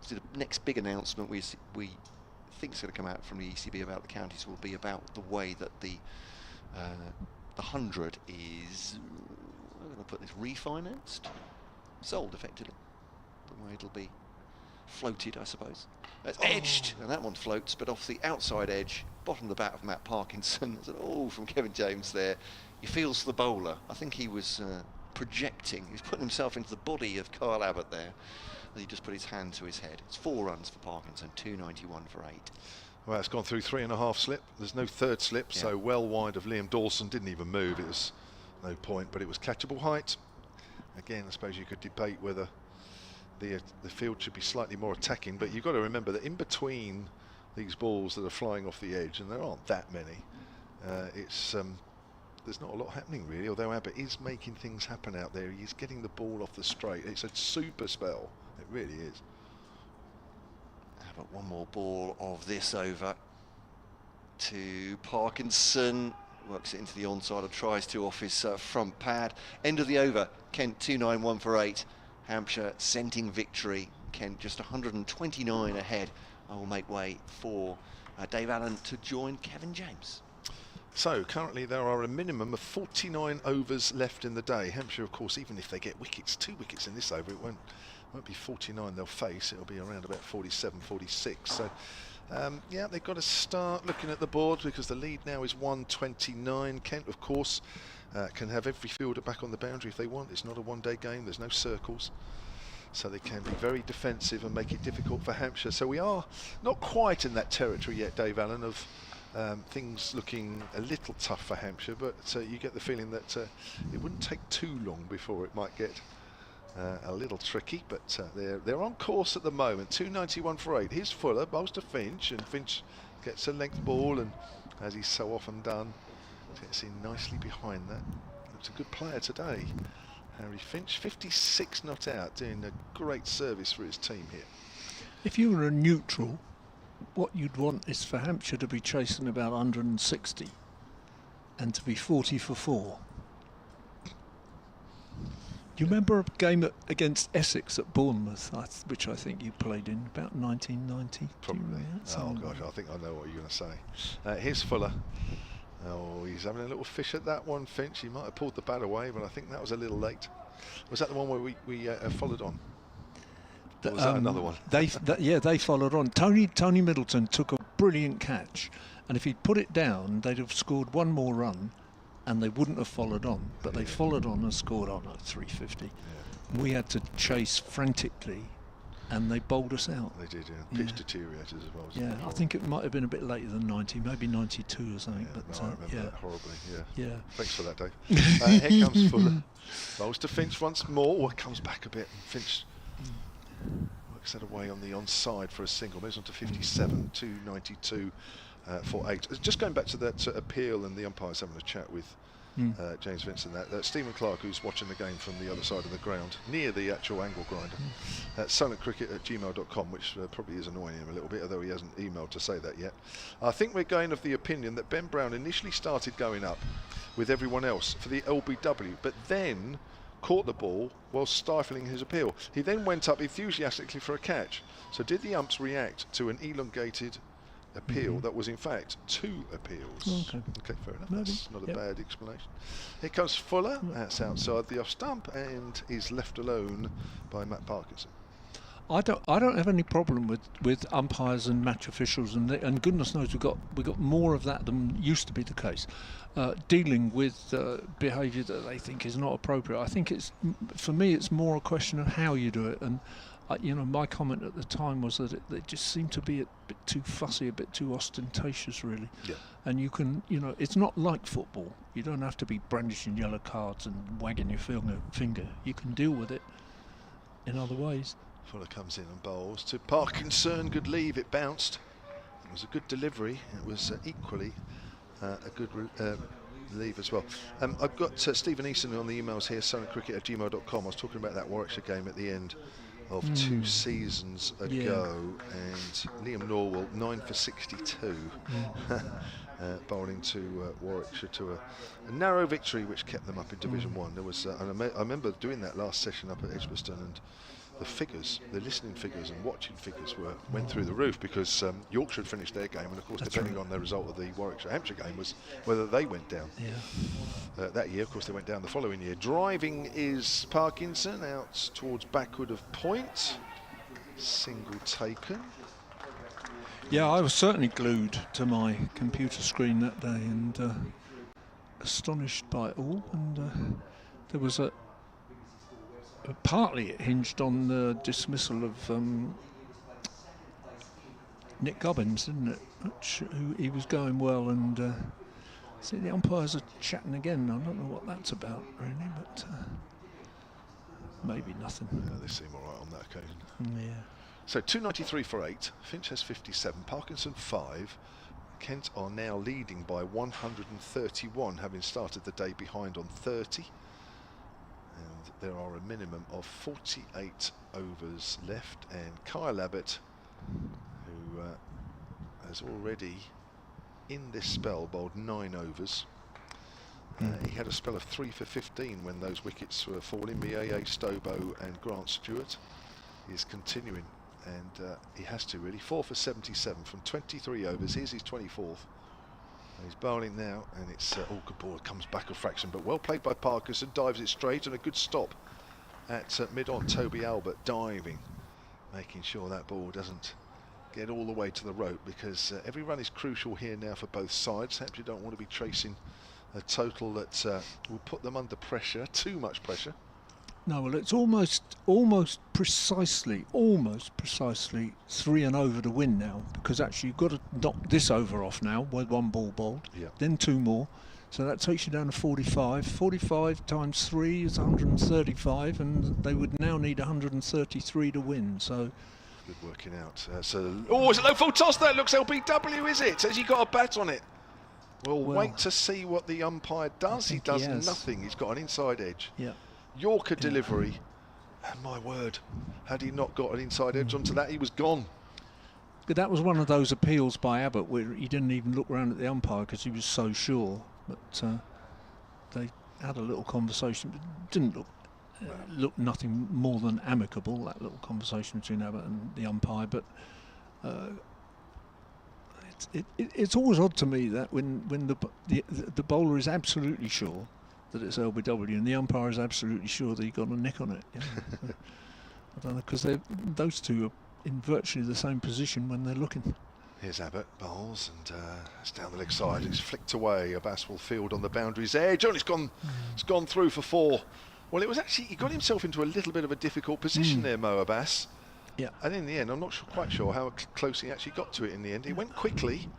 So the next big announcement we think is going to come out from the ECB about the counties will be about the way that the 100 is, I'm going to put this, refinanced, sold effectively. The way it'll be floated, I suppose. It's edged, and that one floats, but off the outside edge, bottom of the bat of Matt Parkinson. There's an from Kevin James there. He feels the bowler. I think he was projecting. He's putting himself into the body of Kyle Abbott there. He just put his hand to his head. It's 4 runs for Parkinson, 291 for 8. Well, it's gone through 3.5 slip. There's no third slip, so well wide of Liam Dawson. Didn't even move. It was no point, but it was catchable height. Again, I suppose you could debate whether the field should be slightly more attacking, but you've got to remember that in between these balls that are flying off the edge, and there aren't that many, there's not a lot happening really, although Abbott is making things happen out there. He's getting the ball off the straight. It's a super spell. It really is. Abbott, one more ball of this over to Parkinson. Works it into the onside and tries to off his front pad. End of the over. Kent 291 for 8. Hampshire scenting victory. Kent just 129 ahead. I will make way for Dave Allen to join Kevin James. So currently there are a minimum of 49 overs left in the day. Hampshire, of course, even if they get wickets, 2 wickets in this over, it won't be 49 they'll face. It'll be around about 47, 46. So yeah, they've got to start looking at the board because the lead now is 129. Kent, of course, can have every fielder back on the boundary if they want. It's not a one-day game. There's no circles. So they can be very defensive and make it difficult for Hampshire. So we are not quite in that territory yet, Dave Allen, of things looking a little tough for Hampshire, but you get the feeling that it wouldn't take too long before it might get a little tricky, but they're on course at the moment. 291 for 8. Here's Fuller, bowls to Finch, and Finch gets a length ball, and as he's so often done, gets in nicely behind that. Looks a good player today, Harry Finch. 56 not out, doing a great service for his team here. If you were a neutral, what you'd want is for Hampshire to be chasing about 160 and to be 40 for 4. Do you remember a game against Essex at Bournemouth, which I think you played in about 1990? Probably. Oh gosh, I think I know what you're going to say. Here's Fuller. Oh, he's having a little fish at that one, Finch. He might have pulled the bat away, but I think that was a little late. Was that the one where we followed on? Or was that another one? They followed on. Tony Middleton took a brilliant catch, and if he'd put it down, they'd have scored one more run, and they wouldn't have followed on. But they followed on and scored on at 350. Yeah. We had to chase frantically, and they bowled us out. They did, yeah. Pitch deteriorated as well. Yeah, I think it might have been a bit later than 90, maybe 92 or something. Yeah, but no, I remember that horribly. Yeah. Thanks for that, Dave. Here comes Fuller. Bowls to Finch once more. Comes back a bit. Finch works that away on the onside for a single. Moves on to 57, 292 for 8. Just going back to that appeal, and the umpire's having a chat with James Vincent, that Stephen Clark, who's watching the game from the other side of the ground, near the actual angle grinder. Silentcricket@gmail.com, which probably is annoying him a little bit, although he hasn't emailed to say that yet. I think we're going of the opinion that Ben Brown initially started going up with everyone else for the LBW, but then caught the ball while stifling his appeal. He then went up enthusiastically for a catch. So did the umps react to an elongated appeal that was in fact 2 appeals? Okay, fair enough. That's not a bad explanation. Here comes Fuller. That's outside the off stump and is left alone by Matt Parkinson. I don't have any problem with umpires and match officials, and goodness knows we got more of that than used to be the case. Dealing with behaviour that they think is not appropriate. I think for me it's more a question of how you do it. And my comment at the time was that it just seemed to be a bit too fussy, a bit too ostentatious, really. Yeah. And you can, it's not like football. You don't have to be brandishing yellow cards and wagging your finger. You can deal with it in other ways. Fuller comes in and bowls to Parkinson. Good leave, it bounced. It was a good delivery. It was equally a good leave as well. I've got Stephen Easton on the emails here, silentcricket@gmail.com. I was talking about that Warwickshire game at the end of 2 seasons ago, and Liam Norwell 9 for 62 bowling to Warwickshire to a narrow victory which kept them up in Division 1. There was and I remember doing that last session up at Edgbaston, and the figures, the listening figures and watching figures went through the roof, because Yorkshire had finished their game, and of course depending on the result of the Warwickshire-Hampshire game was whether they went down. That year, of course, they went down the following year. Driving is Parkinson out towards backward of point. Single taken. Yeah, I was certainly glued to my computer screen that day and astonished by it all. And there was partly it hinged on the dismissal of Nick Gubbins, didn't it? Who he was going well, and see, the umpires are chatting again. I don't know what that's about, really, but maybe nothing. Yeah, they seem all right on that occasion. Yeah. So 293 for 8. Finch has 57. Parkinson 5. Kent are now leading by 131, having started the day behind on 30. And there are a minimum of 48 overs left, and Kyle Abbott, who has already in this spell bowled 9 overs. He had a spell of 3 for 15 when those wickets were falling. Mieye, Stobo and Grant Stewart. He is continuing, and he has to really. 4 for 77 from 23 overs. Here's his 24th. He's bowling now, and it's good ball. It comes back a fraction, but well played by Parkinson. Dives it straight, and a good stop at mid-on. Toby Albert diving, making sure that ball doesn't get all the way to the rope, because every run is crucial here now for both sides. Hampshire don't want to be chasing a total that will put them under pressure, too much pressure. No, well, it's almost precisely 3 and over to win now, because actually you've got to knock this over off now with 1 ball bowled, then 2 more, so that takes you down to 45. 45 times 3 is 135, and they would now need 133 to win. So good working out. It's a low full toss. That looks LBW, is it? Has he got a bat on it? Well, wait to see what the umpire does. He does nothing. He's got an inside edge. Yeah. Yorker delivery, and my word, had he not got an inside edge onto that, he was gone. That was one of those appeals by Abbott where he didn't even look round at the umpire because he was so sure. But they had a little conversation. It didn't look nothing more than amicable, that little conversation between Abbott and the umpire. But it's always odd to me that when the bowler is absolutely sure that it's LBW and the umpire is absolutely sure that he got a nick on it. You know? I don't know, because those two are in virtually the same position when they're looking. Here's Abbott, bowls, and it's down the leg side. It's flicked away. Abbas will field on the boundary's edge. Oh, it's gone through for 4. Well, it was actually, he got himself into a little bit of a difficult position there, Mo Abbas. Yeah. And in the end, I'm not quite sure how close he actually got to it in the end. He went quickly,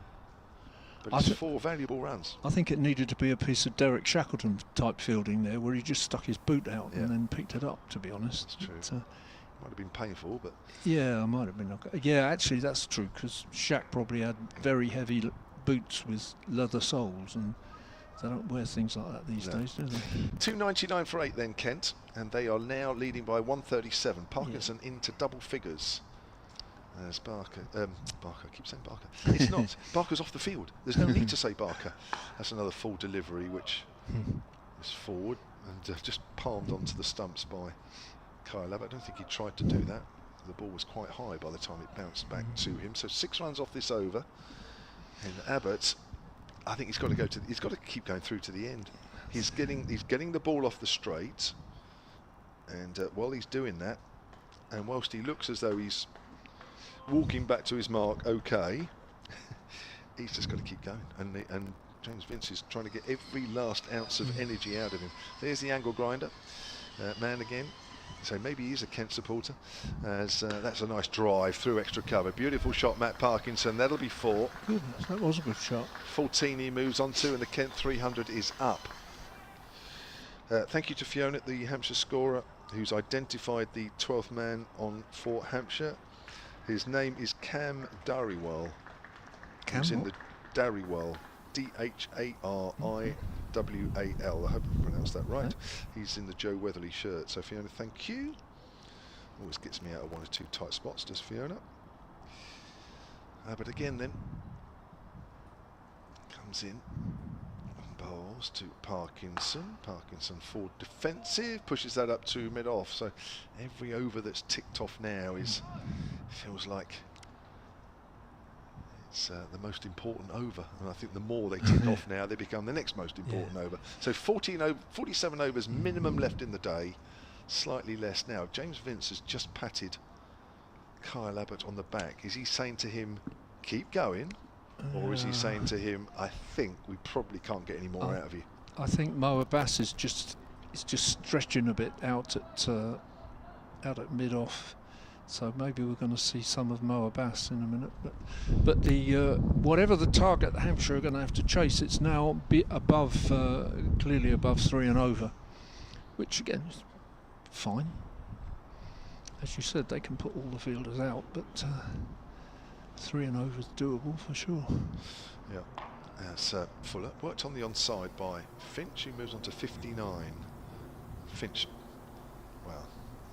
but it's 4 valuable runs. I think it needed to be a piece of Derek Shackleton type fielding there, where he just stuck his boot out and then picked it up, to be honest. That's true. Might have been painful, but... Yeah, I might have been. Okay. Yeah, actually, that's true, because Shaq probably had very heavy boots with leather soles, and They don't wear things like that these days, do they? 2.99 for 8 then, Kent, and they are now leading by 137. Parkinson into double figures. As Barker, I keep saying Barker. It's not. Barker's off the field. There's no need to say Barker. That's another full delivery, which is forward and just palmed onto the stumps by Kyle Abbott. I don't think he tried to do that. The ball was quite high by the time it bounced back to him. So 6 runs off this over, and Abbott, I think he's got to go to. He's got to keep going through to the end. He's getting the ball off the straight, and while he's doing that, and whilst he looks as though he's walking back to his mark, okay, he's just got to keep going. And James Vince is trying to get every last ounce of energy out of him. There's the angle grinder, man again. So maybe he's a Kent supporter, as that's a nice drive through extra cover. Beautiful shot, Matt Parkinson. That'll be 4. Goodness, that was a good shot. 14 he moves on to, and the Kent 300 is up. Thank you to Fiona, the Hampshire scorer, who's identified the 12th man on for Hampshire. His name is Cam Dariwal. He's in the Dariwal, Dharriwal. I hope I pronounced that right. He's in the Joe Weatherly shirt. So Fiona, thank you. Always gets me out of 1 or 2 tight spots, does Fiona. But again then, comes in and bowls to Parkinson. Parkinson forward defensive, pushes that up to mid-off. So every over that's ticked off now feels like it's the most important over, and I think the more they tick off now, they become the next most important over. So 47 overs minimum left in the day, slightly less now. James Vince has just patted Kyle Abbott on the back. Is he saying to him, keep going, or is he saying to him, I think we probably can't get any more out of you? I think Mo Abbas is just stretching a bit out at mid-off. So maybe we're going to see some of Mo Abbas in a minute, but the whatever the target Hampshire are going to have to chase, it's now above, clearly above 3 and over, which again is fine. As you said, they can put all the fielders out, but 3 and over is doable for sure. Yeah, as Fuller worked on the onside by Finch, who moves on to 59. Finch, well,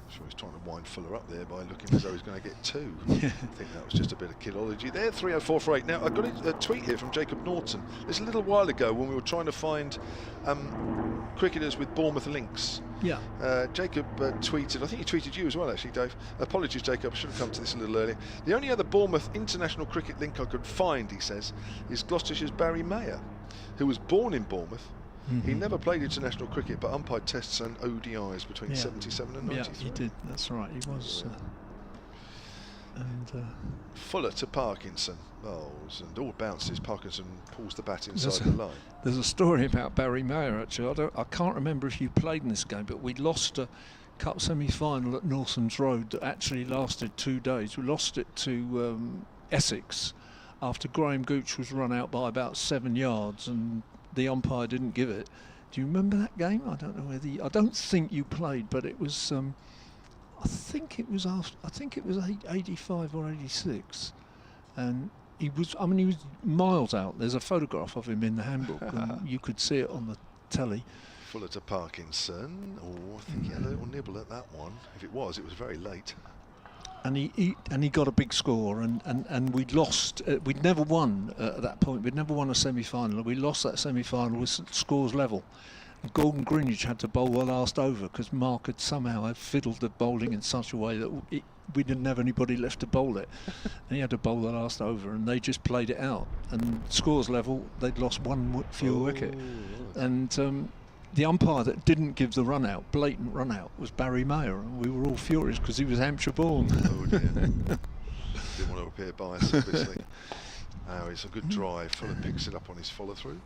I'm sure he's trying to wind Fuller up there by looking as though he's going to get 2. I think that was just a bit of killology there. 304 for 8. Now, I got a tweet here from Jacob Norton. This a little while ago when we were trying to find cricketers with Bournemouth links. Yeah. Jacob tweeted, I think he tweeted you as well actually, Dave. Apologies, Jacob, I should have come to this a little earlier. The only other Bournemouth international cricket link I could find, he says, is Gloucestershire's Barry Mayer, who was born in Bournemouth. He never played international cricket, but umpired tests and ODIs between 77 and 93. Yeah, he did. That's right. He was. Fuller to Parkinson. Bowls and all bounces. Parkinson pulls the bat inside the line. There's a story about Barry Mayer actually. I can't remember if you played in this game, but we lost a cup semi-final at Northam's Road that actually lasted 2 days. We lost it to Essex after Graham Gooch was run out by about 7 yards, and the umpire didn't give it. Do you remember that game? I don't know whether I don't think you played, but it was. I think it was 85 or 86, and he was. I mean, he was miles out. There's a photograph of him in the handbook, and you could see it on the telly. Fuller to Parkinson. Oh, I think he had a little nibble at that one. If it was very late. And he got a big score, and we'd lost. We'd never won at that point. We'd never won a semi-final. We lost that semi-final with scores level. And Gordon Greenwich had to bowl the last over because Mark had somehow fiddled the bowling in such a way that we didn't have anybody left to bowl it. And he had to bowl the last over, and they just played it out. And scores level, they'd lost 1 fewer wicket. And the umpire that didn't give the run out, blatant run out, was Barry Mayer, and we were all furious because he was Hampshire born. Oh dear. Didn't want to appear biased, obviously. Oh, it's a good drive. Fuller picks it up on his follow through.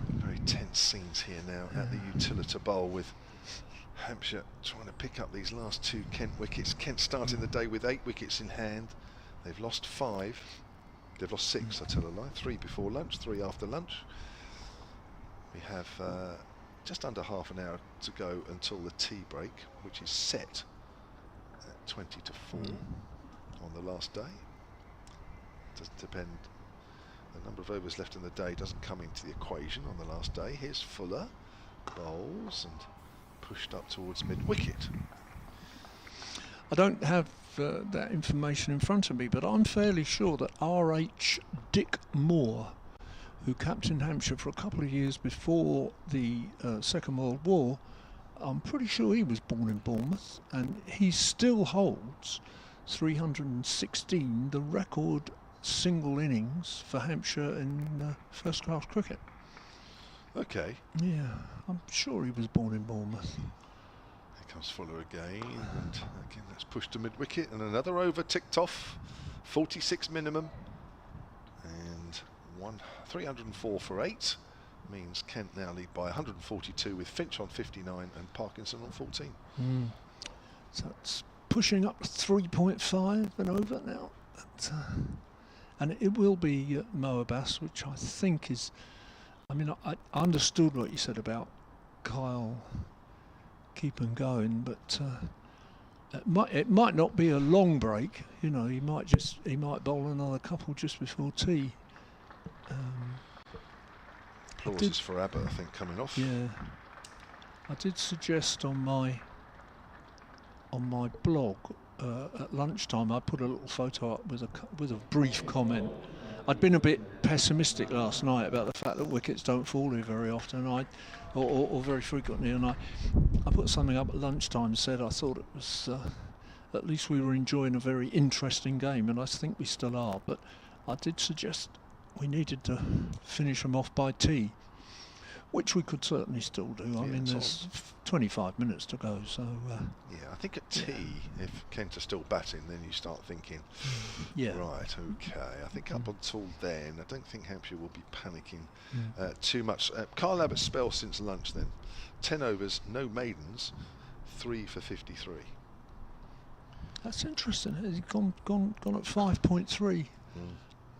Very tense scenes here now at the Utilita Bowl, with Hampshire trying to pick up these last 2 Kent wickets. Kent starting the day with 8 wickets in hand. They've lost 5. They've lost 6, I tell a lie. 3 before lunch, 3 after lunch. We have just under half an hour to go until the tea break, which is set at 20 to 4 on the last day. Doesn't depend The number of overs left in the day doesn't come into the equation on the last day. Here's Fuller, bowls and pushed up towards mid-wicket. I don't have that information in front of me, but I'm fairly sure that R.H. Dick Moore, who captained Hampshire for a couple of years before the Second World War, I'm pretty sure he was born in Bournemouth, and he still holds 316, the record single innings for Hampshire in first-class cricket. Okay. Yeah, I'm sure he was born in Bournemouth. Here comes Fuller again, and again that's pushed to mid-wicket, and another over ticked off, 46 minimum, and 304 for 8 means Kent now lead by 142 with Finch on 59 and Parkinson on 14. So it's pushing up to 3.5 and over now. And it will be Mo Abbas, which I think is, I mean, I understood what you said about Kyle keeping going, but it might not be a long break. You know, he might bowl another couple just before tea. Applauses for Abbott, I think, coming off. Yeah, I did suggest on my blog at lunchtime. I put a little photo up with a brief comment. I'd been a bit pessimistic last night about the fact that wickets don't fall here very often, or very frequently, and I put something up at lunchtime and said I thought it was at least we were enjoying a very interesting game, and I think we still are. But I did suggest we needed to finish them off by tea, which we could certainly still do. I mean, there's 25 minutes to go, so... yeah, I think at tea, if Kent are still batting, then you start thinking, right, okay. I think up until then, I don't think Hampshire will be panicking too much. Kyle Abbott's spell since lunch then, 10 overs, no maidens, 3 for 53. That's interesting. He's gone at 5.3.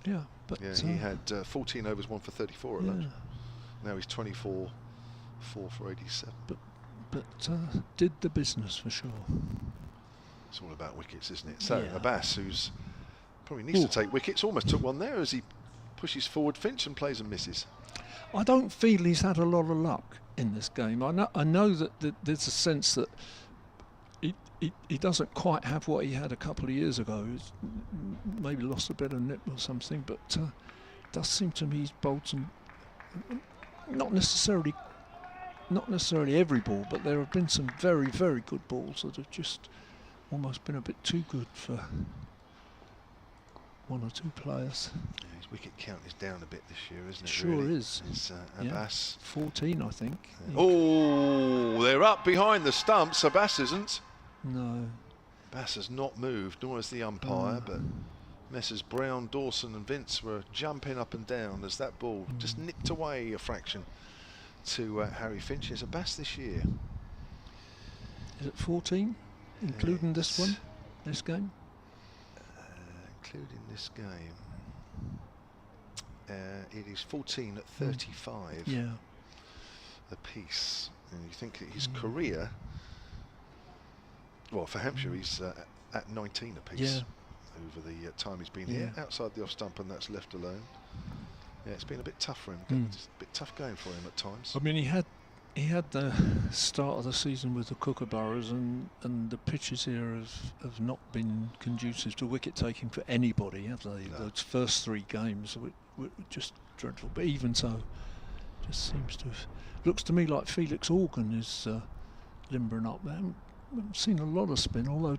Yeah, but he had 14 overs, 1 for 34 at lunch. Now he's 24, 4 for 87. But did the business for sure. It's all about wickets, isn't it? So Abbas, who's probably needs to take wickets, almost took one there as he pushes forward Finch and plays and misses. I don't feel he's had a lot of luck in this game. I know that there's a sense that he doesn't quite have what he had a couple of years ago. He's maybe lost a bit of nip or something, but it does seem to me he's bowled some, not necessarily every ball, but there have been some very, very good balls that have just almost been a bit too good for one or two players. Yeah, his wicket count is down a bit this year, isn't it? Sure really? is. It's Abbas. 14, I think. Yeah. Oh, they're up behind the stumps. Abbas isn't. No. Abbas has not moved, nor has the umpire, but Messrs Brown, Dawson and Vince were jumping up and down as that ball just nipped away a fraction to Harry Finch. It's Abbas this year. Is it 14, including this one, this game? Including this game. It is 14 at 35 apiece. And you think that his career, well, for Hampshire, he's at 19 apiece over the time he's been here, outside the off stump, and that's left alone. Yeah, it's been a bit tough for him, just a bit tough going for him at times. I mean, he had the start of the season with the Kookaburras, and the pitches here have not been conducive to wicket taking for anybody, have they? No. Those first 3 games were just dreadful. But even so, just seems to have, looks to me like Felix Organ is limbering up. I haven't seen a lot of spin, although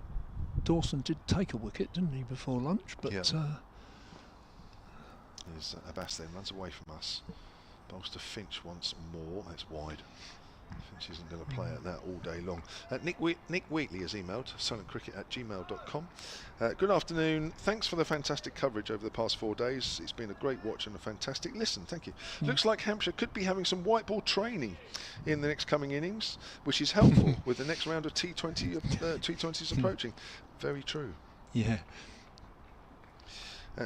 Dawson did take a wicket, didn't he, before lunch? But There's Abbas then runs away from us. Bowls to Finch once more. That's wide. Finch isn't going to play at that all day long. Nick Wheatley has emailed silentcricket@gmail.com. Good afternoon. Thanks for the fantastic coverage over the past 4 days. It's been a great watch and a fantastic listen. Thank you. Looks like Hampshire could be having some white ball training in the next coming innings, which is helpful with the next round of T20s approaching. Very true. Yeah.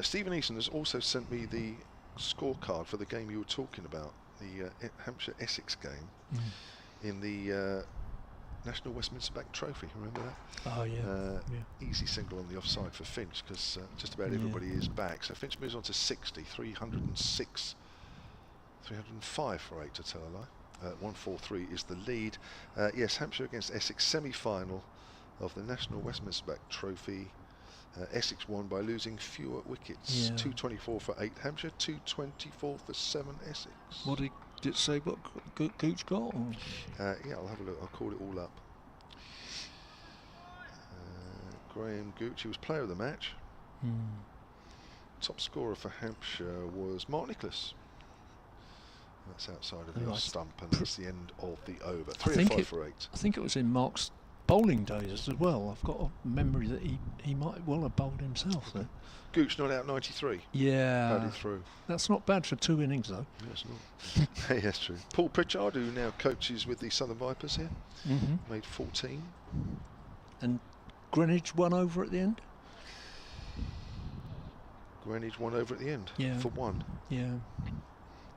Stephen Eason has also sent me the scorecard for the game you were talking about, the Hampshire-Essex game, in the National Westminster Back Trophy. Remember that? Oh yeah. Easy single on the offside for Finch because just about everybody is back. So Finch moves on to 60, 306, 305 for 8 to tell a lie. 143 is the lead. Yes, Hampshire against Essex, semi-final of the National Westminster Back Trophy. Essex won by losing fewer wickets. 224 for 8 Hampshire, 224 for 7 Essex. What did it say? What Gooch got? Or? Yeah, I'll have a look. I'll call it all up. Graham Gooch, he was player of the match. Top scorer for Hampshire was Mark Nicholas. That's outside of the stump, and that's the end of the over. 305 for 8. I think it was in Mark's bowling days as well. I've got a memory that he might well have bowled himself there. Gooch not out 93. Yeah. Batted through. That's not bad for 2 innings though. Yes, not. Yes, true. Paul Pritchard, who now coaches with the Southern Vipers here, made 14. And Greenwich won over at the end? Greenwich won over at the end for 1. Yeah.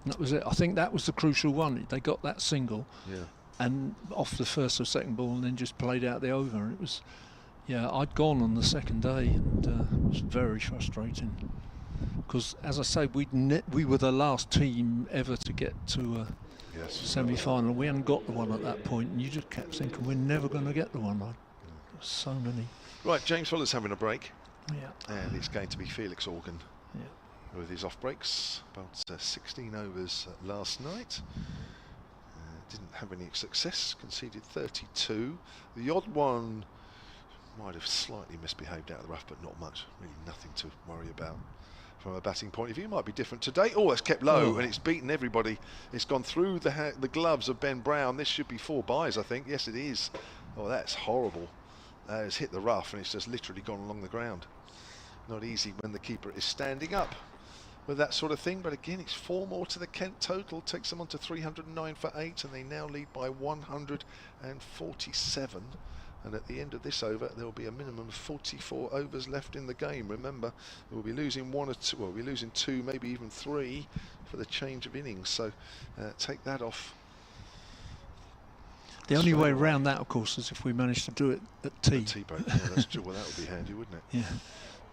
That was it. I think that was the crucial one. They got that single. Yeah. And off the first or second ball, and then just played out the over. It was, I'd gone on the second day, and it was very frustrating. Because, as I say, we were the last team ever to get to a semi-final. We hadn't got the one at that point, and you just kept thinking we're never going to get the one. So many. Right, James Fuller's having a break. Yeah. And it's going to be Felix Organ. With his off breaks, about 16 overs last night. Didn't have any success, conceded 32. The odd one might have slightly misbehaved out of the rough, but not much. Really nothing to worry about from a batting point of view. Might be different today. Oh, it's kept low and it's beaten everybody. It's gone through the gloves of Ben Brown. This should be 4 byes, I think. Yes, it is. Oh, that's horrible. It's hit the rough and it's just literally gone along the ground. Not easy when the keeper is standing up with that sort of thing, but again it's 4 more to the Kent total, takes them on to 309 for 8, and they now lead by 147. And at the end of this over there will be a minimum of 44 overs left in the game. Remember, we'll be losing 1 or 2, well, we'll be losing 2, maybe even 3 for the change of innings, so take that off. The only way around that, of course, is if we manage to do it at tea. Break. Yeah, that's true. Well, that would be handy, wouldn't it? Yeah.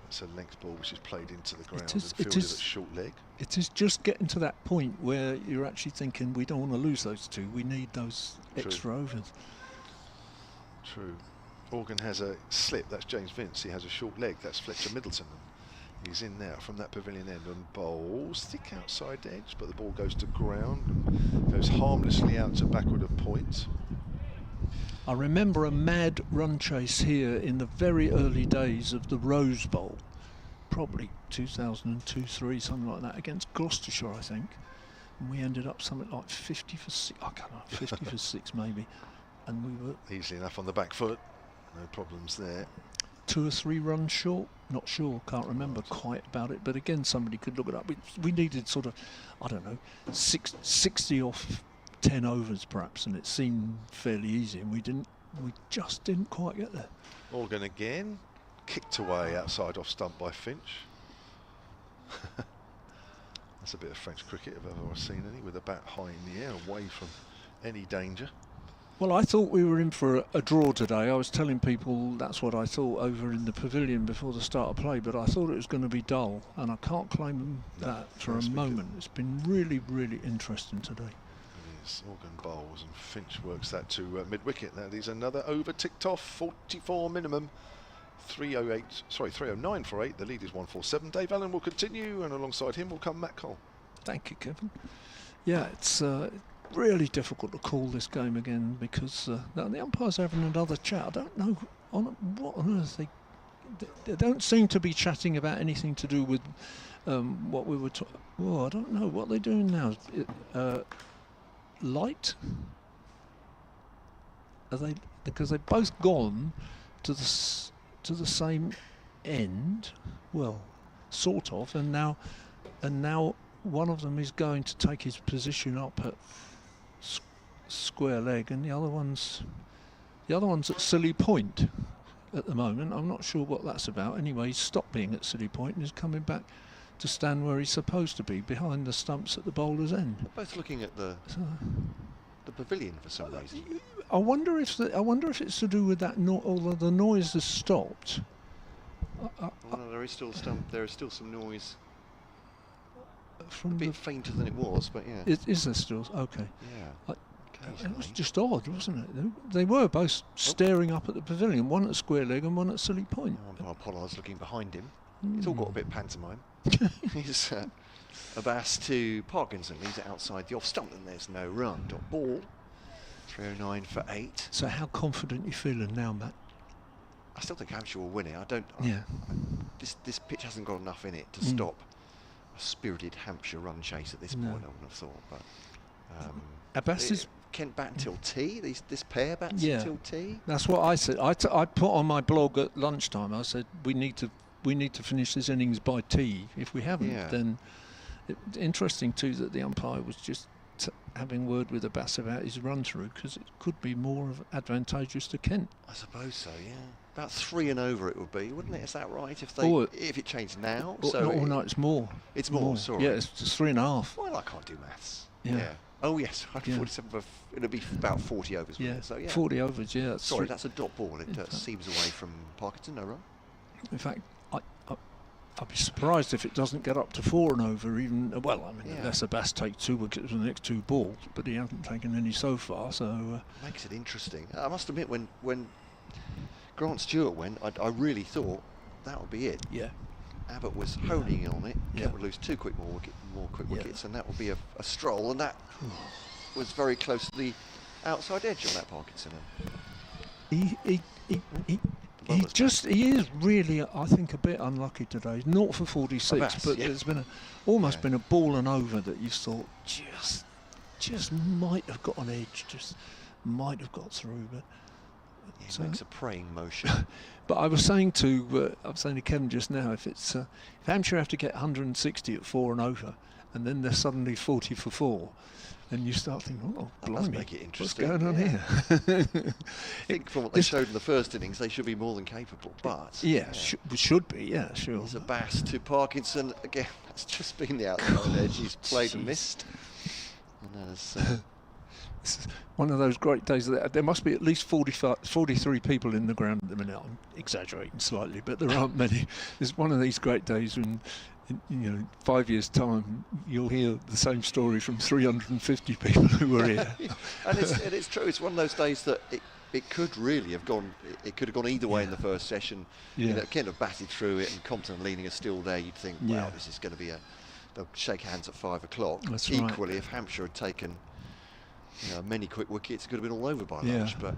It's a length ball which is played into the ground and fielded at short leg. It is just getting to that point where you're actually thinking we don't want to lose those 2. We need those extra overs. True. Organ has a slip. That's James Vince. He has a short leg. That's Fletcher Middleton. He's in now from that pavilion end on bowls. Thick outside edge, but the ball goes to ground and goes harmlessly out to backward of point. I remember a mad run chase here in the very early days of the Rose Bowl, probably 2002-03, something like that, against Gloucestershire, I think. And we ended up something like 50 for 6, I can't know, 50 for 6 maybe. And we were easily enough on the back foot, no problems there. 2 or 3 runs short, not sure, can't remember quite about it, but again somebody could look it up. We needed sort of, I don't know, 60 off 10 overs perhaps, and it seemed fairly easy, and we just didn't quite get there. Organ again, kicked away outside off stump by Finch. That's a bit of French cricket if I've ever seen any, with a bat high in the air, away from any danger. Well, I thought we were in for a draw today. I was telling people that's what I thought over in the pavilion before the start of play, but I thought it was going to be dull, and I can't claim that for a moment. It's been really, really interesting today. Organ bowls and Finch works that to mid-wicket. That is another over ticked off, 44 minimum, 309 for 8. The lead is 147. Dave Allen will continue, and alongside him will come Matt Cole. Thank you, Kevin. Yeah, it's really difficult to call this game again because the umpires are having another chat. I don't know what on earth they don't seem to be chatting about anything to do with what we were talking. Oh, I don't know what they're doing now. Light? Are they? Because they've both gone to the same end. Well, sort of, and now one of them is going to take his position up at square leg, and the other one's at silly point at the moment. I'm not sure what that's about. Anyway, he's stopped being at silly point and is coming back to stand where he's supposed to be, behind the stumps at the bowler's end. They're both looking at the pavilion for some reason. I wonder if it's to do with that. Although the noise has stopped. No, there is still some noise. From a bit fainter than it was, but yeah. Is there still? Okay. Yeah. It was just odd, wasn't it? They were both staring up at the pavilion, one at square leg and one at silly point. Well, Pollard's looking behind him. It's all got a bit of pantomime. He's Abbas to Parkinson, leaves it outside the off stump, and there's no run. Dot ball. 309 for 8. So how confident are you feeling now, Matt? I still think Hampshire will win it. This pitch hasn't got enough in it to stop a spirited Hampshire run chase at this point, I wouldn't have thought. But Abbas is... Kent bat until tea. This pair bats until tea. That's what I said. I put on my blog at lunchtime. I said we need to finish this innings by tea. If we haven't, then interesting too that the umpire was just having word with Abbas about his run through, because it could be more advantageous to Kent. I suppose so. Yeah, about 3 and over it would be, wouldn't it? Is that right? If it changed now? No, it's more. It's more. Sorry. Yeah, it's 3.5. Well, I can't do maths. Yeah. Oh yes, 147. It'll be about 40 overs. Yeah. So 40 overs. Yeah. Sorry, that's a dot ball. It seems away from Parkinson. No run. In fact, I'd be surprised if it doesn't get up to 4 and over. Even unless Abbas takes 2 wickets with the next 2 balls, but he hasn't taken any so far. So makes it interesting. I must admit, when Grant Stewart went, I really thought that would be it. Yeah. Abbott was honing on it. Kent would lose 2 more quick wickets, and that would be a stroll, and that was very close to the outside edge on that Parkinson. He is really, I think, a bit unlucky today. 0 for 46, Abbas, but there's been almost been a ball and over that you thought just might have got an edge, just might have got through, but. It makes a praying motion. But I was saying to Kevin just now, if Hampshire have to get 160 at 4 and over, and then they're suddenly 40 for 4, then you start thinking, that does make it interesting. What's going on here? I think from what they showed in the first innings, they should be more than capable. But should be. Yeah, sure. There's Abbas to Parkinson again. That's just been the outside edge. He's played and missed. And there's. This is one of those great days. There must be at least 43 people in the ground at the minute. I'm exaggerating slightly, but there aren't many. It's one of these great days when, 5 years' time, you'll hear the same story from 350 people who were here. And it's true. It's one of those days that it could really have gone. It could have gone either way in the first session. Kent have batted through it, and Compton and Leaning are still there. You'd think, wow, this is going to be they'll shake hands at 5 o'clock. That's Equally, right. if Hampshire had taken many quick wickets, it could have been all over by lunch. But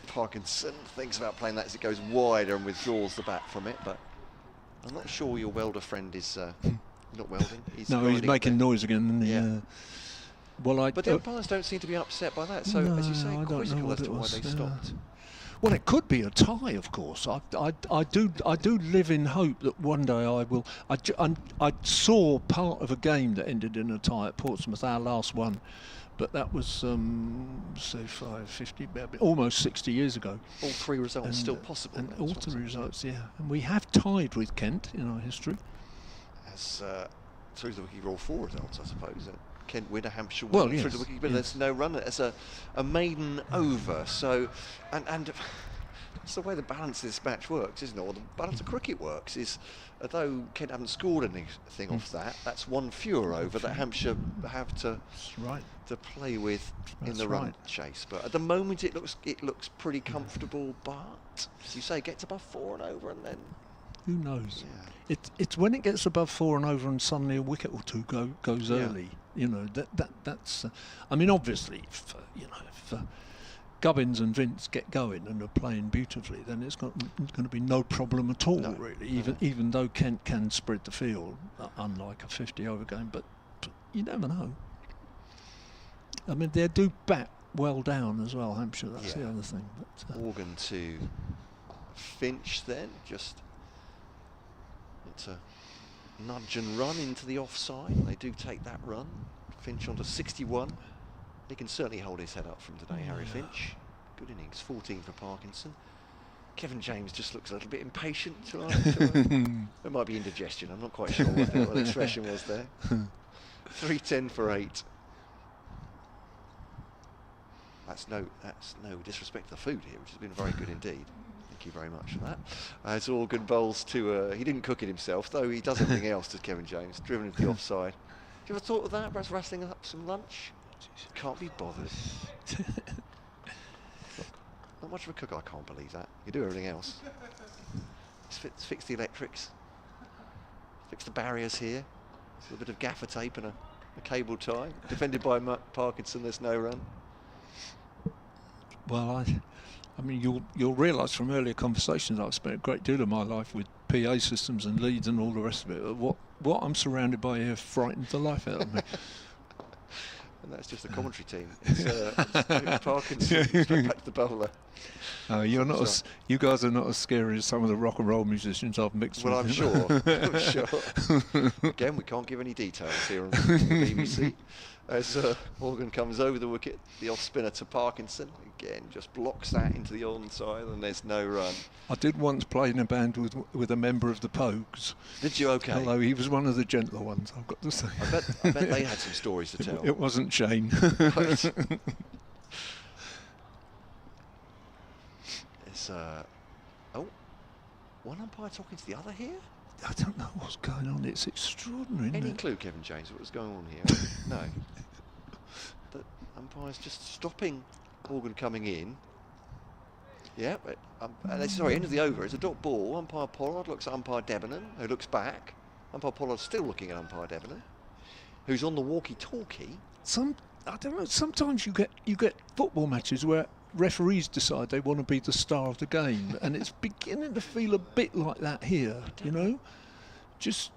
Parkinson thinks about playing that as it goes wider and withdraws the bat from it. But I'm not sure your welder friend is not welding. He's making noise again. But the umpires don't seem to be upset by that. So as you say, quizzical as to why they stopped. Well, it could be a tie, of course. I do live in hope that one day I will. I saw part of a game that ended in a tie at Portsmouth, our last one. But that was, say, 50, almost 60 years ago. All 3 results still possible. And all 3 results, And we have tied with Kent in our history. As through the wiki roll 4 results, I suppose. Kent win, a Hampshire win through the wiki, but there's no run. It's a maiden over. So, and that's the way the balance of this match works, isn't it? Or the balance of cricket works is, although Kent haven't scored anything off that, that's 1 fewer over that Hampshire have to play with in the run chase. But at the moment it looks pretty comfortable. But as you say, it gets above 4 and over, and then who knows? Yeah. It's when it gets above 4 and over, and suddenly a wicket or 2 goes early. That's. I mean, obviously, if Gubbins and Vince get going and are playing beautifully, then it's going to be no problem at all, really. Even though Kent can spread the field, unlike a 50-over game, but you never know. I mean, they do bat well down as well, Hampshire. That's the other thing. But, Organ to Finch then, just it's a nudge and run into the offside. They do take that run. Finch onto 61. He can certainly hold his head up from today, Harry Finch. Good innings, 14 for Parkinson. Kevin James just looks a little bit impatient. It might be indigestion, I'm not quite sure what the expression was there. 310 for 8. That's no disrespect to the food here, which has been very good indeed. Thank you very much for that. It's Organ bowls to, he didn't cook it himself, though he does everything else, does Kevin James, driven into the offside. Have you ever thought of that, perhaps wrestling up some lunch? Can't be bothered. Not much of a cook, I can't believe that. You do everything else. Fix the electrics, fix the barriers here, a little bit of gaffer tape and a cable tie. Defended by Parkinson, there's no run. Well, I mean, you'll realise from earlier conversations I've spent a great deal of my life with PA systems and leads and all the rest of it. What I'm surrounded by here frightens the life out of me. And that's just the commentary team. It's Parkinson, straight back to the bowler. You're not. You guys are not as scary as some of the rock and roll musicians I've mixed with. Well, I'm sure. I'm sure. Again, we can't give any details here on the BBC. As Morgan comes over the wicket, the off spinner to Parkinson again just blocks that into the onside, and there's no run. I did once play in a band with a member of the Pogues. Did you? Okay. Although he was one of the gentler ones, I've got to say. I bet they had some stories to tell. It wasn't Shane. Right. It's one umpire talking to the other here. I don't know what's going on. It's extraordinary. Any isn't it? clue, Kevin James, what was going on here? No. The umpire's just stopping Morgan coming in. Yeah, sorry, end of the over. It's a dot ball. Umpire Pollard looks at umpire Debenham, who looks back. Umpire Pollard's still looking at umpire Debenham, who's on the walkie-talkie. I don't know. Sometimes you get football matches where referees decide they want to be the star of the game, and it's beginning to feel a bit like that here. You know, just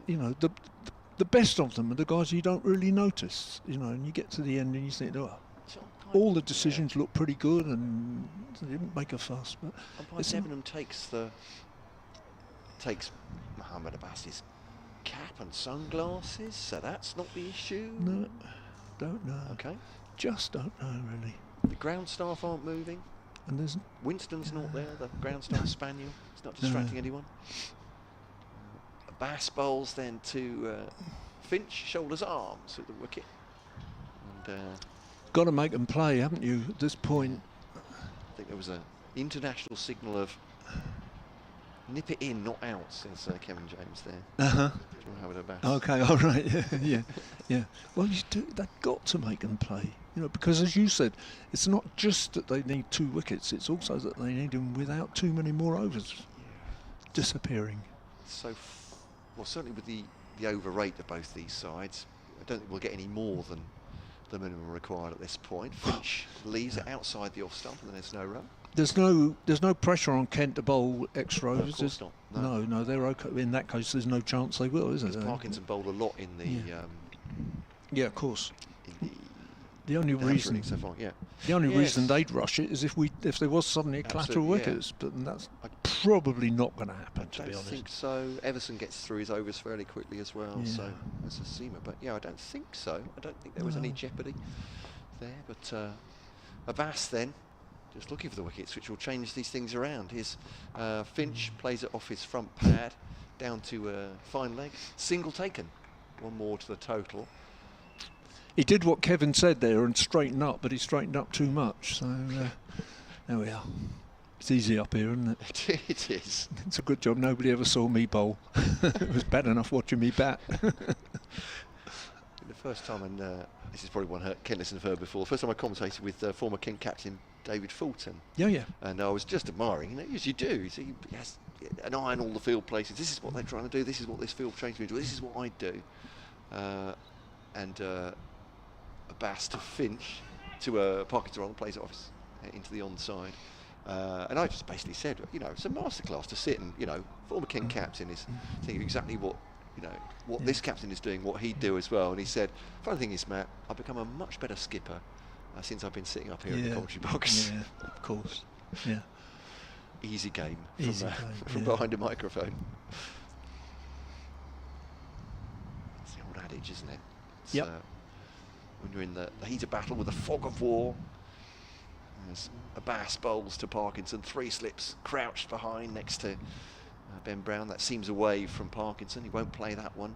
you know, the best of them are the guys you don't really notice. You know, and you get to the end and you think, oh, all the decisions look pretty good, and they didn't make a fuss. But umpire Debenham takes Mohammed Abbas's cap and sunglasses, so that's not the issue. No, don't know. Okay. Just don't know, really. The ground staff aren't moving. And there's Winston's not there, the ground staff spaniel. It's not distracting anyone. Bass bowls then to Finch, shoulders arms at the wicket. And got to make them play, haven't you, at this point? I think there was an international signal of nip it in, not out, says Kevin James there. Uh-huh. Bass. Okay, all right, yeah. Well, they've got to make them play, you know, because as you said, it's not just that they need 2 wickets, it's also that they need them without too many more overs disappearing. So, well, certainly with the over rate of both these sides, I don't think we'll get any more than the minimum required at this point. Finch leaves it outside the off stump, and then there's no run. There's no pressure on Kent to bowl extra overs. Of course not. No, they're okay. In that case, there's no chance they will, is there? Parkinson bowled a lot in the. Yeah, of course. In the only reason so far, the only reason they'd rush it is if there was suddenly a clatter of wickets, but that's probably not going to happen. To be honest, I think so. Everson gets through his overs fairly quickly as well, so that's a seamer. But I don't think so. I don't think there was any jeopardy there. But Abbas then. Just looking for the wickets, which will change these things around. His Finch plays it off his front pad, down to fine leg. Single taken. One more to the total. He did what Kevin said there and straightened up, but he straightened up too much. So there we are. It's easy up here, isn't it? It is. It's a good job nobody ever saw me bowl. It was bad enough watching me bat. The first time, and this is probably one Kent listened to before, the first time I commentated with former Kent captain David Fulton. Yeah. And I was just admiring, as you do. You see, he has an eye on all the field places. This is what they're trying to do. This is what this field changed me to do. This is what I do. And Abbas to Finch to Parkinson on plays it off into the onside. And I just basically said, it's a masterclass to sit and, former Kent captain is thinking exactly what this captain is doing, what he'd do as well. And he said, funny thing is, Matt, I've become a much better skipper since I've been sitting up here in the commentary box. Yeah, of course. Yeah. Easy game from behind a microphone. It's the old adage, isn't it? It's, when you're in the heat of battle with the fog of war, as Abbas bowls to Parkinson, 3 slips, crouched behind next to Ben Brown. That seems away from Parkinson. He won't play that one.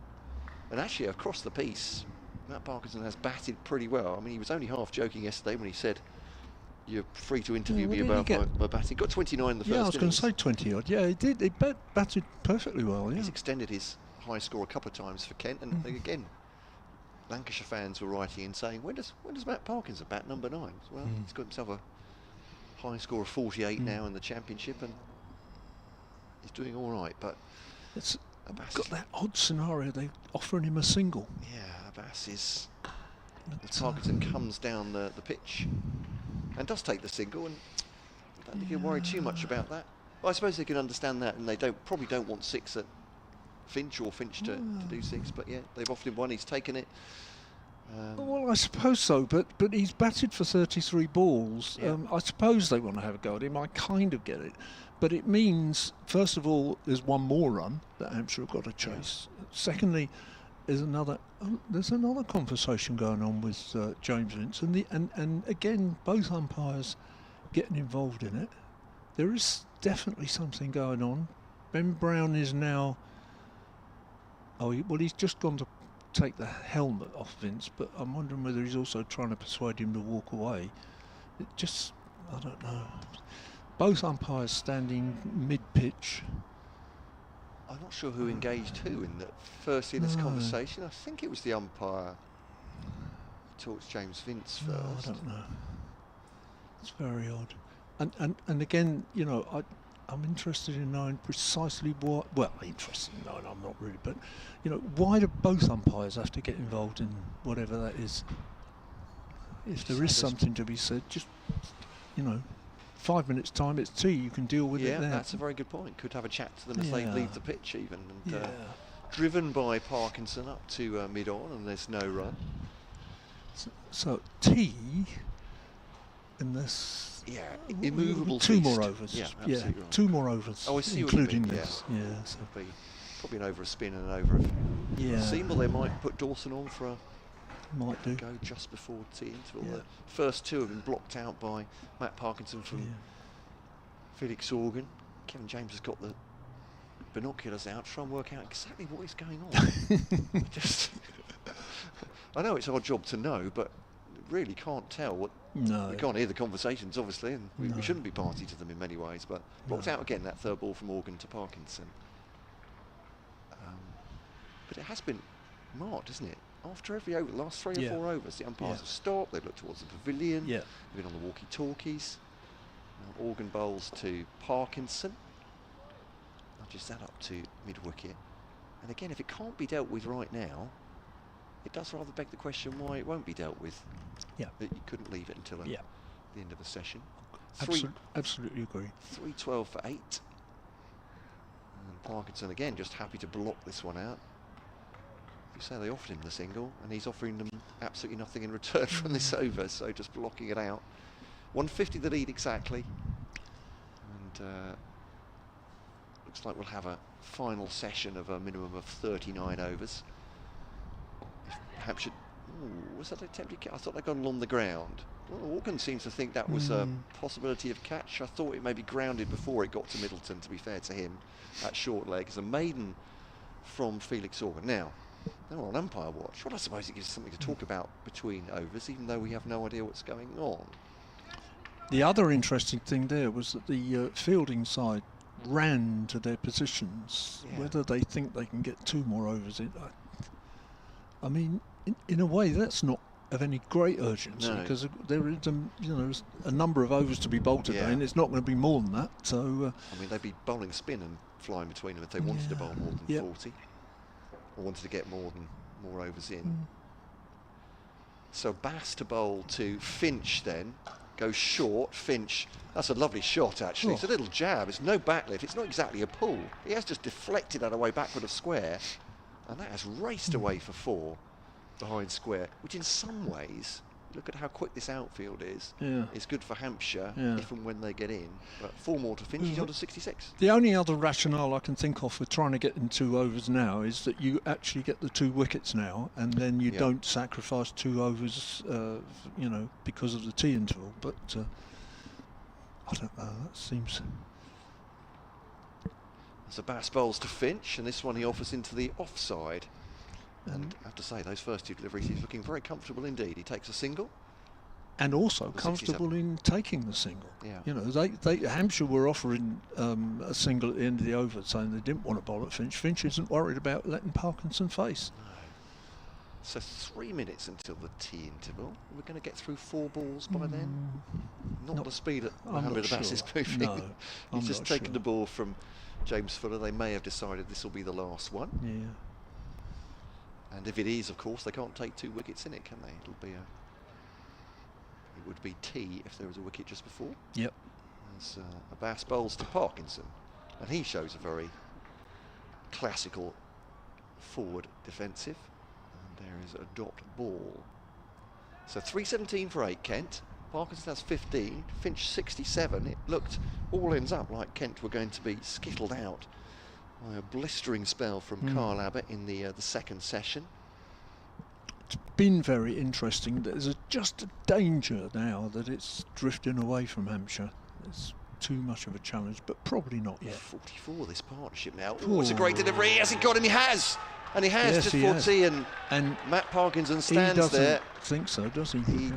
And actually, across the piece, Matt Parkinson has batted pretty well. I mean, he was only half joking yesterday when he said, "You're free to interview me about my batting." Got 29 in the first Yeah, I was going to innings. say 20 odd. Yeah, he did. He batted perfectly well. Yeah. He's extended his high score a couple of times for Kent, and again, Lancashire fans were writing in saying, when does Matt Parkinson bat number 9? Well, he's got himself a high score of 48 now in the championship, and he's doing all right. But It's Abbas got that odd scenario. They're offering him a single. Yeah, Abbas is. As Parkinson comes down the pitch and does take the single, and I don't think he'll worry too much about that. Well, I suppose they can understand that, and they probably don't want 6 at Finch or Finch to do 6. But yeah, they've offered him 1. He's taken it. Well, I suppose so, but he's batted for 33 balls. Yeah. I suppose they want to have a go at him. I kind of get it. But it means, first of all, there's one more run that Hampshire have got to chase. Yeah. Secondly, there's another conversation going on with James Vince, and again, both umpires getting involved in it. There is definitely something going on. Ben Brown is now... he's just gone to take the helmet off Vince, but I'm wondering whether he's also trying to persuade him to walk away. It just, I don't know. Both umpires standing mid-pitch. I'm not sure who engaged who in first in this conversation. I think it was the umpire who talked to James Vince first. No, I don't know. It's very odd. And again, you know, I'm interested in knowing precisely what... Well, interested in knowing, I'm not really, but, you know, why do both umpires have to get involved in whatever that is? If there is something to be said, just, you know, 5 minutes time, it's tea, you can deal with it there. Yeah, that's a very good point. Could have a chat to them as they leave the pitch even. And, driven by Parkinson up to mid-on, and there's no run. So tea, and this... Yeah, immovable 2 feast. more overs. Yeah, absolutely right. 2 more overs. Oh, I see including what you mean, this. yeah. So Probably an over a spin and an over a seam. Well, they might put Dawson on for a go just before tea interval. Yeah. The first 2 have been blocked out by Matt Parkinson from Felix Organ. Kevin James has got the binoculars out, try and work out exactly what is going on. I know it's our job to know, but really can't tell what. No. We can't hear the conversations, obviously, and we shouldn't be party to them in many ways, but blocked out again, that 3rd ball from Organ to Parkinson. But it has been marked, isn't it? After every over, last 3 or 4 overs, the umpires have stopped, they've looked towards the pavilion, they've been on the walkie-talkies. Now Organ bowls to Parkinson. Nudges that up to mid-wicket. And again, if it can't be dealt with right now, it does rather beg the question why it won't be dealt with. Yeah. That you couldn't leave it until the end of the session. Absolutely agree. 3-12 for 8. And Parkinson again just happy to block this one out. You say they offered him the single, and he's offering them absolutely nothing in return from this over, so just blocking it out. 150 the lead exactly. And looks like we'll have a final session of a minimum of 39 overs. Hampshire, was that attempted catch? I thought they'd gone along the ground. Well, Organ seems to think that was a possibility of catch. I thought it may be grounded before it got to Middleton, to be fair to him, at short leg. It's a maiden from Felix Organ. Now we're on umpire watch. Well, I suppose it gives us something to talk about between overs, even though we have no idea what's going on. The other interesting thing there was that the fielding side ran to their positions. Whether they think they can get 2 more overs in, I mean, in a way, that's not of any great urgency because there is, a number of overs to be bowled today, and it's not going to be more than that. So, I mean, they'd be bowling spin and flying between them if they wanted to bowl more than 40, or wanted to get more overs in. So Bass to bowl to Finch then. Goes short, Finch. That's a lovely shot, actually. It's a little jab. It's no backlift. It's not exactly a pull. He has just deflected that away backward of square, and that has raced away for 4 behind square, which in some ways, look at how quick this outfield is. It's good for Hampshire if and when they get in. But 4 more to Finch. He's on to 66. The only other rationale I can think of for trying to get in 2 overs now is that you actually get the 2 wickets now, and then you don't sacrifice 2 overs, because of the tea interval. But I don't know. That seems. So Bass bowls to Finch, and this one he offers into the offside. And I have to say, those first 2 deliveries, he's looking very comfortable indeed. He takes a single. And also comfortable in taking the single. Yeah. You know, Hampshire were offering a single at the end of the over, saying they didn't want to bowl at Finch. Finch isn't worried about letting Parkinson face. No. So 3 minutes until the tea interval. We're going to get through 4 balls by then. Not the speed at Mohammed Abbas is moving. No, He's just taken the ball from James Fuller. They may have decided this will be the last one. Yeah. And if it is, of course, they can't take 2 wickets in it, can they? It would be tea if there was a wicket just before. Yep. As Abbas bowls to Parkinson, and he shows a very classical forward defensive. And there is a dot ball. So 317 for 8, Kent. Parkinson has 15, Finch 67. It looked, all ends up, like Kent were going to be skittled out by a blistering spell from Carl Abbott in the second session. It's been very interesting. There's just a danger now that it's drifting away from Hampshire. It's too much of a challenge, but probably not yet. 44 this partnership now. It's a great delivery. Has he got him? He has. And he has, yes, just for tea, and Matt Parkinson stands there. He doesn't think so, does he?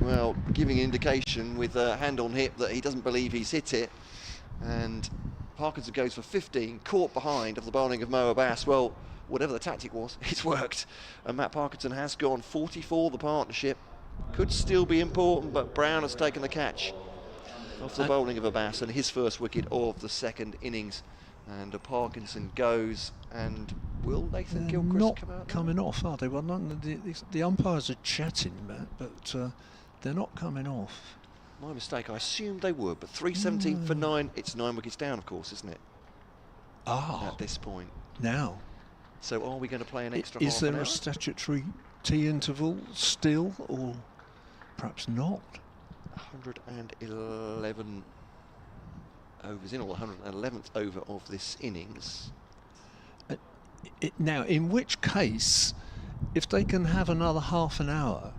Well, giving an indication with a hand on hip that he doesn't believe he's hit it. And Parkinson goes for 15, caught behind of the bowling of Mo Abbas. Well, whatever the tactic was, it's worked. And Matt Parkinson has gone 44, the partnership. Could still be important, but Brown has taken the catch off the bowling of Abbas and his first wicket of the second innings. And Parkinson goes, and will Nathan Gilchrist come out? Not coming off, are they? Well, the umpires are chatting, Matt, but they're not coming off. My mistake, I assumed they would, but 317 for 9, it's 9 wickets down, of course, isn't it? At this point. Now. So are we going to play an extra half Is there an hour? a statutory tea interval still, or perhaps not? 111 overs in, or the 111th over of this innings. Now, in which case, if they can have another half an hour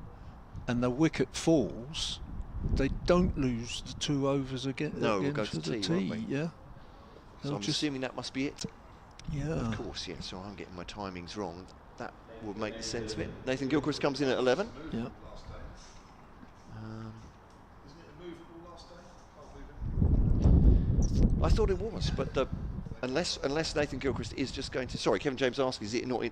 and the wicket falls, they don't lose the 2 overs again. No, we'll go to the tea, won't we? Yeah. So I'm assuming that must be it. Yeah. Of course, yeah. So I'm getting my timings wrong. That would make sense of it. Nathan Gilchrist comes in at 11. Yeah. I thought it was, but unless Nathan Gilchrist is just going to... Sorry, Kevin James asked, is it not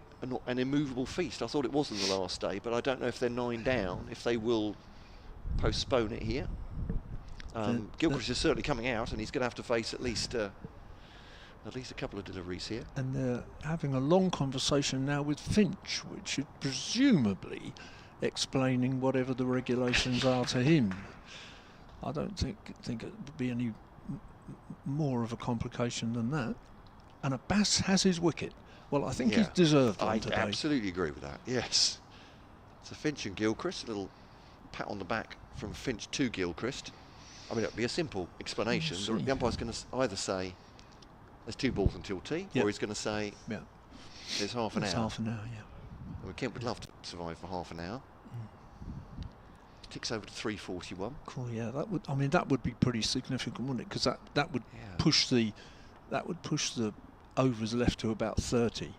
an immovable feast? I thought it was on the last day, but I don't know if they're 9 down, if they will postpone it here. Gilchrist is certainly coming out, and he's going to have to face at least a couple of deliveries here. And they're having a long conversation now with Finch, which is presumably explaining whatever the regulations are to him. I don't think it would be any more of a complication than that. And Abbas has his wicket. Well, I think he's deserved one today. I absolutely agree with that, yes. So Finch and Gilchrist, a little pat on the back from Finch to Gilchrist. I mean, it would be a simple explanation. The umpire's going to either say there's 2 balls until tea, or he's going to say there's half an hour. Half an hour, Well, Kent would love to survive for half an hour. Ticks over to 341. Cool, yeah, that would be pretty significant, wouldn't it? Because that would push the overs left to about 30,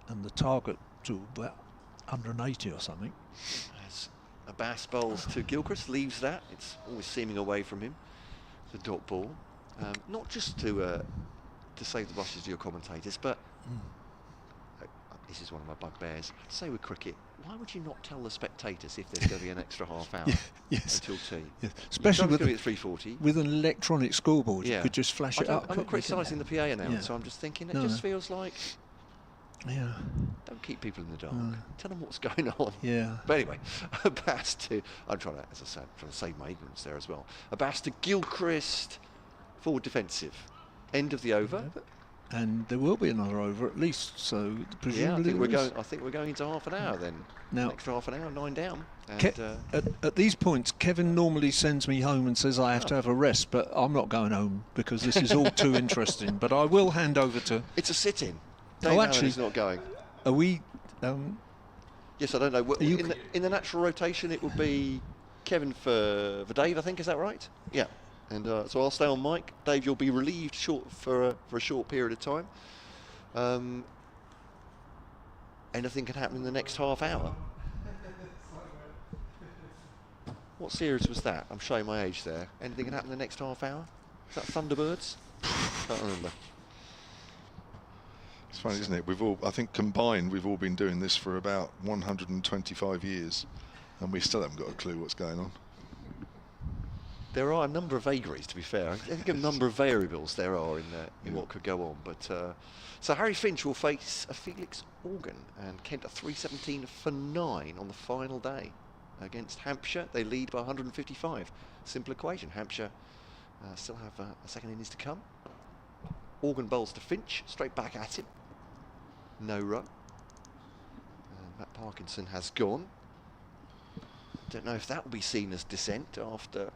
and the target to about 180 or something. As Abbas bowls to Gilchrist, leaves that. It's always seeming away from him. The dot ball, not just to save the brushes to your commentators, but this is one of my bugbears. I'd say with cricket, why would you not tell the spectators if there's going to be an extra half hour until tea? Yeah. Especially with at 3:40. With an electronic scoreboard, you could just flash it up. I'm not criticising the PA announcer, so I'm just thinking it just feels like. Yeah. Don't keep people in the dark. Tell them what's going on. Yeah. But anyway, Abbas to. I'm trying to, as I said, trying to save my ignorance there as well. Abbas to Gilchrist, forward defensive. End of the over. And there will be another over at least, so presumably I think we're going into half an hour then. Now, extra half an hour, 9 down. And, at these points, Kevin normally sends me home and says I have to have a rest, but I'm not going home because this is all too interesting. But I will hand over to. It's a sit-in. Dave actually, is not going. Are we? Yes, I don't know. In the natural rotation, it would be Kevin for Dave. I think, is that right? Yeah. And so I'll stay on mic. Dave, you'll be relieved for a short period of time. anything can happen in the next half hour. What series was that? I'm showing my age there. Anything can happen in the next half hour? Is that Thunderbirds? Can't remember. It's funny, isn't it? I think combined, we've all been doing this for about 125 years, and we still haven't got a clue what's going on. There are a number of vagaries, to be fair. I think a number of variables there are in what could go on. But so Harry Finch will face a Felix Organ, and Kent are 317 for 9 on the final day against Hampshire. They lead by 155. Simple equation. Hampshire still have a second innings to come. Organ bowls to Finch, straight back at him. No run. Matt Parkinson has gone. Don't know if that will be seen as dissent after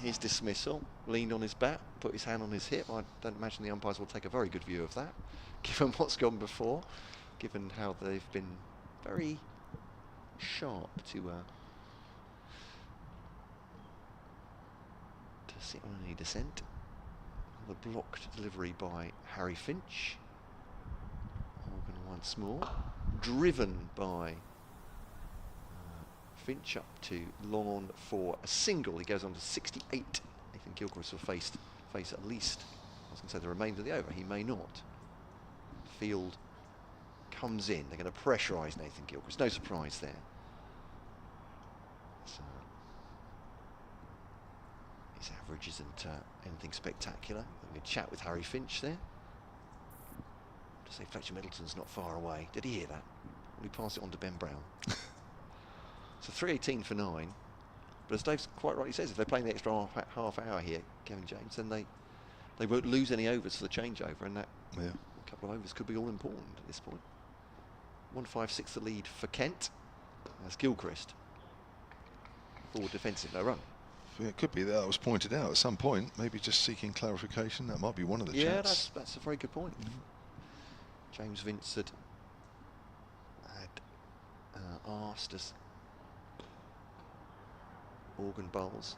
his dismissal. Leaned on his bat, put his hand on his hip. I don't imagine the umpires will take a very good view of that, given what's gone before, given how they've been very sharp to sit on any dissent. The blocked delivery by Harry Finch. Organ once more. Driven by Finch up to long on for a single. He goes on to 68. Nathan Gilchrist will face at least, I was going to say, the remainder of the over. He may not. Field comes in. They're going to pressurise Nathan Gilchrist. No surprise there. So his average isn't anything spectacular. Having a chat with Harry Finch there. To say Fletcher Middleton's not far away. Did he hear that? Will he pass it on to Ben Brown? So 318 for 9. But as Dave quite rightly says, if they're playing the extra half hour here, Kevin James, then they won't lose any overs for the changeover, and that couple of overs could be all important at this point. 156 the lead for Kent. That's Gilchrist. Forward defensive, no run. Yeah, it could be that was pointed out at some point, maybe just seeking clarification. That might be one of the chats. Yeah, that's a very good point. James Vincent had asked us Organ bowls.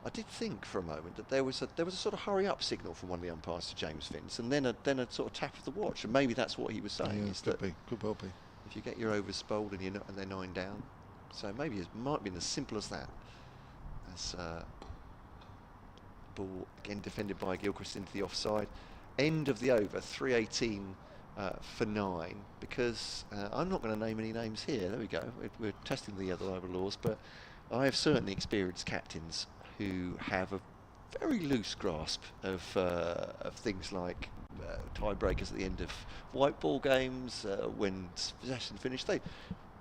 I did think for a moment that there was a sort of hurry up signal from one of the umpires to James Vince, and then a sort of tap of the watch, and maybe that's what he was saying. Yeah, is could well be. If you get your overs bowled and they're 9 down, so maybe it might be as simple as that. As ball again defended by Gilchrist into the offside. End of the over, 318 for 9. Because I'm not going to name any names here. There we go. We're testing the other over laws, but I have certainly experienced captains who have a very loose grasp of things like tiebreakers at the end of white ball games, when possession finished,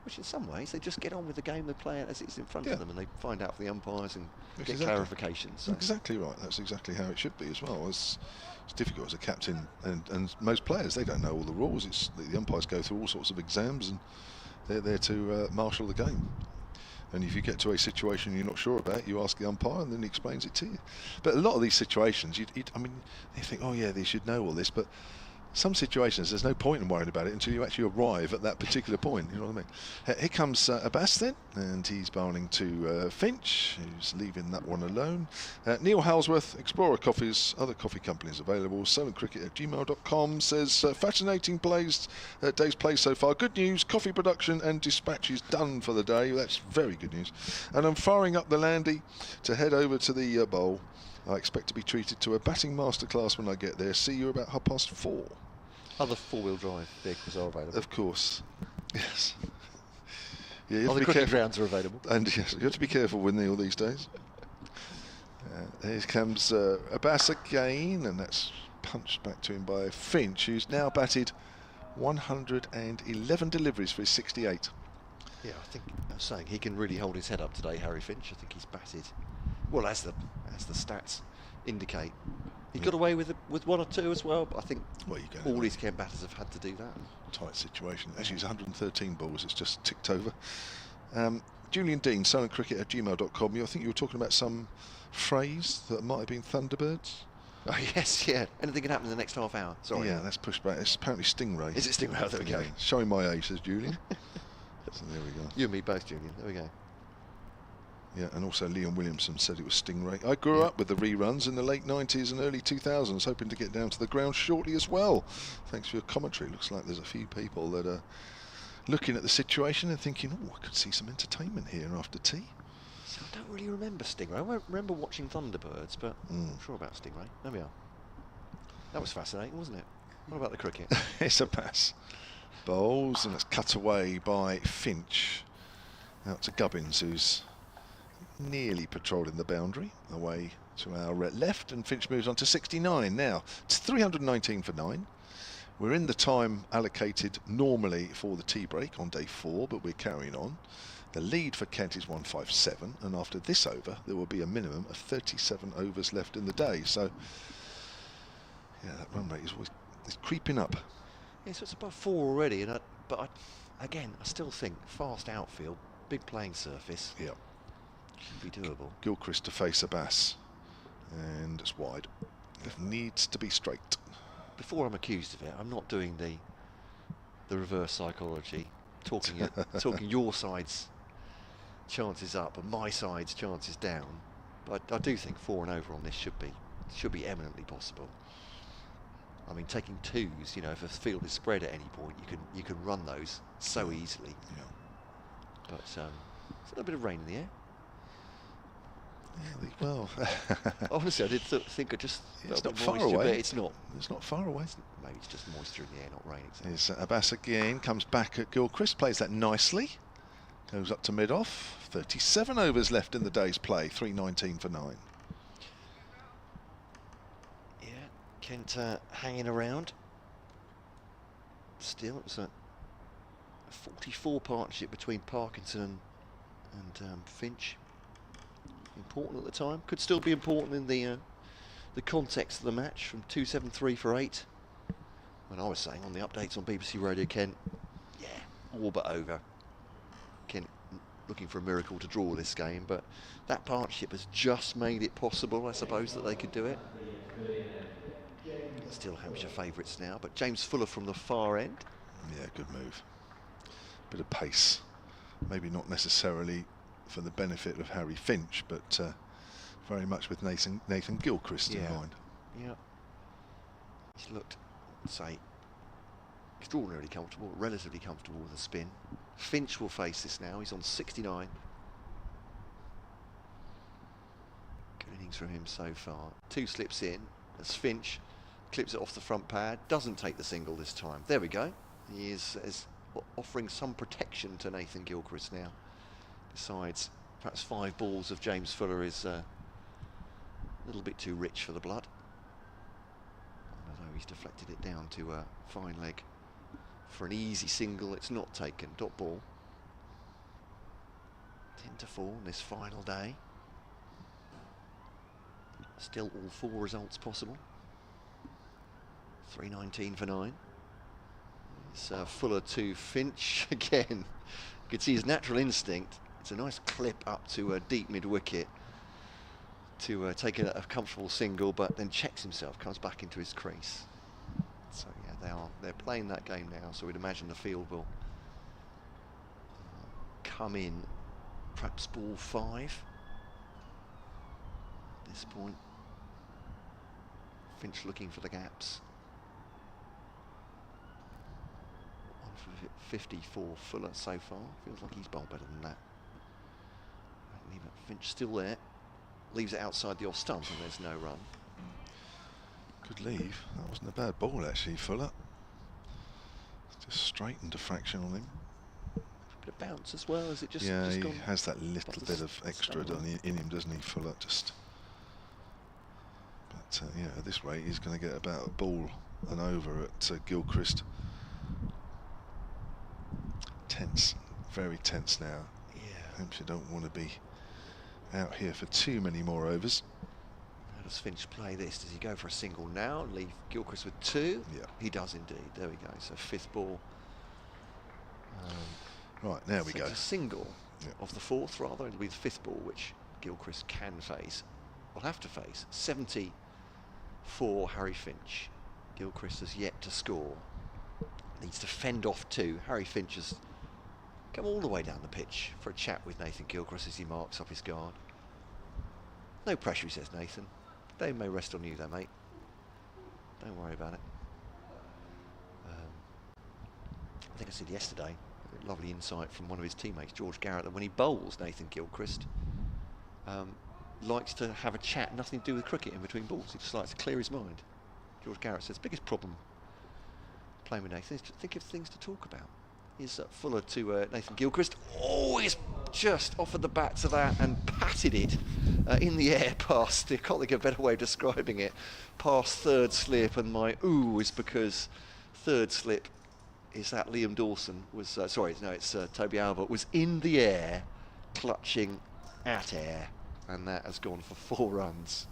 which in some ways they just get on with the game, they play it as it's in front of them, and they find out from the umpires and get clarifications. So. Exactly right. That's exactly how it should be as well. It's difficult as a captain, and most players, they don't know all the rules. It's the umpires go through all sorts of exams, and they're there to marshal the game. And if you get to a situation you're not sure about, you ask the umpire, and then he explains it to you. But a lot of these situations, you think, oh yeah, they should know all this, but some situations there's no point in worrying about it until you actually arrive at that particular point. You know what I mean? Here comes Abbott then, and he's bowling to Finch, who's leaving that one alone. Neil Halsworth, Explorer Coffees, other coffee companies available. SolanCricket@gmail.com says fascinating day's play so far. Good news, coffee production and dispatch is done for the day. That's very good news. And I'm firing up the Landy to head over to the bowl. I expect to be treated to a batting masterclass when I get there. See you about 4:30. Other four-wheel drive vehicles are available. Of course. Yes. Yeah, Other cricket grounds are available. And yes, you have to be careful with Neil these days. Here comes Abbas again, and that's punched back to him by Finch, who's now batted 111 deliveries for his 68. Yeah, I think I was saying he can really hold his head up today, Harry Finch. I think he's batted well, as the stats indicate. He got away with one or two as well, but I think all his Kent batters have had to do that. Tight situation. Actually, it's 113 balls. It's just ticked over. Julian Dean, SolanCricket@gmail.com. I think you were talking about some phrase that might have been Thunderbirds. Oh yes, yeah. Anything can happen in the next half hour. Sorry. Yeah, that's pushed back. It's apparently Stingray. Is it Stingray? Oh, there we go. Showing my age, says Julian. So there we go. You and me both, Julian. There we go. Yeah, and also Leon Williamson said it was Stingray. I grew up with the reruns in the late 90s and early 2000s, hoping to get down to the ground shortly as well. Thanks for your commentary. Looks like there's a few people that are looking at the situation and thinking, oh, I could see some entertainment here after tea. So I don't really remember Stingray. I remember watching Thunderbirds, but I'm not sure about Stingray. There we are. That was fascinating, wasn't it? What about the cricket? It's a pass. Bowls, and it's cut away by Finch. Out to Gubbins, who's nearly patrolling the boundary. Away to our left, and Finch moves on to 69 now. It's 319 for 9. We're in the time allocated normally for the tea break on day 4, but we're carrying on. The lead for Kent is 157, and after this over, there will be a minimum of 37 overs left in the day. So, yeah, that run rate is always creeping up. Yeah, so it's above 4 already, and again, I still think fast outfield, big playing surface. Yeah, should be doable. Gilchrist to face Abbas, and it's wide. It needs to be straight. Before I'm accused of it, I'm not doing the reverse psychology, talking your side's chances up and my side's chances down. But I do think 4 and over on this should be eminently possible. I mean, taking 2s, you know, if a field is spread at any point, you can run those so easily. Yeah. But there's a little bit of rain in the air. Yeah, well, honestly, I did think I just. It's not far away. It's not. It's not far away. Maybe it's just moisture in the air, not rain. Exactly. Here's Abbas again. Comes back at Gilchrist. Plays that nicely. Goes up to mid-off. 37 overs left in the day's play. 319 for 9. Yeah, Kent hanging around. Still, it was a 44 partnership between Parkinson and Finch. Important at the time. Could still be important in the context of the match from 273 for 8. When I was saying on the updates on BBC Radio Kent, yeah, all but over. Kent looking for a miracle to draw this game, but that partnership has just made it possible, I suppose, that they could do it. Still Hampshire favourites now, but James Fuller from the far end. Yeah, good move. Bit of pace. Maybe not necessarily for the benefit of Harry Finch, but very much with Nathan Gilchrist in mind. Yeah. He's looked, say, extraordinarily comfortable, relatively comfortable with the spin. Finch will face this now. He's on 69. Good innings from him so far. 2 slips in as Finch clips it off the front pad. Doesn't take the single this time. There we go. He is offering some protection to Nathan Gilchrist now. Besides, perhaps 5 balls of James Fuller is a little bit too rich for the blood. Although he's deflected it down to a fine leg for an easy single. It's not taken. Dot ball. 10-4 on this final day. Still all 4 results possible. 319 for 9. It's Fuller to Finch again. You can see his natural instinct. It's a nice clip up to a deep mid-wicket to take a comfortable single, but then checks himself, comes back into his crease. So yeah, they're playing that game now, so we'd imagine the field will come in perhaps ball 5 at this point. Finch looking for the gaps. 54 Fuller so far. Feels like he's bowled better than that. Leave it. Finch still there. Leaves it outside the off stump and there's no run. Good leave. That wasn't a bad ball actually, Fuller. Just straightened a fraction on him. A bit of bounce as well, is it just? Yeah, just he gone has that little bit of extra in him, doesn't he, Fuller? Just. But yeah, at this rate, he's going to get about a ball and over at Gilchrist. Tense, very tense now. Yeah. Hampshire don't want to be out here for too many more overs. How does Finch play this? Does he go for a single now and leave Gilchrist with 2? Yeah. He does indeed. There we go. So 5th ball. Right, now we go. A single of the 4th, rather. It'll be the 5th ball, which Gilchrist can face. Will have to face. 70 for Harry Finch. Gilchrist has yet to score. Needs to fend off 2. Harry Finch has come all the way down the pitch for a chat with Nathan Gilchrist as he marks up his guard. No pressure, he says, Nathan. They may rest on you there, mate. Don't worry about it. I think I said yesterday, Lovely insight from one of his teammates, George Garrett, that when he bowls, Nathan Gilchrist likes to have a chat, nothing to do with cricket in between balls. He just likes to clear his mind. George Garrett says, biggest problem playing with Nathan is to think of things to talk about. Here's Fuller to Nathan Gilchrist. Oh, he's just offered the bat to that and patted it in the air past, I can't think of a better way of describing it, past third slip, and my ooh is because third slip is that Liam Dawson was, it's Toby Albert, was in the air, clutching at air, and that has gone for 4 runs.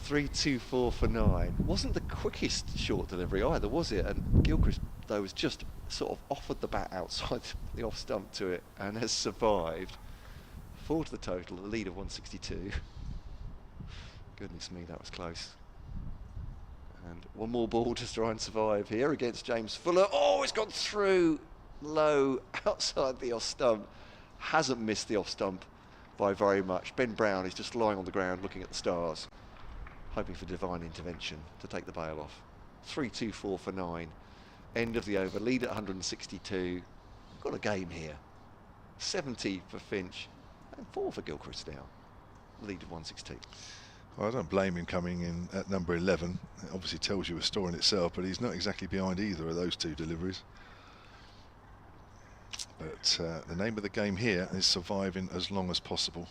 3-2-4 for 9. Wasn't the quickest short delivery either, was it? And Gilchrist, though, was just sort of offered the bat outside the off stump to it and has survived. 4 to the total, a lead of 162. Goodness me, that was close. And one more ball to try and survive here against James Fuller. Oh, it's gone through low outside the off stump. Hasn't missed the off stump by very much. Ben Brown is just lying on the ground looking at the stars, hoping for divine intervention to take the bail off. 3-2-4 for 9. End of the over, lead at 162. Got a game here. 70 for Finch and 4 for Gilchrist now. Lead of 162. Well, I don't blame him coming in at number 11. It obviously tells you a story in itself, but he's not exactly behind either of those 2 deliveries. But the name of the game here is surviving as long as possible.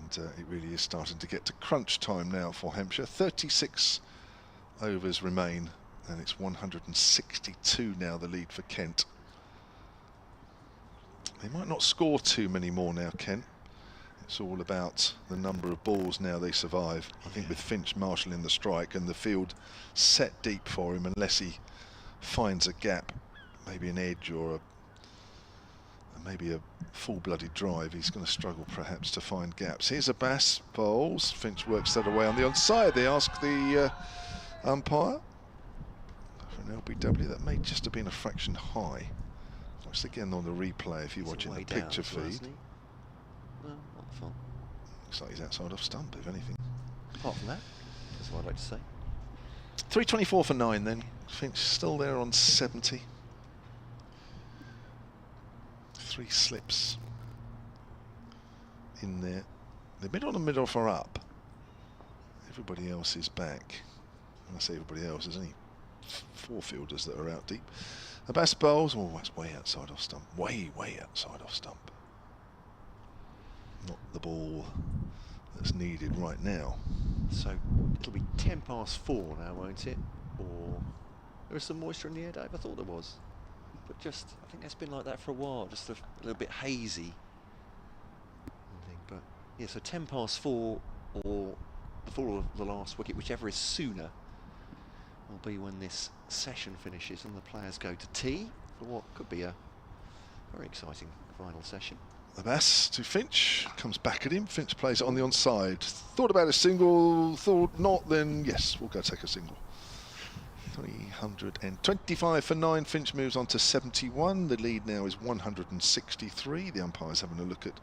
And it really is starting to get to crunch time now for Hampshire. 36 overs remain, and it's 162 now, the lead for Kent. They might not score too many more now, Kent. It's all about the number of balls now they survive. I think with Finch marshalling the strike and the field set deep for him, unless he finds a gap, maybe an edge or maybe a full-blooded drive, he's going to struggle perhaps to find gaps. Here's a Bass bowls. Finch works that away on the onside. They ask the umpire for an LBW. That may just have been a fraction high. Watch again on the replay if you're watching the picture feed. Well, not the fault. Looks like he's outside off stump, if anything. Apart from that, that's what I'd like to say. 3-24 for 9 then. Finch still there on 70. 3 slips in there. The middle and the mid-off are up. Everybody else is back. When I say everybody else, there's only 4 fielders that are out deep. A Bass bowls. Oh, that's way outside off stump. Way outside off stump. Not the ball that's needed right now. So it'll be 10 past 4 now, won't it? Or there is some moisture in the air, Dave? I thought there was. But just, I think it's been like that for a while, just a little bit hazy. I think, but yeah, so 10 past 4 or the fall of the last wicket, whichever is sooner, will be when this session finishes and the players go to tea for what could be a very exciting final session. The Bass to Finch, comes back at him. Finch plays it on the onside. Thought about a single, thought not, then yes, we'll go take a single. 325 for 9. Finch moves on to 71. The lead now is 163. The umpire's having a look at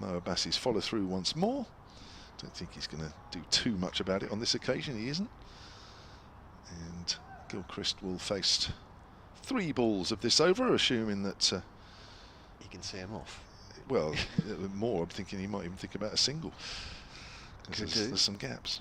Mo Abbas's follow through once more. Don't think he's going to do too much about it on this occasion. He isn't. And Gilchrist will face 3 balls of this over, assuming that he can see him off. Well, more. I'm thinking he might even think about a single. There's some gaps.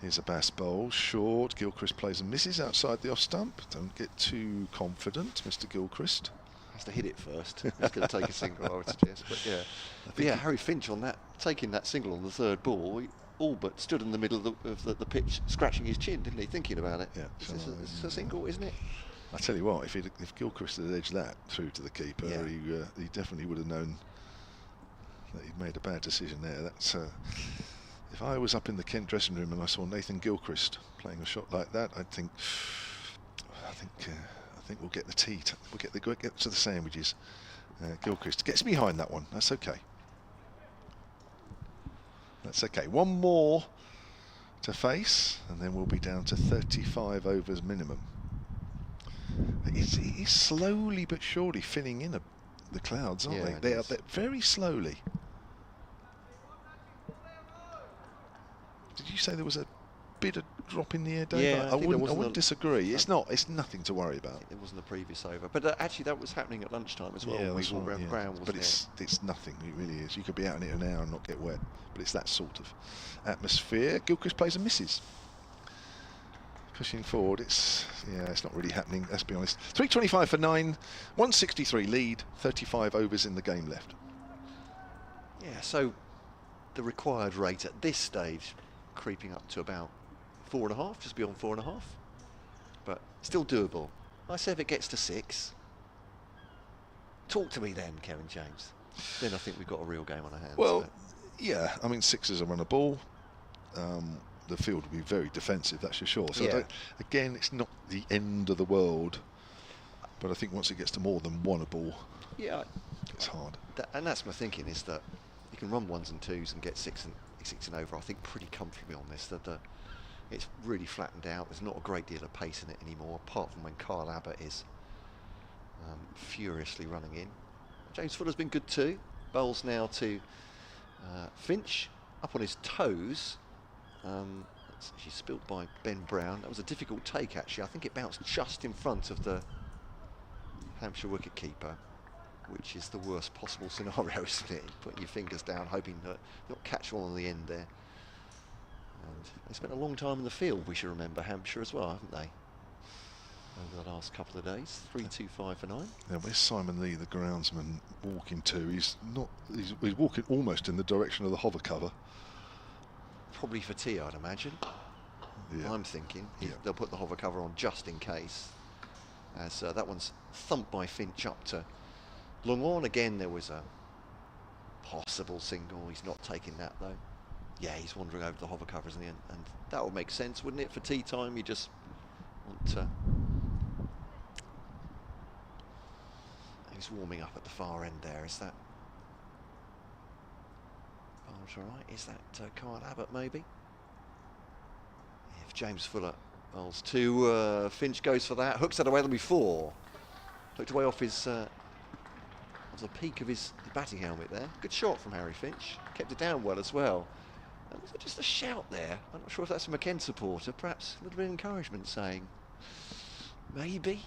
Here's a Bass bowl, short. Gilchrist plays and misses outside the off stump. Don't get too confident, Mr. Gilchrist. Has to hit it first. He's going to take a single, I would suggest. But yeah, Harry Finch on that, taking that single on the 3rd ball, he all but stood in the middle of the pitch, scratching his chin, didn't he? Thinking about it. Yeah. This is a single, isn't it? I tell you what, if Gilchrist had edged that through to the keeper, he definitely would have known that he'd made a bad decision there. That's if I was up in the Kent dressing room and I saw Nathan Gilchrist playing a shot like that, I think we'll get the tea. We'll get to the sandwiches. Gilchrist gets behind that one. That's okay. That's okay. One more to face, and then we'll be down to 35 overs minimum. He's slowly but surely filling in the clouds, aren't they? They're very slowly. Did you say there was a bit of drop in the air, Dave? Yeah, I wouldn't disagree. It's nothing to worry about. It wasn't the previous over, but actually that was happening at lunchtime as well. Yeah, when we walked around the ground, wasn't but it's nothing. It really is. You could be out in it an hour and not get wet, but it's that sort of atmosphere. Gilchrist plays and misses. Pushing forward, it's not really happening. Let's be honest. 3:25 for 9, 163 lead, 35 overs in the game left. Yeah, so the required rate at this stage creeping up to about 4.5, just beyond 4.5, but still doable. I say if it gets to 6, talk to me then, Kevin James. Then I think we've got a real game on our hands. Well, yeah, I mean 6 is a run a ball. The field will be very defensive, that's for sure. So again, it's not the end of the world, but I think once it gets to more than 1 a ball, it's hard. And that's my thinking, is that you can run 1s and 2s and get 6 and over, I think, pretty comfortably on this. That it's really flattened out. There's not a great deal of pace in it anymore, apart from when Kyle Abbott is furiously running in. James Fuller's been good too. Bowls now to Finch, up on his toes. That's actually spilled by Ben Brown. That was a difficult take, actually. I think it bounced just in front of the Hampshire wicketkeeper, which is the worst possible scenario, isn't it? Putting your fingers down, hoping that not catch one on the end there. And they spent a long time in the field, we should remember, Hampshire as well, haven't they? Over the last couple of days. 3:25 for 9. Yeah, where's Simon Lee, the groundsman, walking to? He's walking almost in the direction of the hover cover. Probably for tea, I'd imagine. Yeah. I'm thinking they'll put the hover cover on just in case. As that one's thumped by Finch up to long on. Again, there was a possible single. He's not taking that though. Yeah, he's wandering over the hover covers in the end, and that would make sense, wouldn't it? For tea time, you just want to. He's warming up at the far end there. Is that? All right. Is that Kyle Abbott maybe? If James Fuller bowls 2, Finch goes for that. Hooks that away. That'll be 4. Hooked away off his. The peak of his batting helmet there. Good shot from Harry Finch. Kept it down well as well. And was it just a shout there? I'm not sure if that's a McKen supporter. Perhaps a little bit of encouragement saying, maybe.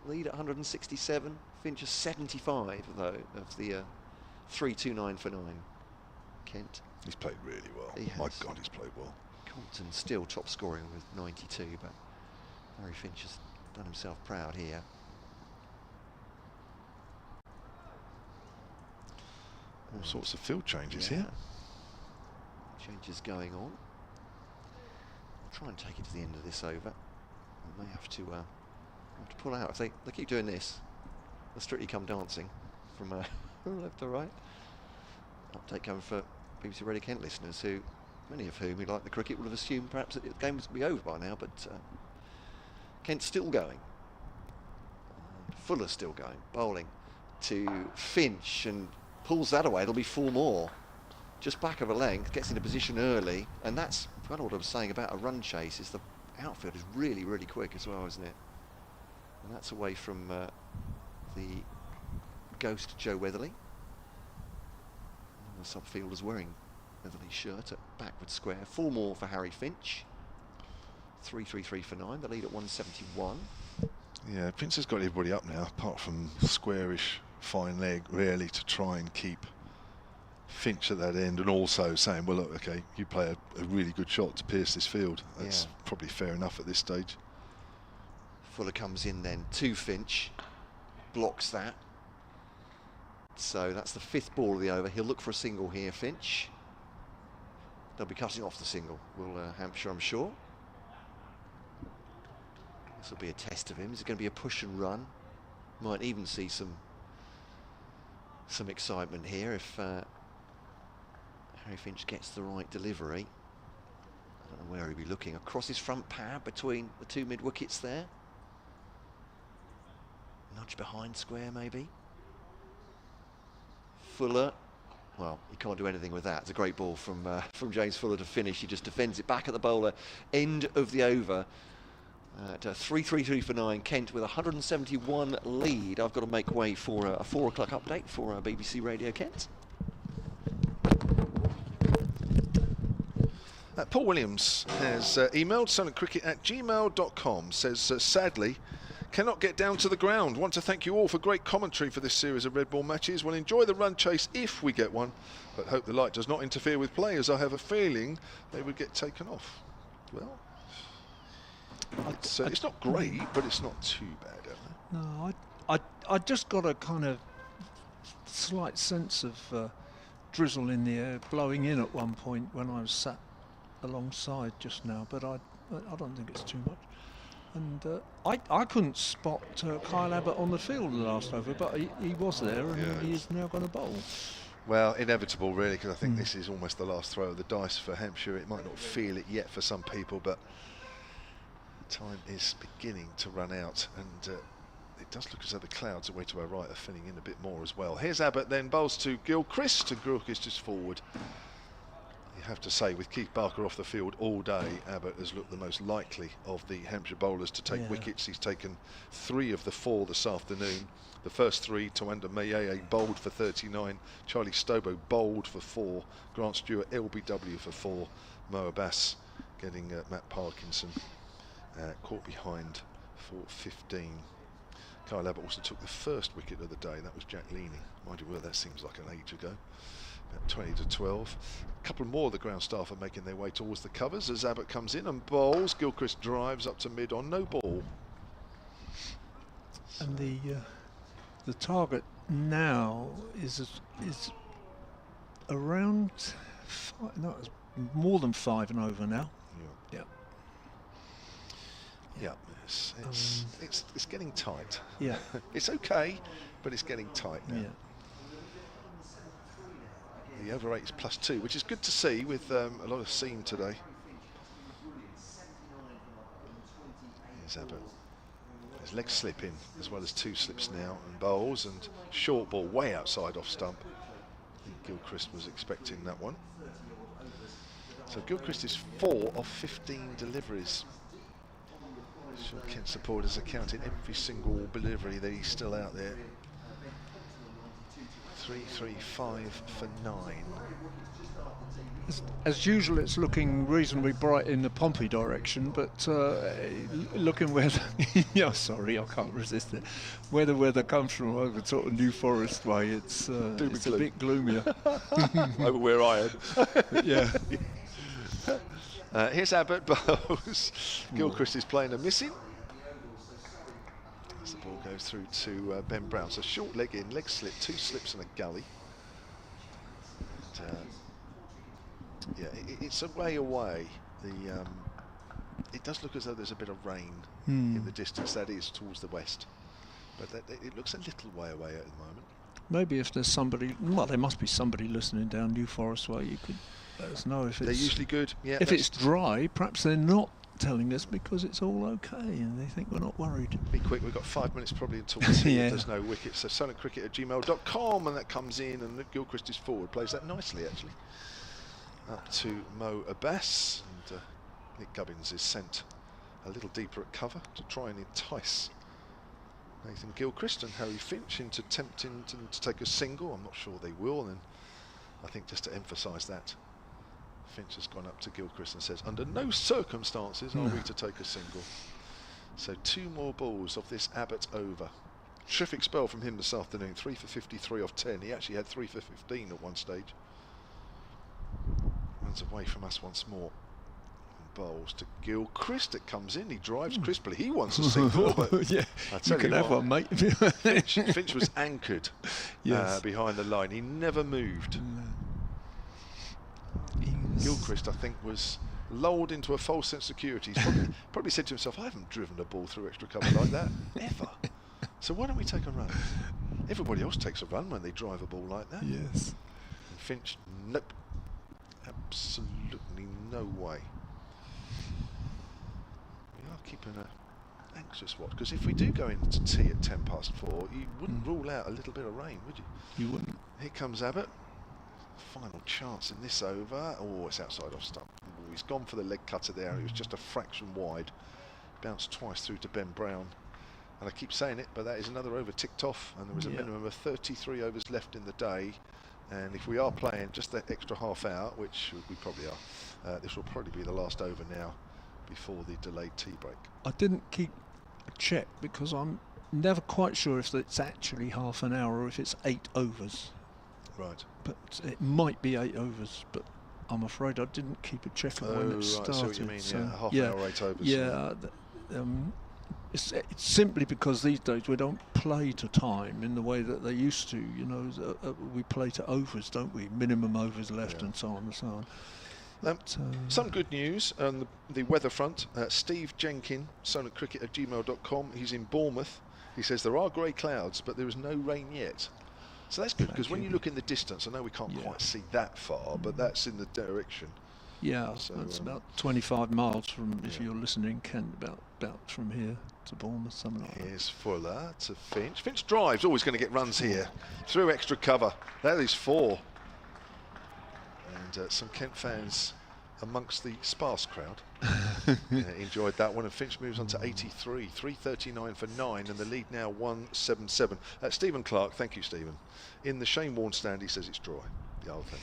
Lead at 167. Finch is 75 though of the 3:29 for 9. Kent. He's played really well. My God, he's played well. Compton still top scoring with 92, but Harry Finch has done himself proud here. All sorts of field changes here. Changes going on. I'll try and take it to the end of this over. I may have to pull out. If they keep doing this, they'll strictly come dancing from left to right. Update coming for BBC Radio Kent listeners, who many of whom, who like the cricket, would have assumed perhaps that the game was going to be over by now, but Kent's still going. Fuller's still going, bowling to Finch and pulls that away. It'll be 4 more. Just back of a length, gets into position early, and that's kind of what I was saying about a run chase, is the outfield is really, really quick as well, isn't it? And that's away from the ghost Joe Weatherly. And the subfielder's wearing Weatherly's shirt at backward square. 4 more for Harry Finch. 3:33 for 9, the lead at 171. Yeah, Prince has got everybody up now, apart from squarish fine leg, really, to try and keep Finch at that end, and also saying, well, look, okay, you play a really good shot to pierce this field. That's probably fair enough at this stage. Fuller comes in then to Finch, blocks that. So that's the 5th ball of the over. He'll look for a single here, Finch. They'll be cutting off the single, will Hampshire, I'm sure. This will be a test of him. Is it going to be a push and run? Might even see some excitement here if Harry Finch gets the right delivery. I don't know where he'll be looking. Across his front pad between the 2 mid wickets there. Nudge behind square maybe. Fuller, well, he can't do anything with that. It's a great ball from James Fuller to finish. He just defends it back at the bowler. End of the over. At 3:33 for 9, Kent with 171 lead. I've got to make way for a 4 o'clock update for BBC Radio Kent. Paul Williams has emailed silentcricket@gmail.com, says, sadly, cannot get down to the ground. Want to thank you all for great commentary for this series of red ball matches. We'll enjoy the run chase if we get one, but hope the light does not interfere with play, as I have a feeling they would get taken off. Well, it's not great, but it's not too bad. No, I just got a kind of slight sense of drizzle in the air blowing in at one point when I was sat alongside just now, but I don't think it's too much. And I couldn't spot Kyle Abbott on the field the last over, but he was there, and he is now going to bowl. Well, inevitable really, because I think this is almost the last throw of the dice for Hampshire. It might not feel it yet for some people, but time is beginning to run out, and it does look as though the clouds away to our right are filling in a bit more as well. Here's Abbott, then bowls to Gilchrist, and Gilchrist just forward. You have to say, with Keith Barker off the field all day, Abbott has looked the most likely of the Hampshire bowlers to take wickets. He's taken 3 of the 4 this afternoon. The first 3, Tawanda Mayeye bowled for 39, Charlie Stobo bowled for 4, Grant Stewart LBW for 4, Mo Abbas getting Matt Parkinson caught behind for 15. Kyle Abbott also took the first wicket of the day. That was Jack Leaney. Mind you, well, that seems like an age ago. About 20 to 12. A couple more of the ground staff are making their way towards the covers as Abbott comes in and bowls. Gilchrist drives up to mid on no ball. And the target now is around it's more than 5 and over now. Yeah, it's getting tight. Yeah. It's okay, but it's getting tight now. Yeah. The over 8 is +2, which is good to see with a lot of seam today. Here's Abbott. His legs slip in, as well as 2 slips now, and bowls, and short ball way outside off stump. I think Gilchrist was expecting that one. So Gilchrist is 4 of 15 deliveries. Sure, Kent supporters are counting every single delivery that he's still out there. 3, 3, 5 for 9. As usual, it's looking reasonably bright in the Pompey direction, but looking where sorry, I can't resist it. Where the weather comes from, over sort of New Forest way, it's a bit gloomier. Over where I am. Yeah. Here's Abbott bows. Gilchrist is playing a missing. As the ball goes through to Ben Brown. So short leg in, leg slip, 2 slips and a gully. And, it's a way away. It does look as though there's a bit of rain in the distance. That is towards the west, but it looks a little way away at the moment. Maybe if there's somebody, well, there must be somebody listening down New Forest way. You could let us know if it's. They're usually good. Yeah. If it's dry, perhaps they're not telling us because it's all okay and they think we're not worried. Be quick, we've got 5 minutes probably until tea if there's no wicket. So silentcricket@gmail.com, and that comes in, and Gilchrist is forward. Plays that nicely actually. Up to Mo Abbas, and Nick Gubbins is sent a little deeper at cover to try and entice Nathan Gilchrist and Harry Finch into tempting to take a single. I'm not sure they will, and I think just to emphasise that, Finch has gone up to Gilchrist and says, under no circumstances are we to take a single. So 2 more balls of this Abbott over. Terrific spell from him this afternoon, 3 for 53 off 10. He actually had 3 for 15 at one stage. Runs away from us once more. And bowls to Gilchrist. It comes in. He drives crisply. He wants a single. Yeah, you can have one, mate. Finch was anchored behind the line. He never moved. Gilchrist, I think, was lulled into a false sense of security. He's probably said to himself, I haven't driven a ball through extra cover like that, ever. So why don't we take a run? Everybody else takes a run when they drive a ball like that. Yes. And Finch, nope. Absolutely no way. We are keeping an anxious watch, because if we do go into tea at 4:10, you wouldn't rule out a little bit of rain, would you? You wouldn't. Here comes Abbott. Final chance in this over. Oh, it's outside off stump. Oh, he's gone for the leg cutter there. It was just a fraction wide. Bounced twice through to Ben Brown. And I keep saying it, but that is another over ticked off, and there was a minimum of 33 overs left in the day. And if we are playing just that extra half hour, which we probably are, this will probably be the last over now before the delayed tea break. I didn't keep a check because I'm never quite sure if it's actually half an hour or if it's 8 overs. Right. But it might be 8 overs, but I'm afraid I didn't keep a check of when it started. I see what you mean, so, half an hour, 8 overs. Yeah, it's simply because these days we don't play to time in the way that they used to. You know, we play to overs, don't we? Minimum overs left, and so on and so on. Some good news on the weather front. Steve Jenkin, sonatcricket@gmail.com. He's in Bournemouth. He says there are grey clouds, but there is no rain yet. So that's good, because when you look in the distance, I know we can't quite see that far, but that's in the direction. Yeah, so that's about 25 miles from, if you're listening, Kent, about from here to Bournemouth, something like that. Here's Fuller to Finch. Finch drives, always going to get runs here. Through extra cover. That is 4. And some Kent fans amongst the sparse crowd enjoyed that one, and Finch moves on to 83, 339 for 9, and the lead now 177. Stephen Clark, thank you Stephen, in the Shane Warne stand, he says it's dry, the old thing.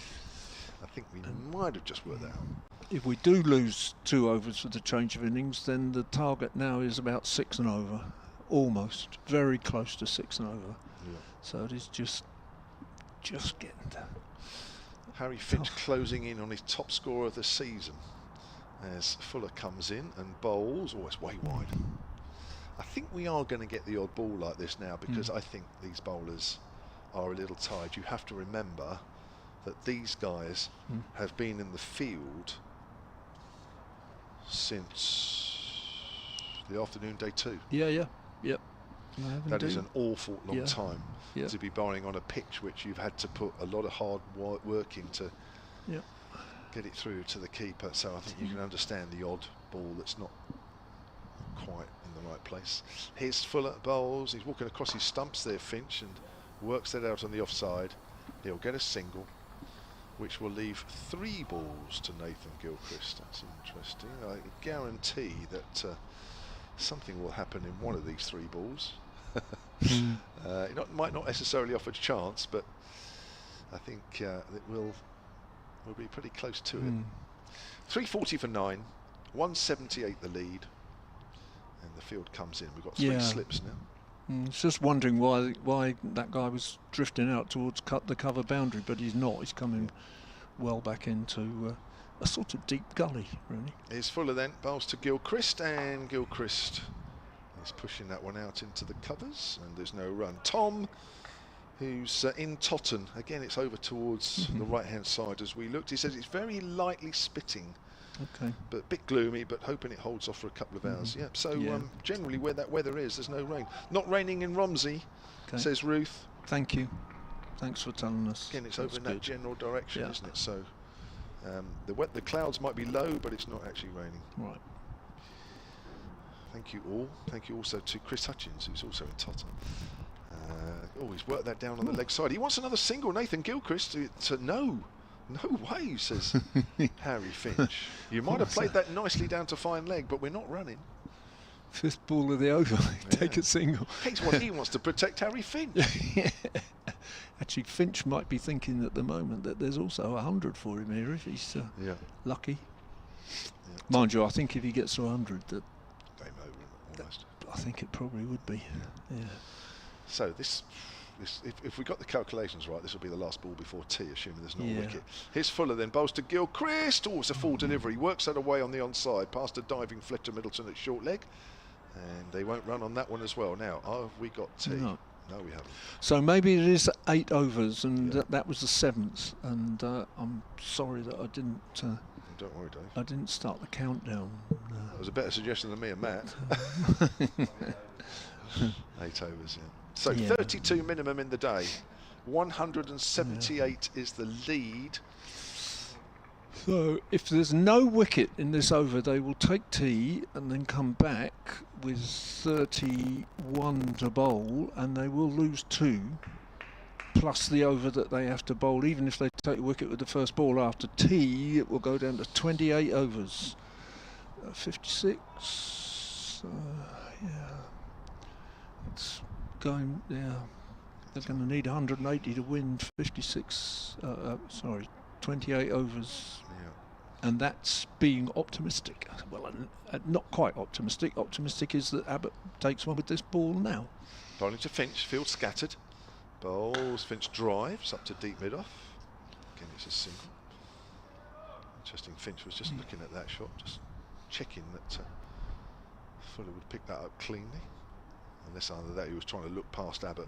I think we might have just worked that out. If we do lose 2 overs for the change of innings, then the target now is about 6 and over, almost, very close to 6 and over. Yeah. So it is just getting there. Harry Finch closing in on his top scorer of the season as Fuller comes in and bowls. Oh, it's way wide. I think we are going to get the odd ball like this now, because I think these bowlers are a little tired. You have to remember that these guys have been in the field since the afternoon, day 2. Yep. That is an awful long time to be bowling on a pitch which you've had to put a lot of hard work into get it through to the keeper. So I think you can understand the odd ball that's not quite in the right place. Here's Fuller bowls. He's walking across his stumps there, Finch, and works that out on the offside. He'll get a single, which will leave 3 balls to Nathan Gilchrist. That's interesting. I guarantee that something will happen in one of these 3 balls. It might not necessarily offer a chance, but I think it will be pretty close to it. 340 for 9, 178 the lead, and the field comes in. We've got 3 slips now. It's just wondering why that guy was drifting out towards the cover boundary, but he's not. He's coming well back into a sort of deep gully, really. Here's Fuller then, bowls to Gilchrist, and Gilchrist is pushing that one out into the covers, and there's no run. Tom, who's in Totten, again it's over towards the right hand side as we looked. He says it's very lightly spitting, but a bit gloomy, but hoping it holds off for a couple of hours. Generally where that weather is, there's no rain. Not raining in Romsey, says Ruth. Thank you, thanks for telling us. Again, it's over in that general direction, isn't it? So the clouds might be low, but it's not actually raining. Right. Thank you all. Thank you also to Chris Hutchins, who's also in Totten. He's worked that down on the leg side. He wants another single, Nathan Gilchrist. No way, says Harry Finch. You might have played that nicely down to fine leg, but we're not running. 5th ball of the over, take a single. He wants to protect Harry Finch. Actually, Finch might be thinking at the moment that there's also 100 for him here if he's lucky. Mind you, I think if he gets to 100, that game over almost. I think it probably would be. So this if we got the calculations right, this will be the last ball before tea, assuming there's not a wicket. Here's Fuller then, bowls to Gilchrist. Oh, it's a full delivery. Works that away on the onside, past a diving Fletcher Middleton at short leg, and they won't run on that one as well. Now, have we got tea? No, we haven't. So maybe it is 8 overs, and that was the 7th. And I'm sorry that I didn't. Don't worry, Dave. I didn't start the countdown. That was a better suggestion than me and Matt. 8 overs, So 32 minimum in the day. 178 is the lead. So if there's no wicket in this over, they will take tea and then come back with 31 to bowl, and they will lose 2 plus the over that they have to bowl. Even if they take a wicket with the first ball after tea, it will go down to 28 overs. 56. It's going. They're going to need 180 to win 28 overs. Yeah. And that's being optimistic. Well, not quite optimistic. Optimistic is that Abbott takes one with this ball now. Bowling to Finch, field scattered. Bowls, Finch drives up to deep mid-off. Again, it's a single. Interesting, Finch was just looking at that shot, just checking that Fuller would pick that up cleanly. Unless either that he was trying to look past Abbott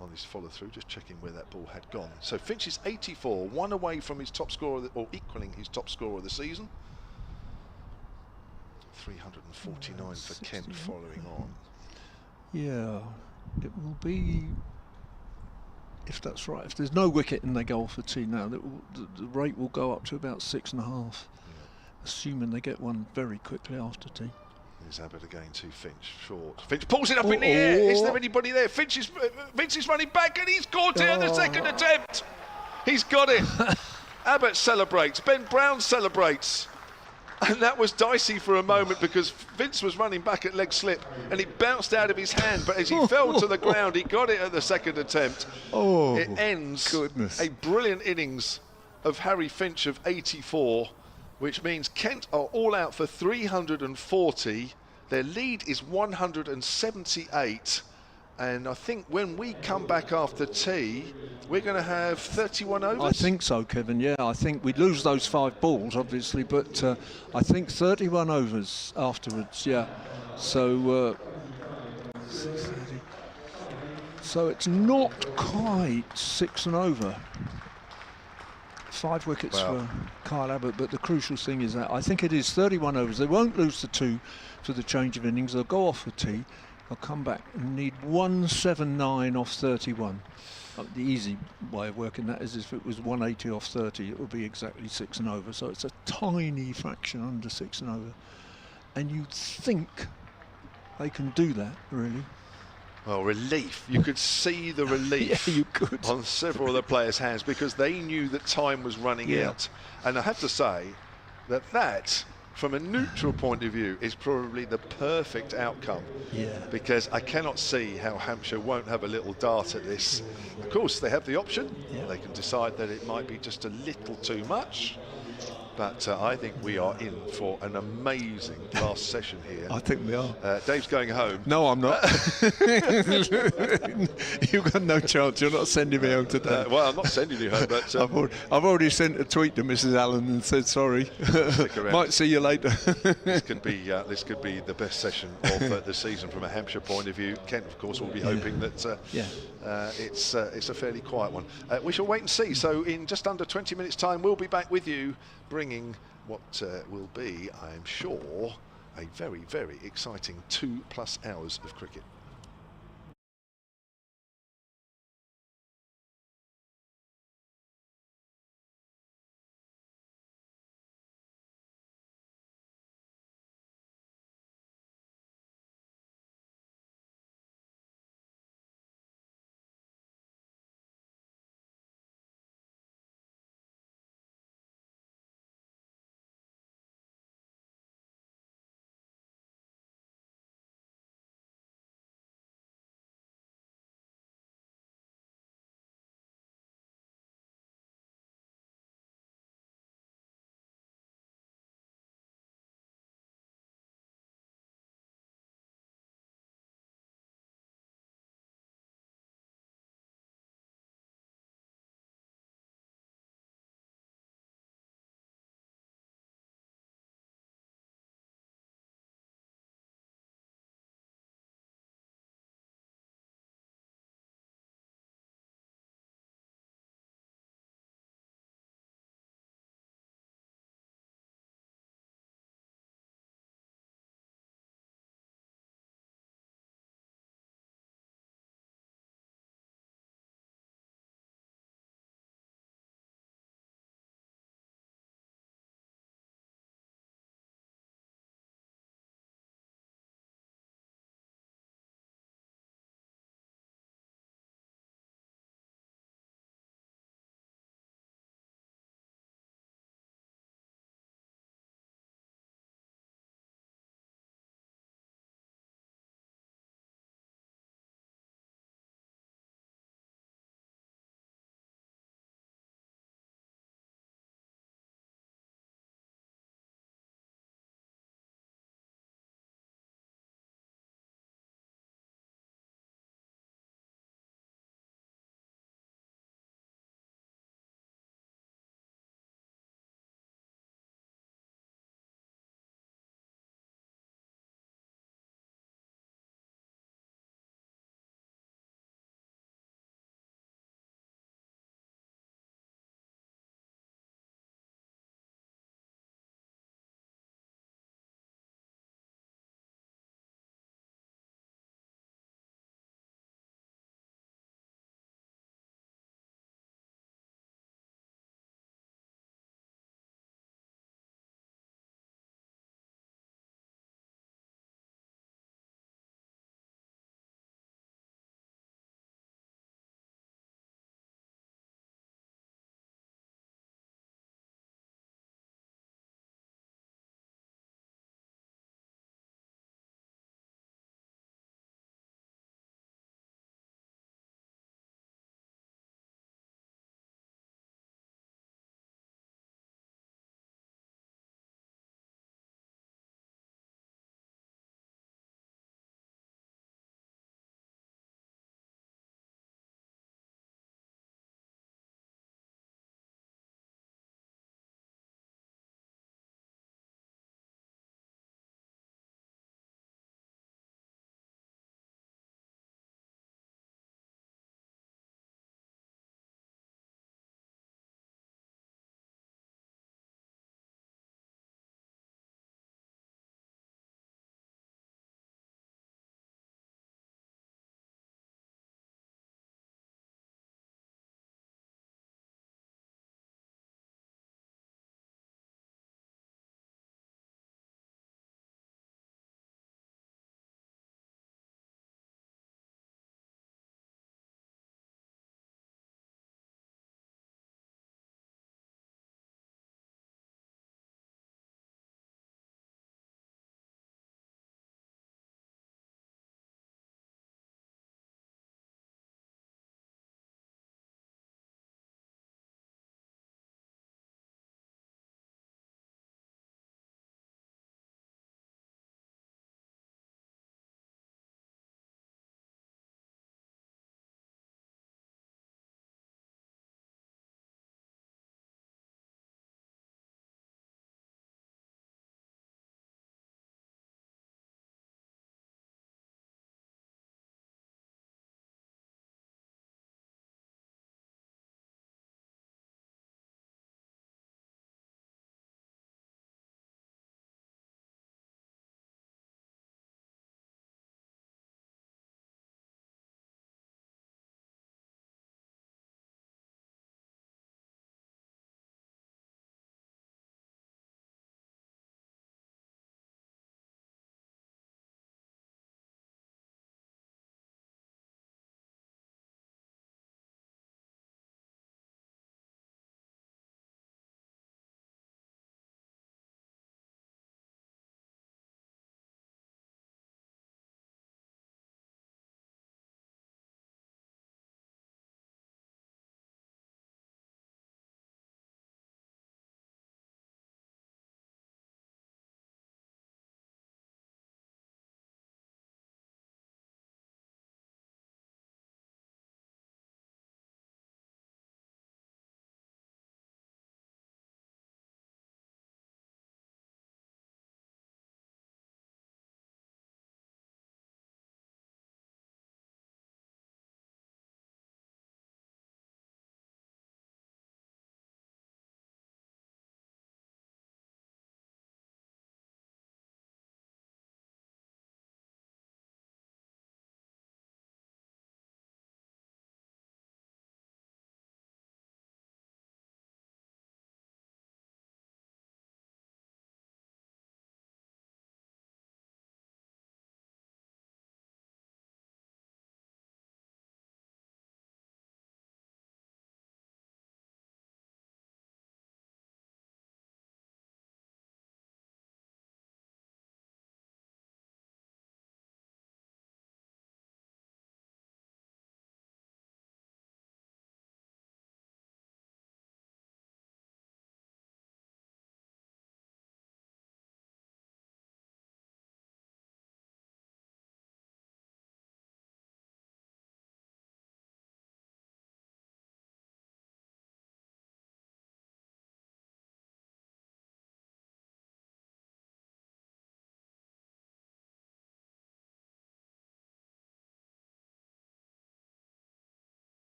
on his follow-through, just checking where that ball had gone. So Finch is 84, one away from his top scorer, or equaling his top scorer of the season. 349 for Kent following on. Yeah, it will be, if that's right, if there's no wicket and they go off for tee now, the rate will go up to about 6.5, assuming they get one very quickly after tee. Here's Abbott again to Finch, short. Finch pulls it up in the air. Is there anybody there? Finch is running back and he's caught it at the second attempt. He's got it. Abbott celebrates. Ben Brown celebrates. And that was dicey for a moment because Vince was running back at leg slip and it bounced out of his hand, but as he fell to the ground, he got it at the second attempt. It ends a brilliant innings of Harry Finch of 84, which means Kent are all out for 340. Their lead is 178. And I think when we come back after tea, we're going to have 31 overs. I think so, Kevin. Yeah, I think we'd lose those 5 balls, obviously, but I think 31 overs afterwards. Yeah, so it's not quite 6 and over. 5 wickets for Kyle Abbott, but the crucial thing is that I think it is 31 overs. They won't lose the 2 for the change of innings. They'll go off for tea. I'll come back and need 179 off 31. The easy way of working that is if it was 180 off 30, it would be exactly 6 and over. So it's a tiny fraction under 6 and over. And you'd think they can do that, really. Well, relief. You could see the relief you could. on several of the players' hands because they knew that time was running out. And I have to say that from a neutral point of view, is probably the perfect outcome. Because I cannot see how Hampshire won't have a little dart at this. Of course, they have the option. They can decide that it might be just a little too much. But I think we are in for an amazing last session here. I think we are. Dave's going home. No, I'm not. You've got no chance. You're not sending me home today. Well, I'm not sending you home, but I've already sent a tweet to Mrs. Allen and said sorry. Might see you later. This could be the best session of the season from a Hampshire point of view. Kent, of course, will be hoping that it's a fairly quiet one. We shall wait and see. So in just under 20 minutes' time, we'll be back with you, bringing what will be, I'm sure, a very, very exciting 2+ hours of cricket.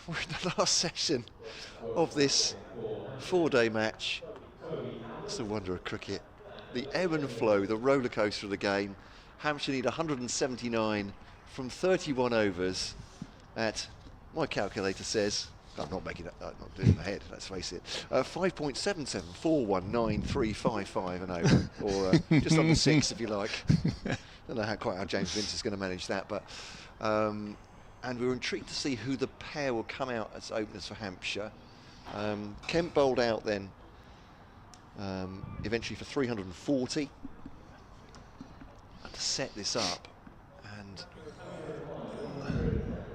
We're in the last session of this 4-day match. It's the wonder of cricket. The ebb and flow, the roller coaster of the game. Hampshire need 179 from 31 overs at, my calculator says, I'm not making it, I'm not doing it in my head, let's face it, 5.77, 419,355 an over, or just under 6 if you like. Don't know quite how James Vince is going to manage that, but and we were intrigued to see who the pair will come out as openers for Hampshire. Kent bowled out then eventually for 340. And to set this up, and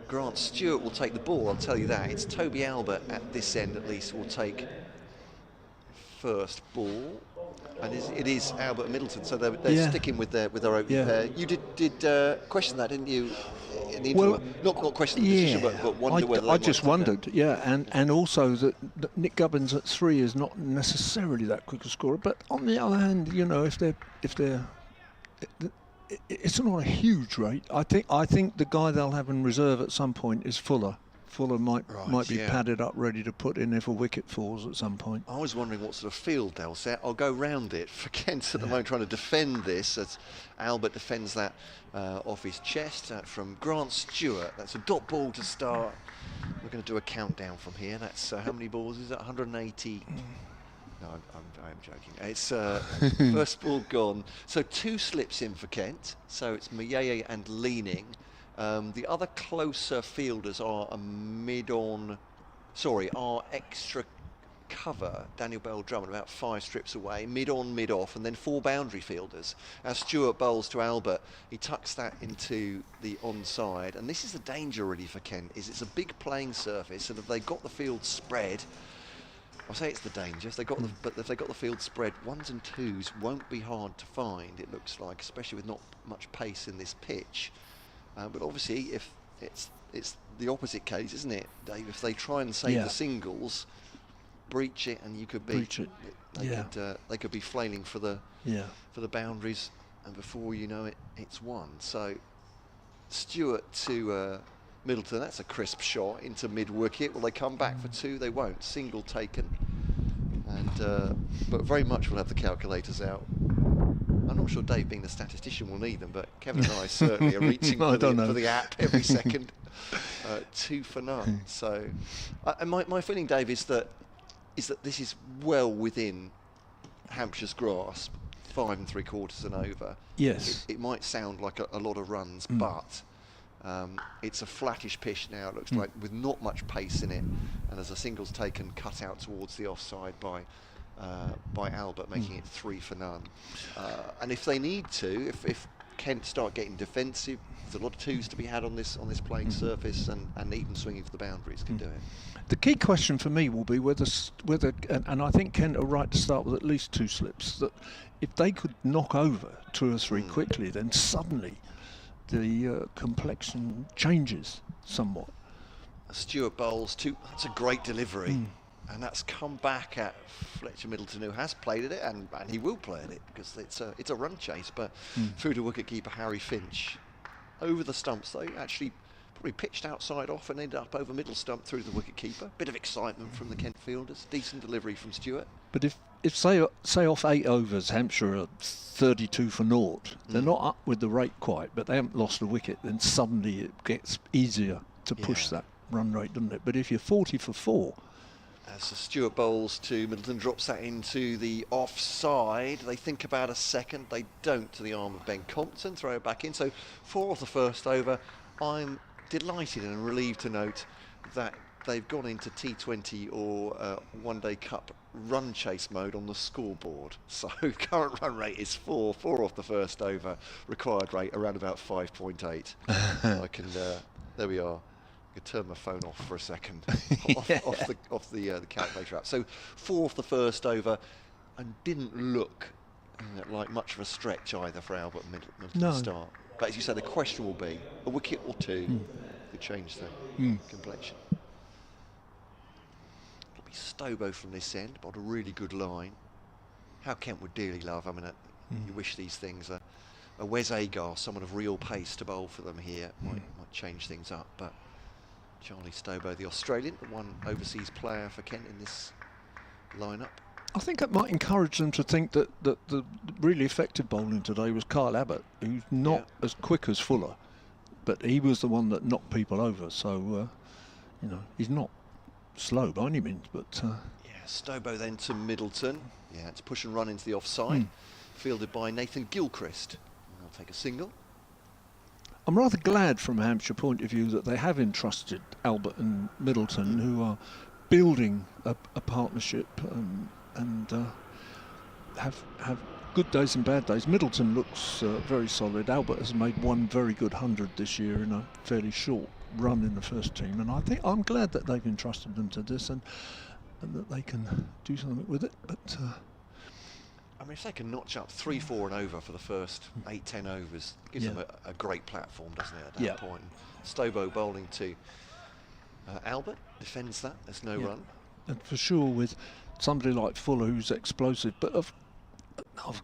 Grant Stewart will take the ball, I'll tell you that. It's Toby Albert at this end at least will take first ball. And it is Albert and Middleton, so they're sticking with their opening pair. You did question that, didn't you? In the Well, not question the decision, but wonder whether I just wondered, and also that Nick Gubbins at 3 is not necessarily that quick a scorer. But on the other hand, you know, if they're it's not a huge rate. I think the guy they'll have in reserve at some point is Fuller. Fuller might be padded up, ready to put in if a wicket falls at some point. I was wondering what sort of field they'll set. I'll go round it for Kent at the moment, trying to defend this as Albert defends that off his chest from Grant Stewart. That's a dot ball to start. We're going to do a countdown from here. That's how many balls is that? 180. No, I'm joking. It's first ball gone. So 2 slips in for Kent. So it's Mayeye and Leaning. The other closer fielders are are extra cover. Daniel Bell Drummond about 5 strips away, mid-on, mid-off, and then 4 boundary fielders. As Stewart bowls to Albert, he tucks that into the onside, and this is the danger really for Kent, is it's a big playing surface, and if they got the field spread, I'll say it's the danger. But if they got the field spread, 1s and 2s won't be hard to find. It looks like, especially with not much pace in this pitch. But obviously, if it's the opposite case, isn't it, Dave? If they try and save the singles, breach it, and you could be they could be flailing for the boundaries, and before you know it, it's one. So Stewart to Middleton, that's a crisp shot into mid-wicket. Will they come back for 2? They won't. Single taken. And but very much we'll have the calculators out. I'm not sure Dave, being the statistician, will need them, but Kevin and I certainly are reaching for the app every second. 2 for none. So, and my feeling, Dave, is that this is well within Hampshire's grasp. 5 3/4 and over. Yes. It might sound like a lot of runs, but it's a flattish pitch now. It looks like with not much pace in it, and as a singles taken, cut out towards the offside by Albert, making it 3 for none. And if they need to, if Kent start getting defensive, there's a lot of 2s to be had on this playing surface, and even swinging for the boundaries can do it. The key question for me will be whether and I think Kent are right to start with at least 2 slips. That if they could knock over 2 or 3 quickly, then suddenly the complexion changes somewhat. Stewart bowls 2. That's a great delivery. And that's come back at Fletcher Middleton, who has played at it, and he will play at it, because it's a run chase, but through to wicketkeeper Harry Finch. Over the stumps, though, actually probably pitched outside off and ended up over middle stump through the wicketkeeper. Bit of excitement from the Kent fielders. Decent delivery from Stewart. But if say off 8 overs, Hampshire are 32 for naught, they're not up with the rate quite, but they haven't lost a wicket, then suddenly it gets easier to push that run rate, doesn't it? But if you're 40 for 4... As Stewart bowls to Middleton, drops that into the offside. They think about a second. They don't, to the arm of Ben Compton. Throw it back in. So 4 off the first over. I'm delighted and relieved to note that they've gone into T20 or one-day cup run chase mode on the scoreboard. So current run rate is 4 off the first over. Required rate around about 5.8. I can. There we are. I could turn my phone off for a second off the calculator app. So 4 off the first over, and didn't look like much of a stretch either for Albert Middleton to start. But as you say, the question will be a wicket or 2 could change the complexion. It'll be Stobo from this end, but a really good line. How Kent would dearly love. I mean, you wish these things. A Wes Agar, someone of real pace to bowl for them here, might change things up, but. Charlie Stobo, the Australian, the one overseas player for Kent in this lineup. I think it might encourage them to think that the really effective bowling today was Kyle Abbott, who's not as quick as Fuller, but he was the one that knocked people over. So, you know, he's not slow by any means, but... yeah, Stobo then to Middleton. Yeah, it's push and run into the offside. Fielded by Nathan Gilchrist. I'll take a single. I'm rather glad from a Hampshire point of view that they have entrusted Albert and Middleton, who are building a partnership and have good days and bad days. Middleton looks very solid. Albert has made one very good 100 this year in a fairly short run in the first team, and I think I'm glad that they've entrusted them to this and that they can do something with it. But I mean, if they can notch up 3, 4 and over for the first 8, 10 overs, it gives them a great platform, doesn't it, at that point? Stobo bowling to Albert, defends that, there's no run. And for sure with somebody like Fuller who's explosive, but of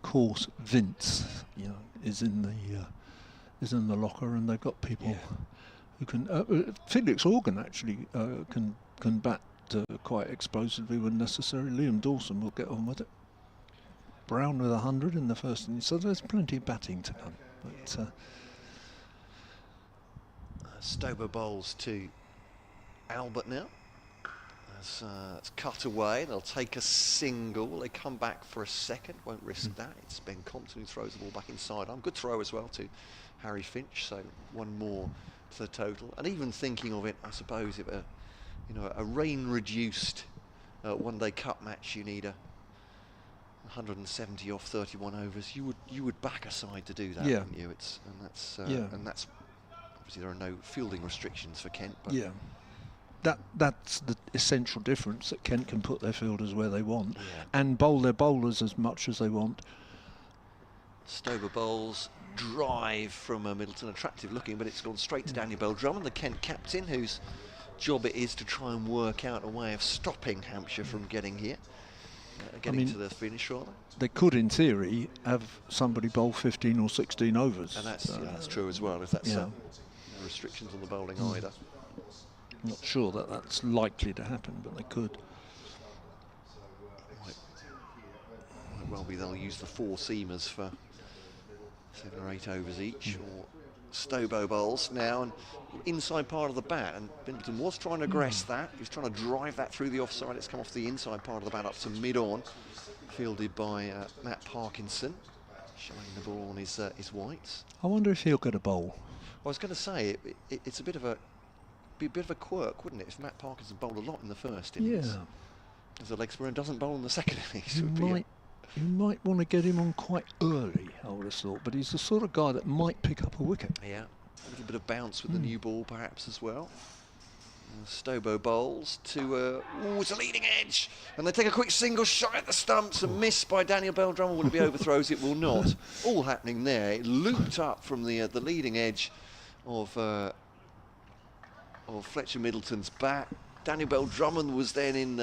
course Vince, you know, is in the locker, and they've got people who can. Felix Organ actually can bat quite explosively when necessary. Liam Dawson will get on with it. Brown with 100 in the first innings, so there's plenty of batting to come. But Stobo bowls to Albert now. It's cut away. They'll take a single. They come back for a second. Won't risk that. It's Ben Compton who throws the ball back inside. Good throw as well to Harry Finch. So one more to the total. And even thinking of it, I suppose, if a rain-reduced one-day cup match, you need 170 off 31 overs. You would back a side to do that, wouldn't you? And that's obviously there are no fielding restrictions for Kent. But that's the essential difference, that Kent can put their fielders where they want and bowl their bowlers as much as they want. Stobo bowls drive from Middleton, attractive looking, but it's gone straight to Daniel Bell-Drummond, the Kent captain, whose job it is to try and work out a way of stopping Hampshire from getting here. Getting to the finish, rather. They could, in theory, have somebody bowl 15 or 16 overs. And that's true as well, if that's no restrictions on the bowling either. I'm not sure that that's likely to happen, but they could. Might well be they'll use the 4 seamers for 7 or 8 overs each, or Stobo bowls now, and inside part of the bat, and Middleton was trying to aggress that. He was trying to drive that through the offside. It's come off the inside part of the bat up to mid-on, fielded by Matt Parkinson, showing the ball on his whites. I wonder if he'll get a bowl. I was going to say it's a bit of a quirk, wouldn't it, if Matt Parkinson bowled a lot in the first innings? As a leg spinner and doesn't bowl in the second innings. You might want to get him on quite early, I would have thought, but he's the sort of guy that might pick up a wicket. Yeah, a little bit of bounce with the new ball perhaps as well. Stobo bowls to it's a leading edge, and they take a quick single shot at the stumps and missed by Daniel Bell-Drummond. Will it be overthrows? It will not. All happening there. It looped up from the leading edge of Fletcher Middleton's bat. Daniel Bell-Drummond was then in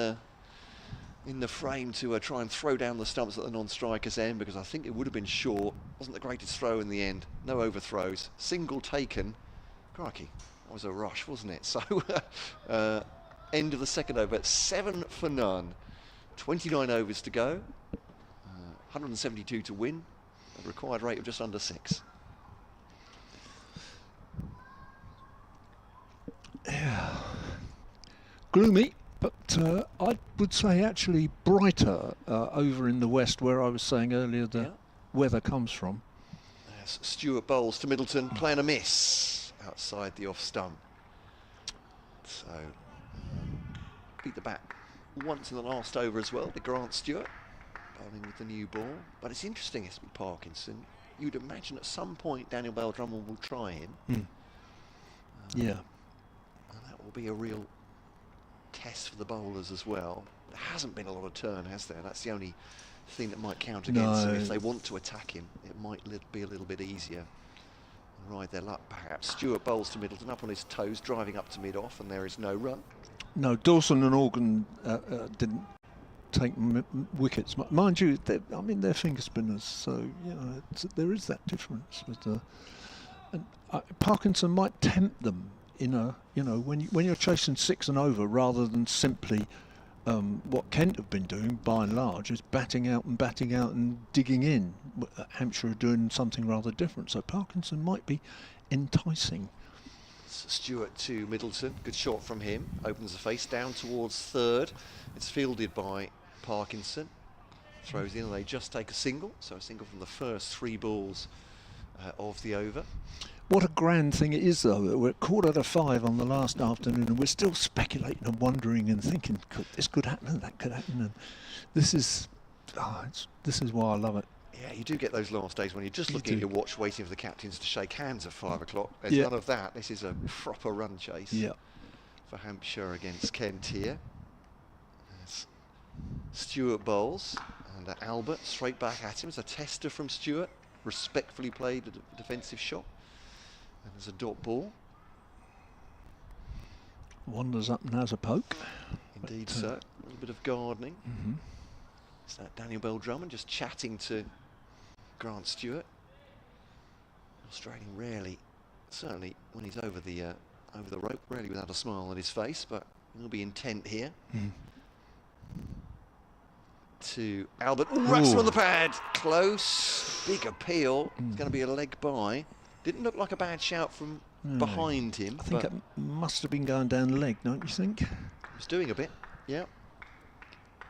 the frame to try and throw down the stumps at the non-striker's end, because I think it would have been short. Wasn't the greatest throw in the end. No overthrows. Single taken. Crikey, that was a rush, wasn't it? So end of the second over. 7 for none. 29 overs to go. 172 to win. A required rate of just under 6. Yeah. Gloomy. But I would say actually brighter over in the west, where I was saying earlier the weather comes from. Yes, Stewart bowls to Middleton, playing a miss outside the off stump. So beat the bat once in the last over as well, to Grant Stewart, bowling with the new ball. But it's interesting, it's with Parkinson. You'd imagine at some point Daniel Bell-Drummond will try him. And that will be a real test for the bowlers as well. There hasn't been a lot of turn, has there? That's the only thing that might count against them. If they want to attack him, it might be a little bit easier and ride their luck perhaps. Stewart bowls to Middleton, up on his toes, driving up to mid-off, and there is no run. No, Dawson and Organ didn't take wickets. Mind you, they're finger spinners, so there is that difference. With and Parkinson might tempt them in a, when you're chasing 6 and over, rather than simply what Kent have been doing by and large is batting out and digging in. Hampshire are doing something rather different, so Parkinson might be enticing. Stewart to Middleton, good shot from him, opens the face down towards third. It's fielded by Parkinson, throws in and they just take a single, so a single from the first 3 balls of the over. What a grand thing it is, though, that we're at 4:45 on the last afternoon and we're still speculating and wondering and thinking, this could happen and that could happen, and this is why I love it. Yeah, you do get those last days when you're just looking at your watch waiting for the captains to shake hands at 5 o'clock. There's none of that. This is a proper run chase for Hampshire against Kent here. There's Stewart bowls and Abbott straight back at him. It's a tester from Stewart, respectfully played a defensive shot. And there's a dot ball. Wanders up and has a poke. Indeed, sir. A little bit of gardening. It's that Daniel Bell Drummond just chatting to Grant Stewart. Australian rarely, certainly when he's over the rope, rarely without a smile on his face, but he'll be intent here. To Abbott. Racks him on the pad. Close. Big appeal. It's going to be a leg by. Didn't look like a bad shout from behind him. I think it must have been going down the leg, don't you think? He was doing a bit, yeah.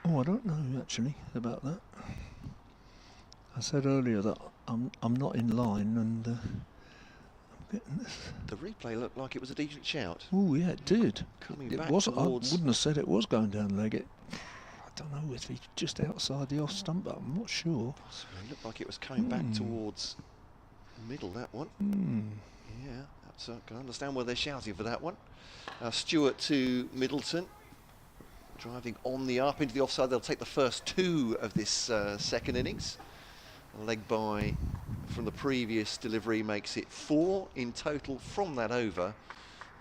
Oh, I don't know actually about that. I said earlier that I'm not in line, and I'm getting this. The replay looked like it was a decent shout. Oh yeah, it did. Coming It back wasn't. I towards. wouldn't have said it was going down the leg. I don't know if he's just outside the off stump, but I'm not sure. Possibly. It looked like it was coming back towards the middle, that one. Yeah, that's can understand why they're shouting for that one. Stewart to Middleton. Driving on the up into the offside. They'll take the first 2 of this second innings. A leg by from the previous delivery makes it 4 in total from that over.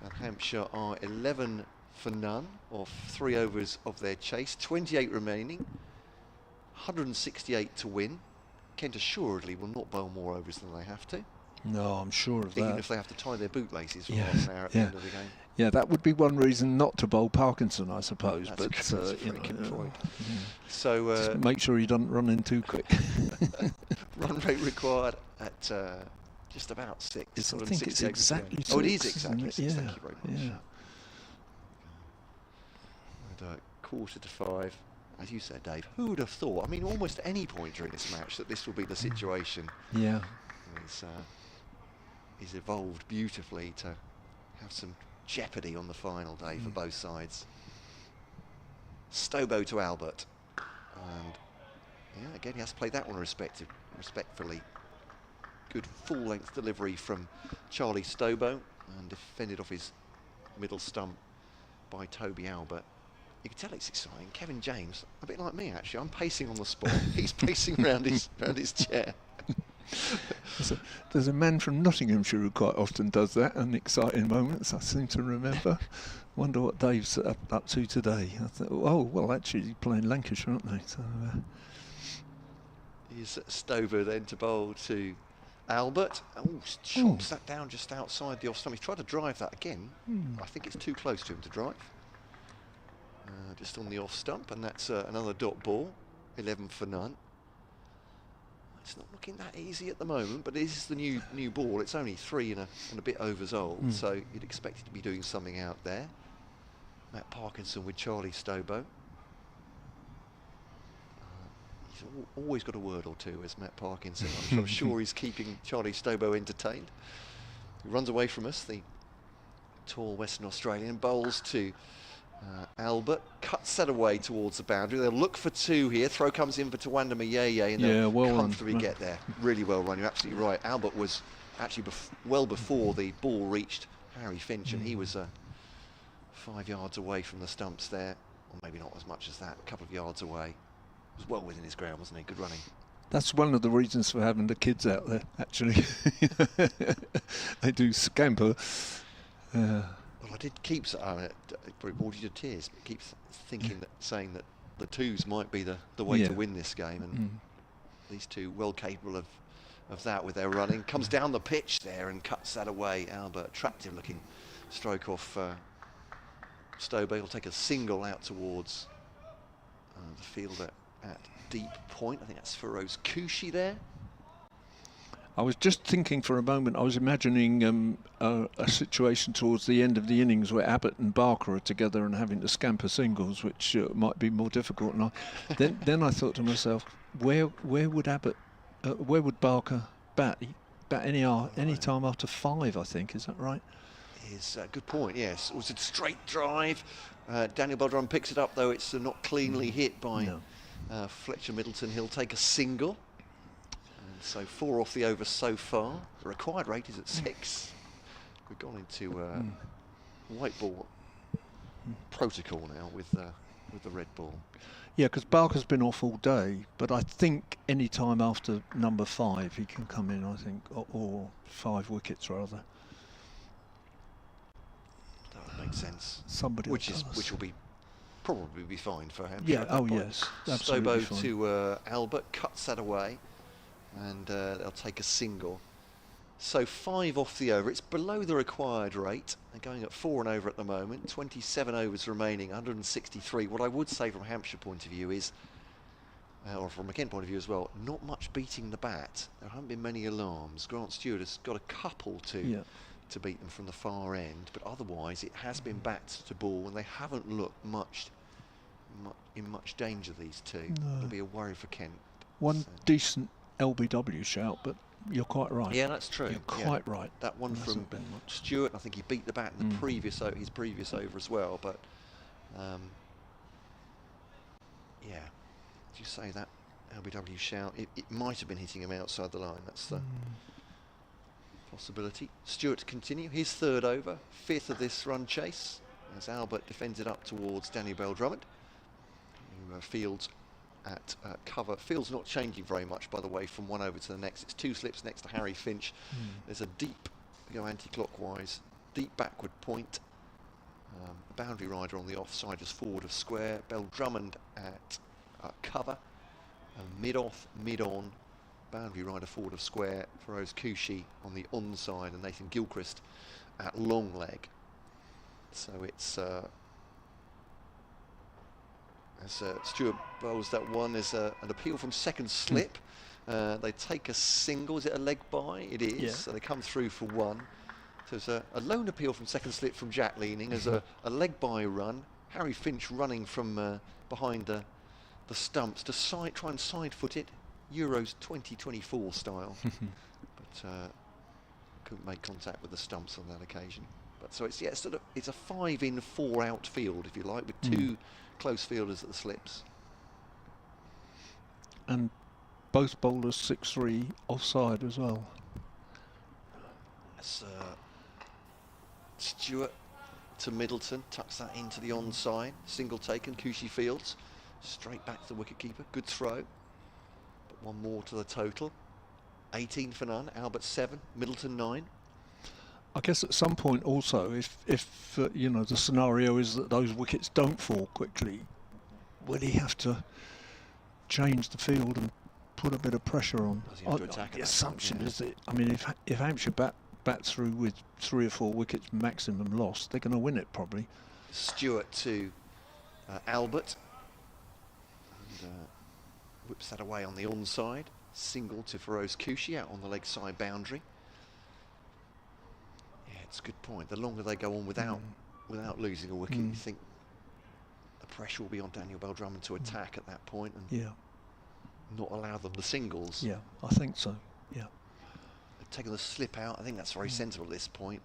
And Hampshire are 11 for none of 3 overs of their chase. 28 remaining. 168 to win. Kent assuredly will not bowl more overs than they have to. No, I'm sure of that. Even if they have to tie their bootlaces for half an hour at the end of the game. Yeah, that would be one reason not to bowl Parkinson, I suppose. That's but a very good point. So just make sure he doesn't run in too quick. Run rate required at just about 6. I think it's exactly 6. Oh, it is exactly 6. Yeah. Thank you very much. Yeah. And 4:45, as you said, Dave. Who would have thought? I mean, almost at any point during this match that this will be the situation. Yeah. He's evolved beautifully to have some jeopardy on the final day for both sides. Stobo to Abbott, and yeah, again he has to play that one respectfully. Good full-length delivery from Charlie Stobo, and defended off his middle stump by Toby Abbott. You can tell it's exciting. Kevin James, a bit like me actually. I'm pacing on the spot. He's pacing around his chair. There's a man from Nottinghamshire who quite often does that in exciting moments, I seem to remember. Wonder what Dave's up to today. I thought, oh, well, actually, he's playing Lancashire, aren't they? So, Here's Stover then to bowl to Abbott. Oh, chops that down just outside the off stump. He's tried to drive that again. I think it's too close to him to drive. Just on the off stump, and that's another dot ball. 11 for none. It's not looking that easy at the moment, but this is the new ball. It's only 3 and a bit overs old, so you'd expect it to be doing something out there. Matt Parkinson with Charlie Stobo. He's always got a word or two, as Matt Parkinson. I'm sure he's keeping Charlie Stobo entertained. He runs away from us, the tall Western Australian. Bowls to Abbott, cuts that away towards the boundary. They'll look for 2 here. Throw comes in for Tawanda Mayeye, and they'll comfortably get there. Really well run. You're absolutely right. Abbott was actually well before the ball reached Harry Finch, and he was 5 yards away from the stumps there, or maybe not as much as that, a couple of yards away. It was well within his ground, wasn't he? Good running. that's one of the reasons for having the kids out there, actually. They do scamper. Well, I did keep, it brought you to tears, but keeps thinking saying that the 2s might be the way to win this game, and these 2 well capable of that with their running. Comes down the pitch there and cuts that away. Albert, attractive looking stroke off Stowberg. He'll take a single out towards the fielder at deep point. I think that's Feroz Kushi there. I was just thinking for a moment, I was imagining a situation towards the end of the innings where Abbott and Barker are together and having to scamper singles, which might be more difficult. And then I thought to myself, where would Barker bat? He bat any time after 5, I think. Is that right? Is a good point, yes. It was a straight drive. Daniel Bell picks it up, though it's not cleanly hit by Fletcher Middleton. He'll take a single. And so 4 off the over so far. The required rate is at 6. We've gone into white ball protocol now with the red ball. Yeah, because Barker's been off all day, but I think any time after number 5 he can come in, I think, or 5 wickets rather. That would make sense. Somebody which will probably be fine for Hampshire. Yeah, yes, absolutely fine. Stobo to Albert, cuts that away, and they'll take a single. So 5 off the over. It's below the required rate. They're going at 4 and over at the moment. 27 overs remaining, 163. What I would say from Hampshire point of view is, or from a Kent point of view as well, not much beating the bat. There haven't been many alarms. Grant Stewart has got a couple to beat them from the far end, but otherwise it has been bat to ball, and they haven't looked in much danger, these two. No. It'll be a worry for Kent. One decent LBW shout, but you're quite right. Yeah, that's true. You're quite right. That one from Stewart, I think he beat the bat in the previous his previous over as well, but yeah, as you say, that LBW shout, it might have been hitting him outside the line. That's the possibility. Stewart to continue his 3rd over, 5th of this run chase, as Albert defends it up towards Daniel Bell-Drummond, who fields at cover. Field's not changing very much, by the way, from one over to the next. It's 2 slips next to Harry Finch. There's a deep, go anti-clockwise, deep backward point. Boundary rider on the offside, just forward of square. Bell-Drummond at cover, mid-off, mid-on. Boundary rider forward of square, Feroz Kushi on the onside, and Nathan Gilchrist at long leg. So it's as Stewart bowls that one, there's an appeal from second slip. They take a single. Is it a leg by? It is. Yeah. So they come through for 1. So there's a lone appeal from second slip from Jack Leaning as a leg by run. Harry Finch running from behind the stumps to try and side foot it. Euros 2024 style, but couldn't make contact with the stumps on that occasion. But so it's it's a 5 in 4 out field, if you like, with 2 close fielders at the slips. And both bowlers 6-3 offside as well. That's Stewart to Middleton, tucks that into the onside, single taken. Kushi fields straight back to the wicketkeeper. Good throw. 1 more to the total. 18 for none. Albert 7, Middleton 9. I guess at some point also, if the scenario is that those wickets don't fall quickly, will he have to change the field and put a bit of pressure on? Does he have to attack? The assumption is that, I mean, if Hampshire bat through with 3 or 4 wickets maximum loss, they're going to win it probably. Stewart to Albert. And, whips that away on the onside. Single to Feroz Kushi out on the leg side boundary. Yeah, it's a good point. The longer they go on without losing a wicket, you think the pressure will be on Daniel Bell-Drummond to attack at that point and not allow them the singles. Yeah, I think so. Yeah. They've taken the slip out. I think that's very sensible at this point.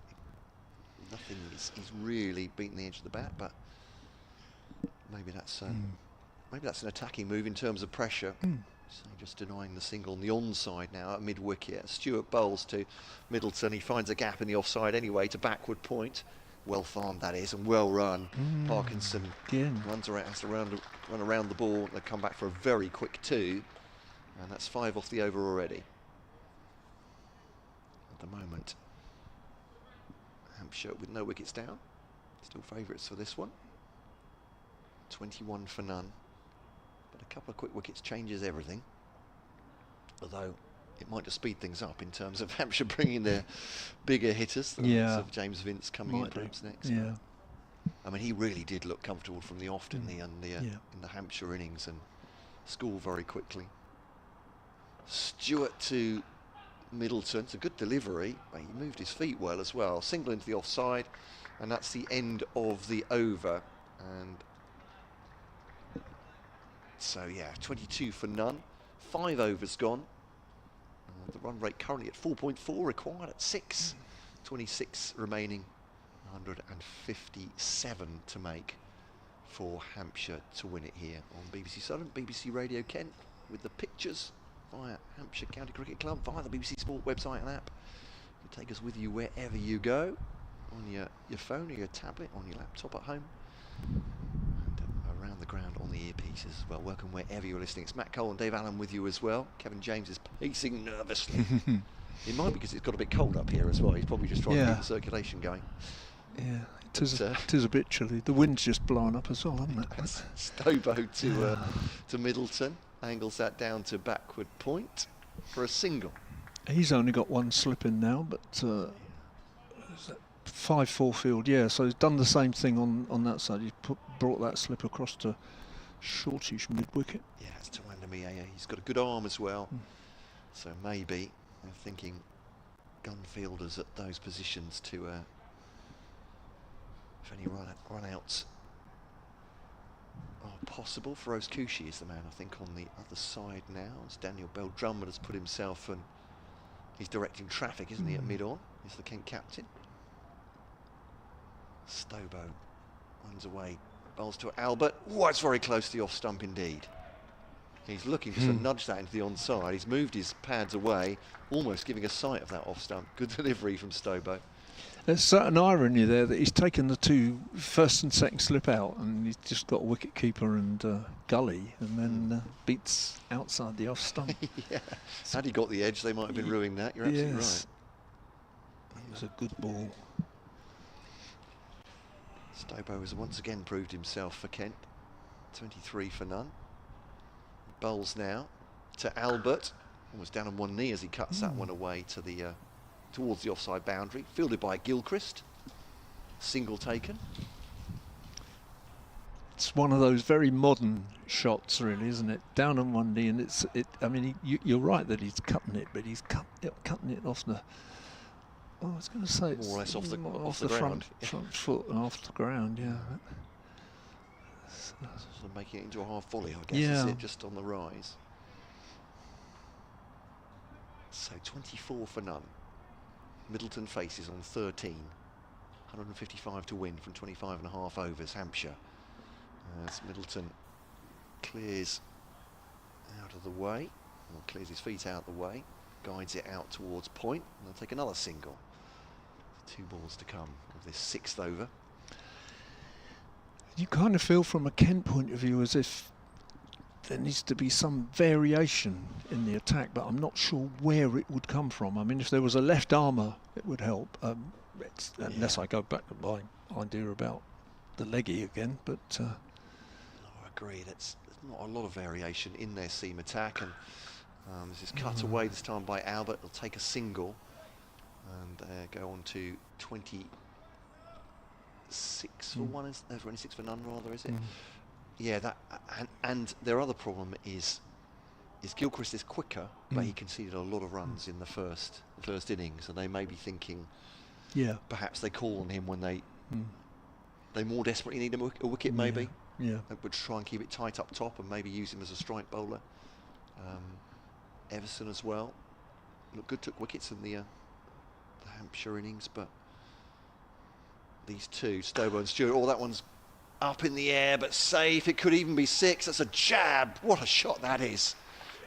Nothing he's really beaten the edge of the bat, but maybe that's maybe that's an attacking move in terms of pressure. So just denying the single on the onside now at mid-wicket. Stewart bowls to Middleton. He finds a gap in the offside anyway to backward point. Well farmed that is, and well run. Parkinson runs around, has to run around the ball. They come back for a very quick 2, and that's 5 off the over already. At the moment, Hampshire with no wickets down, still favourites for this one. 21 for none. But a couple of quick wickets changes everything. Although it might just speed things up in terms of Hampshire bringing their bigger hitters. The likes of James Vince coming in perhaps next. Yeah. I mean, he really did look comfortable from the off, didn't he, in the Hampshire innings, and scored very quickly. Stewart to Middleton. It's a good delivery. He moved his feet well as well. Single into the offside, and that's the end of the over. And so, yeah, 22 for none. 5 overs gone. The run rate currently at 4.4, required at 6. 26 remaining. 157 to make for Hampshire to win it here on BBC Southern, BBC Radio Kent, with the pictures via Hampshire County Cricket Club, via the BBC Sport website and app. You take us with you wherever you go, on your phone or your tablet, on your laptop at home, and around the ground on the earpieces as well. Welcome wherever you're listening. It's Matt Cole and Dave Allen with you as well. Kevin James is pacing nervously. It might be because it's got a bit cold up here as well. He's probably just trying to keep the circulation going. Yeah, it is a bit chilly. The wind's just blowing up as well, hasn't it? Stobo to Middleton, angles that down to backward point for a single. He's only got one slip in now, but 5-4 field, so he's done the same thing on that side. He's brought that slip across to shortish mid-wicket. Yeah, it's to Wandamia. He's got a good arm as well, so maybe I'm thinking gun fielders at those positions to if any run-outs are possible. Feroz Kushi is the man, I think, on the other side now. As Daniel Bell-Drummond has put himself, and he's directing traffic, isn't he, at mid-on? He's the Kent captain. Stobo runs away, bowls to Abbott. Oh, it's very close to the off-stump indeed. He's looking just to nudge that into the onside. He's moved his pads away, almost giving a sight of that off-stump. Good delivery from Stobo. There's certain irony there that he's taken the two first and second slip out, and he's just got a wicket keeper and gully, and then beats outside the off stump. Had he got the edge, they might have been ruining that. You're absolutely right. It was a good ball. Stobo has once again proved himself for Kent. 23 for none. Bowls now to Abbott. Almost down on one knee as he cuts that one away to the towards the offside boundary, fielded by Gilchrist. Single taken. It's one of those very modern shots, really, isn't it? Down on one knee, and I mean, you're right that he's cutting it, but he's cutting it off the. Oh, I was going to say it's more or less off the front foot and off the ground. Yeah. So making it into a half volley, I guess. Is it just on the rise? So 24 for none. Middleton faces on 13. 155 to win from 25.5 overs, Hampshire. As Middleton clears out of the way, or clears his feet out of the way, guides it out towards point, and they'll take another single. 2 balls to come of this 6th over. You kind of feel from a Kent point of view as if there needs to be some variation in the attack, but I'm not sure where it would come from. I mean, if there was a left armour, it would help. Unless I go back to my idea about the leggy again, but... I agree, there's not a lot of variation in their seam attack, and this is cut away this time by Abbott. He'll take a single and go on to 26 for one, 26 for none rather, is it? Yeah, that and their other problem is Gilchrist is quicker, but he conceded a lot of runs in the first innings, and they may be thinking, perhaps they call on him when they more desperately need a wicket, maybe. They would try and keep it tight up top, and maybe use him as a strike bowler. Everson as well. Looked good, took wickets in the Hampshire innings, but these two, Stobo and Stewart, that one's up in the air, but safe. It could even be 6. That's a jab. What a shot that is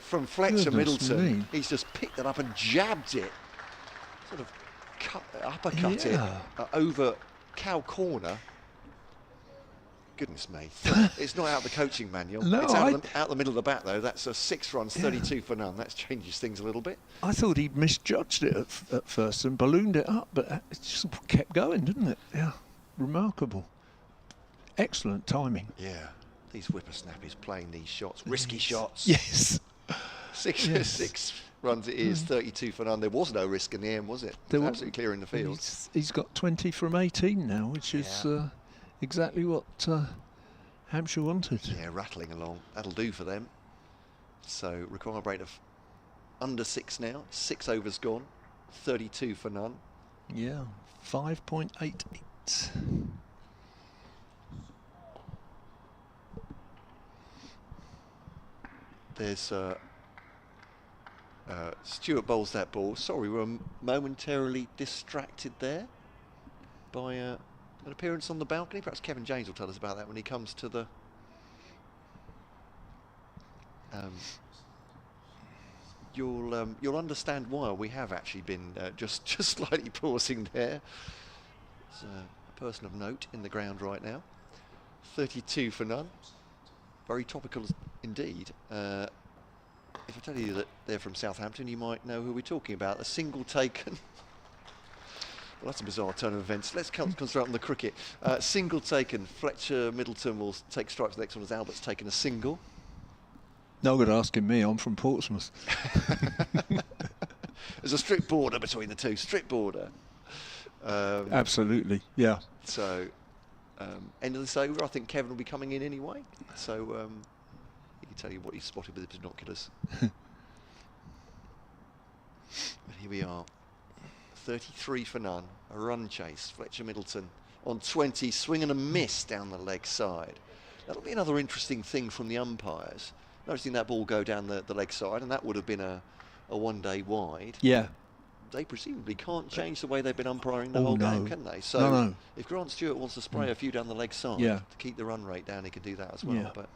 from Fletcher Middleton. He's just picked it up and jabbed it. Sort of uppercut it over cow corner. Goodness me. It's not out of the coaching manual. No, it's out the middle of the bat, though. That's 6 runs, 32 for none. That changes things a little bit. I thought he misjudged it at first and ballooned it up, but it just kept going, didn't it? Yeah, remarkable. Excellent timing. Yeah, these whippersnappers playing these shots, risky shots. Yes. Six runs it is, 32 for none. There was no risk in the end, was it? It was absolutely clearing the field. He's got 20 from 18 now, which is exactly what Hampshire wanted. Yeah, rattling along. That'll do for them. So required rate of under 6 now. 6 overs gone. 32 for none. Yeah, 5.88. There's Stewart bowls that ball. Sorry, we're momentarily distracted there by an appearance on the balcony. Perhaps Kevin James will tell us about that when he comes to the you'll understand why we have actually been just slightly pausing there. There's a person of note in the ground right now. 32 for none. Very topical indeed. If I tell you that they're from Southampton, you might know who we're talking about. A single taken. Well, that's a bizarre turn of events. Let's concentrate on the cricket. Single taken. Fletcher Middleton will take strikes the next one as Abbott's taken a single. No good asking me, I'm from Portsmouth. There's a strict border between the two, strict border. Absolutely, yeah. So, end of this over, I think Kevin will be coming in anyway. So, he can tell you what he spotted with his binoculars. But here we are, 33 for none, a run chase. Fletcher Middleton on 20, swing and a miss down the leg side. That'll be another interesting thing from the umpires. Noticing that ball go down the leg side, and that would have been a one-day wide. Yeah. They presumably can't change the way they've been umpiring the whole game, can they? So no. If Grant Stewart wants to spray a few down the leg side to keep the run rate down, he can do that as well. Yeah. But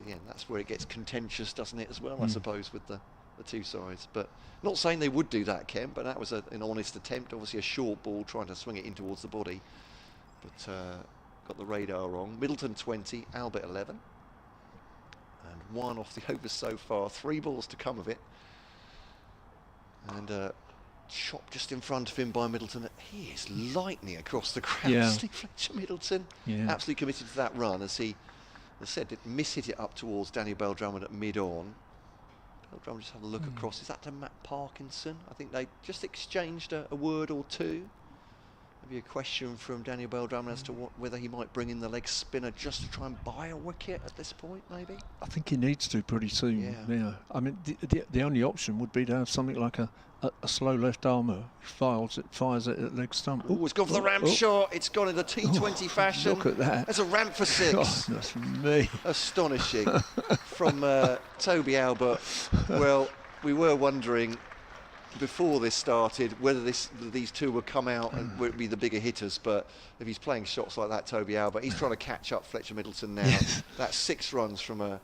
again, that's where it gets contentious, doesn't it, as well, I suppose, with the two sides. But not saying they would do that, Ken, but that was an honest attempt. Obviously a short ball, trying to swing it in towards the body. But got the radar wrong. Middleton 20, Abbott 11. And 1 off the overs so far. 3 balls to come of it. And chop just in front of him by Middleton. He is lightning across the ground. Yeah. Fletcher Middleton absolutely committed to that run, as he, as I said, miss-hit it up towards Daniel Bell-Drummond at mid-on. Bell-Drummond just have a look across. Is that to Matt Parkinson? I think they just exchanged a word or two. Maybe a question from Daniel Bell-Drummond as to whether he might bring in the leg spinner just to try and buy a wicket at this point, maybe? I think he needs to pretty soon. Yeah. I mean, the only option would be to have something like a slow left armer fires it at leg stump. Oh, it's gone for the ramp shot. It's gone in the T20 fashion. Look at that. There's a ramp for 6. Goodness me. Astonishing from Toby Abbott. Well, we were wondering before this started whether these two would come out and would be the bigger hitters, but if he's playing shots like that, Toby Abbott, he's trying to catch up Fletcher Middleton now. That's 6 runs from a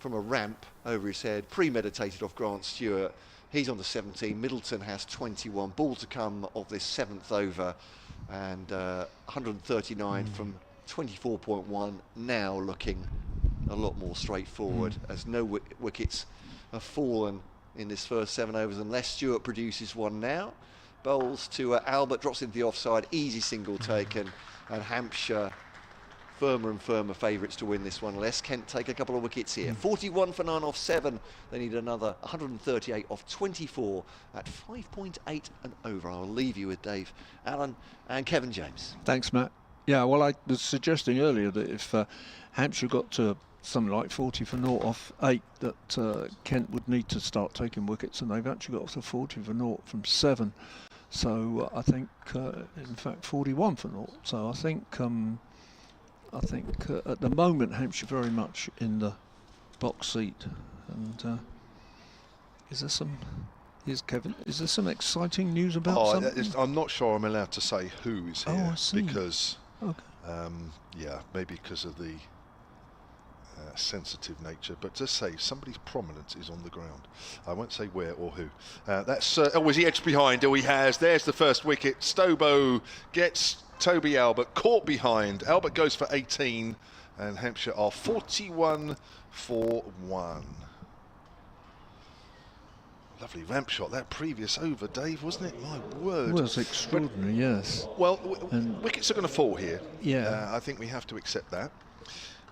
ramp over his head, premeditated off Grant Stewart. He's on to 17. Middleton has 21. Ball to come of this 7th over, and 139 from 24.1. Now looking a lot more straightforward, as no wickets have fallen in this first 7 overs unless Stewart produces one now. Bowls to Abbott, drops into the offside, easy single taken, and Hampshire firmer and firmer favourites to win this one. Unless Kent take a couple of wickets here. 41 for 9 off 7. They need another 138 off 24 at 5.8 and over. I'll leave you with Dave Allen and Kevin James. Thanks, Matt. Yeah, well, I was suggesting earlier that if Hampshire got to something like 40 for 0 off 8, that Kent would need to start taking wickets, and they've actually got off to 40 for 0 from 7. So I think, in fact, 41 for 0. So I think at the moment Hampshire very much in the box seat. And here's Kevin. Is there some exciting news about something? I'm not sure I'm allowed to say who is here. I see. Because, okay. maybe because of the sensitive nature, but just say somebody's prominence is on the ground. I won't say where or who. That's is he edged behind? Oh, he has. There's the first wicket. Stobo gets Toby Abbott caught behind. Abbott goes for 18, and Hampshire are 41 for 1. Lovely ramp shot that previous over, Dave, wasn't it? My word. It was extraordinary, yes. Well, wickets are going to fall here. Yeah. I think we have to accept that.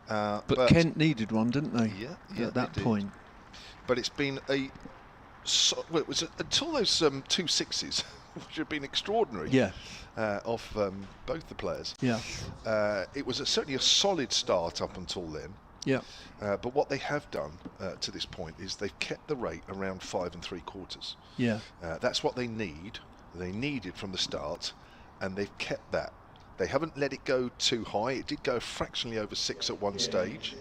But Kent needed one, didn't they? Yeah, at that they did. point. But it's been well, it was until those 2 sixes, which have been extraordinary. Yeah. Off both the players. Yeah. It was certainly a solid start up until then. Yeah. But what they have done to this point is they've kept the rate around 5 3/4. Yeah. That's what they need. They need it from the start, and they've kept that. They haven't let it go too high. It did go fractionally over 6 at one stage.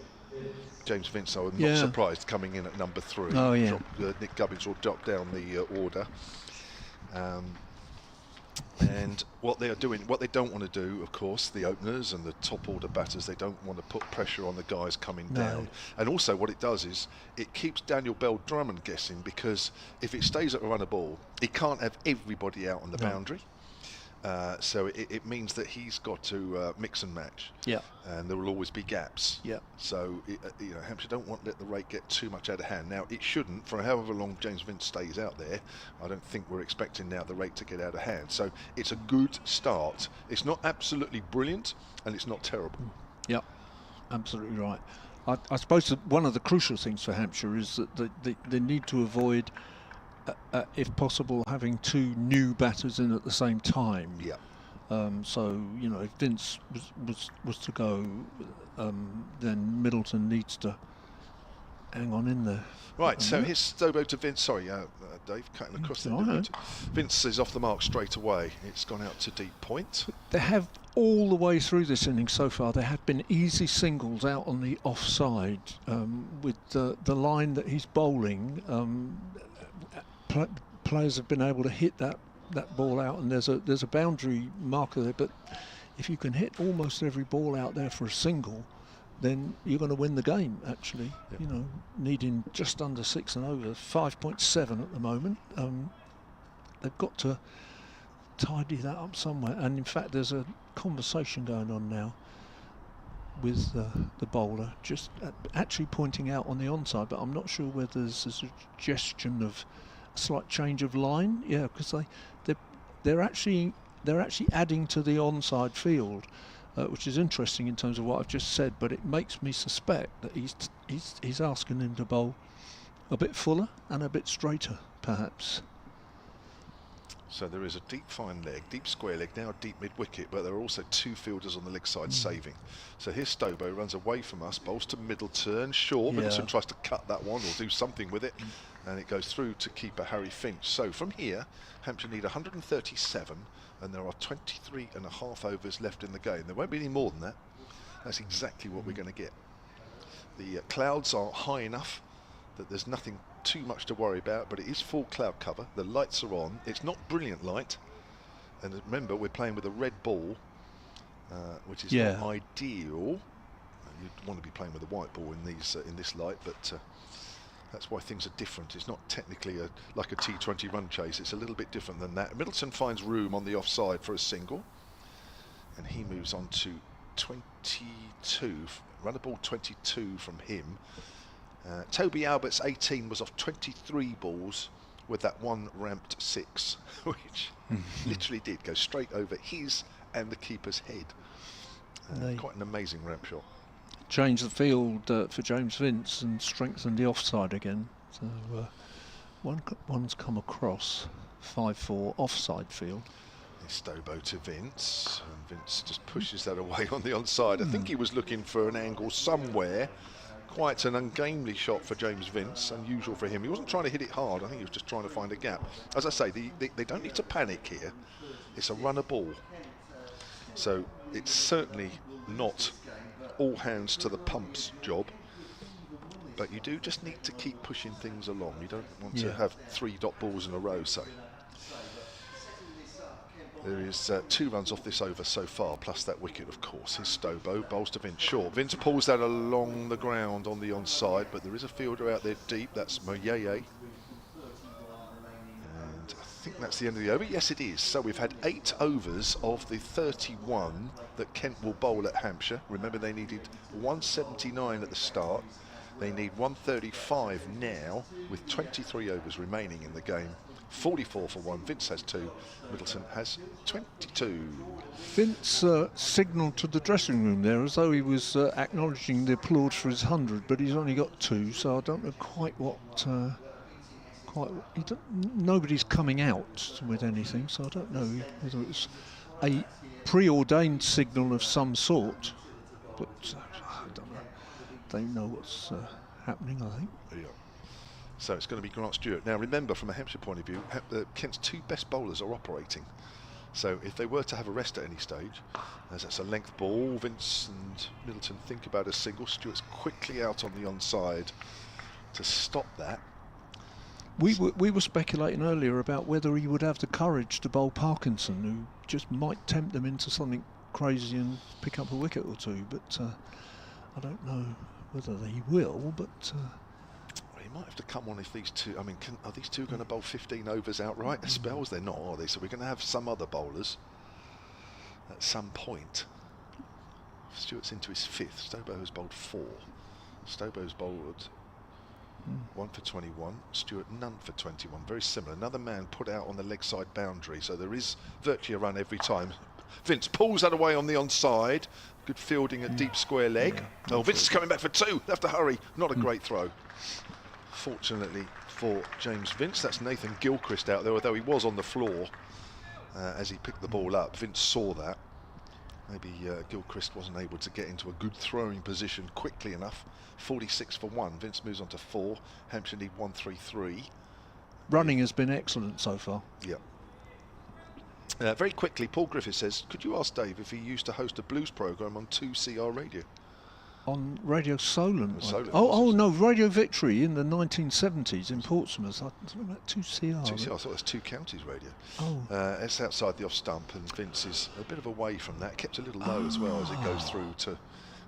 James Vince, I was not surprised coming in at number 3. Oh, yeah. Nick Gubbins will drop down the order. And what they are doing, what they don't want to do, of course, the openers and the top order batters, they don't want to put pressure on the guys coming down. And also what it does is it keeps Daniel Bell Drummond guessing, because if it stays at a run a ball, he can't have everybody out on the boundary. So it means that he's got to mix and match. Yeah. And there will always be gaps. Yeah. So Hampshire don't want to let the rate get too much out of hand. Now it shouldn't. For however long James Vince stays out there, I don't think we're expecting now the rate to get out of hand. So it's a good start. It's not absolutely brilliant, and it's not terrible. Yeah, absolutely right. I suppose that one of the crucial things for Hampshire is that they need to avoid, if possible, having 2 new batters in at the same time. Yeah. So if Vince was to go, then Middleton needs to hang on in there. Right. So here's Stobo to Vince. Sorry, Dave, cutting across the Vince is off the mark straight away. It's gone out to deep point. They have all the way through this inning so far. There have been easy singles out on the offside with the line that he's bowling. Players have been able to hit that ball out, and there's a boundary marker there. But if you can hit almost every ball out there for a single, then you're going to win the game. Actually, needing just under 6 and over, 5.7 at the moment. They've got to tidy that up somewhere. And in fact, there's a conversation going on now with the bowler, just actually pointing out on the onside. But I'm not sure whether there's a suggestion of slight change of line, because they're actually adding to the onside field, which is interesting in terms of what I've just said. But it makes me suspect that he's asking him to bowl a bit fuller and a bit straighter, perhaps. So there is a deep fine leg, deep square leg, now deep mid wicket, but there are also 2 fielders on the leg side saving. So here's Stobo, runs away from us, bowls to Middleton, short. Middleton tries to cut that one or do something with it, and it goes through to keeper Harry Finch. So from here, Hampshire need 137, and there are 23.5 overs left in the game. There won't be any more than that. That's exactly what we're going to get. The clouds are high enough that there's nothing too much to worry about, but it is full cloud cover. The lights are on. It's not brilliant light, and remember we're playing with a red ball, which is not ideal. You'd want to be playing with a white ball in this light, but that's why things are different. It's not technically like a T20 run chase. It's a little bit different than that. Middleton finds room on the offside for a single, and he moves on to 22. Run a ball 22 from him. Toby Abbott's 18 was off 23 balls with that one ramped 6, which literally did go straight over his and the keeper's head. Quite an amazing ramp shot. Changed the field for James Vince and strengthened the offside again. So one's come across 5-4 offside field. Stobo to Vince, and Vince just pushes that away on the onside. I think he was looking for an angle somewhere. Quite an ungainly shot for James Vince, unusual for him. He wasn't trying to hit it hard, I think he was just trying to find a gap. As I say, they don't need to panic here. It's a runner ball. So it's certainly not all hands to the pumps job, but you do just need to keep pushing things along. You don't want to have 3 dot balls in a row, say. There is 2 runs off this over so far, plus that wicket, of course. Here's Stobo, bowls to Vince short. Vince pulls that along the ground on the onside, but there is a fielder out there deep. That's Moyeye. And I think that's the end of the over. Yes, it is. So we've had 8 overs of the 31 that Kent will bowl at Hampshire. Remember, they needed 179 at the start. They need 135 now, with 23 overs remaining in the game. 44 for 1. Vince has 2. Middleton has 22. Vince signalled to the dressing room there as though he was acknowledging the applause for his 100, but he's only got 2, so I don't know quite what. Nobody's coming out with anything, so I don't know whether it's a preordained signal of some sort, but I don't know. They know what's happening, I think. Yeah. So it's going to be Grant Stewart. Now remember, from a Hampshire point of view, Kent's 2 best bowlers are operating. So if they were to have a rest at any stage, as that's a length ball, Vince and Middleton think about a single. Stewart's quickly out on the onside to stop that. We were speculating earlier about whether he would have the courage to bowl Parkinson, who just might tempt them into something crazy and pick up a wicket or 2, but I don't know whether he will, but... He might have to come on if these two... I mean, are these two going to bowl 15 overs outright? Spells, they're not, are they? So we're going to have some other bowlers at some point. Stewart's into his 5th. Stobo has bowled 4. Stobo's bowled 1 for 21. Stewart none for 21. Very similar. Another man put out on the leg side boundary, so there is virtually a run every time. Vince pulls that away on the onside. Good fielding at deep square leg. Yeah. Oh, Vince is coming back for 2. They have to hurry. Not a great throw. Fortunately for James Vince, that's Nathan Gilchrist out there, although he was on the floor as he picked the ball up. Vince saw that. Maybe Gilchrist wasn't able to get into a good throwing position quickly enough. 46 for 1. Vince moves on to 4. Hampshire need 133. Running has been excellent so far. Yeah. Very quickly, Paul Griffith says, could you ask Dave if he used to host a blues programme on 2CR radio? On Radio Solent. Oh, no, Radio Victory in the 1970s in Portsmouth. I'm talking about 2CR. 2CR, I thought it was Two Counties radio. Oh. It's outside the off stump, and Vince is a bit of away from that. Kept a little low as well as it goes through to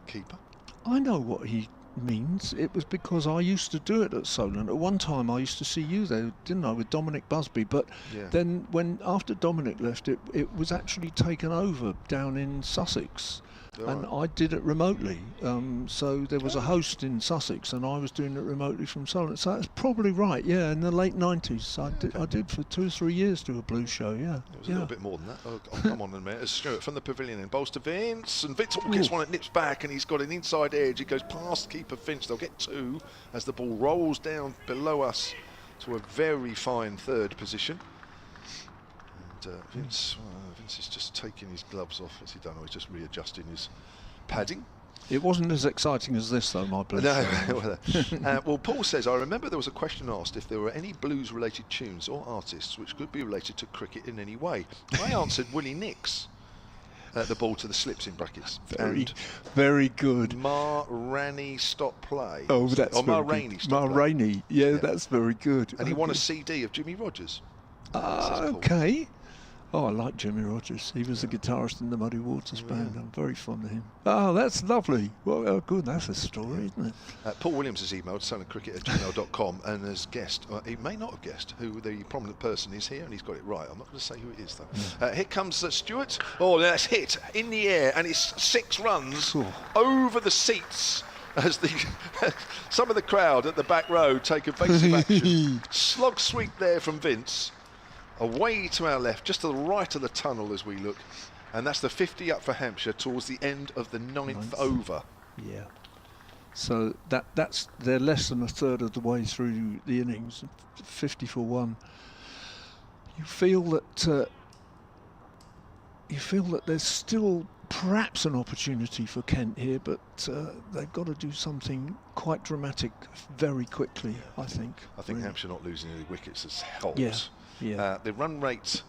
keeper. I know what he means. It was because I used to do it at Solent. At one time I used to see you there, didn't I, with Dominic Busby, but then after Dominic left, it was actually taken over down in Sussex. And I did it remotely, so there was a host in Sussex and I was doing it remotely from Solent, so that's probably right. Yeah, in the late 90s I did for 2 or 3 years do a blues show. Yeah, it was a little bit more than that. I'll come on in a minute. As Stewart from the pavilion and bowls to Vince, and Vince gets one that nips back, and he's got an inside edge. He goes past keeper Finch. They'll get 2 as the ball rolls down below us to a very fine 3rd position. And Vince is just taking his gloves off. What's he done? Oh, he's just readjusting his padding. It wasn't as exciting as this, though, my blues. No. Well, Paul says, I remember there was a question asked if there were any blues-related tunes or artists which could be related to cricket in any way. I answered Willie Nix. The ball to the slips in brackets. Very good. Ma Rainey stop play. Oh, that's Ma very Rainey good. stop Ma play. Rainey. Yeah, that's very good. And he won a CD of Jimmy Rogers. Okay. Oh, I like Jimmy Rogers. He was the guitarist in the Muddy Waters band. I'm very fond of him. Oh, that's lovely. Well, good. That's a story, isn't it? Paul Williams has emailed solentcricket@gmail.com and has guessed, he may not have guessed who the prominent person is here, and he's got it right. I'm not going to say who it is, though. Here comes Stewart. Oh, that's hit in the air, and it's 6 runs over the seats as some of the crowd at the back row take evasive action. Slog sweep there from Vince. Away to our left, just to the right of the tunnel as we look, and that's the 50 up for Hampshire towards the end of the 9th over. Yeah. So that's they're less than a third of the way through the innings. 50 for 1. You feel that there's still perhaps an opportunity for Kent here, but they've got to do something quite dramatic very quickly. I think really. Hampshire not losing any wickets has helped. Yeah. The run rate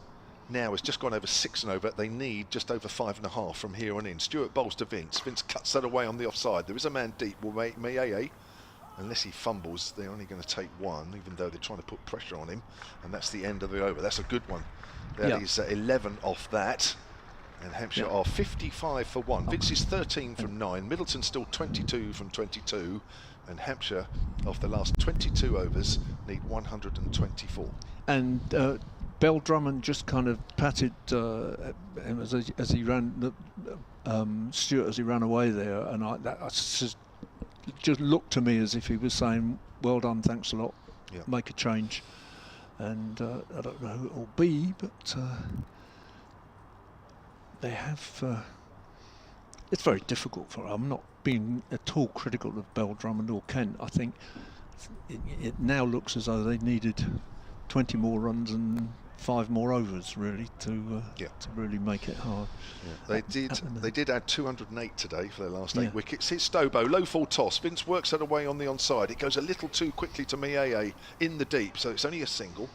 now has just gone over 6 and over. They need just over 5.5 from here on in. Stewart bowls to Vince. Vince cuts that away on the offside. There is a man deep. Unless he fumbles, they're only going to take 1, even though they're trying to put pressure on him. And that's the end of the over. That's a good one. That is 11 off that. And Hampshire are 55 for 1. Vince is 13 from 9. Middleton still 22 from 22. And Hampshire, of the last 22 overs, need 124. And Bell Drummond just kind of patted him as he ran, Stewart as he ran away there, and that's just just looked to me as if he was saying, "Well done, thanks a lot. Yep. Make a change." And I don't know who it'll be, but they have. It's very difficult for. I'm not being at all critical of Bell, Drummond or Kent. I think it now looks as though they needed 20 more runs and 5 more overs really to really make it hard. Yeah. They did add 208 today for their last 8 wickets. Here's Stobo, low full toss. Vince works that away on the onside. It goes a little too quickly to Mieye in the deep, so it's only a single.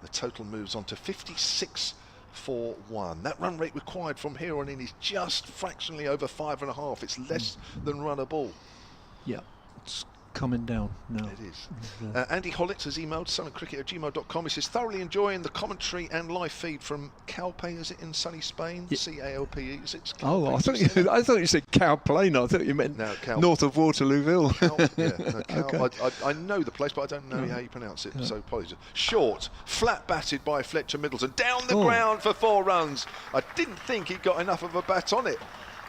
The total moves on to 56 for 1. That run rate required from here on in is just fractionally over 5.5. It's less than run a ball. Yeah, it's coming down now. It is. Andy Hollitz has emailed sunandcricket@gmail.com. He says, thoroughly enjoying the commentary and live feed from Calpe, is it, in sunny Spain? C-A-L-P-E, is it? Oh, I thought you said Cow Plain. I thought you meant north of Waterlooville. I know the place, but I don't know how you pronounce it, so apologies. Short, flat batted by Fletcher Middleton, down the ground for 4 runs. I didn't think he got enough of a bat on it,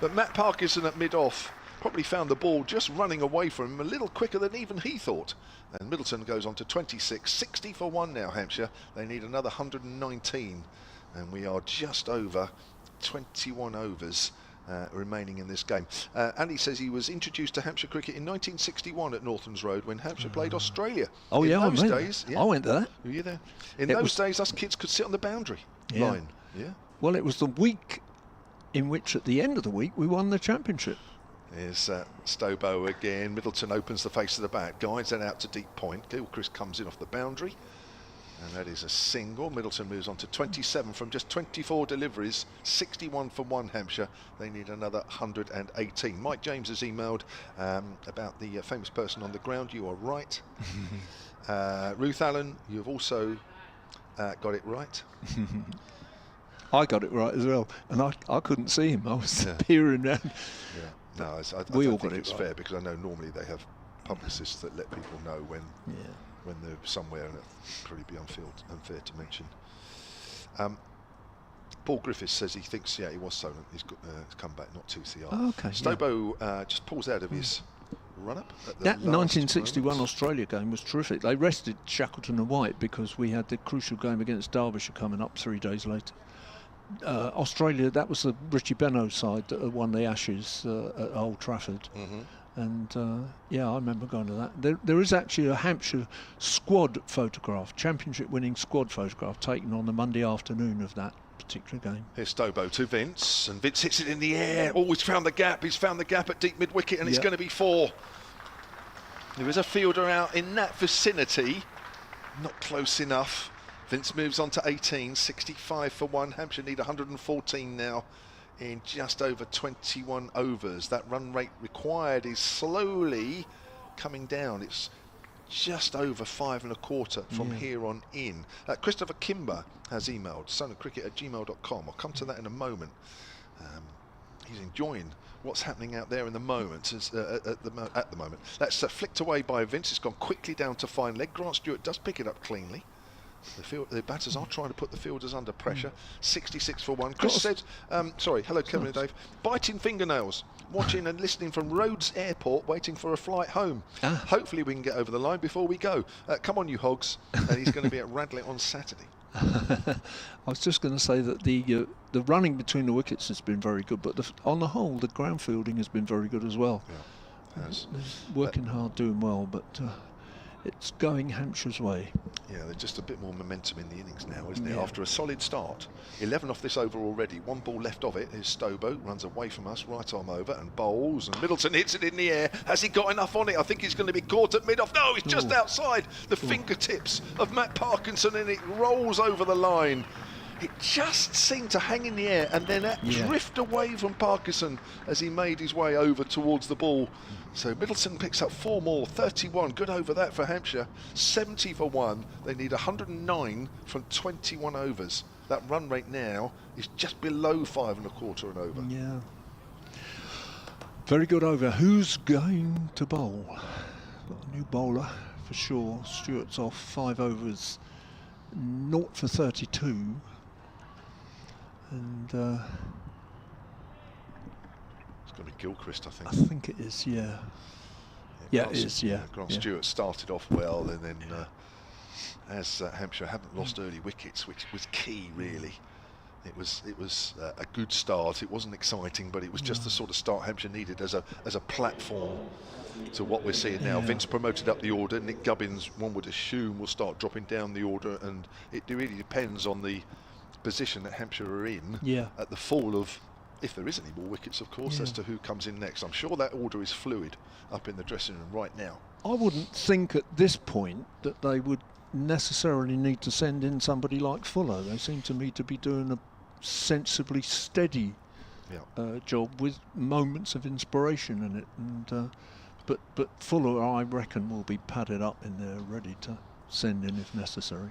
but Matt Parkinson at mid-off probably found the ball just running away from him a little quicker than even he thought. And Middleton goes on to 26, 60 for 1 now, Hampshire. They need another 119, and we are just over 21 overs remaining in this game. Andy says he was introduced to Hampshire cricket in 1961 at Northlands Road when Hampshire played Australia. Oh, in yeah, those days, I went there. Were you there? In those days, us kids could sit on the boundary line. Yeah. Well, it was the week in which, at the end of the week, we won the championship. Here's Stobo again. Middleton opens the face of the bat, guides that out to deep point. Gilchrist comes in off the boundary, and that is a single. Middleton moves on to 27 from just 24 deliveries, 61 for 1 Hampshire. They need another 118. Mike James has emailed about the famous person on the ground. You are right. Ruth Allen, you have also got it right. I got it right as well, and I couldn't see him. I was peering around. Yeah. No, I don't think it's fair, because I know normally they have publicists that let people know when they're somewhere, and it'd probably be unfair to mention. Paul Griffiths says he thinks he was Solent. He's come back, not 2CR. Oh, okay. Stobo just pulls out of his run-up. That 1961 Australia game was terrific. They rested Shackleton and White because we had the crucial game against Derbyshire coming up 3 days later. Australia, that was the Richie Benaud side that won the Ashes at Old Trafford. And I remember going to that. There is actually a Hampshire squad photograph, championship winning squad photograph, taken on the Monday afternoon of that particular game. Here's Stobo to Vince, and Vince hits it in the air. He's found the gap. He's found the gap at deep mid-wicket, and it's going to be 4. There is a fielder out in that vicinity, not close enough. Vince moves on to 18, 65 for 1. Hampshire need 114 now in just over 21 overs. That run rate required is slowly coming down. It's just over 5.25 from here on in. Christopher Kimber has emailed sunandcricket@gmail.com. I'll come to that in a moment. He's enjoying what's happening out there in the moment. At the moment, that's flicked away by Vince. It's gone quickly down to fine leg. Grant Stewart does pick it up cleanly. The batters are trying to put the fielders under pressure. 66 for 1. Chris said, hello Kevin and Dave. Biting fingernails, watching and listening from Rhodes Airport, waiting for a flight home. Hopefully we can get over the line before we go. Come on, you hogs. And he's going to be at Radlett on Saturday. I was just going to say that the running between the wickets has been very good, but on the whole, the ground fielding has been very good as well. Working hard, doing well, but it's going Hampshire's way. Yeah, there's just a bit more momentum in the innings now, isn't there? After a solid start. 11 off this over already. 1 ball left of it. Here's Stobo, runs away from us, right arm over, and bowls, and Middleton hits it in the air. Has he got enough on it? I think he's going to be caught at mid-off. No, he's just outside the fingertips of Matt Parkinson, and it rolls over the line. It just seemed to hang in the air and then drift away from Parkinson as he made his way over towards the ball. So Middleton picks up 4 more, 31. Good over that for Hampshire. 70 for 1. They need 109 from 21 overs. That run rate now is just below 5.25 an over. Yeah. Very good over. Who's going to bowl? Got a new bowler for sure. Stewart's off 5 overs, 0 for 32. And it's going to be Gilchrist, I think. I think it is, yeah. Yeah, it is, yeah. Grant Stewart started off well, and then as Hampshire hadn't lost early wickets, which was key really. It was a good start. It wasn't exciting, but it was just the sort of start Hampshire needed as a platform to what we're seeing now. Vince promoted up the order. Nick Gubbins, one would assume, will start dropping down the order, and it really depends on the position that Hampshire are in at the fall of, if there is any more wickets, of course, as to who comes in next. I'm sure that order is fluid up in the dressing room right now. I wouldn't think at this point that they would necessarily need to send in somebody like Fuller. They seem to me to be doing a sensibly steady job with moments of inspiration in it, and but Fuller, I reckon, will be padded up in there, ready to send in if necessary.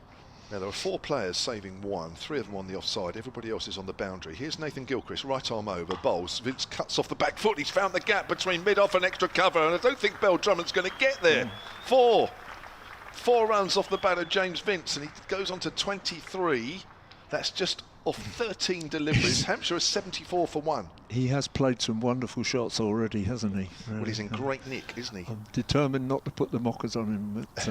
Now there are 4 players saving 1, 3 of them on the offside, everybody else is on the boundary. Here's Nathan Gilchrist, right arm over, bowls. Vince cuts off the back foot, he's found the gap between mid-off and extra cover, and I don't think Bell Drummond's going to get there. 4 runs off the bat of James Vince, and he goes on to 23. That's just off 13 deliveries. Hampshire is 74 for 1. He has played some wonderful shots already, hasn't he? Well, he's in great nick, isn't he? I'm determined not to put the mockers on him, but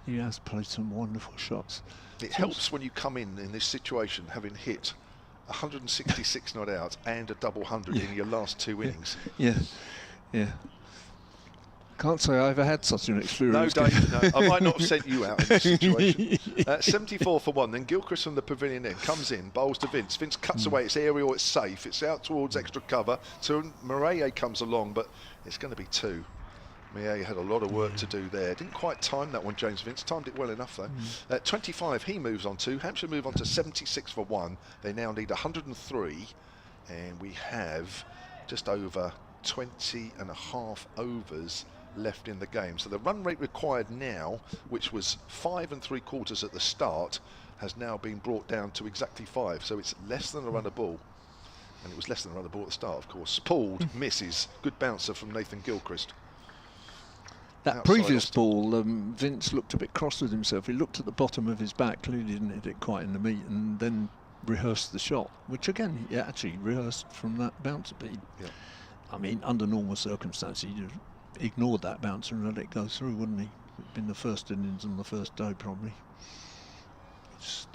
he has played some wonderful shots. It helps when you come in this situation having hit 166 not out and a double 100 in your last 2 innings. Yeah. Can't say I ever had such an experience. No, Dave, no. I might not have sent you out in this situation. 74 for 1. Then Gilchrist from the pavilion end comes in, bowls to Vince. Vince cuts away. It's aerial. It's safe. It's out towards extra cover. So Murray comes along, but it's going to be 2. Murray had a lot of work to do there. Didn't quite time that one, James Vince. Timed it well enough, though. 25 he moves on to. Hampshire move on to 76 for 1. They now need 103. And we have just over 20 and a half overs left in the game. So the run rate required now, which was 5 3/4 at the start, has now been brought down to exactly 5. So it's less than a run a ball. And it was less than a run a ball at the start, of course. Pulled, misses. Good bouncer from Nathan Gilchrist. That previous ball, Vince looked a bit cross with himself. He looked at the bottom of his bat, clearly didn't hit it quite in the meat, and then rehearsed the shot, which again, he actually rehearsed from that bouncer. But I mean, under normal circumstances, you'd have ignored that bouncer and let it go through, wouldn't he? It'd been the first innings on the first day, probably. Just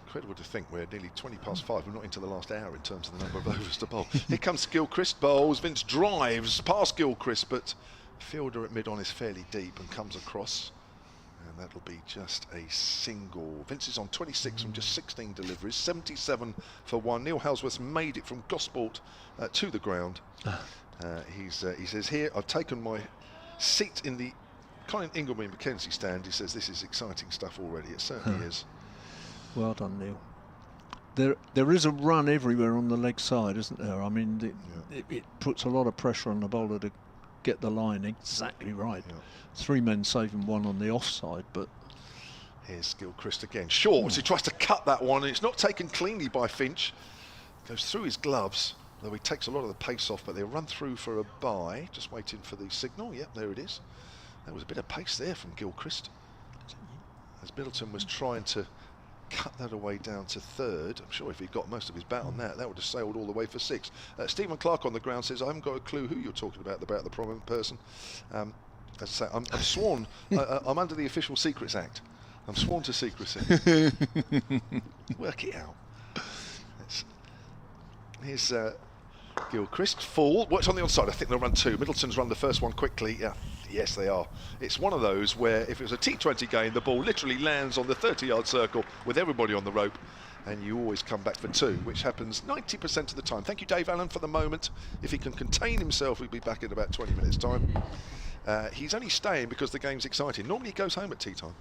incredible to think we're nearly 20 past 5. We're not into the last hour in terms of the number of overs to bowl. Here comes Gilchrist, bowls. Vince drives past Gilchrist, but fielder at mid-on is fairly deep and comes across. And that'll be just a single. Vince is on 26 from just 16 deliveries, 77 for 1. Neil Halsworth's made it from Gosport to the ground. He says, here, I've taken my seat in the Colin Ingleby and Mackenzie stand. He says, this is exciting stuff already. It certainly is. Well done, Neil. There is a run everywhere on the leg side, isn't there? I mean, it puts a lot of pressure on the bowler to get the line exactly right. 3 men saving 1 on the offside, but... Here's Gilchrist again. Short, he tries to cut that one, and it's not taken cleanly by Finch. Goes through his gloves. Though he takes a lot of the pace off, but they run through for a bye. Just waiting for the signal. Yep, there it is. There was a bit of pace there from Gilchrist, as Middleton was trying to cut that away down to 3rd. I'm sure if he'd got most of his bat on that would have sailed all the way for 6. Stephen Clark on the ground says, I haven't got a clue who you're talking about the prominent person. As I say, I'm sworn, I'm under the Official Secrets Act. I'm sworn to secrecy. Work it out. Here's Gilchrist, full. What's on the onside? I think they'll run 2. Middleton's run the first one quickly. Yes, they are. It's one of those where if it was a T20 game, the ball literally lands on the 30-yard circle with everybody on the rope, and you always come back for 2, which happens 90% of the time. Thank you, Dave Allen, for the moment. If he can contain himself, he'll be back in about 20 minutes' time. He's only staying because the game's exciting. Normally he goes home at tea time.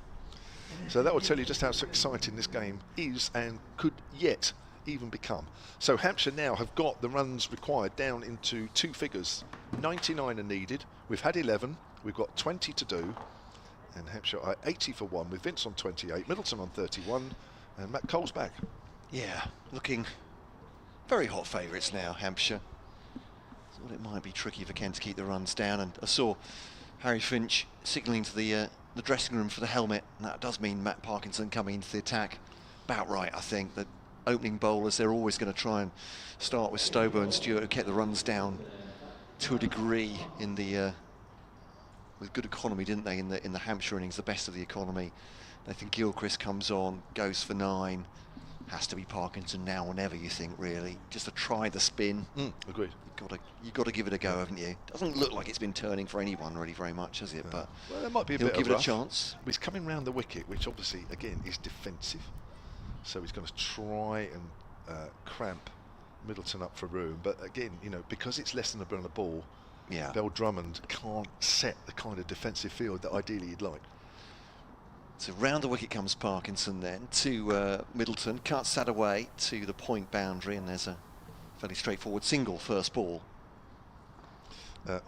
So that will tell you just how exciting this game is and could yet even become. So Hampshire now have got the runs required down into 2 figures. 99 are needed. We've had 11. We've got 20 to do. And Hampshire are 80 for 1 with Vince on 28, Middleton on 31, and Matt Cole's back. Yeah, looking very hot favourites now, Hampshire. Thought it might be tricky for Kent to keep the runs down, and I saw Harry Finch signalling to the dressing room for the helmet, and that does mean Matt Parkinson coming into the attack. About right, I think. The opening bowlers, they're always going to try and start with Stober and Stewart, who kept the runs down to a degree in the with good economy, didn't they, in the Hampshire innings, the best of the economy. Nathan Gilchrist comes on, goes for 9. Has to be Parkinson now or never, you think, really, just to try the spin. Agreed. You've got to give it a go, haven't you? Doesn't look like it's been turning for anyone really very much, has it? But well, there might be a he'll bit give of it rough. a chance. He's coming round the wicket, which obviously again is defensive, so he's going to try and cramp Middleton up for room. But again, you know, because it's less than a run a ball, Bell Drummond can't set the kind of defensive field that ideally you'd like. So round the wicket comes Parkinson then to Middleton, cuts that away to the point boundary, and there's a fairly straightforward single first ball.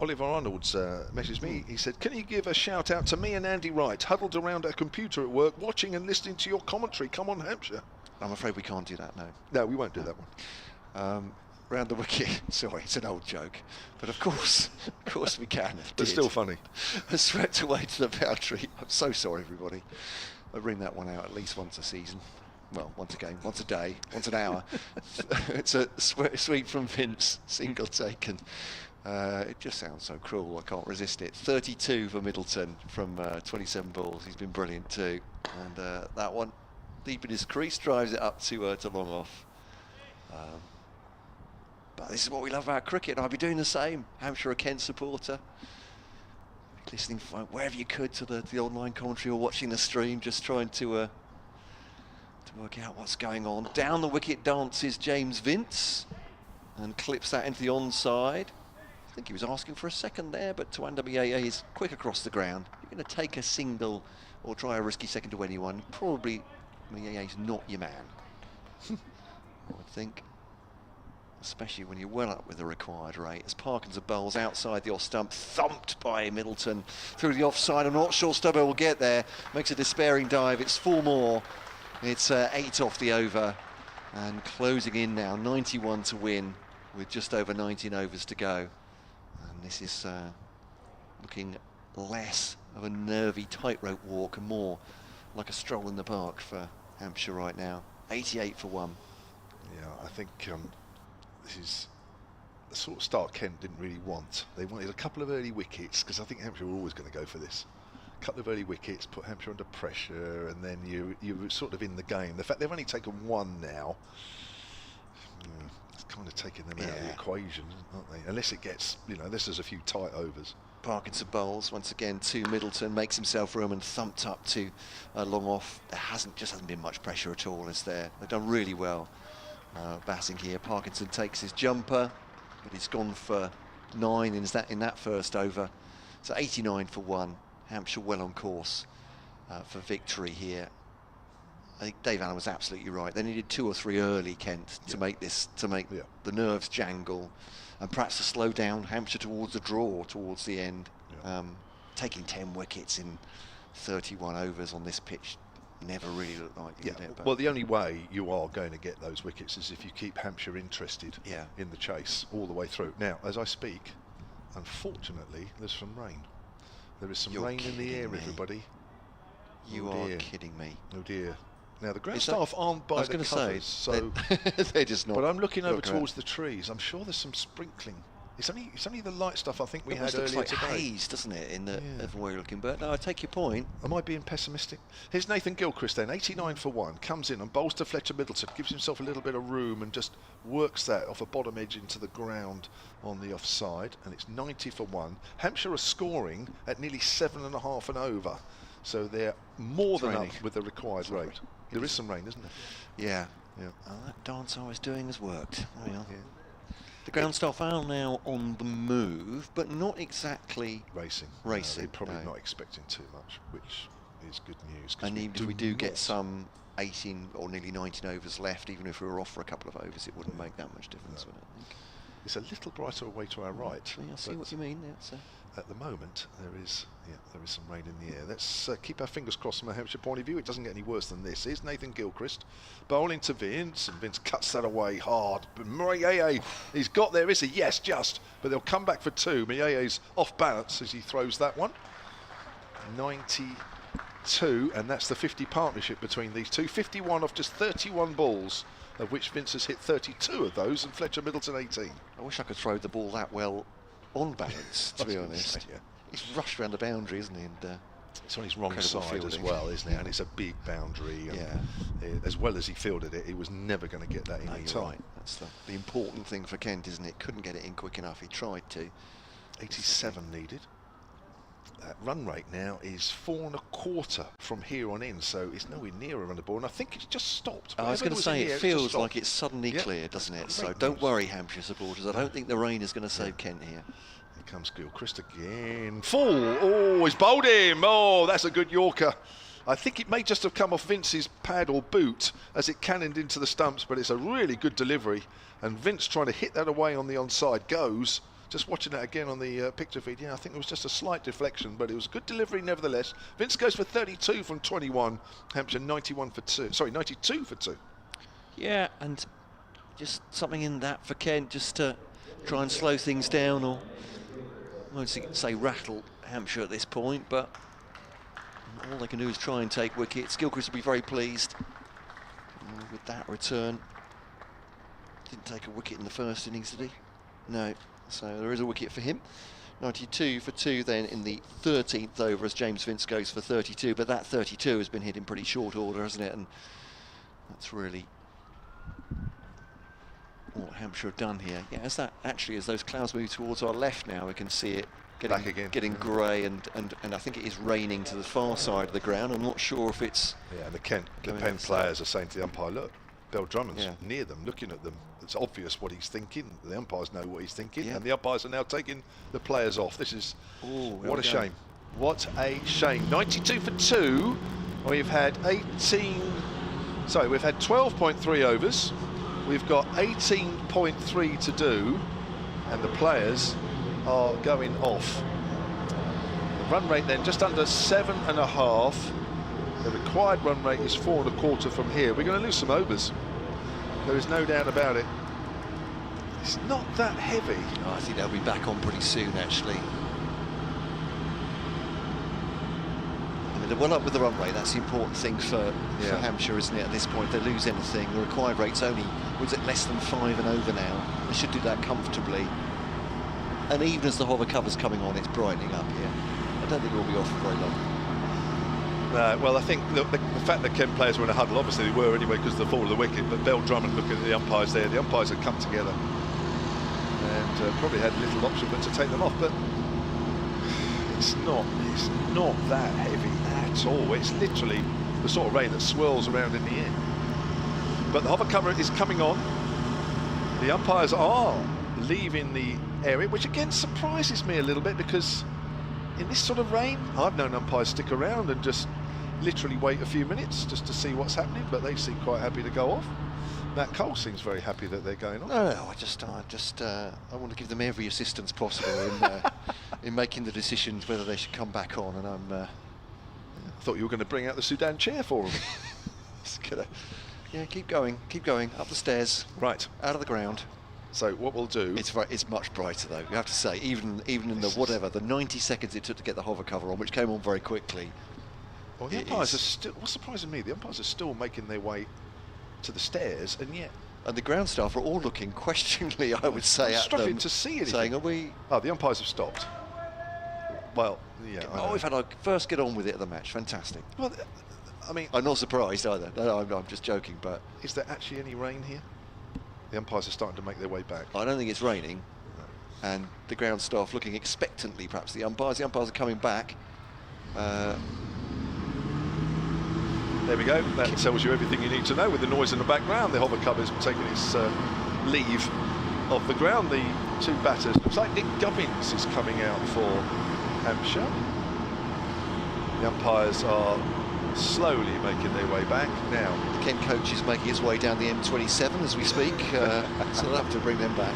Oliver Arnold's messaged me. He said, can you give a shout out to me and Andy Wright, huddled around our computer at work, watching and listening to your commentary? Come on, Hampshire. I'm afraid we can't do that, no. No, we won't do that one. Round the wicket, sorry, it's an old joke, but of course we can. It's still funny. Swept away to the boundary. I'm so sorry, everybody. I bring that one out at least once a season. Well, once a game, once a day, once an hour. It's a sweep from Vince, single taken. It just sounds so cruel, I can't resist it. 32 for Middleton from 27 balls. He's been brilliant too. And that one, deep in his crease, drives it up to long off. But this is what we love about cricket, and I'll be doing the same. Hampshire Kent supporter. Listening wherever you could to the online commentary or watching the stream, just trying to work out what's going on. Down the wicket dances James Vince and clips that into the onside. I think he was asking for a second there, but Tuanda Mieye is quick across the ground. You're going to take a single or try a risky second to anyone. Probably Mieye's not your man, I would think. Especially when you're well up with the required rate. As Parkinson bowls outside the off stump, thumped by Middleton through the offside. I'm not sure Stubbo will get there. Makes a despairing dive. It's 4 more. It's 8 off the over. And closing in now, 91 to win with just over 19 overs to go. And this is looking less of a nervy tightrope walk and more like a stroll in the park for Hampshire right now. 88 for 1. Yeah, I think this is the sort of start Kent didn't really want. They wanted a couple of early wickets, because I think Hampshire were always going to go for this. A couple of early wickets, put Hampshire under pressure, and then you're sort of in the game. The fact they've only taken 1 now, it's kind of taking them out of the equation, aren't they? Unless it gets, unless there's a few tight overs. Parkinson bowls once again to Middleton, makes himself room and thumped up to long off. There just hasn't been much pressure at all, is there? They've done really well. Batting here, Parkinson takes his jumper, but he's gone for 9 in that first over. So 89 for 1. Hampshire well on course for victory here. I think Dave Allen was absolutely right. They needed 2 or 3 early, Kent, to make the nerves jangle, and perhaps to slow down Hampshire towards the draw towards the end. Taking 10 wickets in 31 overs on this pitch never really looked like it, did it? Well, the only way you are going to get those wickets is if you keep Hampshire interested in the chase all the way through. Now, as I speak, unfortunately, there's some rain. There is some rain in the air, everybody. You are kidding me. Oh dear. Now, the ground staff aren't by the covers, so they're just not. But I'm looking over towards the trees. I'm sure there's some sprinkling. It's only the light stuff I think we had earlier today. Haze, doesn't it, in the everywhere you're looking? But no, I take your point. Am I being pessimistic? Here's Nathan Gilchrist then, 89 for 1, comes in and bowls to Fletcher Middleton, gives himself a little bit of room and just works that off a bottom edge into the ground on the offside, and it's 90 for 1. Hampshire are scoring at nearly 7.5 and over, so they're more than up with the required rate. There is some rain, isn't there? Yeah. Oh, that dance I was doing has worked. There we are. The ground staff are now on the move, but not exactly racing. They're probably not expecting too much, which is good news. And even if we do get some 18 or nearly 19 overs left, even if we were off for a couple of overs, it wouldn't make that much difference, would it? I think. It's a little brighter away to our right. I see what you mean. At the moment, there is some rain in the air. Let's keep our fingers crossed from a Hampshire point of view. It doesn't get any worse than this. Here's Nathan Gilchrist bowling to Vince, and Vince cuts that away hard. But Mieye, he's got there, is he? Yes, just. But they'll come back for 2. Mieye's off balance as he throws that one. 92, and that's the 50 partnership between these two. 51 off just 31 balls, of which Vince has hit 32 of those, and Fletcher Middleton 18. I wish I could throw the ball that well on balance, to be honest. He's rushed around the boundary, isn't he? And it's on his wrong incredible side as fielding. well, isn't it? And it's a big boundary. And as well as he fielded it, he was never going to get that in No, in you're time. right. That's the important thing for Kent, isn't it? Couldn't get it in quick enough. He tried to. 87 needed. That run rate now is 4 1/4 from here on in, so it's nowhere near a run the ball, and I think it's just stopped. I was going to say, it feels like it's suddenly Yep. clear, doesn't it? Great So news. don't worry, Hampshire supporters. I don't think the rain is going to save Kent here. Here comes Gilchrist again. Full. Oh, he's bowled him. Oh, that's a good Yorker. I think it may just have come off Vince's pad or boot as it cannoned into the stumps, but it's a really good delivery. And Vince trying to hit that away on the onside goes. Just watching that again on the picture feed, yeah, I think it was just a slight deflection, but it was a good delivery nevertheless. Vince goes for 32 from 21. Hampshire 91 for 2. Sorry, 92 for 2. Yeah, and just something in that for Kent, just to try and slow things down, or I won't say rattle Hampshire at this point, but all they can do is try and take wickets. Gilchrist will be very pleased with that return. Didn't take a wicket in the first innings, did he? No. So there is a wicket for him. 92 for 2 then in the 13th over as James Vince goes for 32, but that 32 has been hit in pretty short order, hasn't it? And that's really all Hampshire have done here. Yeah, as those clouds move towards our left now, we can see it Back again. getting grey, and I think it is raining to the far side of the ground. I'm not sure if it's... Yeah, and the Penn outside. players are saying to the umpire, look, Bell Drummond's Yeah. near them, looking at them. It's obvious what he's thinking. The umpires know what he's thinking, Yeah. and the umpires are now taking the players off. This is Ooh, what a shame. What a shame. 92 for 2. We've had 12.3 overs. We've got 18.3 to do, and the players are going off. The run rate then just under 7.5. The required run rate is 4 1/4 from here. We're going to lose some overs. There is no doubt about it. It's not that heavy. Oh, I think they'll be back on pretty soon, actually. I mean, they're well up with the run rate. That's the important thing for Hampshire, isn't it? At this point, if they lose anything, the required rate's only, was it less than 5 and over now? They should do that comfortably. And even as the hover cover's coming on, it's brightening up here. I don't think we'll be off for very long. Well, I think the fact that Kent players were in a huddle, obviously they were anyway because of the fall of the wicket, but Bell Drummond looking at the umpires there, the umpires had come together and probably had little option but to take them off, but it's not that heavy at all. It's literally the sort of rain that swirls around in the air. But the hover cover is coming on. The umpires are leaving the area, which again surprises me a little bit because in this sort of rain, I've known umpires stick around and just literally wait a few minutes just to see what's happening, but they seem quite happy to go off. Matt Cole seems very happy that they're going off. No, I want to give them every assistance possible in making the decisions whether they should come back on, and I thought you were going to bring out the Sudan chair for them. yeah, keep going up the stairs, Right, out of the ground. so what we'll do, It's much brighter though, you have to say, even in the 90 seconds it took to get the hover cover on, which came on very quickly. well, the umpires are still, what's surprising me, the umpires are still making their way to the stairs, and yet And the ground staff are all looking questioningly, I would say, I'm at struggling them, to see anything. saying, are we... Oh, the umpires have stopped. Well, yeah. I Oh, know. we've had our first get on with it at the match, fantastic. Well, I mean, I'm not surprised either, no, I'm just joking, but is there actually any rain here? The umpires are starting to make their way back. I don't think it's raining. And the ground staff looking expectantly, perhaps, the umpires are coming back. There we go. That tells you everything you need to know with the noise in the background. The hover cover's taking its leave of the ground. The two batters. Looks like Nick Gubbins is coming out for Hampshire. The umpires are slowly making their way back now. The Kent coach is making his way down the M27 as we speak, so they'll have to bring them back.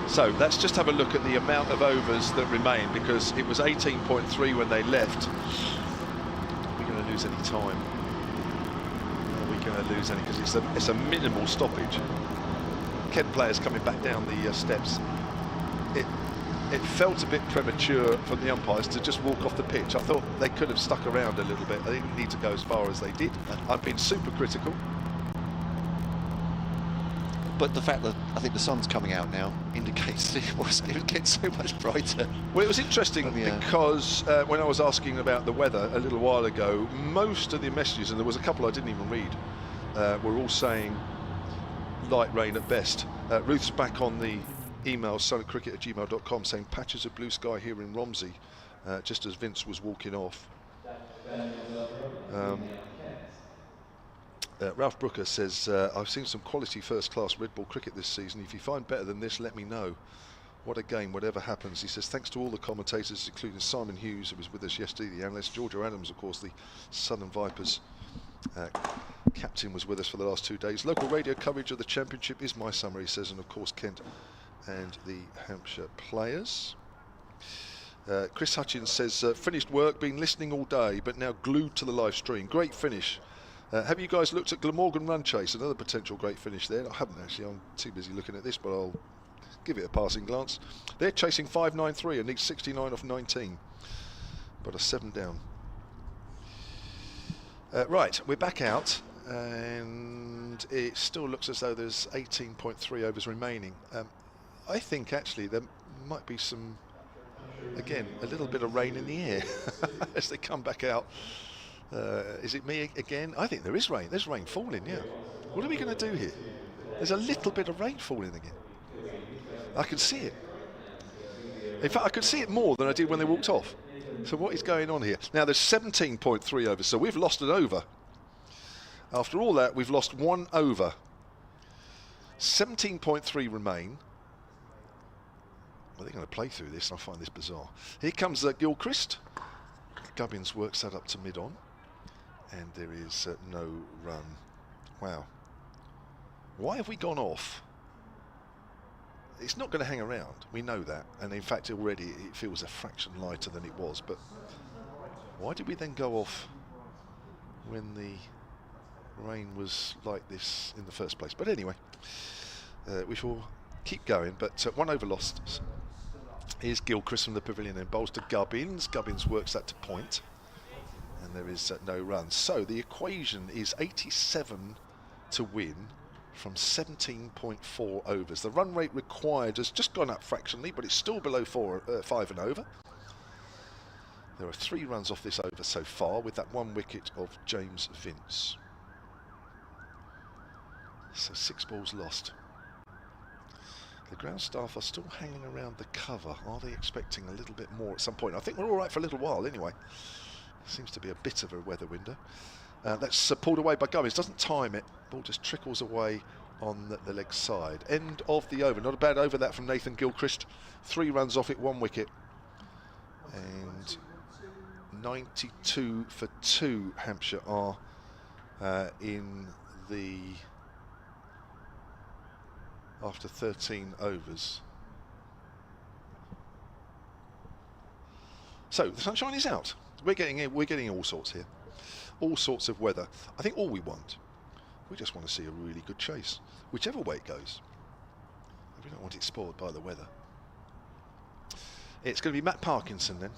So let's just have a look at the amount of overs that remain, because it was 18.3 when they left. Are we going to lose any time? Are we going to lose any? Because it's a minimal stoppage. Kent players coming back down the steps. It felt a bit premature from the umpires to just walk off the pitch. I thought they could have stuck around a little bit. They didn't need to go as far as they did. I've been super critical. But the fact that I think the sun's coming out now indicates it was getting so much brighter. Well, it was interesting because when I was asking about the weather a little while ago, most of the messages, and there was a couple I didn't even read, were all saying light rain at best. Ruth's back on the email, suncricket@gmail.com, saying patches of blue sky here in Romsey, just as Vince was walking off. Ralph Brooker says, I've seen some quality first-class red ball cricket this season. If you find better than this, let me know. What a game, whatever happens. He says, thanks to all the commentators, including Simon Hughes, who was with us yesterday, the analyst. Georgia Adams, of course, the Southern Vipers captain, was with us for the last 2 days. Local radio coverage of the championship is my summer, he says, and of course Kent and the Hampshire players. Chris Hutchins says, finished work, been listening all day, but now glued to the live stream. Great finish. Have you guys looked at Glamorgan Run Chase? Another potential great finish there. I haven't actually, I'm too busy looking at this, but I'll give it a passing glance. They're chasing 593 and need 69 off 19, but a 7 down. Right, we're back out, and it still looks as though there's 18.3 overs remaining. I think actually there might be some, again, a little bit of rain in the air as they come back out. Is it me again? I think there is rain. There's rain falling, yeah. What are we going to do here? There's a little bit of rain falling again. I can see it. In fact, I could see it more than I did when they walked off. So what is going on here? Now, there's 17.3 overs, so we've lost an over. After all that, we've lost 1 over. 17.3 remain. Well, they're going to play through this, and I find this bizarre. Here comes Gilchrist. Gubbins works that up to mid-on. And there is no run. Wow. Why have we gone off? It's not going to hang around. We know that. And in fact, already it feels a fraction lighter than it was. But why did we then go off when the rain was like this in the first place? But anyway, we shall keep going. But 1 over lost. Here's Gilchrist from the pavilion and bowls to Gubbins. Gubbins works that to point. And there is no run. So the equation is 87 to win from 17.4 overs. The run rate required has just gone up fractionally, but it's still below 5 and over. There are 3 runs off this over so far, with that 1 wicket of James Vince. So 6 balls lost. The ground staff are still hanging around the cover. Are they expecting a little bit more at some point? I think we're all right for a little while anyway. Seems to be a bit of a weather window. That's pulled away by Gubbins. Doesn't time it. Ball just trickles away on the leg side. End of the over. Not a bad over that from Nathan Gilchrist. 3 runs off it, 1 wicket. And 92 for 2 Hampshire are in the... after 13 overs. So the sunshine is out. We're getting all sorts here. All sorts of weather. I think all we just want to see a really good chase, whichever way it goes. We don't want it spoiled by the weather. It's going to be Matt Parkinson then,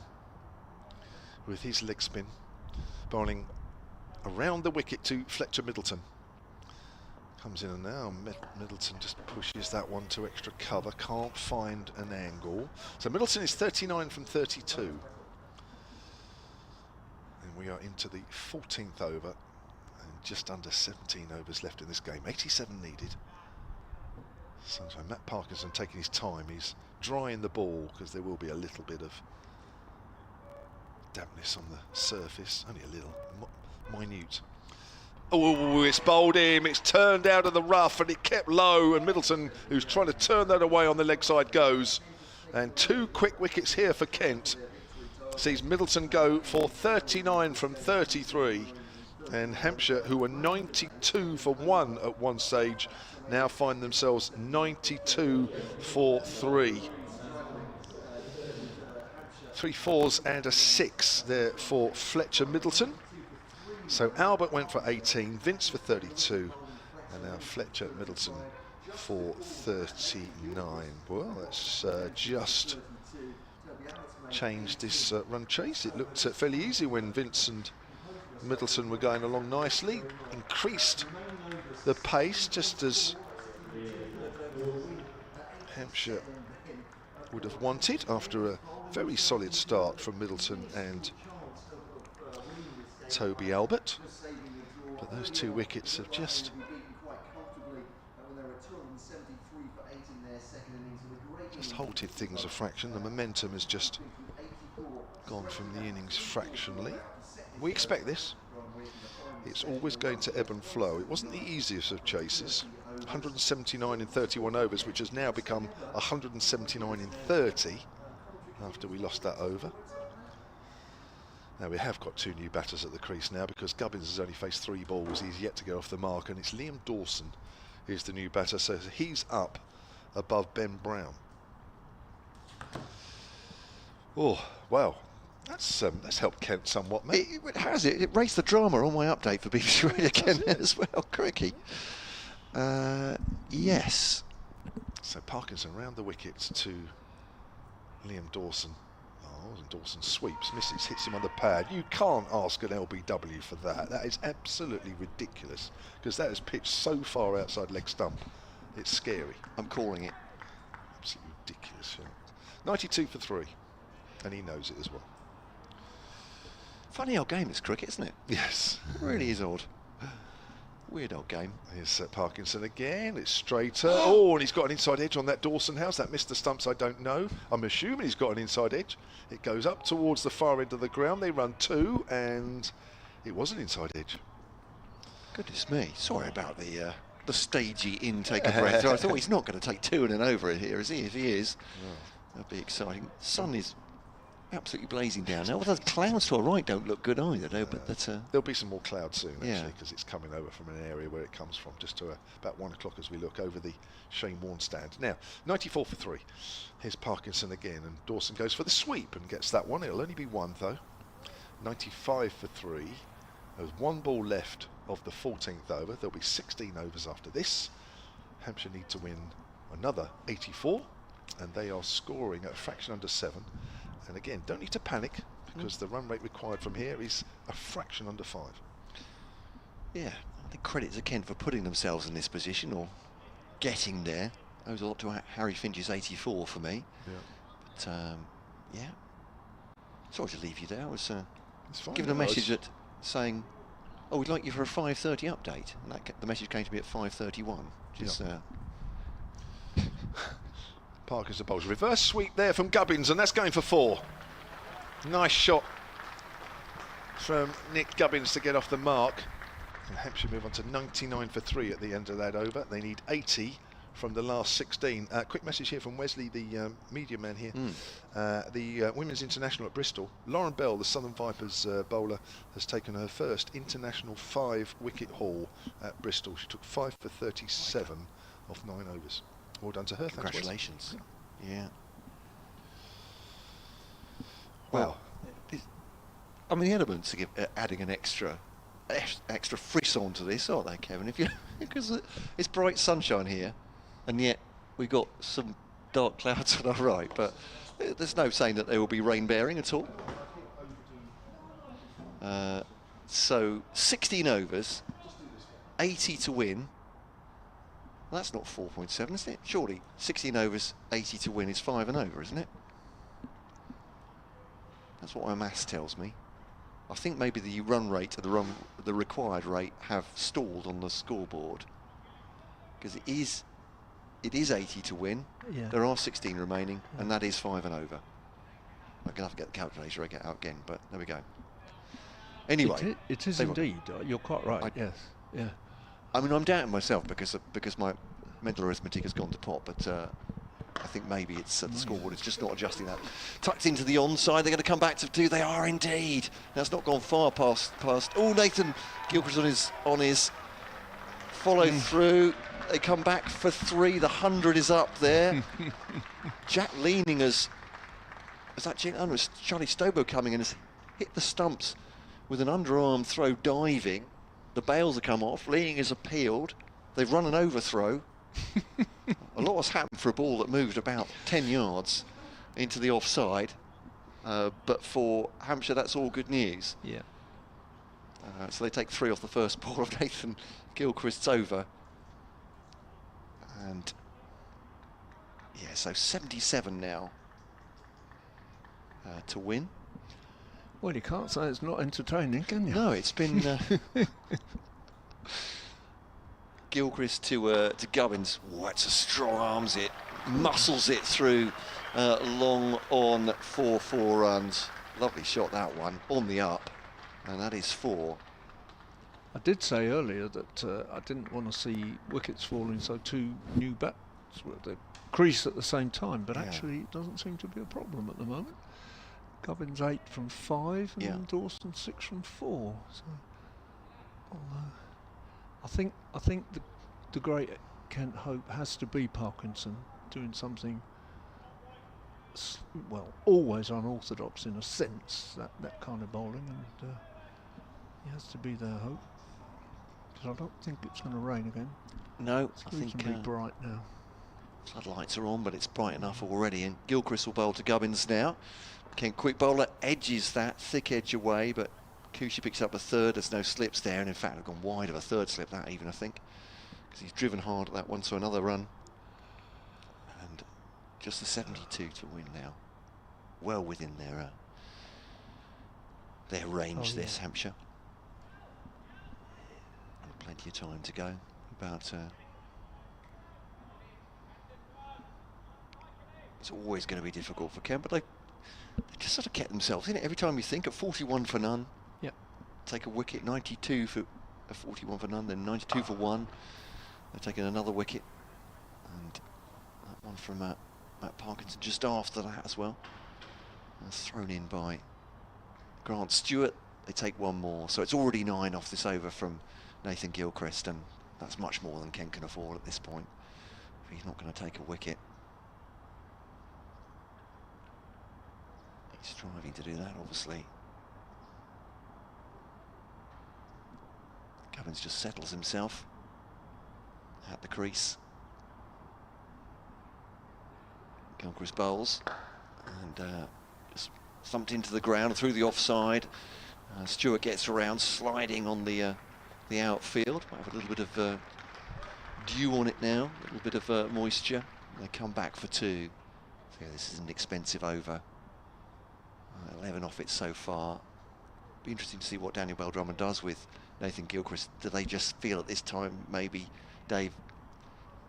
with his leg spin, bowling around the wicket to Fletcher Middleton. Comes in and now Middleton just pushes that one to extra cover, can't find an angle. So Middleton is 39 from 32. And we are into the 14th over and just under 17 overs left in this game. 87 needed. So Matt Parkinson taking his time. He's drying the ball because there will be a little bit of dampness on the surface. Only a little, minute. Oh, it's bowled him, it's turned out of the rough and it kept low, and Middleton, who's trying to turn that away on the leg side, goes. And 2 quick wickets here for Kent. Sees Middleton go for 39 from 33. And Hampshire, who were 92 for 1 at one stage, now find themselves 92 for 3. 3 fours and a 6 there for Fletcher Middleton. So Albert went for 18, Vince for 32, and now Fletcher Middleton for 39. Well, that's just changed this run chase. It looked fairly easy when Vince and Middleton were going along nicely. Increased the pace just as Hampshire would have wanted after a very solid start from Middleton and Toby Abbott, but those 2 wickets have just halted things a fraction. The momentum has just gone from the innings fractionally. We expect this. It's always going to ebb and flow. It wasn't the easiest of chases. 179 in 31 overs, which has now become 179 in 30 after we lost that over. Now we have got 2 new batters at the crease now, because Gubbins has only faced 3 balls. He's yet to get off the mark, and it's Liam Dawson who's the new batter, so he's up above Ben Brown. Oh, wow. That's helped Kent somewhat, mate. It has it. It raised the drama on my update for BBC Radio again as well. Crikey. Yes. So Parkinson round the wickets to Liam Dawson. Oh, and Dawson sweeps, misses, hits him on the pad. You can't ask an LBW for that. That is absolutely ridiculous, because that is pitched so far outside leg stump. It's scary. I'm calling it. Absolutely ridiculous. Yeah. 92 for 3, and he knows it as well. Funny old game, this cricket, isn't it? Yes. It really is odd. Weird old game. Here's Parkinson again. It's straighter. Oh, and he's got an inside edge on that Dawson. How's that missed the stumps? I don't know. I'm assuming he's got an inside edge. It goes up towards the far end of the ground. They run 2, and it was an inside edge. Goodness me. Sorry about the stagey intake of breath. I thought he's not going to take 2 in an over here, is he? If he is, that'd be exciting. Sun is absolutely blazing down now. Well, the clouds to our right don't look good either, though. But that's there'll be some more clouds soon, actually, yeah, because it's coming over from an area where it comes from, just to about 1 o'clock as we look over the Shane Warne stand. Now, 94 for 3. Here's Parkinson again, and Dawson goes for the sweep and gets that one. It'll only be 1 though. 95 for 3. There's 1 ball left of the 14th over. There'll be 16 overs after this. Hampshire need to win another 84, and they are scoring at a fraction under 7. And again, don't need to panic, because the run rate required from here is a fraction under 5. Yeah, I think credit to Kent for putting themselves in this position, or getting there. Owes a lot to Harry Finch's 84 for me. Yeah. But yeah, sorry to leave you there. I was It's fine, given a message saying, "Oh, we'd like you for a 5:30 update," and the message came to me at 5:31. Which is Parkinson bowls reverse sweep there from Gubbins, and that's going for 4. Nice shot from Nick Gubbins to get off the mark. And Hampshire move on to 99 for 3 at the end of that over. They need 80 from the last 16. Quick message here from Wesley, the media man here. The Women's International at Bristol. Lauren Bell, the Southern Vipers bowler, has taken her first international 5-wicket haul at Bristol. She took 5 for 37 off 9 overs. Well done to her. Congratulations. Yeah. Wow. I mean, the elements are adding an extra frisson to this, aren't they, Kevin? Because it's bright sunshine here, and yet we've got some dark clouds on our right, but there's no saying that they will be rain bearing at all. So 16 overs, 80 to win. Well, that's not 4.7, isn't it? Surely 16 overs, 80 to win is 5 and over, isn't it? That's what my maths tells me. I think maybe the run rate and the required rate have stalled on the scoreboard, because it is 80 to win. Yeah. There are 16 remaining, and that is 5 and over. I'm gonna have to get the calculator out again, but there we go. Anyway, it is indeed. You're quite right. Yes. Yeah. I mean, I'm doubting myself because my mental arithmetic has gone to pot, but I think maybe it's the scoreboard is just not adjusting that. Tucked into the onside, they're going to come back to 2. They are indeed. That's not gone far past. Oh, Nathan Gilchrist on his follow through. They come back for 3. The 100 is up there. Jack Leaning has that Charlie Stobo coming and has hit the stumps with an underarm throw diving. The bails have come off. Leaning has appealed. They've run an overthrow. A lot has happened for a ball that moved about 10 yards into the offside. But for Hampshire, that's all good news. Yeah. So they take 3 off the first ball of Nathan Gilchrist's over. And Yeah, so 77 now to win. Well, you can't say it's not entertaining, can you? No, it's been Gilchrist to Gubbins. Oh, it's a strong arms it, muscles it through long on for 4 runs. Lovely shot, that one, on the up, and that is 4. I did say earlier that I didn't want to see wickets falling, so 2 new bats were at the crease at the same time, but actually it doesn't seem to be a problem at the moment. Gubbins 8 from 5 and Dawson 6 from 4. So, I think the great Kent Hope has to be Parkinson, doing something well, always unorthodox in a sense, that kind of bowling, and he has to be there, Hope. Because I don't think it's going to rain again. No, it's I think reasonably bright now. Floodlights are on, but it's bright enough already, and Gilchrist will bowl to Gubbins now. Kent quick bowler edges that thick edge away, but Kushi picks up a third. There's no slips there, and in fact, I've gone wide of a third slip, that even, I think, because he's driven hard at that one, so another run. And just the 72 to win now. Well within their range, this Hampshire. And plenty of time to go. About it's always going to be difficult for Kent, but they just sort of kept themselves in it. Every time you think, at 41 for none, take a wicket, 92 for 41 for none, then 92 for 1. They're taking another wicket, and that one from Matt Parkinson just after that as well. That's thrown in by Grant Stewart. They take 1 more, so it's already 9 off this over from Nathan Gilchrist, and that's much more than Kent can afford at this point. He's not going to take a wicket. He's striving to do that, obviously. Gubbins just settles himself at the crease. Gilchrist bowls and just thumped into the ground through the offside. Stewart gets around, sliding on the outfield. Might have a little bit of dew on it now, a little bit of moisture. They come back for 2. So yeah, this is an expensive over. 11 off it so far. Be interesting to see what Daniel Bell-Drummond does with Nathan Gilchrist. Do they just feel at this time, maybe, Dave,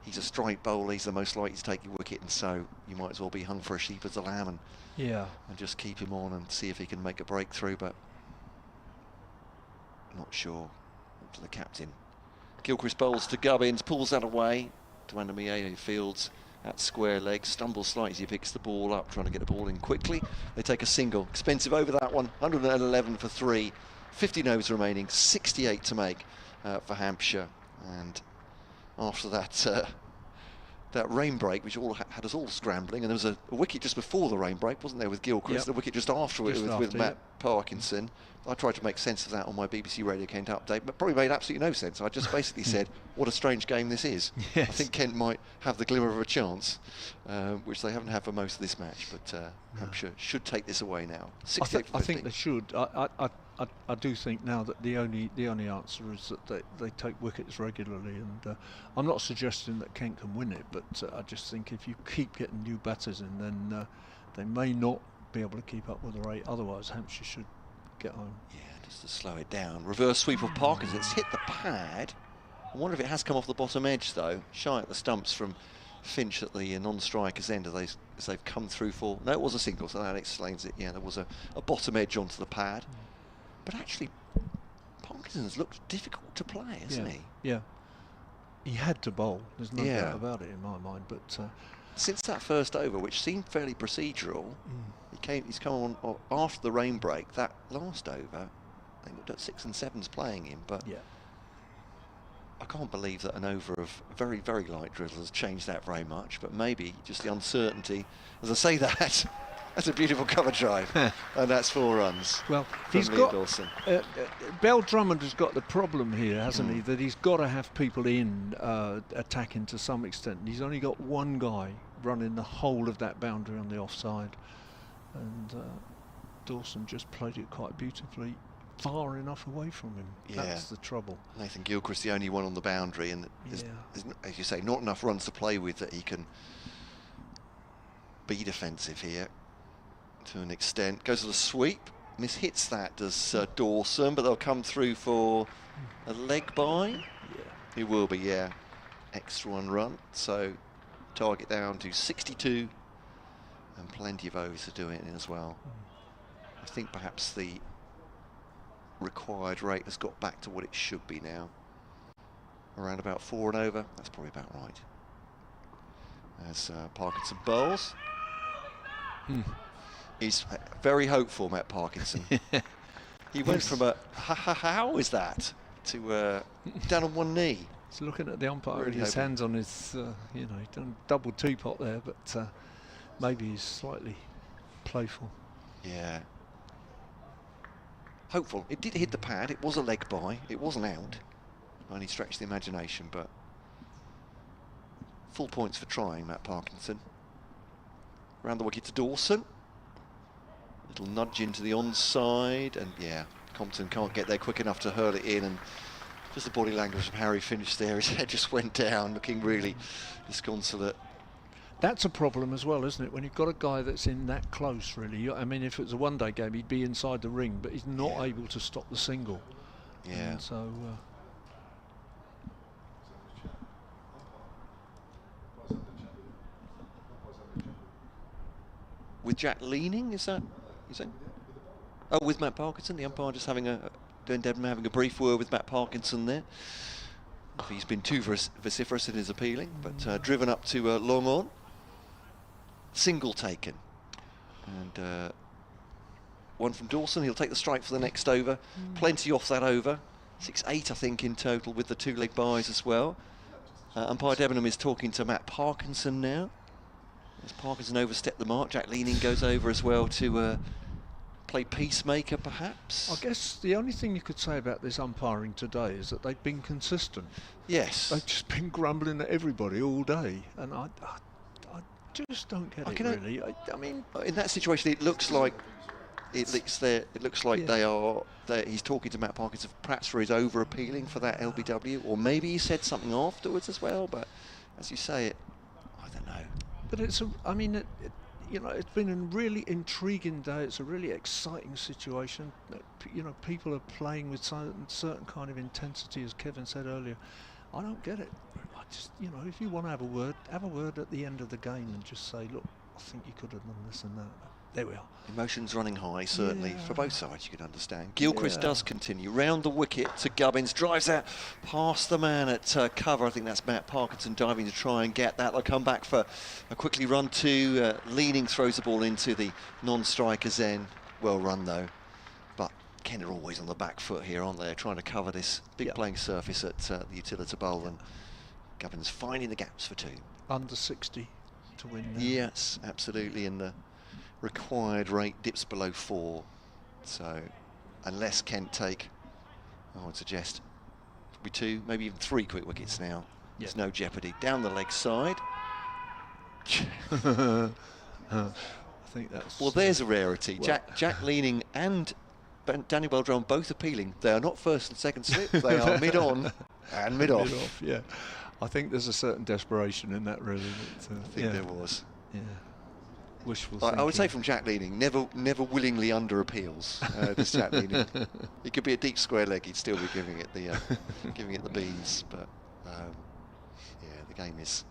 he's a strike bowler, he's the most likely to take your wicket, and so you might as well be hung for a sheep as a lamb and just keep him on and see if he can make a breakthrough, but not sure. Up to the captain. Gilchrist bowls to Gubbins, pulls that away to Anamiye, who fields at square leg, stumbles slightly as he picks the ball up, trying to get the ball in quickly. They take a single, expensive over that one, 111 for 3, 15 overs remaining, 68 to make for Hampshire. And after that that rain break, which had us all scrambling, and there was a wicket just before the rain break, wasn't there, with Gilchrist, the wicket just after it with Matt Parkinson. I tried to make sense of that on my BBC Radio Kent update, but probably made absolutely no sense. I just basically said, what a strange game this is. Yes. I think Kent might have the glimmer of a chance, which they haven't had for most of this match, but Hampshire should take this away now. I think they should. I do think now that the only answer is that they take wickets regularly, and I'm not suggesting that Kent can win it, but I just think if you keep getting new batters in, then they may not be able to keep up with the rate. Otherwise, Hampshire should get home. Yeah, just to slow it down. Reverse sweep of Parkinson. It's hit the pad. I wonder if it has come off the bottom edge, though. Shy at the stumps from Finch at the non-striker's end as they've come through for... No, it was a single, so that explains it. Yeah, there was a bottom edge onto the pad. But actually, Parkinson's looked difficult to play, hasn't he? Yeah. He had to bowl. There's no doubt about it in my mind. But since that first over, which seemed fairly procedural, he's come on after the rain break. That last over, they looked at 6 and 7s playing him, but I can't believe that an over of very, very light drizzle has changed that very much. But maybe just the uncertainty. As I say that. That's a beautiful cover drive, and that's 4 runs. Well, he's got Dawson. Bell-Drummond has got the problem here, hasn't he? That he's got to have people in attacking to some extent. He's only got one guy running the whole of that boundary on the offside, and Dawson just played it quite beautifully, far enough away from him. That's the trouble. Nathan Gilchrist the only one on the boundary, and there's, as you say, not enough runs to play with that he can be defensive here to an extent. Goes to the sweep, mishits that, does Dawson, but they'll come through for a leg by. Yeah. It will be, yeah. Extra 1 run, so target down to 62, and plenty of overs to do it in as well. I think perhaps the required rate has got back to what it should be now. Around about 4 and over, that's probably about right. As Parkinson bowls. He's very hopeful, Matt Parkinson. He went from a how is that to down on one knee. He's looking at the umpire Really with his hoping. hands on his, you know, he's done double teapot there, but maybe he's slightly playful. Yeah. Hopeful. It did hit the pad. It was a leg by. It wasn't out. Only stretched the imagination, but full points for trying, Matt Parkinson. Around the wicket to Dawson. Little nudge into the onside, and yeah, Compton can't get there quick enough to hurl it in, and just the body language of Harry finished there. His head just went down, looking really disconsolate. That's a problem as well, isn't it? When you've got a guy that's in that close, really. I mean, if it was a one-day game, he'd be inside the ring, but he's not able to stop the single. Yeah. And so. With Jack leaning, is that? Oh, with Matt Parkinson, the umpire just having having a brief word with Matt Parkinson there. He's been too vociferous in his appealing, but driven up to long on. Single taken. And one from Dawson, he'll take the strike for the next over. Plenty off that over. 6-8, I think, in total with the 2-leg buys as well. Umpire Debenham is talking to Matt Parkinson now. As Parkinson overstepped the mark, Jack Leaning goes over as well to play peacemaker, perhaps. I guess the only thing you could say about this umpiring today is that they've been consistent. Yes. They've just been grumbling at everybody all day, and I just don't get it, really. I mean, in that situation, it looks like they are. He's talking to Matt Parkinson, perhaps for his over appealing for that LBW, or maybe he said something afterwards as well. But as you say, I don't know. But it's you know, it's been a really intriguing day. It's a really exciting situation. You know, people are playing with certain kind of intensity, as Kevin said earlier. I don't get it. I just, you know, if you want to have a word at the end of the game and just say, look, I think you could have done this and that. There we are. Emotions running high, certainly, Yeah. for both sides, you can understand. Gilchrist Yeah. does continue. Round the wicket to Gubbins, drives out past the man at cover. I think that's Matt Parkinson diving to try and get that. They'll come back for a quickly run to Leaning, throws the ball into the non-striker's end. Well run, though. But Kent are always on the back foot here, aren't they? Trying to cover this big playing surface at the Utilita Bowl. And Gubbins finding the gaps for 2. Under 60 to win now. Yes, absolutely. And the required rate dips below 4, so unless Kent take, I would suggest, be 2, maybe even 3 quick wickets now. There's no jeopardy. Down the leg side. I think that's... Well, there's a rarity. Jack Leaning and Daniel Beltran both appealing. They are not first and second slip. They are mid-on and mid-off. Mid-off, yeah. I think there's a certain desperation in that, really. But, I think there was. Yeah. Wishful I would say thinking. from Jack Leaning, never willingly under appeals. This Jack Leaning, he could be a deep square leg, he'd still be giving it the beans. But yeah, the game is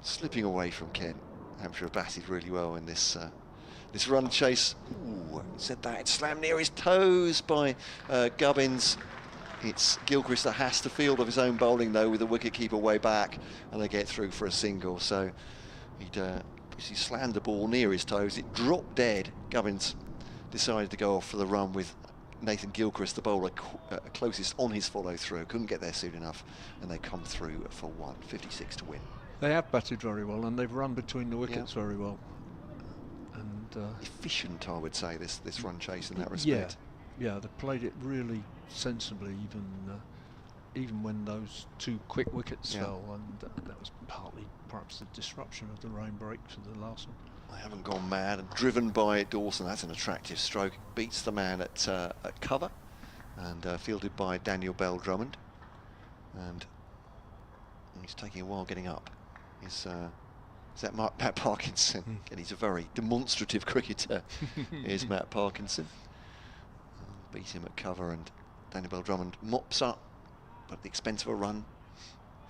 slipping away from Kent. Hampshire have batted really well in this this run chase. Ooh, said that, it's slammed near his toes by Gubbins. It's Gilchrist that has to field of his own bowling, though, with the wicketkeeper way back, and they get through for a single. So he slammed the ball near his toes. It dropped dead. Gubbins decided to go off for the run with Nathan Gilchrist, the bowler, closest on his follow-through. Couldn't get there soon enough, and they come through for 156 to win. They have batted very well, and they've run between the wickets very well. And efficient, I would say, this run chase in that respect. Yeah, they played it really sensibly, even when those 2 quick wickets fell, and that was partly perhaps the disruption of the rain break for the last one. They haven't gone mad, and driven by Dawson. That's an attractive stroke. Beats the man at cover, and fielded by Daniel Bell Drummond, and he's taking a while getting up. is that Matt Parkinson. And he's a very demonstrative cricketer, is Matt Parkinson. Beat him at cover, and Daniel Bell Drummond mops up, but at the expense of a run.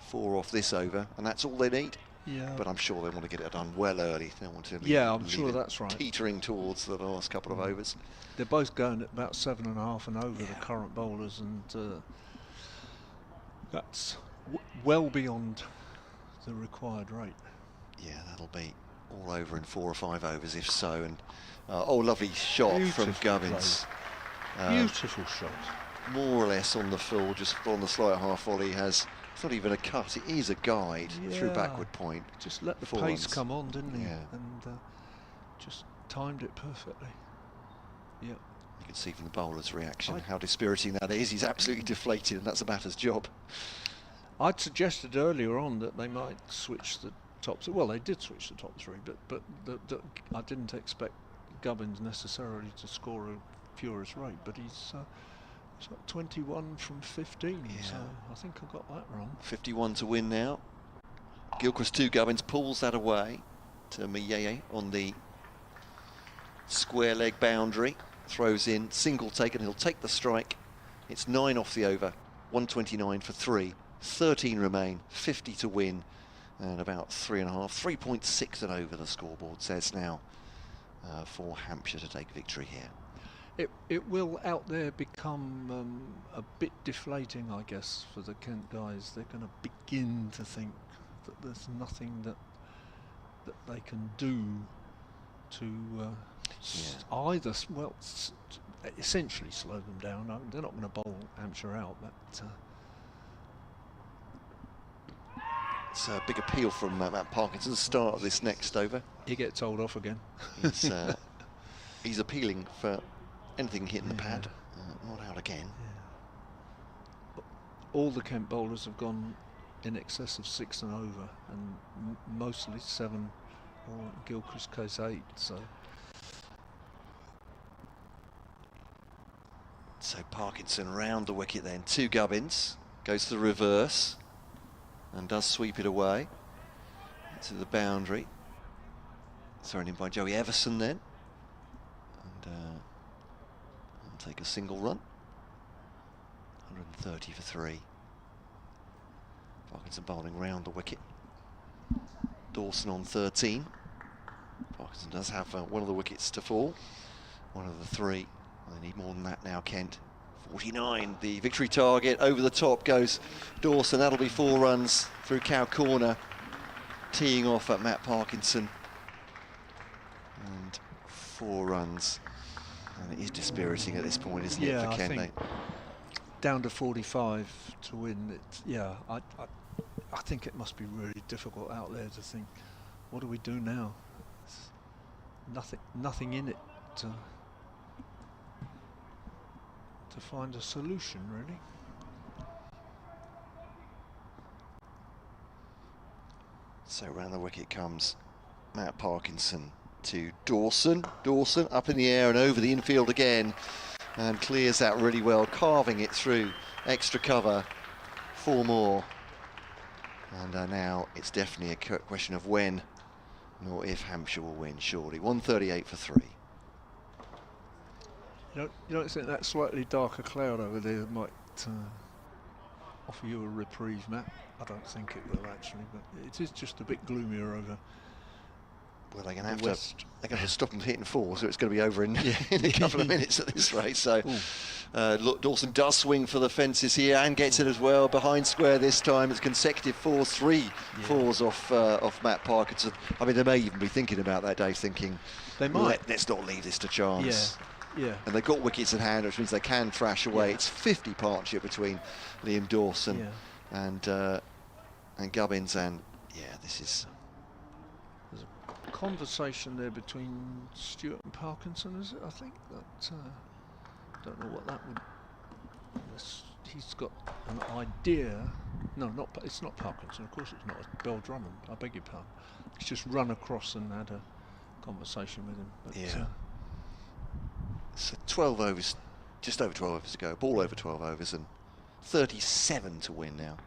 4 off this over, and that's all they need. Yeah. But I'm sure they want to get it done well early. They don't want to I'm sure that's right. Teetering towards the last couple of overs. They're both going at about 7.5 and over, the current bowlers, and that's well beyond the required rate. Yeah, that'll be all over in 4 or 5 overs, if so. And lovely shot Beautiful from Gubbins. Beautiful shot. More or less on the full, just on the slight half volley. It's not even a cut, it is a guide through backward point. Just let the 4 pace runs. come on, didn't he? Yeah. And just timed it perfectly. Yeah. You can see from the bowler's reaction how dispiriting that is. He's absolutely deflated, and that's the batter's job. I'd suggested earlier on that they might switch the top. Well, they did switch the top 3, but I didn't expect Gubbins necessarily to score a furious rate. But he's got 21 from 15, so I think I got that wrong. 51 to win now. Gilchrist 2, Gubbins pulls that away to Miyeye on the square leg boundary. Throws in, single taken, he'll take the strike. It's 9 off the over, 129 for 3. 13 remain, 50 to win, and about 3.5, 3.6 and over the scoreboard says now for Hampshire to take victory here. It will out there become a bit deflating, I guess, for the Kent guys. They're going to begin to think that there's nothing that they can do to either, essentially slow them down. They're not going to bowl Hampshire out, but it's a big appeal from Matt Parkinson to start this next over. He gets told off again. He's appealing for anything hitting the pad, not out again. Yeah. All the Kent bowlers have gone in excess of 6 and over, and mostly 7, or in Gilchrist's case 8. So Parkinson round the wicket then to Gubbins, goes to the reverse and does sweep it away to the boundary. Thrown in by Joey Everson then, and will take a single run. 130 for 3. Parkinson bowling round the wicket. Dawson on 13. Parkinson does have one of the wickets to fall, one of the 3. They need more than that now, Kent. 49, the victory target. Over the top goes Dawson. That'll be 4 runs through Cow Corner. Teeing off at Matt Parkinson. And 4 runs. And it is dispiriting at this point, isn't it, for Kent? I think down to 45 to win. I think it must be really difficult out there to think, what do we do now? There's nothing in it to find a solution, really. So round the wicket comes Matt Parkinson to Dawson. Dawson up in the air and over the infield again, and clears that really well, carving it through extra cover. 4 more. And now it's definitely a question of when, nor if Hampshire will win, surely. 138 for 3. You don't think that slightly darker cloud over there might offer you a reprieve, Matt? I don't think it will actually, but it is just a bit gloomier over. Well, they're going to have to stop them hitting 4, so it's going to be over in a couple of minutes at this rate. So, look, Dawson does swing for the fences here and gets it as well behind square this time. It's consecutive 4s, 3 4s off Matt Parkinson. I mean, they may even be thinking about that, Dave, thinking they might. Let's not leave this to chance. Yeah. And they've got wickets in hand, which means they can thrash away. It's 50 partnership between Liam Dawson and Gubbins, and this is. There's a conversation there between Stewart and Parkinson, is it? I think that don't know what that would. He's got an idea. No, it's not Parkinson. Of course, it's not. It's Bell Drummond. I beg your pardon. He's just run across and had a conversation with him. But, so 12 overs, just over 12 overs to go. Ball over 12 overs and 37 to win now.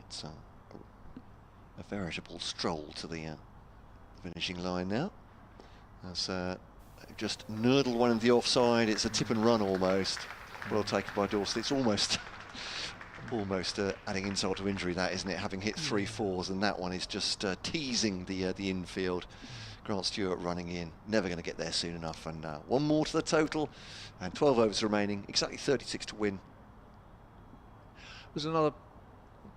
It's a veritable stroll to the finishing line now. As just nurdled one in the offside. It's a tip and run almost. Well taken by Dawson. It's almost adding insult to injury, that, isn't it? Having hit 3 fours, and that one is just teasing the infield. Grant Stewart running in, never going to get there soon enough. And one more to the total, and 12 overs remaining, exactly 36 to win. There's another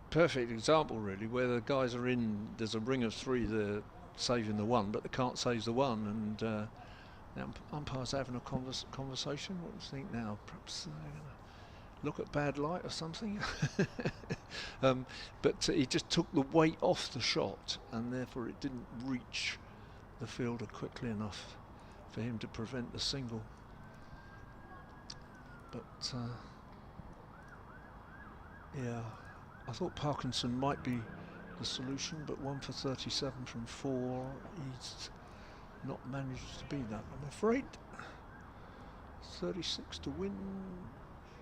perfect example, really, where the guys are in. There's a ring of 3 there, saving the 1, but they can't save the 1, and the umpire's having a conversation. What do you think now? Perhaps they're going to look at bad light or something. But he just took the weight off the shot, and therefore it didn't reach the fielder quickly enough for him to prevent the single. But yeah, I thought Parkinson might be the solution, but 1 for 37 from 4, he's not managed to be that, I'm afraid. 36 to win,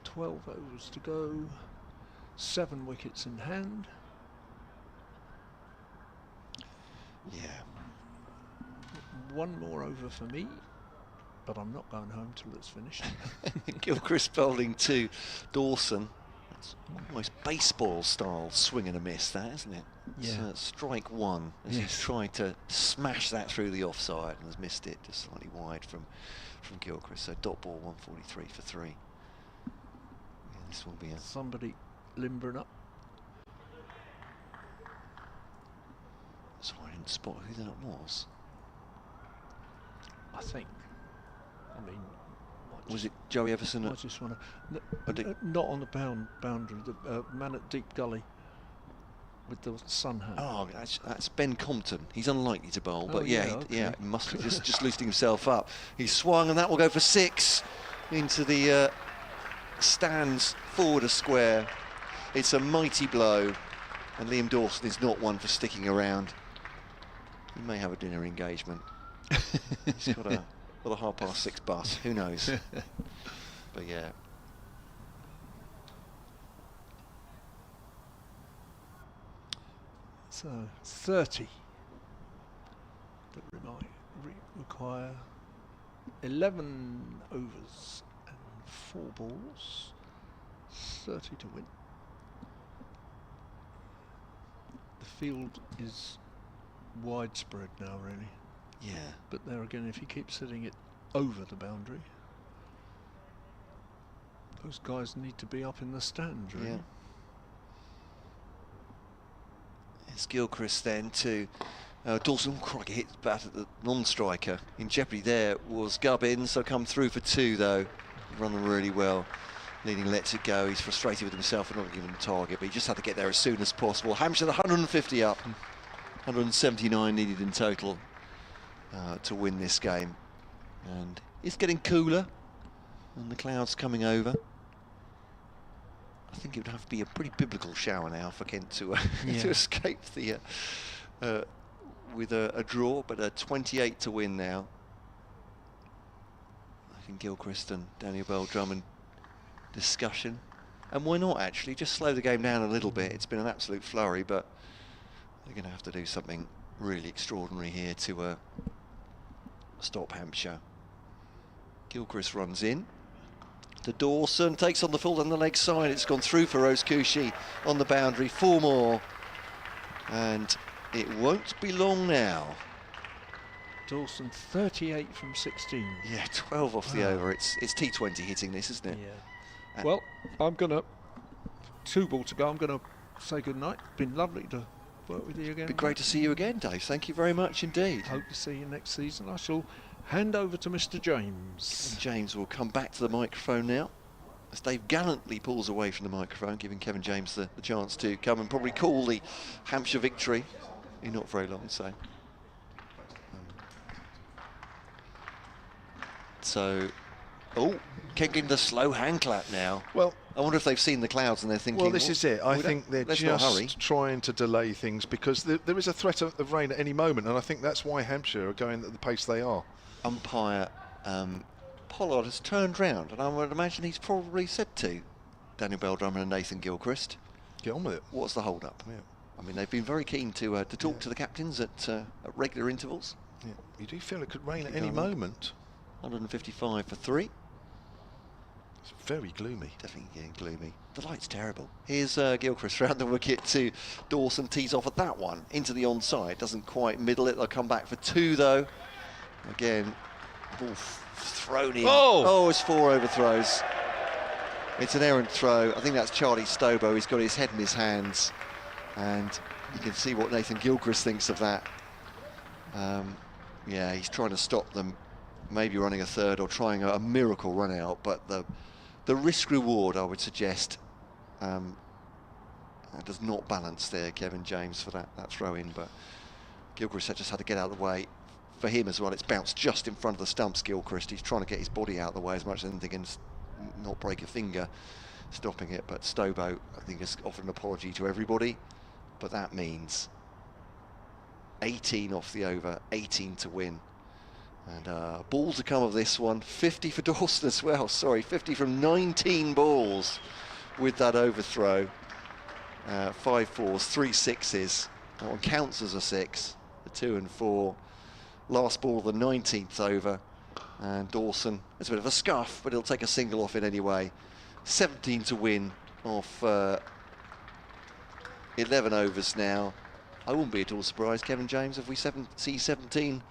12 overs to go, 7 wickets in hand. Yeah. 1 more over for me, but I'm not going home till it's finished. Gilchrist bowling to Dawson. That's almost baseball style swing and a miss, that, isn't it? Yeah. It's, strike 1 as he's tried to smash that through the offside and has missed it just slightly wide from Gilchrist. So dot ball 143 for 3. Yeah, this will be a Somebody limbering up. Sorry, I didn't spot who that was. I think. I mean, Was it Joey Everson? I just want to not on the boundary. The man at deep gully with the sun hat. Oh, that's Ben Compton. He's unlikely to bowl, but yeah, okay. he must be just loosening himself up. He's swung, and that will go for 6 into the stands forward a square. It's a mighty blow, and Liam Dawson is not one for sticking around. He may have a dinner engagement. He's got a 6:30 bus. Who knows? But yeah. So 30 that require 11 overs and 4 balls, 30 to win. The field is widespread now, really. Yeah. But there again, if he keeps hitting it over the boundary, those guys need to be up in the stands, really. Yeah. It's Gilchrist then to Dawson. Crikey, hit bat at the non-striker. In jeopardy there was Gubbins, so come through for 2 though. Run really well. Leading lets it go. He's frustrated with himself for not giving the target, but he just had to get there as soon as possible. Hampshire 150 up. 179 needed in total to win this game. And it's getting cooler, and the clouds coming over. I think it would have to be a pretty biblical shower now for Kent to to escape the with a draw, but a 28 to win now. I think Gilchrist and Daniel Bell-Drummond discussion, and why not actually just slow the game down a little bit? It's been an absolute flurry, but they're going to have to do something really extraordinary here to stop Hampshire. Gilchrist runs in to Dawson, takes on the full down the leg side. It's gone through for Rose Cushy on the boundary. 4 more, and it won't be long now. Dawson 38 from 16. Yeah, 12 off the over. It's T20 hitting this, isn't it? Yeah. Well, I'm gonna 2 ball to go. I'm gonna say good night. Been lovely to work with you again. Be great to see you again, Dave. Thank you very much indeed. Hope to see you next season. I shall hand over to Mr. James. And James will come back to the microphone now, as Dave gallantly pulls away from the microphone, giving Kevin James the chance to come and probably call the Hampshire victory in not very long. So, Kent getting the slow hand clap now. Well, I wonder if they've seen the clouds and they're thinking, well, this is it. I think they're just trying to delay things because there is a threat of rain at any moment, and I think that's why Hampshire are going at the pace they are. Umpire Pollard has turned round, and I would imagine he's probably said to Daniel Bell-Drummond and Nathan Gilchrist, Get on with it. What's the hold-up? Yeah. I mean, they've been very keen to talk to the captains at regular intervals. Yeah. You do feel it could rain at any moment. 155 for 3. It's very gloomy. Definitely getting gloomy. The light's terrible. Here's Gilchrist round the wicket to Dawson, tees off at that one, into the onside. Doesn't quite middle it. They'll come back for 2 though. Again, ball thrown in. Oh, it's 4 overthrows. It's an errant throw. I think that's Charlie Stobo. He's got his head in his hands. And you can see what Nathan Gilchrist thinks of that. Yeah, he's trying to stop them, maybe running a third or trying a miracle run out, but the risk reward, I would suggest, does not balance there, Kevin James, for that throw in. But Gilchrist just had to get out of the way. For him as well, it's bounced just in front of the stumps. Gilchrist, he's trying to get his body out of the way as much as anything and not break a finger stopping it. But Stobo, I think, has offered an apology to everybody, but that means 18 off the over, 18 to win. And ball to come of this one. 50 for Dawson as well. Sorry, 50 from 19 balls with that overthrow. 5 fours, 3 sixes. That one counts as a 6. The 2 and 4. Last ball of the 19th over. And Dawson, it's a bit of a scuff, but he'll take a single off it anyway. 17 to win off 11 overs now. I wouldn't be at all surprised, Kevin James, if we see 17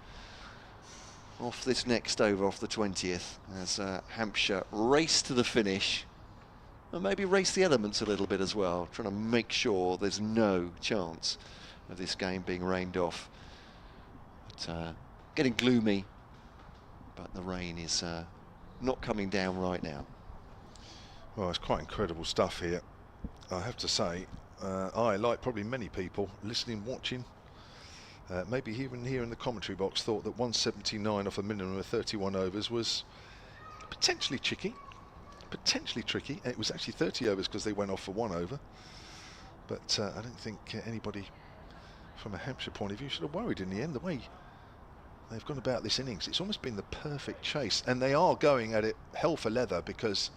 off this next over, off the 20th, as Hampshire race to the finish, and maybe race the elements a little bit as well, trying to make sure there's no chance of this game being rained off. But getting gloomy, but the rain is not coming down right now. Well, it's quite incredible stuff here, I have to say. I, like probably many people listening, watching, maybe even here in the commentary box, thought that 179 off a minimum of 31 overs was potentially tricky. It was actually 30 overs because they went off for 1 over. But I don't think anybody from a Hampshire point of view should have worried in the end. The way they've gone about this innings, it's almost been the perfect chase. And they are going at it hell for leather because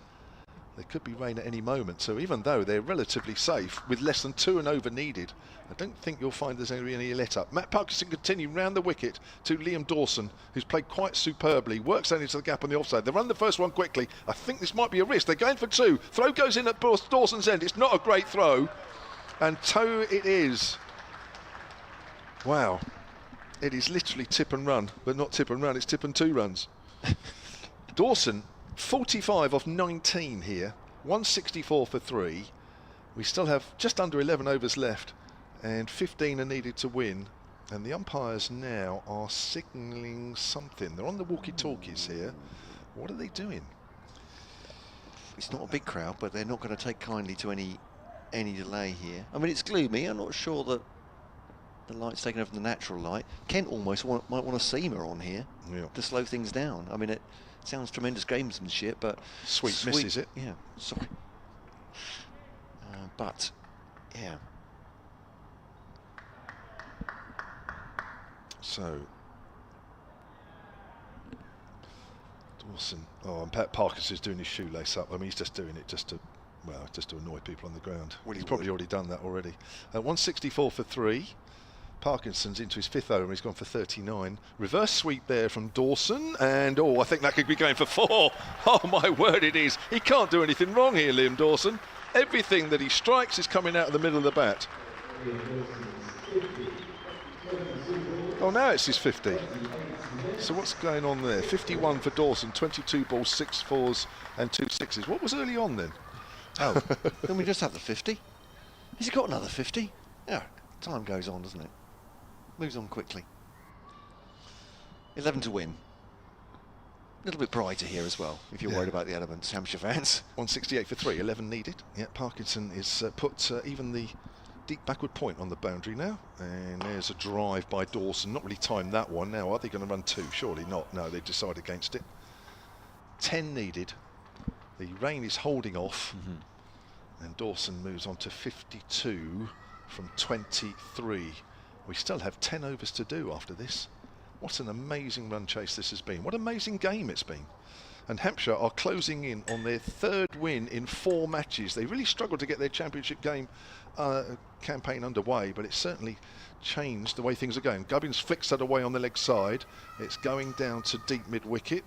there could be rain at any moment. So even though they're relatively safe with less than 2 and over needed, I don't think you'll find there's going to be any let up. Matt Parkinson continuing round the wicket to Liam Dawson, who's played quite superbly, works down into the gap on the offside. They run the first one quickly. I think this might be a risk. They're going for 2. Throw goes in at Dawson's end. It's not a great throw. And toe it is. Wow. It is literally tip and run, but not tip and run, it's tip and 2 runs. Dawson, 45 off 19 here, 164 for 3. We still have just under 11 overs left and 15 are needed to win. And the umpires now are signalling something. They're on the walkie-talkies here. What are they doing? It's not a big crowd, but they're not going to take kindly to any delay here. I mean, it's gloomy. I'm not sure that the light's taken over the natural light. Kent almost might want a seamer on here to slow things down. I mean, it sounds tremendous gamesmanship, but Sweet misses it. Yeah, sorry. But yeah. So Dawson. Oh, and Pat Parkinson's doing his shoelace up. I mean, he's just doing it just to annoy people on the ground. Well, he's probably already done that already. 164 for 3. Parkinson's into his 5th over and he's gone for 39. Reverse sweep there from Dawson, and I think that could be going for 4. Oh my word, it is. He can't do anything wrong here, Liam Dawson. Everything that he strikes is coming out of the middle of the bat. Oh, now it's his 50. So what's going on there? 51 for Dawson, 22 balls, 6 fours and 2 sixes. What was early on then? Oh, then we just have the 50. Has he got another 50? Yeah, time goes on, doesn't it? Moves on quickly. 11 to win. A little bit brighter here as well, if you're worried about the elements, Hampshire fans. 168 for 3, 11 needed. Yeah, Parkinson is put even the deep backward point on the boundary now. And there's a drive by Dawson. Not really timed that one. Now, are they going to run 2? Surely not. No, they've decided against it. 10 needed. The rain is holding off. And Dawson moves on to 52 from 23. We still have 10 overs to do after this. What an amazing run chase this has been. What an amazing game it's been. And Hampshire are closing in on their 3rd win in 4 matches. They really struggled to get their championship game campaign underway, but it's certainly changed the way things are going. Gubbins flicks that away on the leg side. It's going down to deep mid-wicket,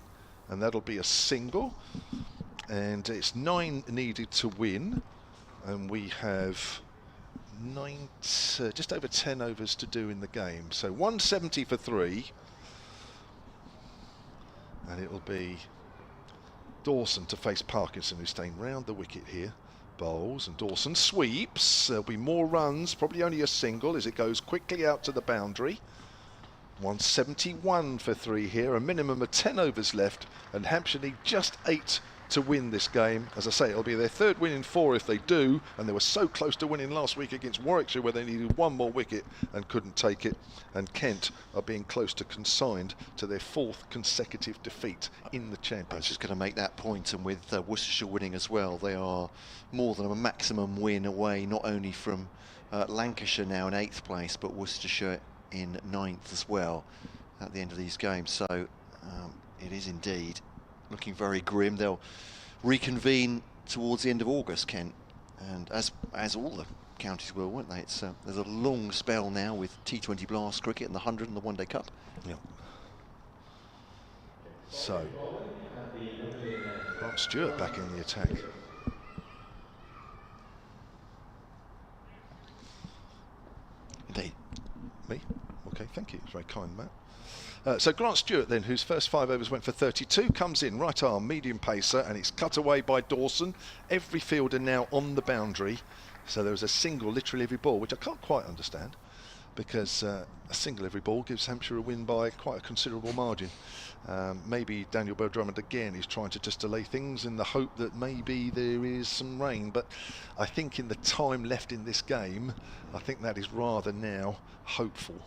and that'll be a single. And it's 9 needed to win, and we have just over 10 overs to do in the game. So 170 for 3, and it'll be Dawson to face Parkinson, who's staying round the wicket here. Bowls, and Dawson sweeps. There'll be more runs, probably only a single, as it goes quickly out to the boundary. 171 for 3 here, a minimum of 10 overs left, and Hampshire need just 8 to win this game. As I say, it'll be their 3rd win in 4 if they do, and they were so close to winning last week against Warwickshire, where they needed 1 more wicket and couldn't take it. And Kent are being close to consigned to their 4th consecutive defeat in the championship. I was just going to make that point, and with Worcestershire winning as well, they are more than a maximum win away, not only from Lancashire now in 8th place, but Worcestershire in 9th as well at the end of these games. So it is indeed looking very grim. They'll reconvene towards the end of August, Kent, and as all the counties will, won't they? It's there's a long spell now with T20 Blast cricket and the 100 and the One Day Cup. Yeah. So Grant Stewart back in the attack. Indeed. Me? Okay, thank you. It's very kind, Matt. So Grant Stewart then, whose first 5 overs went for 32, comes in, right arm, medium pacer, and it's cut away by Dawson. Every fielder now on the boundary. So there was a single literally every ball, which I can't quite understand, because a single every ball gives Hampshire a win by quite a considerable margin. Maybe Daniel Bell-Drummond again is trying to just delay things in the hope that maybe there is some rain, but I think in the time left in this game, I think that is rather now hopeful.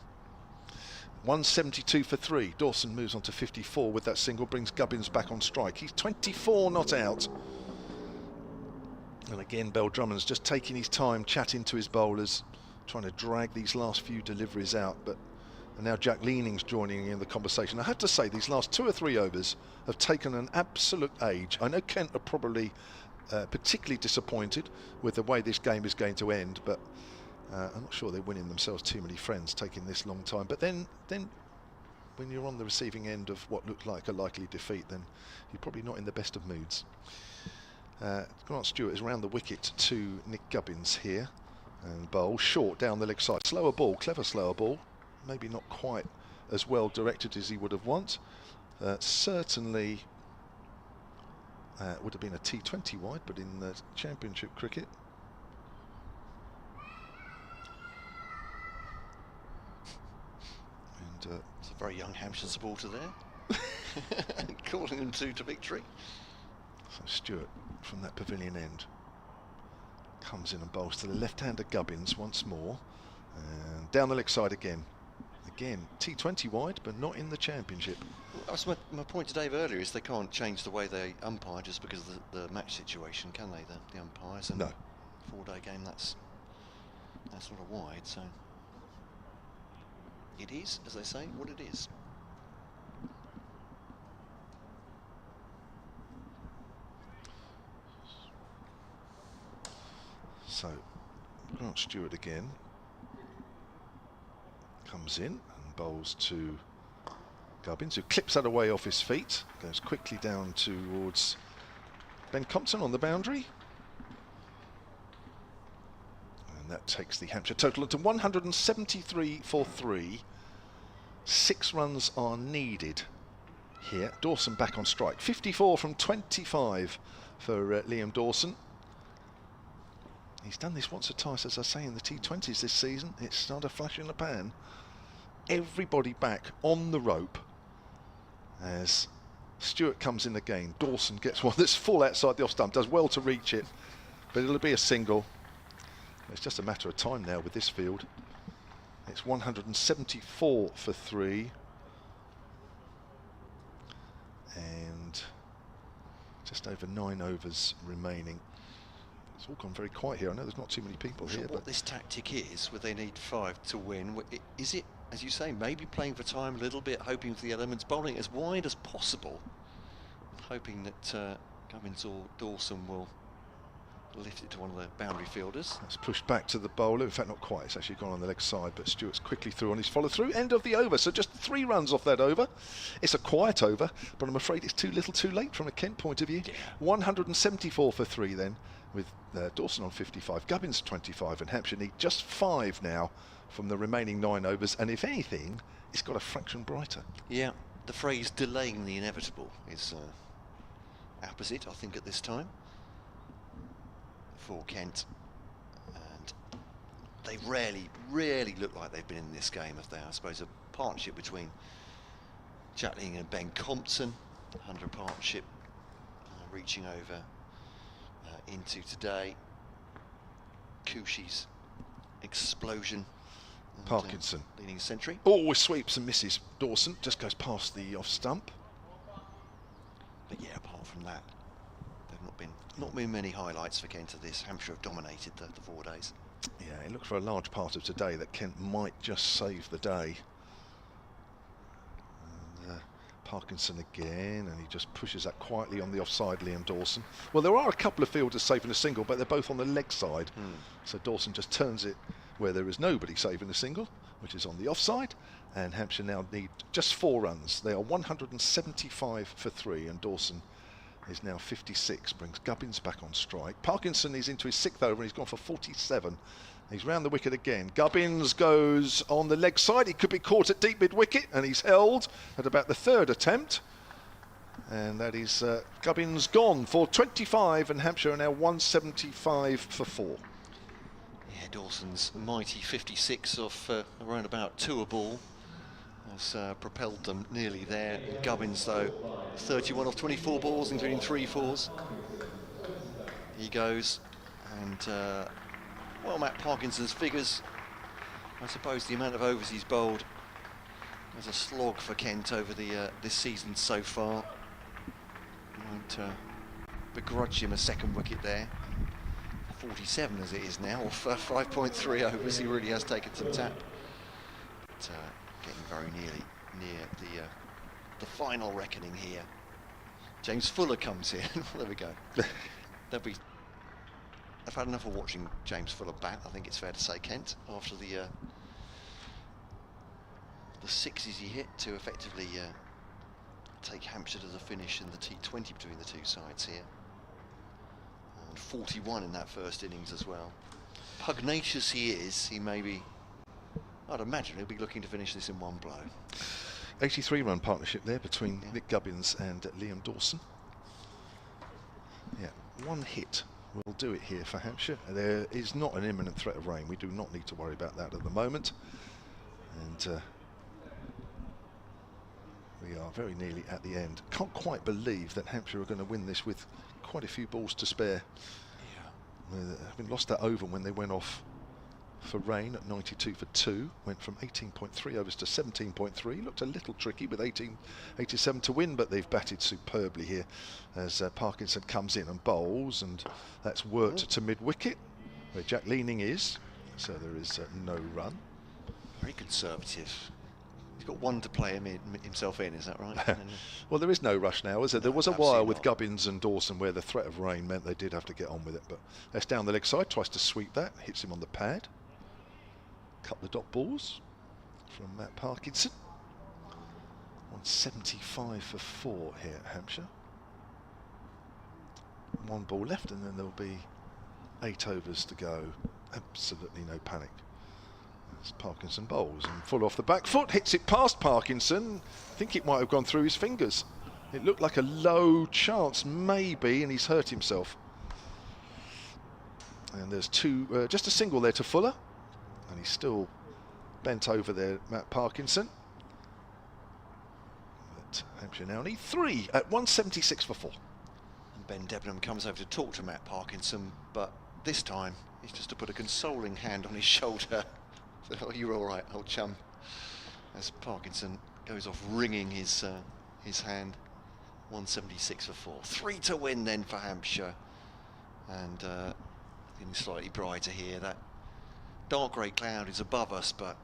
172 for 3. Dawson moves on to 54 with that single, brings Gubbins back on strike. He's 24 not out. And again, Bell-Drummond's just taking his time, chatting to his bowlers, trying to drag these last few deliveries out. And now Jack Leaning's joining in the conversation. I have to say, these last 2 or 3 overs have taken an absolute age. I know Kent are probably particularly disappointed with the way this game is going to end, but I'm not sure they're winning themselves too many friends taking this long time. But then when you're on the receiving end of what looked like a likely defeat, then you're probably not in the best of moods. Grant Stewart is around the wicket to Nick Gubbins here, and bowl short down the leg side. Slower ball, clever slower ball, maybe not quite as well directed as he would have wanted. Certainly would have been a T20 wide, but in the championship cricket, it's a very young Hampshire supporter there, calling them to victory. So Stewart from that pavilion end comes in and bowls to the left-hander Gubbins once more, and down the leg side again. Again, T20 wide, but not in the championship. Well, that was my point to Dave earlier, is they can't change the way they umpire just because of the match situation, can they? The umpires. And no. 4-day game, that's sort of wide, so it is, as they say, what it is. So Grant Stewart again comes in and bowls to Gubbins, who clips that away off his feet, goes quickly down towards Ben Compton on the boundary, and that takes the Hampshire total to 173 for 3. 6 runs are needed here. Dawson back on strike. 54 from 25 for Liam Dawson. He's done this once or twice, as I say, in the T20s this season. It's not a flash in the pan. Everybody back on the rope as Stewart comes in again. Dawson gets one that's full outside the off stump, does well to reach it, but it'll be a single. It's just a matter of time now with this field. It's 174 for 3. And just over 9 overs remaining. It's all gone very quiet here. I know there's not too many people here. What this tactic is, where they need 5 to win, is it, as you say, maybe playing for time a little bit, hoping for the elements, bowling as wide as possible, hoping that Gubbins or Dawson will lift it to one of the boundary fielders. That's pushed back to the bowler. In fact, not quite. It's actually gone on the leg side, but Stewart's quickly through on his follow-through. End of the over. So just 3 runs off that over. It's a quiet over, but I'm afraid it's too little too late from a Kent point of view. Yeah. 174 for 3 then, with Dawson on 55, Gubbins 25, and Hampshire need just 5 now from the remaining 9 overs. And if anything, it's got a fraction brighter. Yeah, the phrase delaying the inevitable is apposite, I think, at this time for Kent, and they rarely look like they've been in this game, have they? I suppose a partnership between Jack Leaning and Ben Compton, 100 partnership, reaching over into today. Cushy's explosion. And, Parkinson. leading a century. Oh, sweeps and misses. Dawson just goes past the off stump. But yeah, apart from that, there've not been many highlights for Kent of this. Hampshire have dominated the 4 days. Yeah, it looks for a large part of today that Kent might just save the day. And, Parkinson again, and he just pushes that quietly on the offside, Liam Dawson. Well, there are a couple of fielders saving a single, but they're both on the leg side. So Dawson just turns it where there is nobody saving a single, which is on the offside. And Hampshire now need just 4 runs. They are 175 for 3, and Dawson is now 56, brings Gubbins back on strike. Parkinson is into his 6th over and he's gone for 47. He's round the wicket again. Gubbins goes on the leg side. He could be caught at deep mid-wicket, and he's held at about the 3rd attempt. And that is Gubbins gone for 25, and Hampshire are now 175 for 4. Yeah, Dawson's mighty 56 off around about 2 a ball has propelled them nearly there. Gubbins, though, 31 off 24 balls, including 3 fours. He goes, and well, Matt Parkinson's figures, I suppose the amount of overs he's bowled is a slog for Kent over the this season so far. Won't begrudge him a 2nd wicket there. 47 as it is now, off 5.3 overs. He really has taken some tap. But getting very near the final reckoning here. James Fuller comes in. There we go. I've had enough of watching James Fuller bat, I think it's fair to say, Kent, after the 6s he hit to effectively take Hampshire to the finish in the T20 between the 2 sides here. And 41 in that first innings as well. Pugnacious he is, he may be, I'd imagine he'll be looking to finish this in one blow. 83-run partnership there between Nick Gubbins and Liam Dawson. Yeah, 1 hit will do it here for Hampshire. There is not an imminent threat of rain. We do not need to worry about that at the moment. And we are very nearly at the end. Can't quite believe that Hampshire are going to win this with quite a few balls to spare. Yeah. Having lost that over when they went off for rain at 92 for 2, went from 18.3 overs to 17.3. Looked a little tricky with 87 to win, but they've batted superbly here as Parkinson comes in and bowls, and that's worked to mid-wicket where Jack Leaning is, so there is no run. Very conservative. He's got 1 to play himself in, is that right? Well, there is no rush now, is there? There was a while with Gubbins and Dawson where the threat of rain meant they did have to get on with it, but that's down the leg side, tries to sweep that, hits him on the pad. Couple of dot balls from Matt Parkinson. 175 for 4 here at Hampshire. 1 ball left, and then there'll be 8 overs to go. Absolutely no panic. As Parkinson bowls and full off the back foot, hits it past Parkinson. I think it might have gone through his fingers. It looked like a low chance, maybe, and he's hurt himself. And there's 2, just a single there to Fuller. And he's still bent over there, Matt Parkinson. But Hampshire now need 3 at 176 for 4. And Ben Debenham comes over to talk to Matt Parkinson, but this time he's just to put a consoling hand on his shoulder. Oh, you're all right, old chum. As Parkinson goes off wringing his hand. 176 for 4. 3 to win then for Hampshire. And getting slightly brighter here. That dark grey cloud is above us, but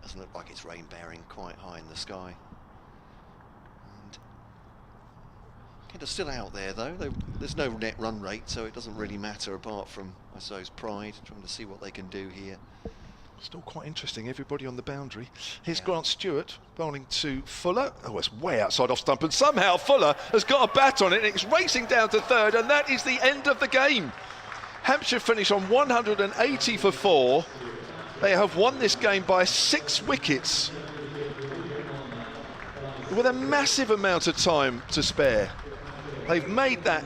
doesn't look like it's rain bearing quite high in the sky. And Kent are still out there though. There's no net run rate, so it doesn't really matter apart from, I suppose, pride, trying to see what they can do here. Still quite interesting, everybody on the boundary. Here's Grant Stewart bowling to Fuller. Oh, it's way outside off stump, and somehow Fuller has got a bat on it, and it's racing down to third, and that is the end of the game. Hampshire finish on 180 for 4. They have won this game by 6 wickets with a massive amount of time to spare. They've made that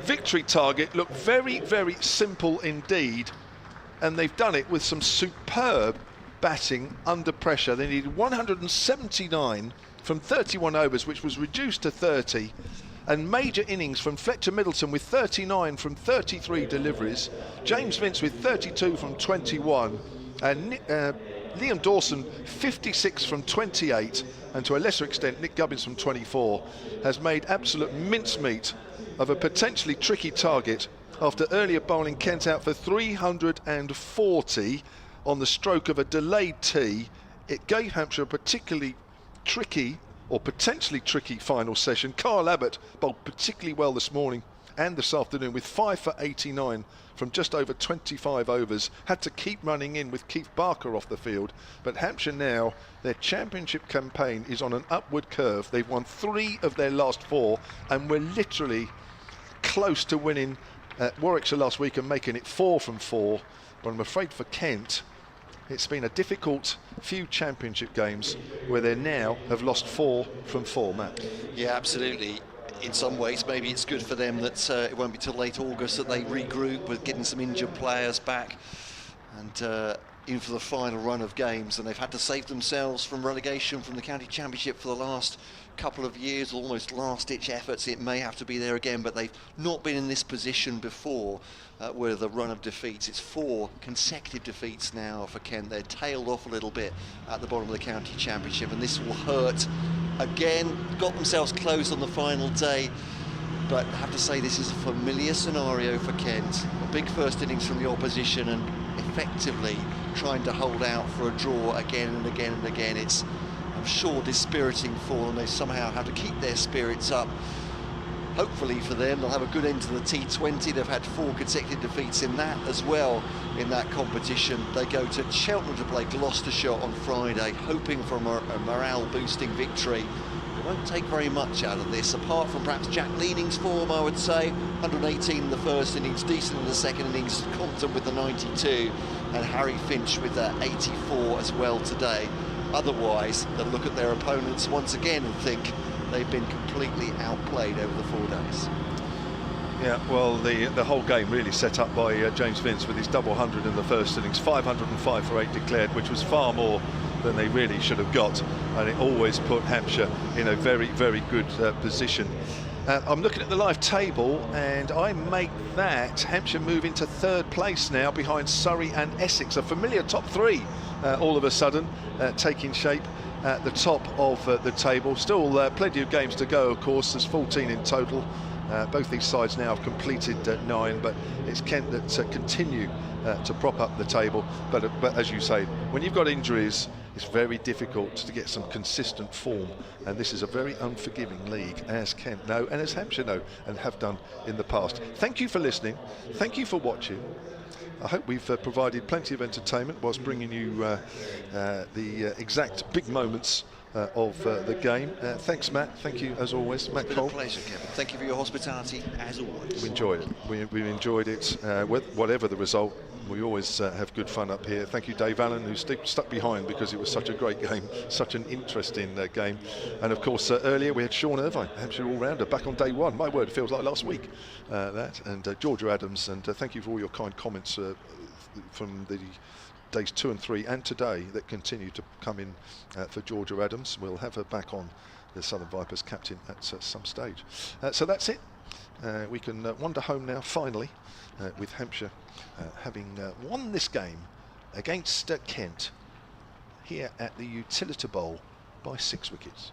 victory target look very, very simple indeed, and they've done it with some superb batting under pressure. They needed 179 from 31 overs, which was reduced to 30, and major innings from Fletcher Middleton with 39 from 33 deliveries, James Vince with 32 from 21, and Liam Dawson 56 from 28, and to a lesser extent Nick Gubbins from 24, has made absolute mincemeat of a potentially tricky target after earlier bowling Kent out for 340 on the stroke of a delayed tee. It gave Hampshire a particularly tricky, or potentially tricky, final session. Carl Abbott bowled particularly well this morning and this afternoon with 5 for 89 from just over 25 overs. Had to keep running in with Keith Barker off the field. But Hampshire now, their championship campaign is on an upward curve. They've won 3 of their last 4 and were literally close to winning at Warwickshire last week and making it 4 from 4. But I'm afraid for Kent, it's been a difficult few championship games where they now have lost 4 from 4, Matt. Yeah, absolutely. In some ways, maybe it's good for them that it won't be till late August that they regroup with getting some injured players back and in for the final run of games. And they've had to save themselves from relegation from the county championship for the last couple of years, almost last-ditch efforts. It may have to be there again, but they've not been in this position before with a run of defeats. It's 4 consecutive defeats now for Kent. They're tailed off a little bit at the bottom of the county championship, and this will hurt again. Got themselves close on the final day, but I have to say this is a familiar scenario for Kent. A big first innings from the opposition and effectively trying to hold out for a draw again and again and again. It's, I'm sure, dispiriting for them. They somehow have to keep their spirits up. Hopefully for them, they'll have a good end to the T20. They've had 4 consecutive defeats in that as well, in that competition. They go to Cheltenham to play Gloucestershire on Friday, hoping for a morale-boosting victory. It won't take very much out of this, apart from perhaps Jack Leaning's form, I would say. 118 in the first innings, decent in the second innings, Compton with the 92, and Harry Finch with the 84 as well today. Otherwise, they'll look at their opponents once again and think they've been completely outplayed over the 4 days. Yeah, well, the whole game really set up by James Vince with his double 100 in the first innings, 505 for 8 declared, which was far more than they really should have got, and it always put Hampshire in a very, very good position. I'm looking at the live table, and I make that Hampshire move into 3rd place now behind Surrey and Essex. A familiar top 3 all of a sudden taking shape at the top of the table. Still plenty of games to go, of course. There's 14 in total. Both these sides now have completed 9, but it's Kent that continue to prop up the table. But as you say, when you've got injuries, it's very difficult to get some consistent form, and this is a very unforgiving league, as Kent know and as Hampshire know and have done in the past. Thank you for listening. Thank you for watching. I hope we've provided plenty of entertainment whilst bringing you the exact big moments of the game. Thanks, Matt. Thank you, as always. Matt Cole. It's been a pleasure, Kevin. Thank you for your hospitality, as always. We enjoyed it. We enjoyed it. Whatever the result, we always have good fun up here. Thank you, Dave Allen, who stuck behind because it was such a great game, such an interesting game. And of course, earlier we had Sean Irvine, Hampshire all-rounder, back on day 1. My word, it feels like last week. And Georgia Adams, and thank you for all your kind comments from the days 2 and 3 and today that continue to come in for Georgia Adams. We'll have her back on, the Southern Vipers captain, at some stage. So that's it. We can wander home now, finally, with Hampshire having won this game against Kent here at the Utilita Bowl by 6 wickets.